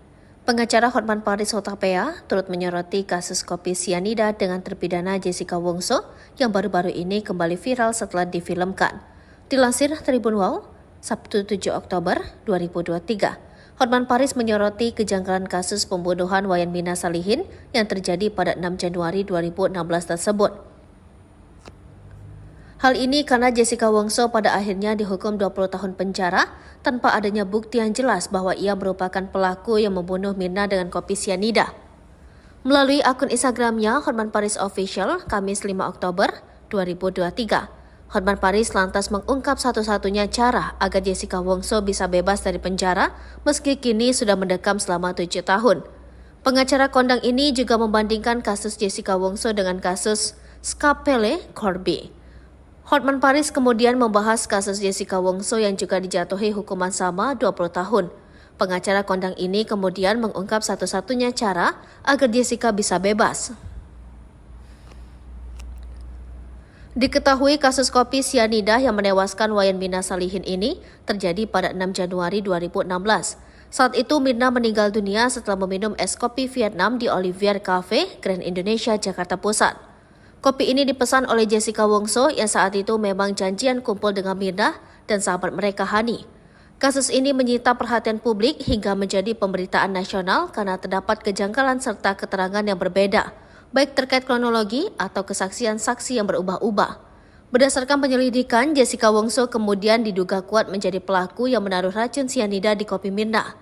Pengacara Hotman Paris Hutapea turut menyoroti kasus kopi sianida dengan terpidana Jessica Wongso yang baru-baru ini kembali viral setelah difilmkan. Dilansir Tribun Wow, Sabtu 7 Oktober 2023, Hotman Paris menyoroti kejanggalan kasus pembunuhan Wayan Mirna Salihin yang terjadi pada 6 Januari 2016 tersebut. Hal ini karena Jessica Wongso pada akhirnya dihukum 20 tahun penjara tanpa adanya bukti yang jelas bahwa ia merupakan pelaku yang membunuh Mirna dengan kopi sianida. Melalui akun Instagramnya, Hotman Paris Official, Kamis 5 Oktober 2023, Hotman Paris lantas mengungkap satu-satunya cara agar Jessica Wongso bisa bebas dari penjara meski kini sudah mendekam selama 7 tahun. Pengacara kondang ini juga membandingkan kasus Jessica Wongso dengan kasus Skapele Corby. Hotman Paris kemudian membahas kasus Jessica Wongso yang juga dijatuhi hukuman sama 20 tahun. Pengacara kondang ini kemudian mengungkap satu-satunya cara agar Jessica bisa bebas. Diketahui kasus kopi sianida yang menewaskan Wayan Mirna Salihin ini terjadi pada 6 Januari 2016. Saat itu Mirna meninggal dunia setelah meminum es kopi Vietnam di Olivier Cafe, Grand Indonesia, Jakarta Pusat. Kopi ini dipesan oleh Jessica Wongso yang saat itu memang janjian kumpul dengan Mirna dan sahabat mereka Hani. Kasus ini menyita perhatian publik hingga menjadi pemberitaan nasional karena terdapat kejanggalan serta keterangan yang berbeda, baik terkait kronologi atau kesaksian saksi yang berubah-ubah. Berdasarkan penyelidikan, Jessica Wongso kemudian diduga kuat menjadi pelaku yang menaruh racun sianida di kopi Mirna.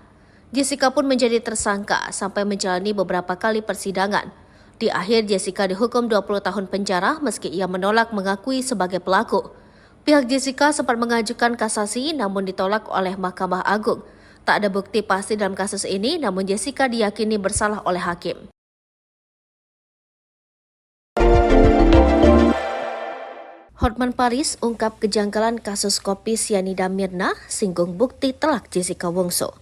Jessica pun menjadi tersangka sampai menjalani beberapa kali persidangan. Di akhir, Jessica dihukum 20 tahun penjara meski ia menolak mengakui sebagai pelaku. Pihak Jessica sempat mengajukan kasasi namun ditolak oleh Mahkamah Agung. Tak ada bukti pasti dalam kasus ini, namun Jessica diyakini bersalah oleh hakim. Hotman Paris ungkap kejanggalan kasus kopi sianida Mirna, singgung bukti telak Jessica Wongso.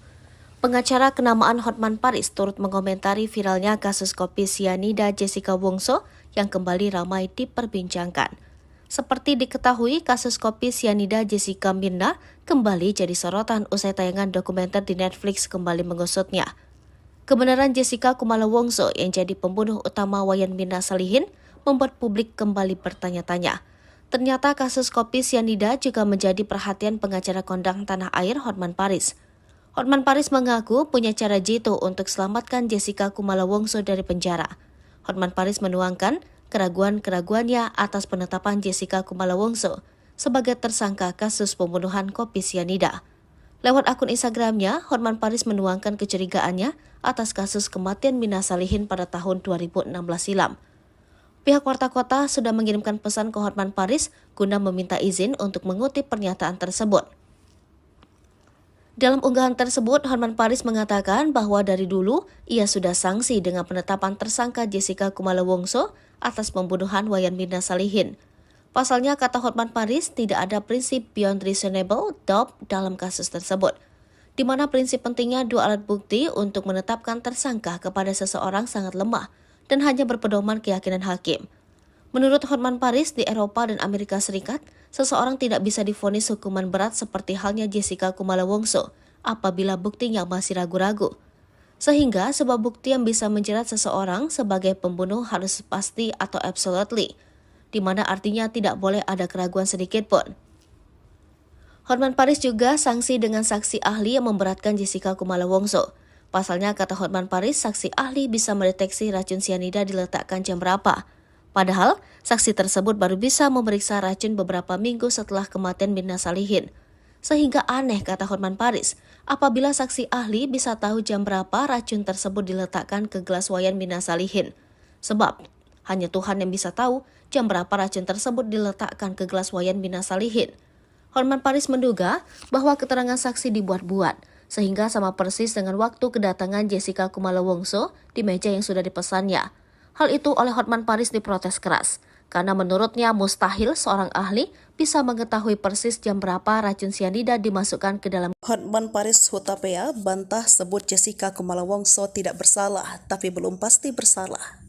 Pengacara kenamaan Hotman Paris turut mengomentari viralnya kasus kopi sianida Jessica Wongso yang kembali ramai diperbincangkan. Seperti diketahui, kasus kopi sianida Jessica Mirna kembali jadi sorotan usai tayangan dokumenter di Netflix kembali mengusutnya. Kebenaran Jessica Kumala Wongso yang jadi pembunuh utama Wayan Mirna Salihin membuat publik kembali bertanya-tanya. Ternyata kasus kopi sianida juga menjadi perhatian pengacara kondang tanah air Hotman Paris. Hotman Paris mengaku punya cara jitu untuk selamatkan Jessica Kumala Wongso dari penjara. Hotman Paris menuangkan keraguan-keraguannya atas penetapan Jessica Kumala Wongso sebagai tersangka kasus pembunuhan kopi sianida. Lewat akun Instagramnya, Hotman Paris menuangkan kecurigaannya atas kasus kematian Mirna Salihin pada tahun 2016 silam. Pihak Warta Kota sudah mengirimkan pesan ke Hotman Paris guna meminta izin untuk mengutip pernyataan tersebut. Dalam unggahan tersebut, Hotman Paris mengatakan bahwa dari dulu ia sudah sanksi dengan penetapan tersangka Jessica Kumala Wongso atas pembunuhan Wayan Mirna Salihin. Pasalnya, kata Hotman Paris, tidak ada prinsip beyond reasonable doubt dalam kasus tersebut, di mana prinsip pentingnya dua alat bukti untuk menetapkan tersangka kepada seseorang sangat lemah dan hanya berpedoman keyakinan hakim. Menurut Hotman Paris, di Eropa dan Amerika Serikat, seseorang tidak bisa divonis hukuman berat seperti halnya Jessica Kumala Wongso apabila buktinya masih ragu-ragu. Sehingga sebuah bukti yang bisa menjerat seseorang sebagai pembunuh harus pasti atau absolutely, di mana artinya tidak boleh ada keraguan sedikit pun. Hotman Paris juga sanksi dengan saksi ahli yang memberatkan Jessica Kumala Wongso. Pasalnya, kata Hotman Paris, saksi ahli bisa mendeteksi racun sianida diletakkan jam berapa. Padahal, saksi tersebut baru bisa memeriksa racun beberapa minggu setelah kematian Mirna Salihin. Sehingga aneh, kata Hotman Paris, apabila saksi ahli bisa tahu jam berapa racun tersebut diletakkan ke gelas Wayan Mirna Salihin. Sebab, hanya Tuhan yang bisa tahu jam berapa racun tersebut diletakkan ke gelas Wayan Mirna Salihin. Hotman Paris menduga bahwa keterangan saksi dibuat-buat, sehingga sama persis dengan waktu kedatangan Jessica Kumala Wongso di meja yang sudah dipesannya. Hal itu oleh Hotman Paris diprotes keras, karena menurutnya mustahil seorang ahli bisa mengetahui persis jam berapa racun sianida dimasukkan ke dalam. Hotman Paris Hutapea bantah sebut Jessica Kumala Wongso tidak bersalah, tapi belum pasti bersalah.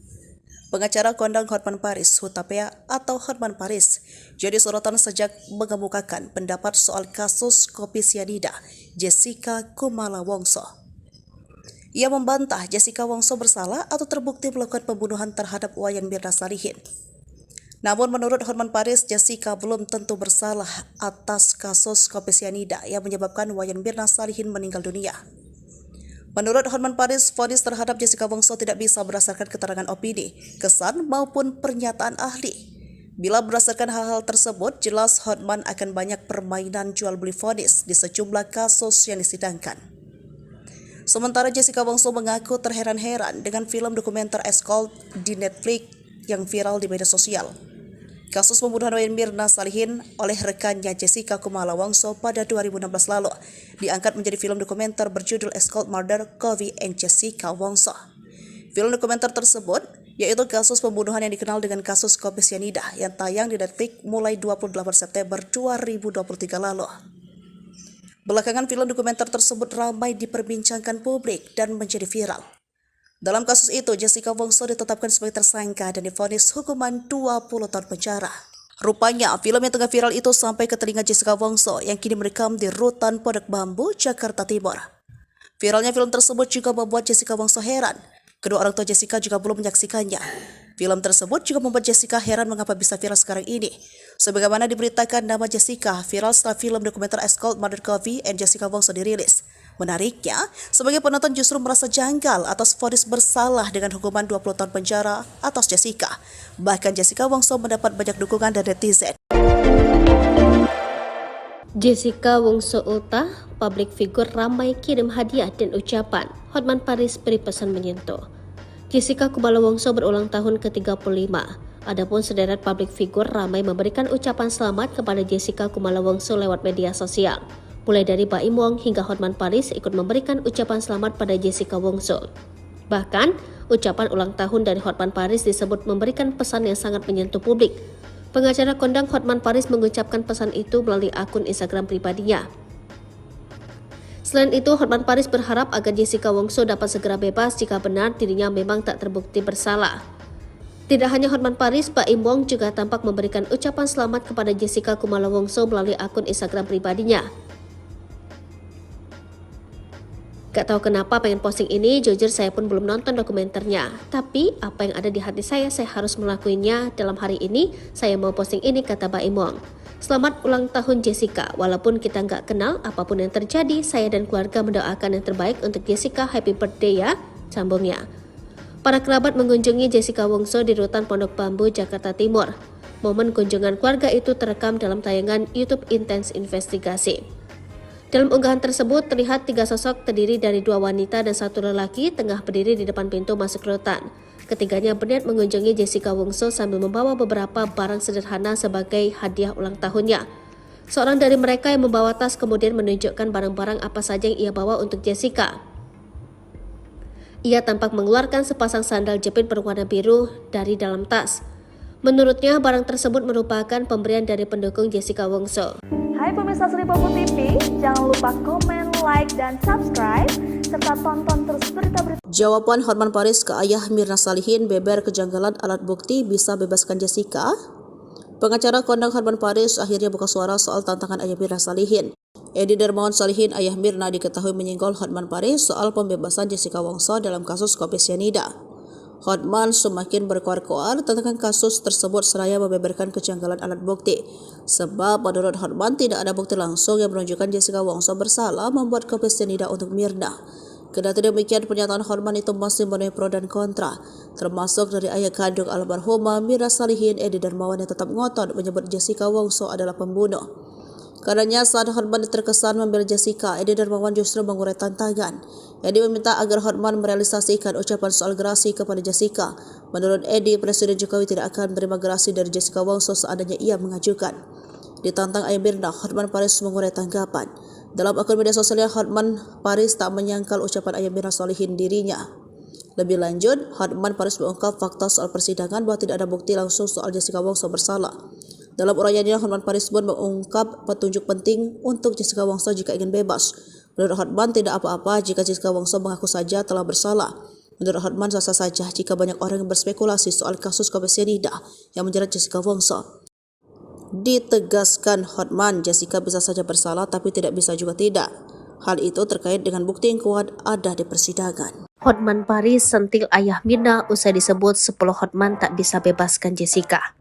Pengacara kondang Hotman Paris Hutapea atau Hotman Paris jadi sorotan sejak mengemukakan pendapat soal kasus kopi sianida Jessica Kumala Wongso. Ia membantah Jessica Wongso bersalah atau terbukti melakukan pembunuhan terhadap Wayan Mirna Salihin. Namun menurut Hotman Paris, Jessica belum tentu bersalah atas kasus kopi sianida yang menyebabkan Wayan Mirna Salihin meninggal dunia. Menurut Hotman Paris, vonis terhadap Jessica Wongso tidak bisa berdasarkan keterangan opini, kesan maupun pernyataan ahli. Bila berdasarkan hal-hal tersebut, jelas Hotman akan banyak permainan jual beli vonis di sejumlah kasus yang disidangkan. Sementara Jessica Wongso mengaku terheran-heran dengan film dokumenter Escort di Netflix yang viral di media sosial. Kasus pembunuhan Wayan Mirna Salihin oleh rekannya Jessica Kumala Wongso pada 2016 lalu diangkat menjadi film dokumenter berjudul Escort Murder Kofi and Jessica Wongso. Film dokumenter tersebut yaitu kasus pembunuhan yang dikenal dengan kasus kopi sianida yang tayang di Netflix mulai 28 September 2023 lalu. Belakangan film dokumenter tersebut ramai diperbincangkan publik dan menjadi viral. Dalam kasus itu, Jessica Wongso ditetapkan sebagai tersangka dan divonis hukuman 20 tahun penjara. Rupanya, film yang tengah viral itu sampai ke telinga Jessica Wongso yang kini merekam di Rutan Pondok Bambu, Jakarta Timur. Viralnya film tersebut juga membuat Jessica Wongso heran. Kedua orang tua Jessica juga belum menyaksikannya. Film tersebut juga membuat Jessica heran mengapa bisa viral sekarang ini. Sebagaimana diberitakan, nama Jessica viral setelah film dokumenter Ice Cold Murder Coffee and Jessica Wongso dirilis. Menariknya, sebagai penonton justru merasa janggal atas vonis bersalah dengan hukuman 20 tahun penjara atas Jessica. Bahkan Jessica Wongso mendapat banyak dukungan dari netizen. Jessica Wongso Ulta, publik figur ramai kirim hadiah dan ucapan. Hotman Paris beri pesan menyentuh. Jessica Kumala Wongso berulang tahun ke-35. Adapun sederet publik figur ramai memberikan ucapan selamat kepada Jessica Kumala Wongso lewat media sosial. Mulai dari Baim Wong hingga Hotman Paris ikut memberikan ucapan selamat pada Jessica Wongso. Bahkan, ucapan ulang tahun dari Hotman Paris disebut memberikan pesan yang sangat menyentuh publik. Pengacara kondang Hotman Paris mengucapkan pesan itu melalui akun Instagram pribadinya. Selain itu, Hotman Paris berharap agar Jessica Wongso dapat segera bebas jika benar dirinya memang tak terbukti bersalah. Tidak hanya Hotman Paris, Baim Wong juga tampak memberikan ucapan selamat kepada Jessica Kumala Wongso melalui akun Instagram pribadinya. Gak tahu kenapa pengen posting ini, jujur saya pun belum nonton dokumenternya. Tapi apa yang ada di hati saya harus melakukannya. Dalam hari ini, saya mau posting ini, kata Baim Wong. Selamat ulang tahun Jessica, walaupun kita nggak kenal, apapun yang terjadi, saya dan keluarga mendoakan yang terbaik untuk Jessica, happy birthday ya, sambungnya. Para kerabat mengunjungi Jessica Wongso di Rutan Pondok Bambu, Jakarta Timur. Momen kunjungan keluarga itu terekam dalam tayangan YouTube Intense Investigasi. Dalam unggahan tersebut, terlihat 3 sosok terdiri dari 2 wanita dan 1 lelaki tengah berdiri di depan pintu masuk rutan. Ketiganya berniat mengunjungi Jessica Wongso sambil membawa beberapa barang sederhana sebagai hadiah ulang tahunnya. Seorang dari mereka yang membawa tas kemudian menunjukkan barang-barang apa saja yang ia bawa untuk Jessica. Ia tampak mengeluarkan sepasang sandal jepit berwarna biru dari dalam tas. Menurutnya, barang tersebut merupakan pemberian dari pendukung Jessica Wongso. Hai pemirsa Sri Popo TV, jangan lupa komen, like, dan subscribe, serta tonton terus berita-berita. Jawaban Hotman Paris ke ayah Mirna Salihin beber kejanggalan alat bukti bisa bebaskan Jessica. Pengacara kondang Hotman Paris akhirnya buka suara soal tantangan ayah Mirna Salihin. Edi Darmawan Salihin, ayah Mirna, diketahui menyinggol Hotman Paris soal pembebasan Jessica Wongso dalam kasus kopi sianida. Hotman semakin berkoar-koar tentang kasus tersebut seraya membeberkan kejanggalan alat bukti. Sebab menurut Hotman tidak ada bukti langsung yang menunjukkan Jessica Wongso bersalah membuat kopi sianida untuk Mirna. Kendati demikian, pernyataan Hotman itu masih menuai pro dan kontra, termasuk dari ayah kandung almarhumah Mirna Salihin, Edi Darmawan, yang tetap ngotot menyebut Jessica Wongso adalah pembunuh. Karenanya saat Hotman terkesan membela Jessica, Edi Darmawan justru mengurai tantangan. Edi meminta agar Hotman merealisasikan ucapan soal gerasi kepada Jessica. Menurut Edi, Presiden Jokowi tidak akan menerima gerasi dari Jessica Wongso seandainya ia mengajukan. Ditantang ayah Mirna, Hotman Paris mengurai tanggapan. Dalam akun media sosialnya, Hotman Paris tak menyangkal ucapan ayah Mirna Salihin dirinya. Lebih lanjut, Hotman Paris mengungkap fakta soal persidangan bahwa tidak ada bukti langsung soal Jessica Wongso bersalah. Dalam uraiannya, Hotman Paris pun mengungkap petunjuk penting untuk Jessica Wongso jika ingin bebas. Menurut Hotman, tidak apa-apa jika Jessica Wongso mengaku saja telah bersalah. Menurut Hotman, sah-sah saja jika banyak orang yang berspekulasi soal kasus kopi sianida yang menjerat Jessica Wongso. Ditegaskan Hotman, Jessica bisa saja bersalah tapi tidak bisa juga tidak. Hal itu terkait dengan bukti yang kuat ada di persidangan. Hotman Paris sentil ayah Mirna usai disebut 10 Hotman tak bisa bebaskan Jessica.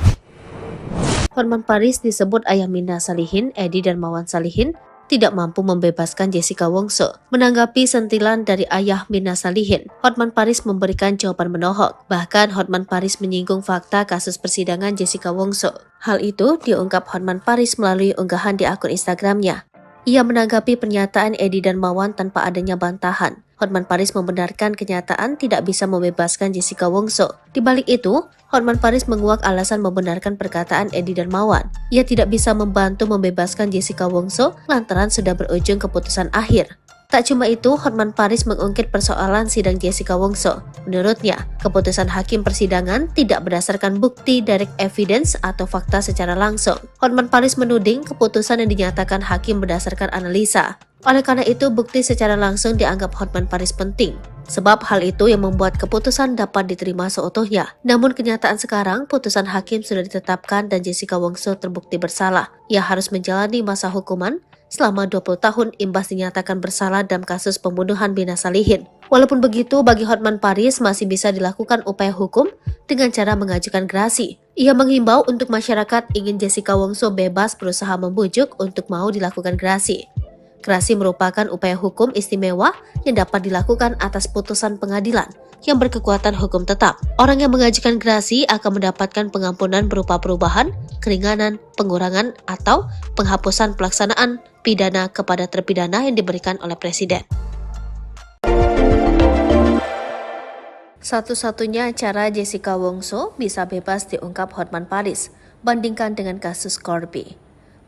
Hotman Paris disebut ayah Mirna Salihin, Edi Darmawan Salihin, tidak mampu membebaskan Jessica Wongso. Menanggapi sentilan dari ayah Mirna Salihin, Hotman Paris memberikan jawaban menohok. Bahkan Hotman Paris menyinggung fakta kasus persidangan Jessica Wongso. Hal itu diungkap Hotman Paris melalui unggahan di akun Instagramnya. Ia menanggapi pernyataan Edi Darmawan tanpa adanya bantahan. Hotman Paris membenarkan kenyataan tidak bisa membebaskan Jessica Wongso. Di balik itu, Hotman Paris menguak alasan membenarkan perkataan Edi Darmawan. Ia tidak bisa membantu membebaskan Jessica Wongso lantaran sudah berujung keputusan akhir. Tak cuma itu, Hotman Paris mengungkit persoalan sidang Jessica Wongso. Menurutnya, keputusan hakim persidangan tidak berdasarkan bukti direct evidence atau fakta secara langsung. Hotman Paris menuding keputusan yang dinyatakan hakim berdasarkan analisa. Oleh karena itu, bukti secara langsung dianggap Hotman Paris penting. Sebab hal itu yang membuat keputusan dapat diterima seutuhnya. Namun kenyataan sekarang, putusan hakim sudah ditetapkan dan Jessica Wongso terbukti bersalah. Ia harus menjalani masa hukuman selama 20 tahun imbas dinyatakan bersalah dalam kasus pembunuhan Mirna Salihin. Walaupun begitu, bagi Hotman Paris masih bisa dilakukan upaya hukum dengan cara mengajukan gerasi. Ia menghimbau untuk masyarakat ingin Jessica Wongso bebas berusaha membujuk untuk mau dilakukan gerasi. Gerasi merupakan upaya hukum istimewa yang dapat dilakukan atas putusan pengadilan yang berkekuatan hukum tetap. Orang yang mengajukan gerasi akan mendapatkan pengampunan berupa perubahan, keringanan, pengurangan, atau penghapusan pelaksanaan pidana kepada terpidana yang diberikan oleh Presiden. Satu-satunya cara Jessica Wongso bisa bebas diungkap Hotman Paris, bandingkan dengan kasus Corby.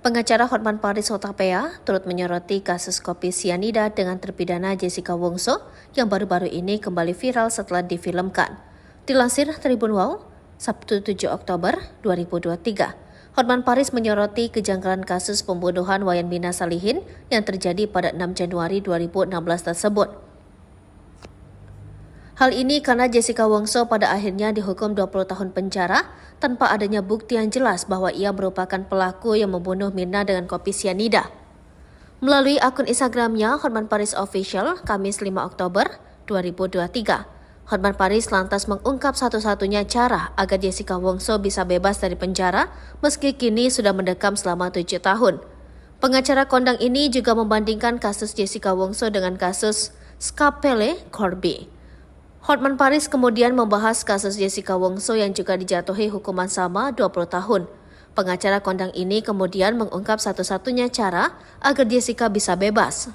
Pengacara Hotman Paris Hutapea turut menyoroti kasus kopi sianida dengan terpidana Jessica Wongso yang baru-baru ini kembali viral setelah difilmkan. Dilansir Tribun Wow, Sabtu 7 Oktober 2023, Hotman Paris menyoroti kejanggalan kasus pembunuhan Wayan Mirna Salihin yang terjadi pada 6 Januari 2016 tersebut. Hal ini karena Jessica Wongso pada akhirnya dihukum 20 tahun penjara tanpa adanya bukti yang jelas bahwa ia merupakan pelaku yang membunuh Mirna dengan kopi sianida. Melalui akun Instagramnya Hotman Paris Official, Kamis 5 Oktober 2023, Hotman Paris lantas mengungkap satu-satunya cara agar Jessica Wongso bisa bebas dari penjara meski kini sudah mendekam selama 7 tahun. Pengacara kondang ini juga membandingkan kasus Jessica Wongso dengan kasus Skapele Corby. Hotman Paris kemudian membahas kasus Jessica Wongso yang juga dijatuhi hukuman sama 20 tahun. Pengacara kondang ini kemudian mengungkap satu-satunya cara agar Jessica bisa bebas.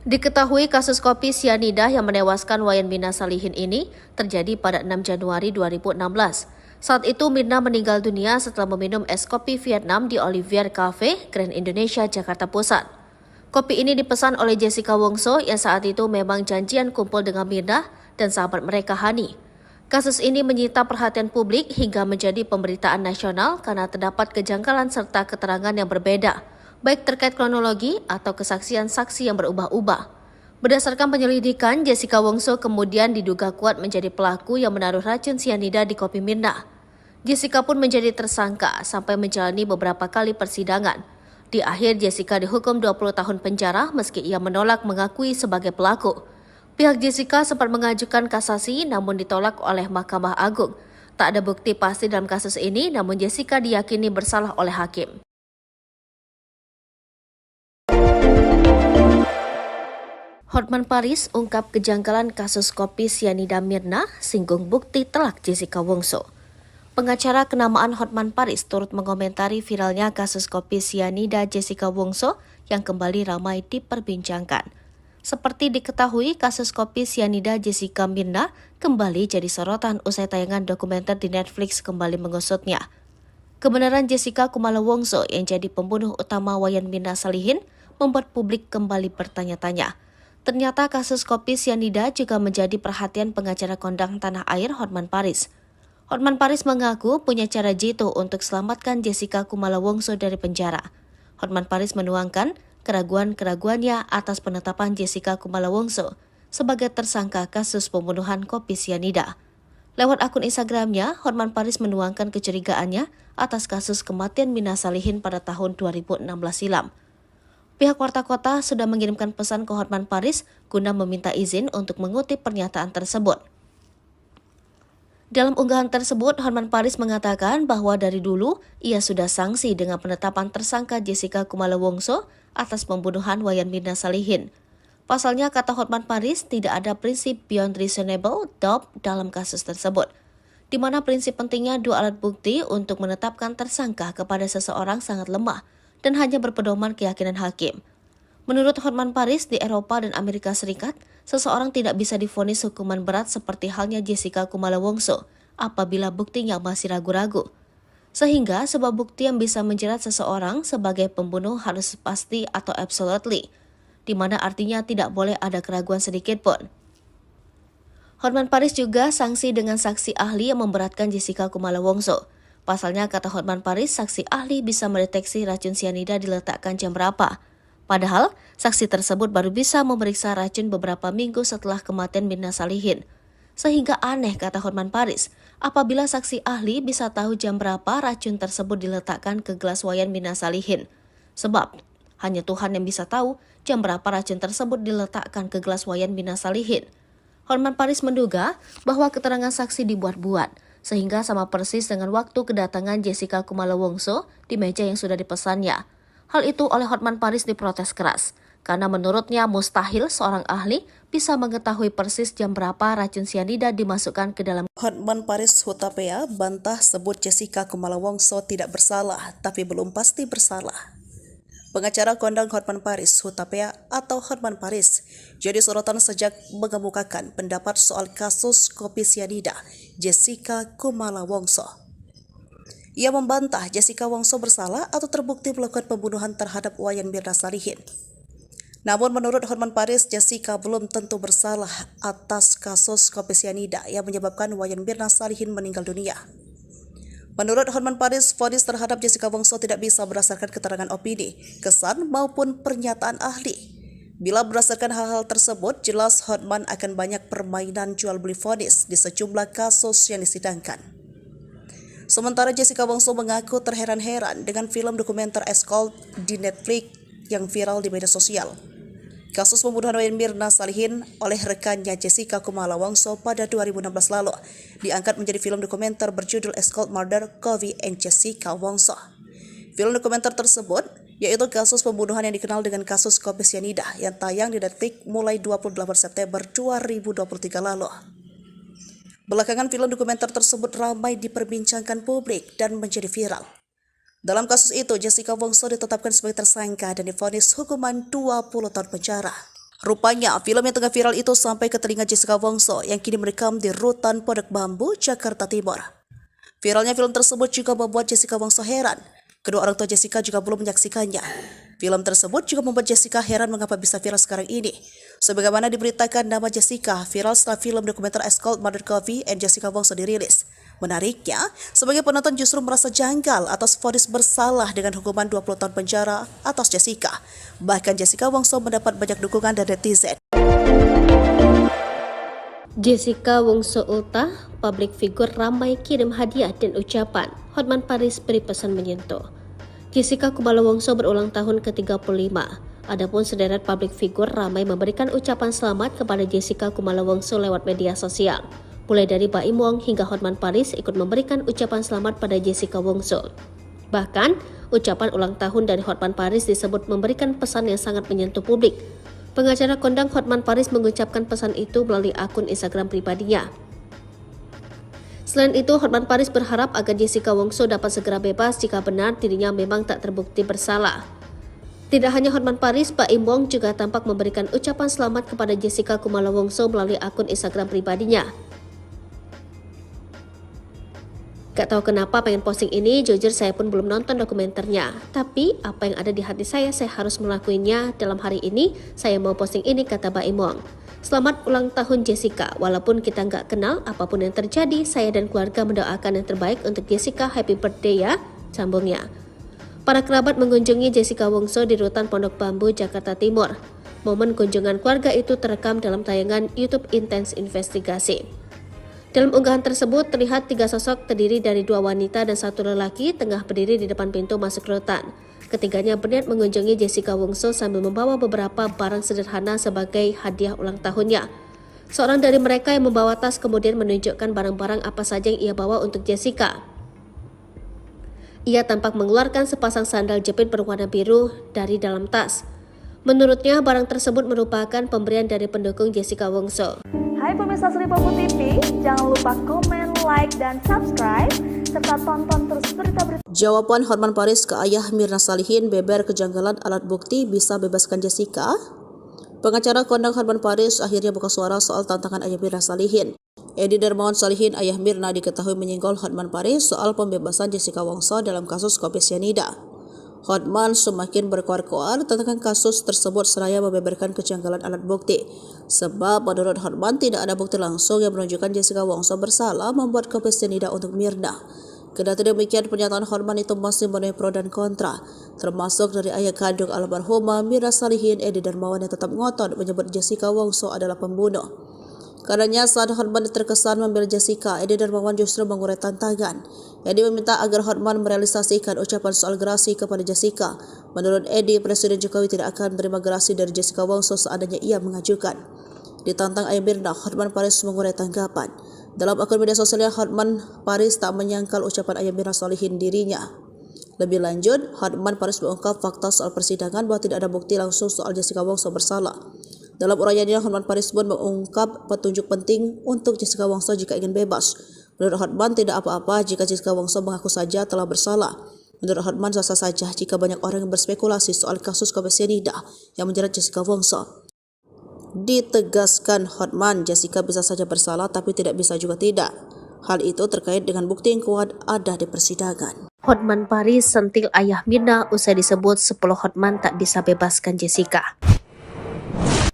Diketahui kasus kopi sianida yang menewaskan Wayan Mirna Salihin ini terjadi pada 6 Januari 2016. Saat itu Mirna meninggal dunia setelah meminum es kopi Vietnam di Olivier Cafe, Grand Indonesia, Jakarta Pusat. Kopi ini dipesan oleh Jessica Wongso yang saat itu memang janjian kumpul dengan Mirna dan sahabat mereka Hani. Kasus ini menyita perhatian publik hingga menjadi pemberitaan nasional karena terdapat kejanggalan serta keterangan yang berbeda, baik terkait kronologi atau kesaksian saksi yang berubah-ubah. Berdasarkan penyelidikan, Jessica Wongso kemudian diduga kuat menjadi pelaku yang menaruh racun sianida di kopi Mirna. Jessica pun menjadi tersangka sampai menjalani beberapa kali persidangan. Di akhir, Jessica dihukum 20 tahun penjara meski ia menolak mengakui sebagai pelaku. Pihak Jessica sempat mengajukan kasasi namun ditolak oleh Mahkamah Agung. Tak ada bukti pasti dalam kasus ini, namun Jessica diyakini bersalah oleh hakim. Hotman Paris ungkap kejanggalan kasus kopi sianida Mirna, singgung bukti telak Jessica Wongso. Pengacara kenamaan Hotman Paris turut mengomentari viralnya kasus kopi sianida Jessica Wongso yang kembali ramai diperbincangkan. Seperti diketahui, kasus kopi sianida Jessica Mirna kembali jadi sorotan usai tayangan dokumenter di Netflix kembali mengusutnya. Kebenaran Jessica Kumala Wongso yang jadi pembunuh utama Wayan Mirna Salihin membuat publik kembali bertanya-tanya. Ternyata kasus kopi sianida juga menjadi perhatian pengacara kondang tanah air Hotman Paris. Hotman Paris mengaku punya cara jitu untuk selamatkan Jessica Kumala Wongso dari penjara. Hotman Paris menuangkan keraguan-keraguannya atas penetapan Jessica Kumala Wongso sebagai tersangka kasus pembunuhan kopi sianida. Lewat akun Instagramnya, Hotman Paris menuangkan kecurigaannya atas kasus kematian Mirna Salihin pada tahun 2016 silam. Pihak Warta Kota sudah mengirimkan pesan ke Hotman Paris guna meminta izin untuk mengutip pernyataan tersebut. Dalam unggahan tersebut, Hotman Paris mengatakan bahwa dari dulu ia sudah sangsi dengan penetapan tersangka Jessica Kumala Wongso atas pembunuhan Wayan Mirna Salihin. Pasalnya, kata Hotman Paris, tidak ada prinsip beyond reasonable doubt dalam kasus tersebut, di mana prinsip pentingnya dua alat bukti untuk menetapkan tersangka kepada seseorang sangat lemah dan hanya berpedoman keyakinan hakim. Menurut Hotman Paris, di Eropa dan Amerika Serikat, seseorang tidak bisa divonis hukuman berat seperti halnya Jessica Kumala Wongso apabila buktinya masih ragu-ragu. Sehingga sebab bukti yang bisa menjerat seseorang sebagai pembunuh harus pasti atau absolutely, di mana artinya tidak boleh ada keraguan sedikit pun. Hotman Paris juga sanksi dengan saksi ahli yang memberatkan Jessica Kumala Wongso. Pasalnya, kata Hotman Paris, saksi ahli bisa mendeteksi racun sianida diletakkan jam berapa. Padahal, saksi tersebut baru bisa memeriksa racun beberapa minggu setelah kematian Mirna Salihin. Sehingga aneh, kata Hotman Paris, apabila saksi ahli bisa tahu jam berapa racun tersebut diletakkan ke gelas Wayan Mirna Salihin. Sebab hanya Tuhan yang bisa tahu jam berapa racun tersebut diletakkan ke gelas Wayan Mirna Salihin. Hotman Paris menduga bahwa keterangan saksi dibuat-buat, sehingga sama persis dengan waktu kedatangan Jessica Kumala Wongso di meja yang sudah dipesannya. Hal itu oleh Hotman Paris diprotes keras, karena menurutnya mustahil seorang ahli bisa mengetahui persis jam berapa racun sianida dimasukkan ke dalam. Hotman Paris Hutapea bantah sebut Jessica Kumala Wongso tidak bersalah, tapi belum pasti bersalah. Pengacara kondang Hotman Paris Hutapea atau Hotman Paris jadi sorotan sejak mengemukakan pendapat soal kasus kopi sianida Jessica Kumala Wongso. Ia membantah Jessica Wongso bersalah atau terbukti melakukan pembunuhan terhadap Wayan Mirna Salihin. Namun menurut Hotman Paris, Jessica belum tentu bersalah atas kasus kopi sianida yang menyebabkan Wayan Mirna Salihin meninggal dunia. Menurut Hotman Paris, vonis terhadap Jessica Wongso tidak bisa berdasarkan keterangan opini, kesan maupun pernyataan ahli. Bila berdasarkan hal-hal tersebut, jelas Hotman akan banyak permainan jual beli vonis di sejumlah kasus yang disidangkan. Sementara Jessica Wongso mengaku terheran-heran dengan film dokumenter Escort di Netflix yang viral di media sosial. Kasus pembunuhan Wayan Mirna Salihin oleh rekannya Jessica Kumala Wongso pada 2016 lalu diangkat menjadi film dokumenter berjudul Escort Murder Kofi and Jessica Wongso. Film dokumenter tersebut yaitu kasus pembunuhan yang dikenal dengan kasus kopi sianida yang tayang di Netflix mulai 28 September 2023 lalu. Belakangan film dokumenter tersebut ramai diperbincangkan publik dan menjadi viral. Dalam kasus itu, Jessica Wongso ditetapkan sebagai tersangka dan divonis hukuman 20 tahun penjara. Rupanya, film yang tengah viral itu sampai ke telinga Jessica Wongso yang kini merekam di Rutan Pondok Bambu, Jakarta Timur. Viralnya film tersebut juga membuat Jessica Wongso heran. Kedua orang tua Jessica juga belum menyaksikannya. Film tersebut juga membuat Jessica heran mengapa bisa viral sekarang ini. Sebagaimana diberitakan, nama Jessica viral setelah film dokumenter Escort Murder Kofi and Jessica Wongso dirilis. Menariknya, sebagai penonton justru merasa janggal atas vonis bersalah dengan hukuman 20 tahun penjara atas Jessica. Bahkan Jessica Wongso mendapat banyak dukungan dari netizen. Jessica Wongso Ulta, publik figur ramai kirim hadiah dan ucapan. Hotman Paris beri pesan menyentuh. Jessica Kumala Wongso berulang tahun ke-35. Adapun sederet publik figur ramai memberikan ucapan selamat kepada Jessica Kumala Wongso lewat media sosial. Mulai dari Baim Wong hingga Hotman Paris ikut memberikan ucapan selamat pada Jessica Wongso. Bahkan, ucapan ulang tahun dari Hotman Paris disebut memberikan pesan yang sangat menyentuh publik. Pengacara kondang Hotman Paris mengucapkan pesan itu melalui akun Instagram pribadinya. Selain itu, Hotman Paris berharap agar Jessica Wongso dapat segera bebas jika benar dirinya memang tak terbukti bersalah. Tidak hanya Hotman Paris, Baim Wong juga tampak memberikan ucapan selamat kepada Jessica Kumala Wongso melalui akun Instagram pribadinya. Gak tahu kenapa pengen posting ini, jujur saya pun belum nonton dokumenternya. Tapi apa yang ada di hati saya harus melakukannya. Dalam hari ini, saya mau posting ini, kata Baim Wong. Selamat ulang tahun Jessica, walaupun kita nggak kenal, apapun yang terjadi, saya dan keluarga mendoakan yang terbaik untuk Jessica, happy birthday ya, sambungnya. Para kerabat mengunjungi Jessica Wongso di Rutan Pondok Bambu, Jakarta Timur. Momen kunjungan keluarga itu terekam dalam tayangan YouTube Intense Investigasi. Dalam unggahan tersebut, terlihat 3 sosok terdiri dari 2 wanita dan 1 lelaki tengah berdiri di depan pintu masuk rutan. Ketiganya berniat mengunjungi Jessica Wongso sambil membawa beberapa barang sederhana sebagai hadiah ulang tahunnya. Seorang dari mereka yang membawa tas kemudian menunjukkan barang-barang apa saja yang ia bawa untuk Jessica. Ia tampak mengeluarkan sepasang sandal jepit berwarna biru dari dalam tas. Menurutnya, barang tersebut merupakan pemberian dari pendukung Jessica Wongso. Hai pemirsa Sri Popo TV, jangan lupa komen, like, dan subscribe, serta tonton terus berita-berita. Jawaban Hotman Paris ke ayah Mirna Salihin beber kejanggalan alat bukti bisa bebaskan Jessica. Pengacara kondang Hotman Paris akhirnya buka suara soal tantangan ayah Mirna Salihin. Edi Darmawan Salihin, ayah Mirna, diketahui menyinggol Hotman Paris soal pembebasan Jessica Wongso dalam kasus kopi sianida. Hotman semakin berkoar-koar tentang kasus tersebut seraya membeberkan kejanggalan alat bukti. Sebab menurut Hotman tidak ada bukti langsung yang menunjukkan Jessica Wongso bersalah membuat kopi sianida untuk Mirna. Kendati demikian, pernyataan Hotman itu masih menuai pro dan kontra, termasuk dari ayah kandung almarhumah Mirna Salihin, Edi Darmawan, yang tetap ngotot menyebut Jessica Wongso adalah pembunuh. Karenanya saat Hotman terkesan membela Jessica, Edi Darmawan justru mengurai tantangan. Edi meminta agar Hotman merealisasikan ucapan soal gerasi kepada Jessica. Menurut Edi, Presiden Jokowi tidak akan menerima gerasi dari Jessica Wongso seandainya ia mengajukan. Ditantang Ayah Mirna, Hotman Paris mengurai tanggapan. Dalam akun media sosialnya, Hotman Paris tak menyangkal ucapan Ayah Mirna solihin dirinya. Lebih lanjut, Hotman Paris mengungkap fakta soal persidangan bahwa tidak ada bukti langsung soal Jessica Wongso bersalah. Dalam uraiannya, Hotman Paris pun mengungkap petunjuk penting untuk Jessica Wongso jika ingin bebas. Menurut Hotman, tidak apa-apa jika Jessica Wongso mengaku saja telah bersalah. Menurut Hotman, sah-sah saja jika banyak orang yang berspekulasi soal kasus kopi cyanida yang menjerat Jessica Wongso. Ditegaskan Hotman, Jessica bisa saja bersalah tapi tidak bisa juga tidak. Hal itu terkait dengan bukti yang kuat ada di persidangan. Hotman Paris sentil Ayah Mirna usai disebut 10 Hotman tak bisa bebaskan Jessica.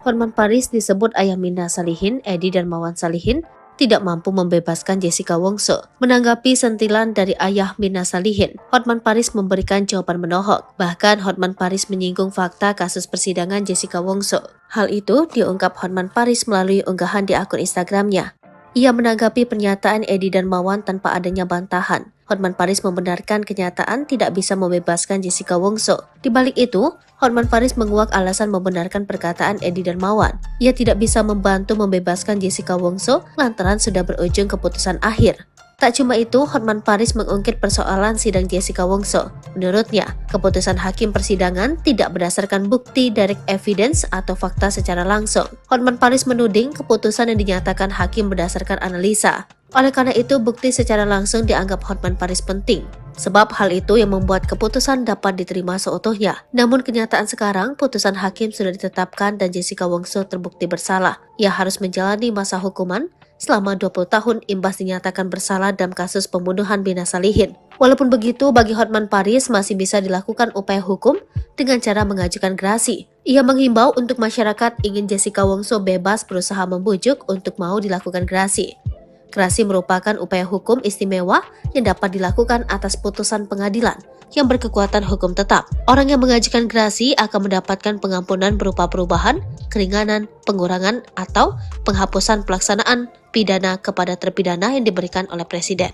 Hotman Paris disebut Ayah Mirna Salihin, Edi Darmawan Salihin tidak mampu membebaskan Jessica Wongso. Menanggapi sentilan dari Ayah Mirna Salihin, Hotman Paris memberikan jawaban menohok. Bahkan Hotman Paris menyinggung fakta kasus persidangan Jessica Wongso. Hal itu diungkap Hotman Paris melalui unggahan di akun Instagramnya. Ia menanggapi pernyataan Edi Darmawan tanpa adanya bantahan. Hotman Paris membenarkan kenyataan tidak bisa membebaskan Jessica Wongso. Di balik itu, Hotman Paris menguak alasan membenarkan perkataan Edi Darmawan. Ia tidak bisa membantu membebaskan Jessica Wongso lantaran sudah berujung keputusan akhir. Tak cuma itu, Hotman Paris mengungkit persoalan sidang Jessica Wongso. Menurutnya, keputusan hakim persidangan tidak berdasarkan bukti direct evidence atau fakta secara langsung. Hotman Paris menuding keputusan yang dinyatakan hakim berdasarkan analisa. Oleh karena itu, bukti secara langsung dianggap Hotman Paris penting. Sebab hal itu yang membuat keputusan dapat diterima seutuhnya. Namun kenyataan sekarang, putusan hakim sudah ditetapkan dan Jessica Wongso terbukti bersalah. Ia harus menjalani masa hukuman selama 20 tahun imbas dinyatakan bersalah dalam kasus pembunuhan Mirna Salihin. Walaupun begitu, bagi Hotman Paris masih bisa dilakukan upaya hukum dengan cara mengajukan gerasi. Ia menghimbau untuk masyarakat ingin Jessica Wongso bebas berusaha membujuk untuk mau dilakukan gerasi. Gerasi merupakan upaya hukum istimewa yang dapat dilakukan atas putusan pengadilan yang berkekuatan hukum tetap. Orang yang mengajukan gerasi akan mendapatkan pengampunan berupa perubahan, keringanan, pengurangan, atau penghapusan pelaksanaan pidana kepada terpidana yang diberikan oleh Presiden.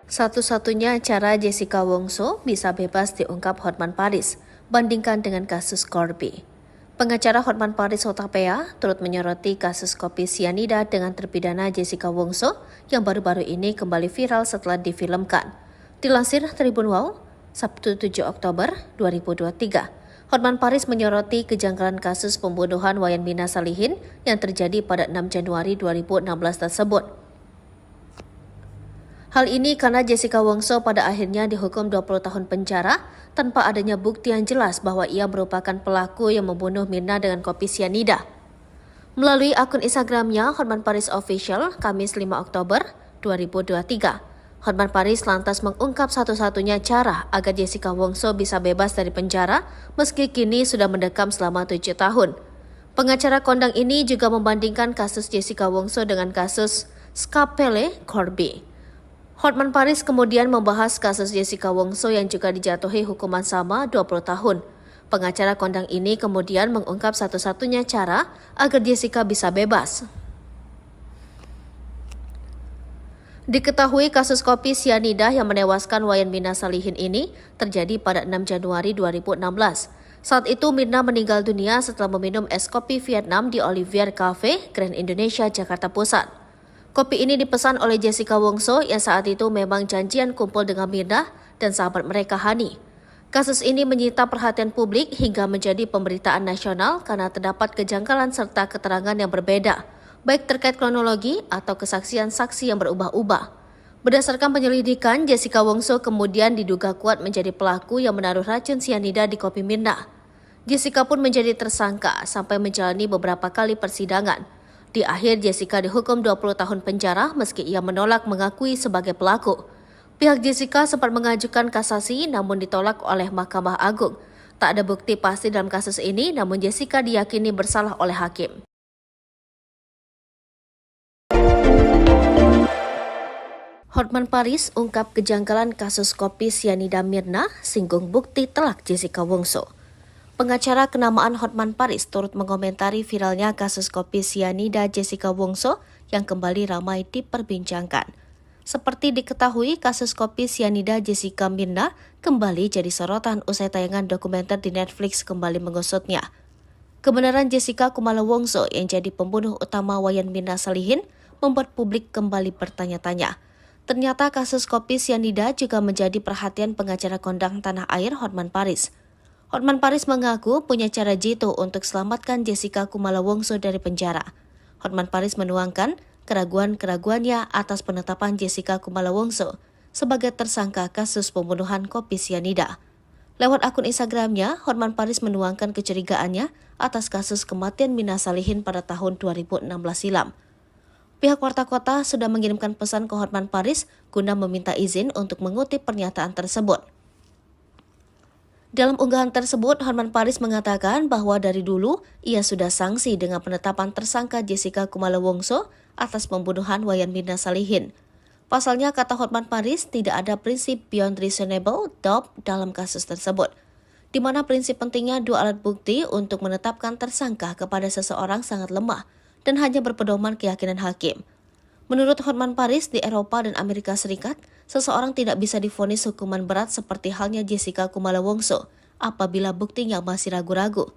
Satu-satunya cara Jessica Wongso bisa bebas diungkap Hotman Paris, bandingkan dengan kasus Corby. Pengacara Hotman Paris Hutapea turut menyoroti kasus kopi cyanida dengan terpidana Jessica Wongso yang baru-baru ini kembali viral setelah difilmkan. Dilansir Tribun Wow, Sabtu 7 Oktober 2023, Hotman Paris menyoroti kejanggalan kasus pembunuhan Wayan Mirna Salihin yang terjadi pada 6 Januari 2016 tersebut. Hal ini karena Jessica Wongso pada akhirnya dihukum 20 tahun penjara tanpa adanya bukti yang jelas bahwa ia merupakan pelaku yang membunuh Mirna dengan kopi cyanida. Melalui akun Instagramnya, Hotman Paris Official, Kamis 5 Oktober 2023, Hotman Paris lantas mengungkap satu-satunya cara agar Jessica Wongso bisa bebas dari penjara meski kini sudah mendekam selama 7 tahun. Pengacara kondang ini juga membandingkan kasus Jessica Wongso dengan kasus Scapele Corby. Hotman Paris kemudian membahas kasus Jessica Wongso yang juga dijatuhi hukuman sama 20 tahun. Pengacara kondang ini kemudian mengungkap satu-satunya cara agar Jessica bisa bebas. Diketahui kasus kopi cyanida yang menewaskan Wayan Mirna Salihin ini terjadi pada 6 Januari 2016. Saat itu Mirna meninggal dunia setelah meminum es kopi Vietnam di Olivier Cafe, Grand Indonesia, Jakarta Pusat. Kopi ini dipesan oleh Jessica Wongso yang saat itu memang janjian kumpul dengan Mirna dan sahabat mereka Hani. Kasus ini menyita perhatian publik hingga menjadi pemberitaan nasional karena terdapat kejanggalan serta keterangan yang berbeda, baik terkait kronologi atau kesaksian saksi yang berubah-ubah. Berdasarkan penyelidikan, Jessica Wongso kemudian diduga kuat menjadi pelaku yang menaruh racun cyanida di kopi Mirna. Jessica pun menjadi tersangka sampai menjalani beberapa kali persidangan. Di akhir, Jessica dihukum 20 tahun penjara meski ia menolak mengakui sebagai pelaku. Pihak Jessica sempat mengajukan kasasi namun ditolak oleh Mahkamah Agung. Tak ada bukti pasti dalam kasus ini, namun Jessica diyakini bersalah oleh hakim. Hotman Paris ungkap kejanggalan kasus kopi cyanida Mirna, singgung bukti telak Jessica Wongso. Pengacara kenamaan Hotman Paris turut mengomentari viralnya kasus kopi sianida Jessica Wongso yang kembali ramai diperbincangkan. Seperti diketahui, kasus kopi sianida Jessica Mirna kembali jadi sorotan usai tayangan dokumenter di Netflix kembali mengusutnya. Kebenaran Jessica Kumala Wongso yang jadi pembunuh utama Wayan Mirna Salihin membuat publik kembali bertanya-tanya. Ternyata kasus kopi sianida juga menjadi perhatian pengacara kondang tanah air Hotman Paris. Hotman Paris mengaku punya cara jitu untuk selamatkan Jessica Kumala Wongso dari penjara. Hotman Paris menuangkan keraguan-keraguannya atas penetapan Jessica Kumala Wongso sebagai tersangka kasus pembunuhan kopi sianida. Lewat akun Instagramnya, Hotman Paris menuangkan kecurigaannya atas kasus kematian Mirna Salihin pada tahun 2016 silam. Pihak Warta Kota sudah mengirimkan pesan ke Hotman Paris guna meminta izin untuk mengutip pernyataan tersebut. Dalam unggahan tersebut, Hotman Paris mengatakan bahwa dari dulu ia sudah sangsi dengan penetapan tersangka Jessica Kumala Wongso atas pembunuhan Wayan Mirna Salihin. Pasalnya, kata Hotman Paris, tidak ada prinsip beyond reasonable doubt dalam kasus tersebut, di mana prinsip pentingnya dua alat bukti untuk menetapkan tersangka kepada seseorang sangat lemah dan hanya berpedoman keyakinan hakim. Menurut Hotman Paris, di Eropa dan Amerika Serikat, seseorang tidak bisa divonis hukuman berat seperti halnya Jessica Kumala Wongso apabila buktinya masih ragu-ragu.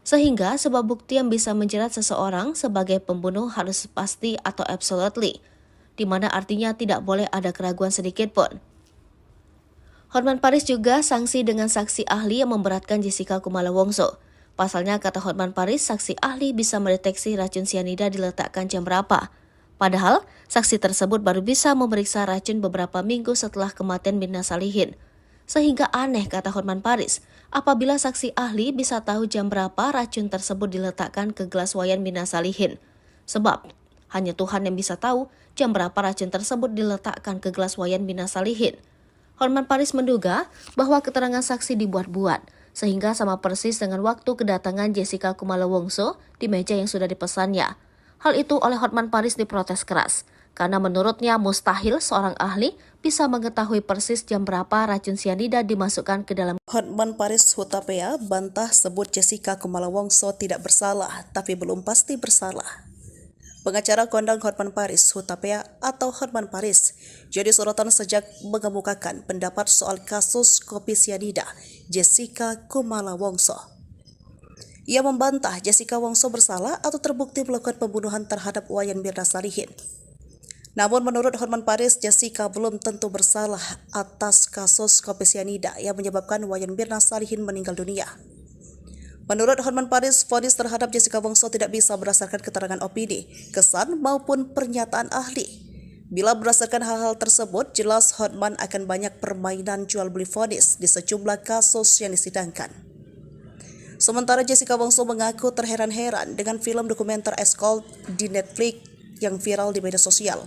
Sehingga sebab bukti yang bisa menjerat seseorang sebagai pembunuh harus pasti atau absolutely, di mana artinya tidak boleh ada keraguan sedikit pun. Hotman Paris juga sanksi dengan saksi ahli yang memberatkan Jessica Kumala Wongso. Pasalnya, kata Hotman Paris, saksi ahli bisa mendeteksi racun sianida diletakkan jam berapa. Padahal, saksi tersebut baru bisa memeriksa racun beberapa minggu setelah kematian Mirna Salihin. Sehingga aneh, kata Hotman Paris, apabila saksi ahli bisa tahu jam berapa racun tersebut diletakkan ke gelas Wayan Mirna Salihin. Sebab, hanya Tuhan yang bisa tahu jam berapa racun tersebut diletakkan ke gelas Wayan Mirna Salihin. Hotman Paris menduga bahwa keterangan saksi dibuat-buat, sehingga sama persis dengan waktu kedatangan Jessica Kumala Wongso di meja yang sudah dipesannya. Hal itu oleh Hotman Paris diprotes keras, karena menurutnya mustahil seorang ahli bisa mengetahui persis jam berapa racun sianida dimasukkan ke dalam. Hotman Paris Hutapea bantah sebut Jessica Kumala Wongso tidak bersalah, tapi belum pasti bersalah. Pengacara kondang Hotman Paris Hutapea atau Hotman Paris jadi sorotan sejak mengemukakan pendapat soal kasus kopi sianida Jessica Kumala Wongso. Ia membantah Jessica Wongso bersalah atau terbukti melakukan pembunuhan terhadap Wayan Mirna Salihin. Namun menurut Hotman Paris, Jessica belum tentu bersalah atas kasus kopi sianida yang menyebabkan Wayan Mirna Salihin meninggal dunia. Menurut Hotman Paris, vonis terhadap Jessica Wongso tidak bisa berdasarkan keterangan opini, kesan maupun pernyataan ahli. Bila berdasarkan hal-hal tersebut, jelas Hotman akan banyak permainan jual beli vonis di sejumlah kasus yang disidangkan. Sementara Jessica Wongso mengaku terheran-heran dengan film dokumenter Escort di Netflix yang viral di media sosial.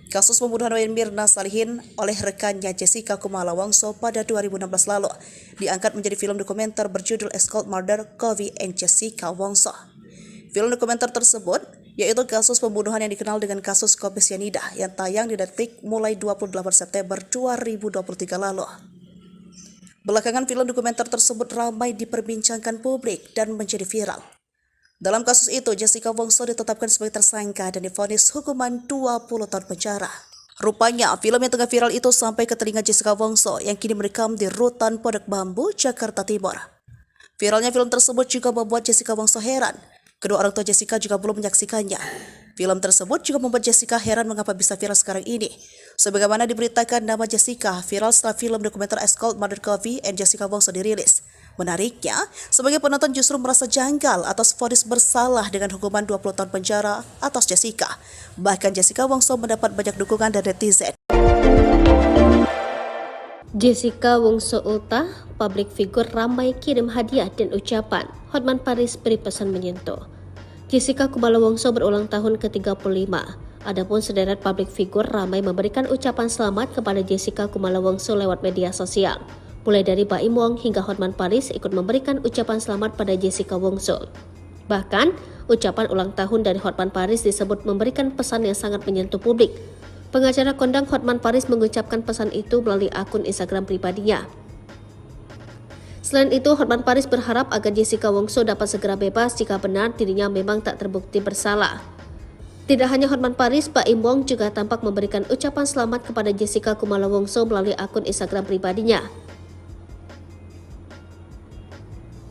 Kasus pembunuhan Wayan Mirna Salihin oleh rekannya Jessica Kumala Wongso pada 2016 lalu diangkat menjadi film dokumenter berjudul Escort Murder Kofi and Jessica Wongso. Film dokumenter tersebut yaitu kasus pembunuhan yang dikenal dengan kasus kopi sianida yang tayang di Netflix mulai 28 September 2023 lalu. Belakangan film dokumenter tersebut ramai diperbincangkan publik dan menjadi viral. Dalam kasus itu, Jessica Wongso ditetapkan sebagai tersangka dan divonis hukuman 20 tahun penjara. Rupanya, film yang tengah viral itu sampai ke telinga Jessica Wongso yang kini merekam di Rutan Pondok Bambu, Jakarta Timur. Viralnya film tersebut juga membuat Jessica Wongso heran. Kedua orang tua Jessica juga belum menyaksikannya. Film tersebut juga membuat Jessica heran mengapa bisa viral sekarang ini. Sebagaimana diberitakan, nama Jessica viral setelah film dokumenter Escort Murder Kofi and Jessica Wongso dirilis. Menariknya, sebagai penonton justru merasa janggal atas vonis bersalah dengan hukuman 20 tahun penjara atas Jessica. Bahkan Jessica Wongso mendapat banyak dukungan dari netizen. Jessica Wongso ultah, publik figur ramai kirim hadiah dan ucapan. Hotman Paris beri pesan menyentuh. Jessica Kumala Wongso berulang tahun ke-35. Adapun sederet publik figur ramai memberikan ucapan selamat kepada Jessica Kumala Wongso lewat media sosial. Mulai dari Baim Wong hingga Hotman Paris ikut memberikan ucapan selamat pada Jessica Wongso. Bahkan, ucapan ulang tahun dari Hotman Paris disebut memberikan pesan yang sangat menyentuh publik. Pengacara kondang Hotman Paris mengucapkan pesan itu melalui akun Instagram pribadinya. Selain itu, Hotman Paris berharap agar Jessica Wongso dapat segera bebas jika benar dirinya memang tak terbukti bersalah. Tidak hanya Hotman Paris, Pak Im Wong juga tampak memberikan ucapan selamat kepada Jessica Kumala Wongso melalui akun Instagram pribadinya.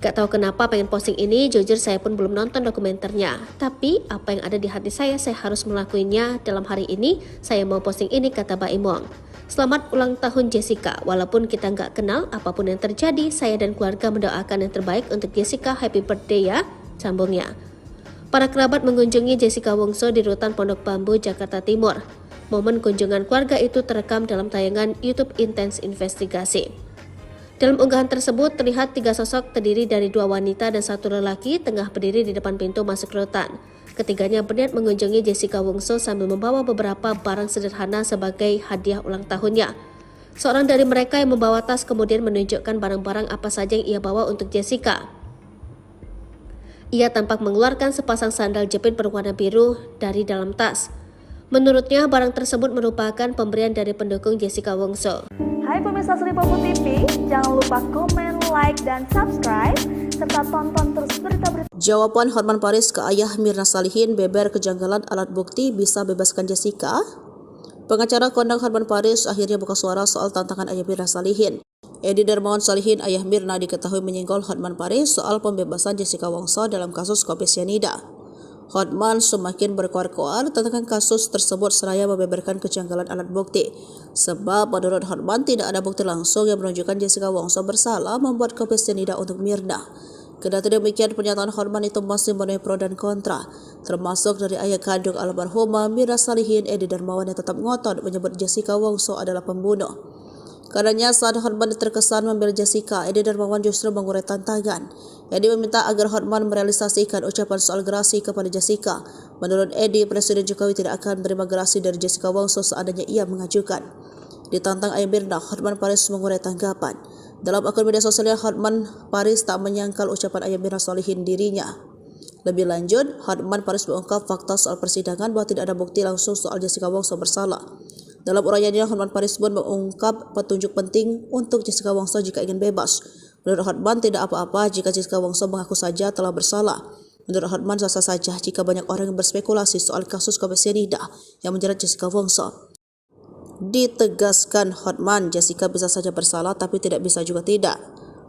Gak tahu kenapa pengen posting ini, jujur saya pun belum nonton dokumenternya. Tapi apa yang ada di hati saya harus melakukannya. Dalam hari ini, saya mau posting ini, kata Pak Im Wong. Selamat ulang tahun Jessica, walaupun kita nggak kenal, apapun yang terjadi, saya dan keluarga mendoakan yang terbaik untuk Jessica, happy birthday ya, sambungnya. Para kerabat mengunjungi Jessica Wongso di rutan Pondok Bambu, Jakarta Timur. Momen kunjungan keluarga itu terekam dalam tayangan YouTube Intens Investigasi. Dalam unggahan tersebut, terlihat 3 sosok terdiri dari 2 wanita dan 1 lelaki tengah berdiri di depan pintu masuk rutan. Ketiganya berniat mengunjungi Jessica Wongso sambil membawa beberapa barang sederhana sebagai hadiah ulang tahunnya. Seorang dari mereka yang membawa tas kemudian menunjukkan barang-barang apa saja yang ia bawa untuk Jessica. Ia tampak mengeluarkan sepasang sandal jepit berwarna biru dari dalam tas. Menurutnya, barang tersebut merupakan pemberian dari pendukung Jessica Wongso. Hai pemirsa Sri Popo TV, jangan lupa komen, like, dan subscribe, serta tonton terus berita-berita. Jawaban Hotman Paris ke ayah Mirna Salihin beber kejanggalan alat bukti bisa bebaskan Jessica. Pengacara kondang Hotman Paris akhirnya buka suara soal tantangan ayah Mirna Salihin. Edi Darmawan Salihin, ayah Mirna, diketahui menyinggol Hotman Paris soal pembebasan Jessica Wongso dalam kasus kopi sianida. Hotman semakin berkoar-koar tentang kasus tersebut seraya membeberkan kejanggalan alat bukti. Sebab menurut Hotman tidak ada bukti langsung yang menunjukkan Jessica Wongso bersalah membuat kopi sianida untuk Mirna. Kendati demikian, pernyataan Hotman itu masih menuai pro dan kontra, termasuk dari ayah kandung almarhumah Mirna Salihin, Edi Darmawan, yang tetap ngotot menyebut Jessica Wongso adalah pembunuh. Karenanya saat Hotman terkesan membela Jessica, Edi Darmawan justru mengurai tantangan. Edi meminta agar Hotman merealisasikan ucapan soal gerasi kepada Jessica. Menurut Edi, Presiden Jokowi tidak akan menerima gerasi dari Jessica Wongso seandainya ia mengajukan. Ditantang ayah Mirna, Hotman Paris mengurai tanggapan. Dalam akun media sosialnya, Hotman Paris tak menyangkal ucapan ayah Mirna Salihin dirinya. Lebih lanjut, Hotman Paris mengungkap fakta soal persidangan bahwa tidak ada bukti langsung soal Jessica Wongso bersalah. Dalam uraiannya, Hotman Paris pun mengungkap petunjuk penting untuk Jessica Wongso jika ingin bebas. Menurut Hotman, tidak apa-apa jika Jessica Wongso mengaku saja telah bersalah. Menurut Hotman, sah-sah saja jika banyak orang yang berspekulasi soal kasus kopi sianida yang menjerat Jessica Wongso. Ditegaskan Hotman, Jessica bisa saja bersalah tapi tidak bisa juga tidak.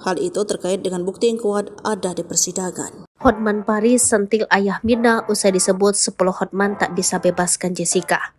Hal itu terkait dengan bukti yang kuat ada di persidangan. Hotman Paris sentil ayah Mirna usai disebut 10 Hotman tak bisa bebaskan Jessica.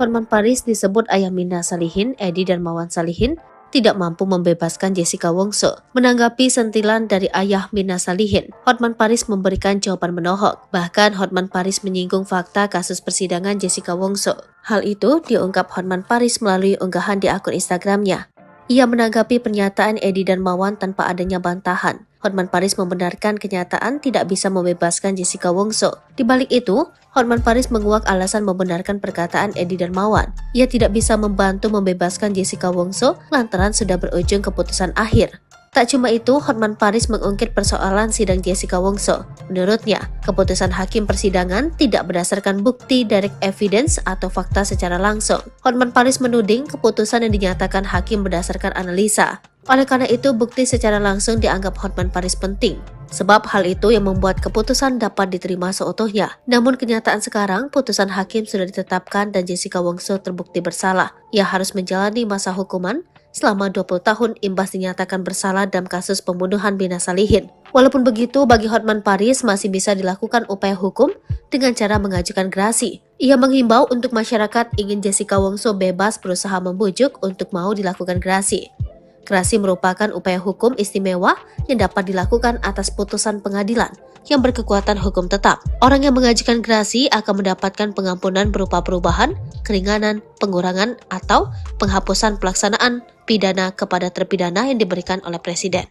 Hotman Paris disebut ayah Mirna Salihin, Edi Darmawan Salihin, tidak mampu membebaskan Jessica Wongso. Menanggapi sentilan dari ayah Mirna Salihin, Hotman Paris memberikan jawaban menohok. Bahkan Hotman Paris menyinggung fakta kasus persidangan Jessica Wongso. Hal itu diungkap Hotman Paris melalui unggahan di akun Instagramnya. Ia menanggapi pernyataan Edi Darmawan tanpa adanya bantahan. Hotman Paris membenarkan kenyataan tidak bisa membebaskan Jessica Wongso. Di balik itu, Hotman Paris menguak alasan membenarkan perkataan Edi Darmawan. Ia tidak bisa membantu membebaskan Jessica Wongso lantaran sudah berujung keputusan akhir. Tak cuma itu, Hotman Paris mengungkit persoalan sidang Jessica Wongso. Menurutnya, keputusan hakim persidangan tidak berdasarkan bukti direct evidence atau fakta secara langsung. Hotman Paris menuding keputusan yang dinyatakan hakim berdasarkan analisa. Oleh karena itu, bukti secara langsung dianggap Hotman Paris penting. Sebab hal itu yang membuat keputusan dapat diterima seutuhnya. Namun kenyataan sekarang, putusan hakim sudah ditetapkan dan Jessica Wongso terbukti bersalah. Ia harus menjalani masa hukuman selama 20 tahun imbas dinyatakan bersalah dalam kasus pembunuhan Mirna Salihin. Walaupun begitu, bagi Hotman Paris masih bisa dilakukan upaya hukum dengan cara mengajukan gerasi. Ia menghimbau untuk masyarakat ingin Jessica Wongso bebas berusaha membujuk untuk mau dilakukan gerasi. Gerasi merupakan upaya hukum istimewa yang dapat dilakukan atas putusan pengadilan yang berkekuatan hukum tetap. Orang yang mengajukan gerasi akan mendapatkan pengampunan berupa perubahan, keringanan, pengurangan, atau penghapusan pelaksanaan pidana kepada terpidana yang diberikan oleh Presiden.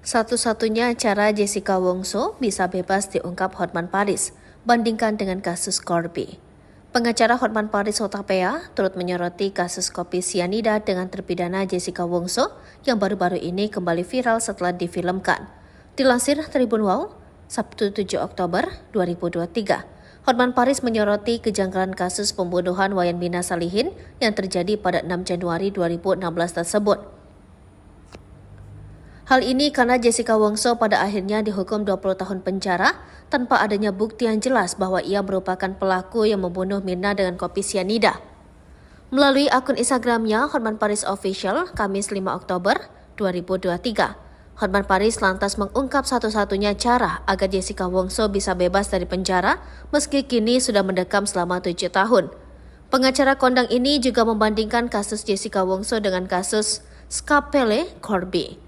Satu-satunya cara Jessica Wongso bisa bebas diungkap Hotman Paris, bandingkan dengan kasus Corby. Pengacara Hotman Paris Hutapea turut menyoroti kasus kopi sianida dengan terpidana Jessica Wongso yang baru-baru ini kembali viral setelah difilmkan. Dilansir Tribun Wow, Sabtu 7 Oktober 2023, Hotman Paris menyoroti kejanggalan kasus pembunuhan Wayan Mirna Salihin yang terjadi pada 6 Januari 2016 tersebut. Hal ini karena Jessica Wongso pada akhirnya dihukum 20 tahun penjara tanpa adanya bukti yang jelas bahwa ia merupakan pelaku yang membunuh Mirna dengan kopi sianida. Melalui akun Instagramnya, Hotman Paris Official, Kamis 5 Oktober 2023, Hotman Paris lantas mengungkap satu-satunya cara agar Jessica Wongso bisa bebas dari penjara meski kini sudah mendekam selama 7 tahun. Pengacara kondang ini juga membandingkan kasus Jessica Wongso dengan kasus Scapele Corby.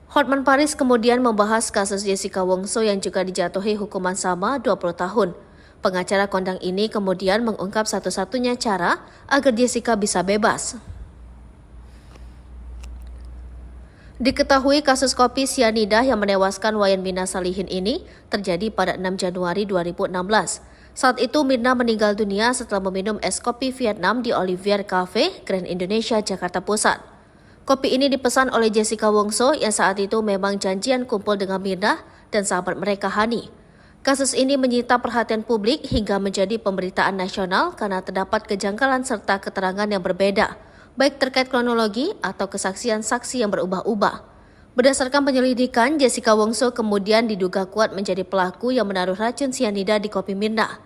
Hotman Paris kemudian membahas kasus Jessica Wongso yang juga dijatuhi hukuman sama 20 tahun. Pengacara kondang ini kemudian mengungkap satu-satunya cara agar Jessica bisa bebas. Diketahui kasus kopi sianida yang menewaskan Wayan Mirna Salihin ini terjadi pada 6 Januari 2016. Saat itu Mirna meninggal dunia setelah meminum es kopi Vietnam di Olivier Cafe, Grand Indonesia, Jakarta Pusat. Kopi ini dipesan oleh Jessica Wongso yang saat itu memang janjian kumpul dengan Mirna dan sahabat mereka Hani. Kasus ini menyita perhatian publik hingga menjadi pemberitaan nasional karena terdapat kejanggalan serta keterangan yang berbeda, baik terkait kronologi atau kesaksian saksi yang berubah-ubah. Berdasarkan penyelidikan, Jessica Wongso kemudian diduga kuat menjadi pelaku yang menaruh racun sianida di kopi Mirna.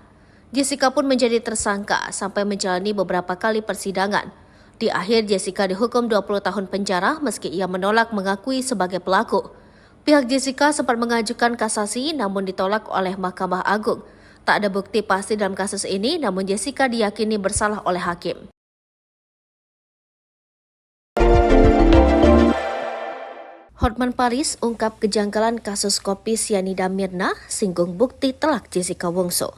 Jessica pun menjadi tersangka sampai menjalani beberapa kali persidangan. Di akhir, Jessica dihukum 20 tahun penjara meski ia menolak mengakui sebagai pelaku. Pihak Jessica sempat mengajukan kasasi namun ditolak oleh Mahkamah Agung. Tak ada bukti pasti dalam kasus ini, namun Jessica diyakini bersalah oleh hakim. Hotman Paris ungkap kejanggalan kasus kopi sianida Mirna, singgung bukti telak Jessica Wongso.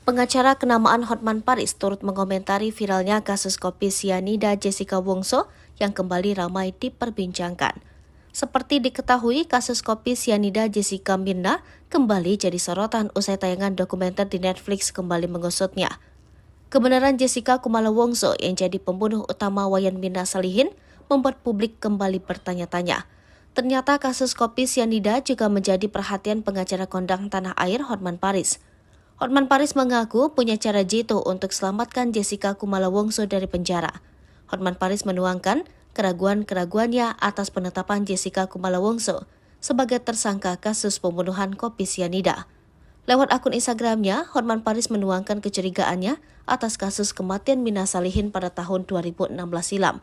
Pengacara kenamaan Hotman Paris turut mengomentari viralnya kasus kopi sianida Jessica Wongso yang kembali ramai diperbincangkan. Seperti diketahui, kasus kopi sianida Jessica Mirna kembali jadi sorotan usai tayangan dokumenter di Netflix kembali mengusutnya. Kebenaran Jessica Kumala Wongso yang jadi pembunuh utama Wayan Mirna Salihin membuat publik kembali bertanya-tanya. Ternyata kasus kopi sianida juga menjadi perhatian pengacara kondang tanah air Hotman Paris. Hotman Paris mengaku punya cara jitu untuk selamatkan Jessica Kumala Wongso dari penjara. Hotman Paris menuangkan keraguan-keraguannya atas penetapan Jessica Kumala Wongso sebagai tersangka kasus pembunuhan kopi sianida. Lewat akun Instagramnya, Hotman Paris menuangkan kecurigaannya atas kasus kematian Mirna Salihin pada tahun 2016 silam.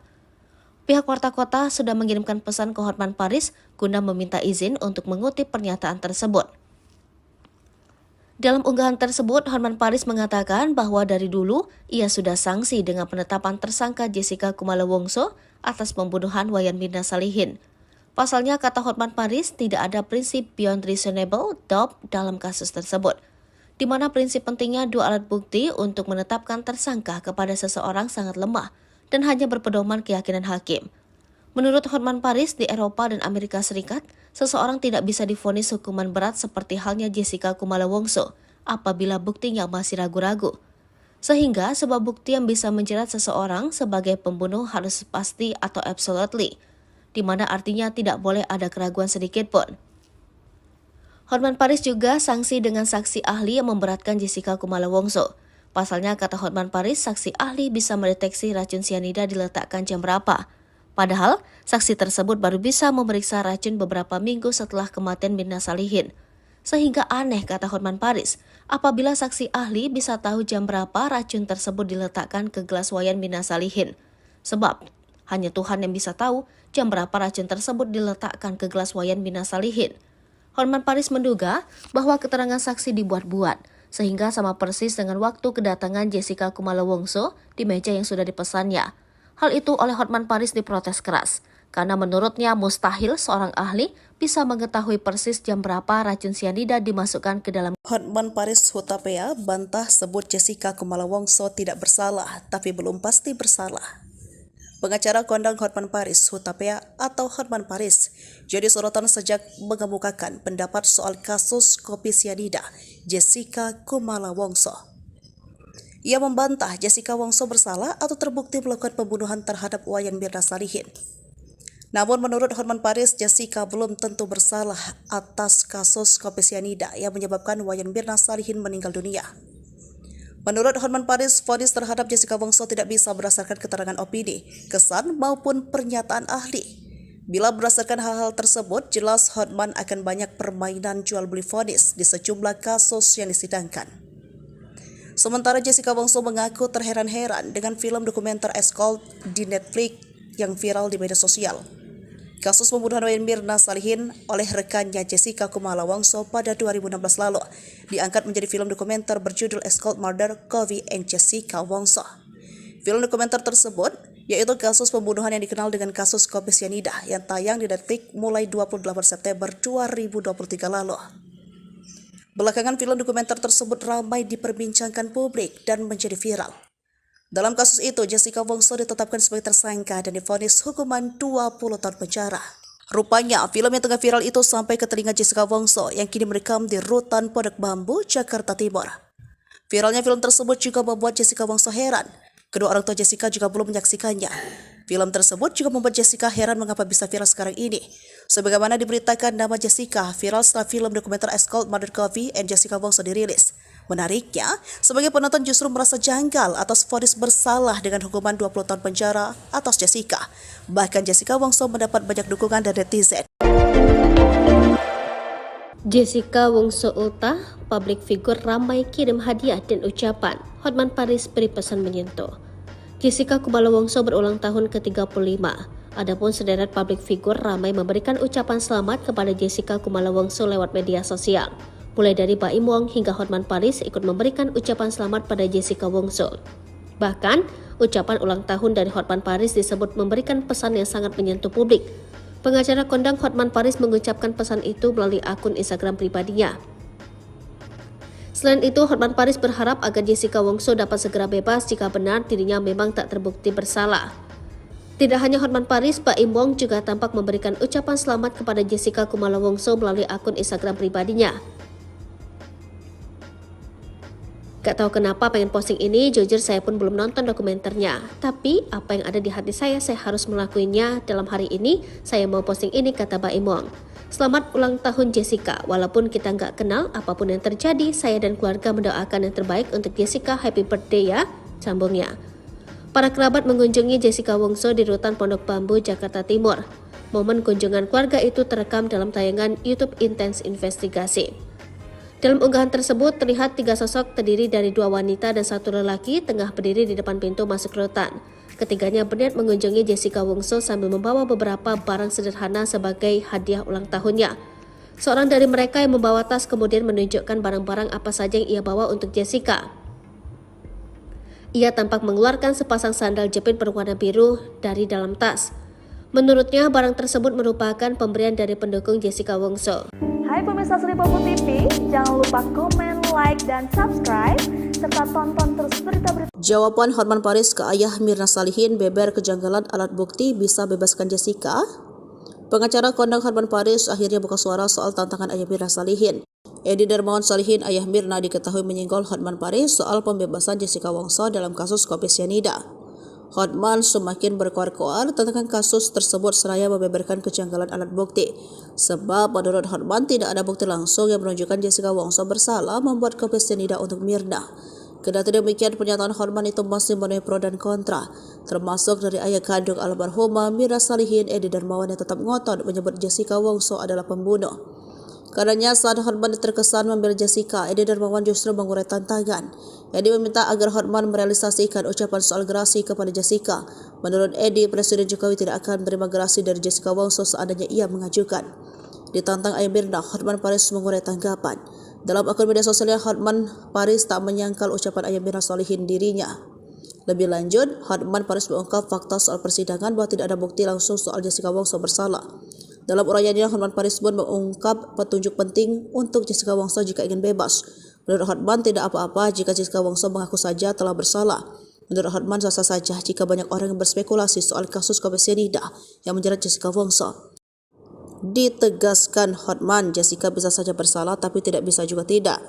Pihak Warta Kota sudah mengirimkan pesan ke Hotman Paris guna meminta izin untuk mengutip pernyataan tersebut. Dalam unggahan tersebut, Hotman Paris mengatakan bahwa dari dulu ia sudah sangsi dengan penetapan tersangka Jessica Kumala Wongso atas pembunuhan Wayan Mirna Salihin. Pasalnya, kata Hotman Paris, tidak ada prinsip beyond reasonable doubt dalam kasus tersebut, di mana prinsip pentingnya dua alat bukti untuk menetapkan tersangka kepada seseorang sangat lemah dan hanya berpedoman keyakinan hakim. Menurut Hotman Paris, di Eropa dan Amerika Serikat, seseorang tidak bisa divonis hukuman berat seperti halnya Jessica Kumala Wongso apabila buktinya masih ragu-ragu. Sehingga sebuah bukti yang bisa menjerat seseorang sebagai pembunuh harus pasti atau absolutely, di mana artinya tidak boleh ada keraguan sedikit pun. Hotman Paris juga sanksi dengan saksi ahli yang memberatkan Jessica Kumala Wongso. Pasalnya, kata Hotman Paris, saksi ahli bisa mendeteksi racun sianida diletakkan jam berapa. Padahal, saksi tersebut baru bisa memeriksa racun beberapa minggu setelah kematian Mirna Salihin. Sehingga aneh, kata Hotman Paris, apabila saksi ahli bisa tahu jam berapa racun tersebut diletakkan ke gelas Wayan Mirna Salihin. Sebab, hanya Tuhan yang bisa tahu jam berapa racun tersebut diletakkan ke gelas Wayan Mirna Salihin. Hotman Paris menduga bahwa keterangan saksi dibuat-buat, sehingga sama persis dengan waktu kedatangan Jessica Kumala Wongso di meja yang sudah dipesannya. Hal itu oleh Hotman Paris diprotes keras, karena menurutnya mustahil seorang ahli bisa mengetahui persis jam berapa racun sianida dimasukkan ke dalam. Hotman Paris Hutapea bantah sebut Jessica Kumala Wongso tidak bersalah, tapi belum pasti bersalah. Pengacara kondang Hotman Paris Hutapea atau Hotman Paris jadi sorotan sejak mengemukakan pendapat soal kasus kopi sianida Jessica Kumala Wongso. Ia membantah Jessica Wongso bersalah atau terbukti melakukan pembunuhan terhadap Wayan Mirna Salihin. Namun menurut Hotman Paris, Jessica belum tentu bersalah atas kasus kopi sianida yang menyebabkan Wayan Mirna Salihin meninggal dunia. Menurut Hotman Paris, vonis terhadap Jessica Wongso tidak bisa berdasarkan keterangan opini, kesan maupun pernyataan ahli. Bila berdasarkan hal-hal tersebut, jelas Hotman akan banyak permainan jual beli vonis di sejumlah kasus yang disidangkan. Sementara Jessica Wongso mengaku terheran-heran dengan film dokumenter Escort di Netflix yang viral di media sosial. Kasus pembunuhan Wayan Mirna Salihin oleh rekannya Jessica Kumala Wongso pada 2016 lalu diangkat menjadi film dokumenter berjudul Escort Murder Kofi and Jessica Wongso. Film dokumenter tersebut yaitu kasus pembunuhan yang dikenal dengan kasus kopi sianida yang tayang di Netflix mulai 28 September 2023 lalu. Belakangan film dokumenter tersebut ramai diperbincangkan publik dan menjadi viral. Dalam kasus itu, Jessica Wongso ditetapkan sebagai tersangka dan divonis hukuman 20 tahun penjara. Rupanya, film yang tengah viral itu sampai ke telinga Jessica Wongso yang kini merekam di Rutan Pondok Bambu, Jakarta Timur. Viralnya film tersebut juga membuat Jessica Wongso heran. Kedua orang tua Jessica juga belum menyaksikannya. Film tersebut juga membuat Jessica heran mengapa bisa viral sekarang ini. Sebagaimana diberitakan, nama Jessica viral setelah film dokumenter Escort Murder Kofi and Jessica Wongso dirilis. Menariknya, sebagai penonton justru merasa janggal atas vonis bersalah dengan hukuman 20 tahun penjara atas Jessica. Bahkan Jessica Wongso mendapat banyak dukungan dari netizen. Jessica Wongso ultah, publik figur ramai kirim hadiah dan ucapan. Hotman Paris beri pesan menyentuh. Jessica Kumala Wongso berulang tahun ke-35. Adapun sederet publik figur ramai memberikan ucapan selamat kepada Jessica Kumala Wongso lewat media sosial. Mulai dari Baim Wong hingga Hotman Paris ikut memberikan ucapan selamat pada Jessica Wongso. Bahkan, ucapan ulang tahun dari Hotman Paris disebut memberikan pesan yang sangat menyentuh publik. Pengacara kondang Hotman Paris mengucapkan pesan itu melalui akun Instagram pribadinya. Selain itu, Hotman Paris berharap agar Jessica Wongso dapat segera bebas jika benar dirinya memang tak terbukti bersalah. Tidak hanya Hotman Paris, Baim Wong juga tampak memberikan ucapan selamat kepada Jessica Kumala Wongso melalui akun Instagram pribadinya. Gak tahu kenapa pengen posting ini, jujur saya pun belum nonton dokumenternya. Tapi apa yang ada di hati saya harus melakukannya dalam hari ini. Saya mau posting ini, kata Baim Wong. Selamat ulang tahun Jessica, walaupun kita nggak kenal apapun yang terjadi, saya dan keluarga mendoakan yang terbaik untuk Jessica, happy birthday ya, sambungnya. Para kerabat mengunjungi Jessica Wongso di Rutan Pondok Bambu, Jakarta Timur. Momen kunjungan keluarga itu terekam dalam tayangan YouTube Intense Investigasi. Dalam unggahan tersebut terlihat 3 sosok terdiri dari 2 wanita dan 1 lelaki tengah berdiri di depan pintu masuk rutan. Ketiganya berniat mengunjungi Jessica Wongso sambil membawa beberapa barang sederhana sebagai hadiah ulang tahunnya. Seorang dari mereka yang membawa tas kemudian menunjukkan barang-barang apa saja yang ia bawa untuk Jessica. Ia tampak mengeluarkan sepasang sandal jepit berwarna biru dari dalam tas. Menurutnya, barang tersebut merupakan pemberian dari pendukung Jessica Wongso. Hai pemirsa Sri Popo TV, jangan lupa komen, like, dan subscribe, serta tonton terus berita-berita. Jawaban Hotman Paris ke ayah Mirna Salihin beber kejanggalan alat bukti bisa bebaskan Jessica. Pengacara kondang Hotman Paris akhirnya buka suara soal tantangan ayah Mirna Salihin. Edi Darmawan Salihin, ayah Mirna, diketahui menyinggol Hotman Paris soal pembebasan Jessica Wongso dalam kasus kopi sianida. Hotman semakin berkoar-koar tentang kasus tersebut seraya membeberkan kejanggalan alat bukti. Sebab menurut Hotman tidak ada bukti langsung yang menunjukkan Jessica Wongso bersalah membuat kopi sianida untuk Mirna. Kendati demikian, pernyataan Hotman itu masih menuai pro dan kontra, termasuk dari ayah kandung almarhumah Mirna Salihin, Edi Darmawan, yang tetap ngotot menyebut Jessica Wongso adalah pembunuh. Karenanya saat Hotman terkesan membela Jessica, Edi Darmawan justru mengurai tantangan. Edi meminta agar Hotman merealisasikan ucapan soal gerasi kepada Jessica. Menurut Edi, Presiden Jokowi tidak akan menerima gerasi dari Jessica Wongso seandainya ia mengajukan. Ditantang ayah Mirna, Hotman Paris mengurai tanggapan. Dalam akun media sosialnya, Hotman Paris tak menyangkal ucapan ayah Mirna Salihin dirinya. Lebih lanjut, Hotman Paris mengungkap fakta soal persidangan bahwa tidak ada bukti langsung soal Jessica Wongso bersalah. Dalam uraiannya, Hotman Paris pun mengungkap petunjuk penting untuk Jessica Wongso jika ingin bebas. Menurut Hotman, tidak apa-apa jika Jessica Wongso mengaku saja telah bersalah. Menurut Hotman, sah-sah saja jika banyak orang yang berspekulasi soal kasus kopi sianida yang menjerat Jessica Wongso. Ditegaskan Hotman, Jessica bisa saja bersalah tapi tidak bisa juga tidak.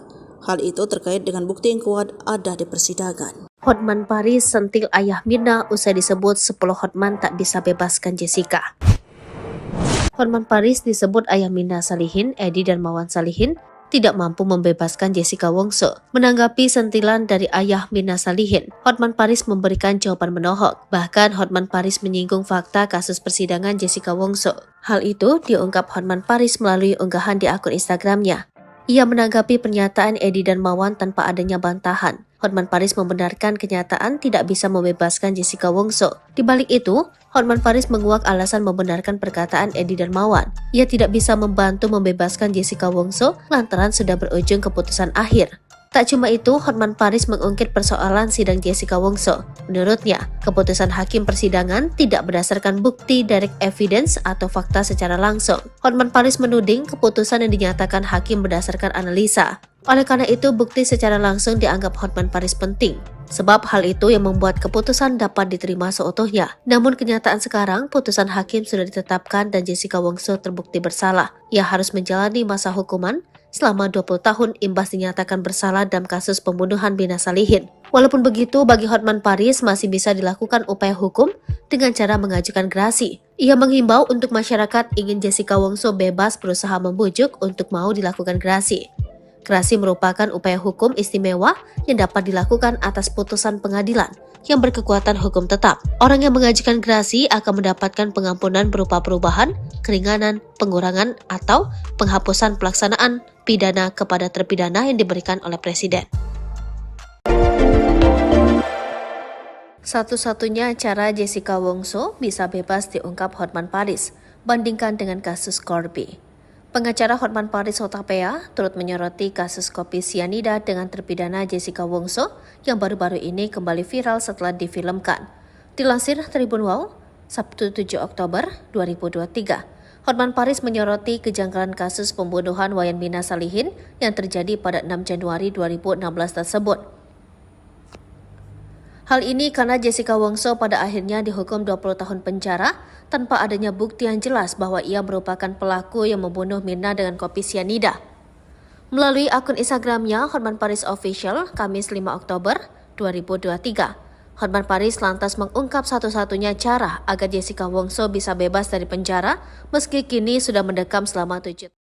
Hal itu terkait dengan bukti yang kuat ada di persidangan. Hotman Paris sentil ayah Mirna usai disebut 10 Hotman tak bisa bebaskan Jessica. Hotman Paris disebut ayah Mirna Salihin, Edi Darmawan Salihin, tidak mampu membebaskan Jessica Wongso. Menanggapi sentilan dari ayah Mina Salihin, Hotman Paris memberikan jawaban menohok. Bahkan Hotman Paris menyinggung fakta kasus persidangan Jessica Wongso. Hal itu diungkap Hotman Paris melalui unggahan di akun Instagramnya. Ia menanggapi pernyataan Edi dan Mawan tanpa adanya bantahan. Hotman Paris membenarkan kenyataan tidak bisa membebaskan Jessica Wongso. Di balik itu, Hotman Paris menguak alasan membenarkan perkataan Edi dan Mawan. Ia tidak bisa membantu membebaskan Jessica Wongso lantaran sudah berujung keputusan akhir. Tak cuma itu, Hotman Paris mengungkit persoalan sidang Jessica Wongso. Menurutnya, keputusan hakim persidangan tidak berdasarkan bukti direct evidence atau fakta secara langsung. Hotman Paris menuding keputusan yang dinyatakan hakim berdasarkan analisa. Oleh karena itu, bukti secara langsung dianggap Hotman Paris penting. Sebab hal itu yang membuat keputusan dapat diterima seutuhnya. Namun kenyataan sekarang, putusan hakim sudah ditetapkan dan Jessica Wongso terbukti bersalah. Ia harus menjalani masa hukuman selama 20 tahun imbas dinyatakan bersalah dalam kasus pembunuhan Mina Salihin. Walaupun begitu, bagi Hotman Paris masih bisa dilakukan upaya hukum dengan cara mengajukan gerasi. Ia menghimbau untuk masyarakat ingin Jessica Wongso bebas berusaha membujuk untuk mau dilakukan gerasi. Gerasi merupakan upaya hukum istimewa yang dapat dilakukan atas putusan pengadilan yang berkekuatan hukum tetap. Orang yang mengajukan gerasi akan mendapatkan pengampunan berupa perubahan, keringanan, pengurangan, atau penghapusan pelaksanaan pidana kepada terpidana yang diberikan oleh Presiden. Satu-satunya cara Jessica Wongso bisa bebas diungkap Hotman Paris, bandingkan dengan kasus Corby. Pengacara Hotman Paris Hutapea turut menyoroti kasus kopi sianida dengan terpidana Jessica Wongso yang baru-baru ini kembali viral setelah difilmkan. Dilansir Tribun Wow, Sabtu 7 Oktober 2023, Hotman Paris menyoroti kejanggalan kasus pembunuhan Wayan Mina Salihin yang terjadi pada 6 Januari 2016 tersebut. Hal ini karena Jessica Wongso pada akhirnya dihukum 20 tahun penjara tanpa adanya bukti yang jelas bahwa ia merupakan pelaku yang membunuh Mina dengan kopi sianida. Melalui akun Instagramnya Hotman Paris Official, Kamis 5 Oktober 2023, Hotman Paris lantas mengungkap satu-satunya cara agar Jessica Wongso bisa bebas dari penjara meski kini sudah mendekam selama 7 tahun.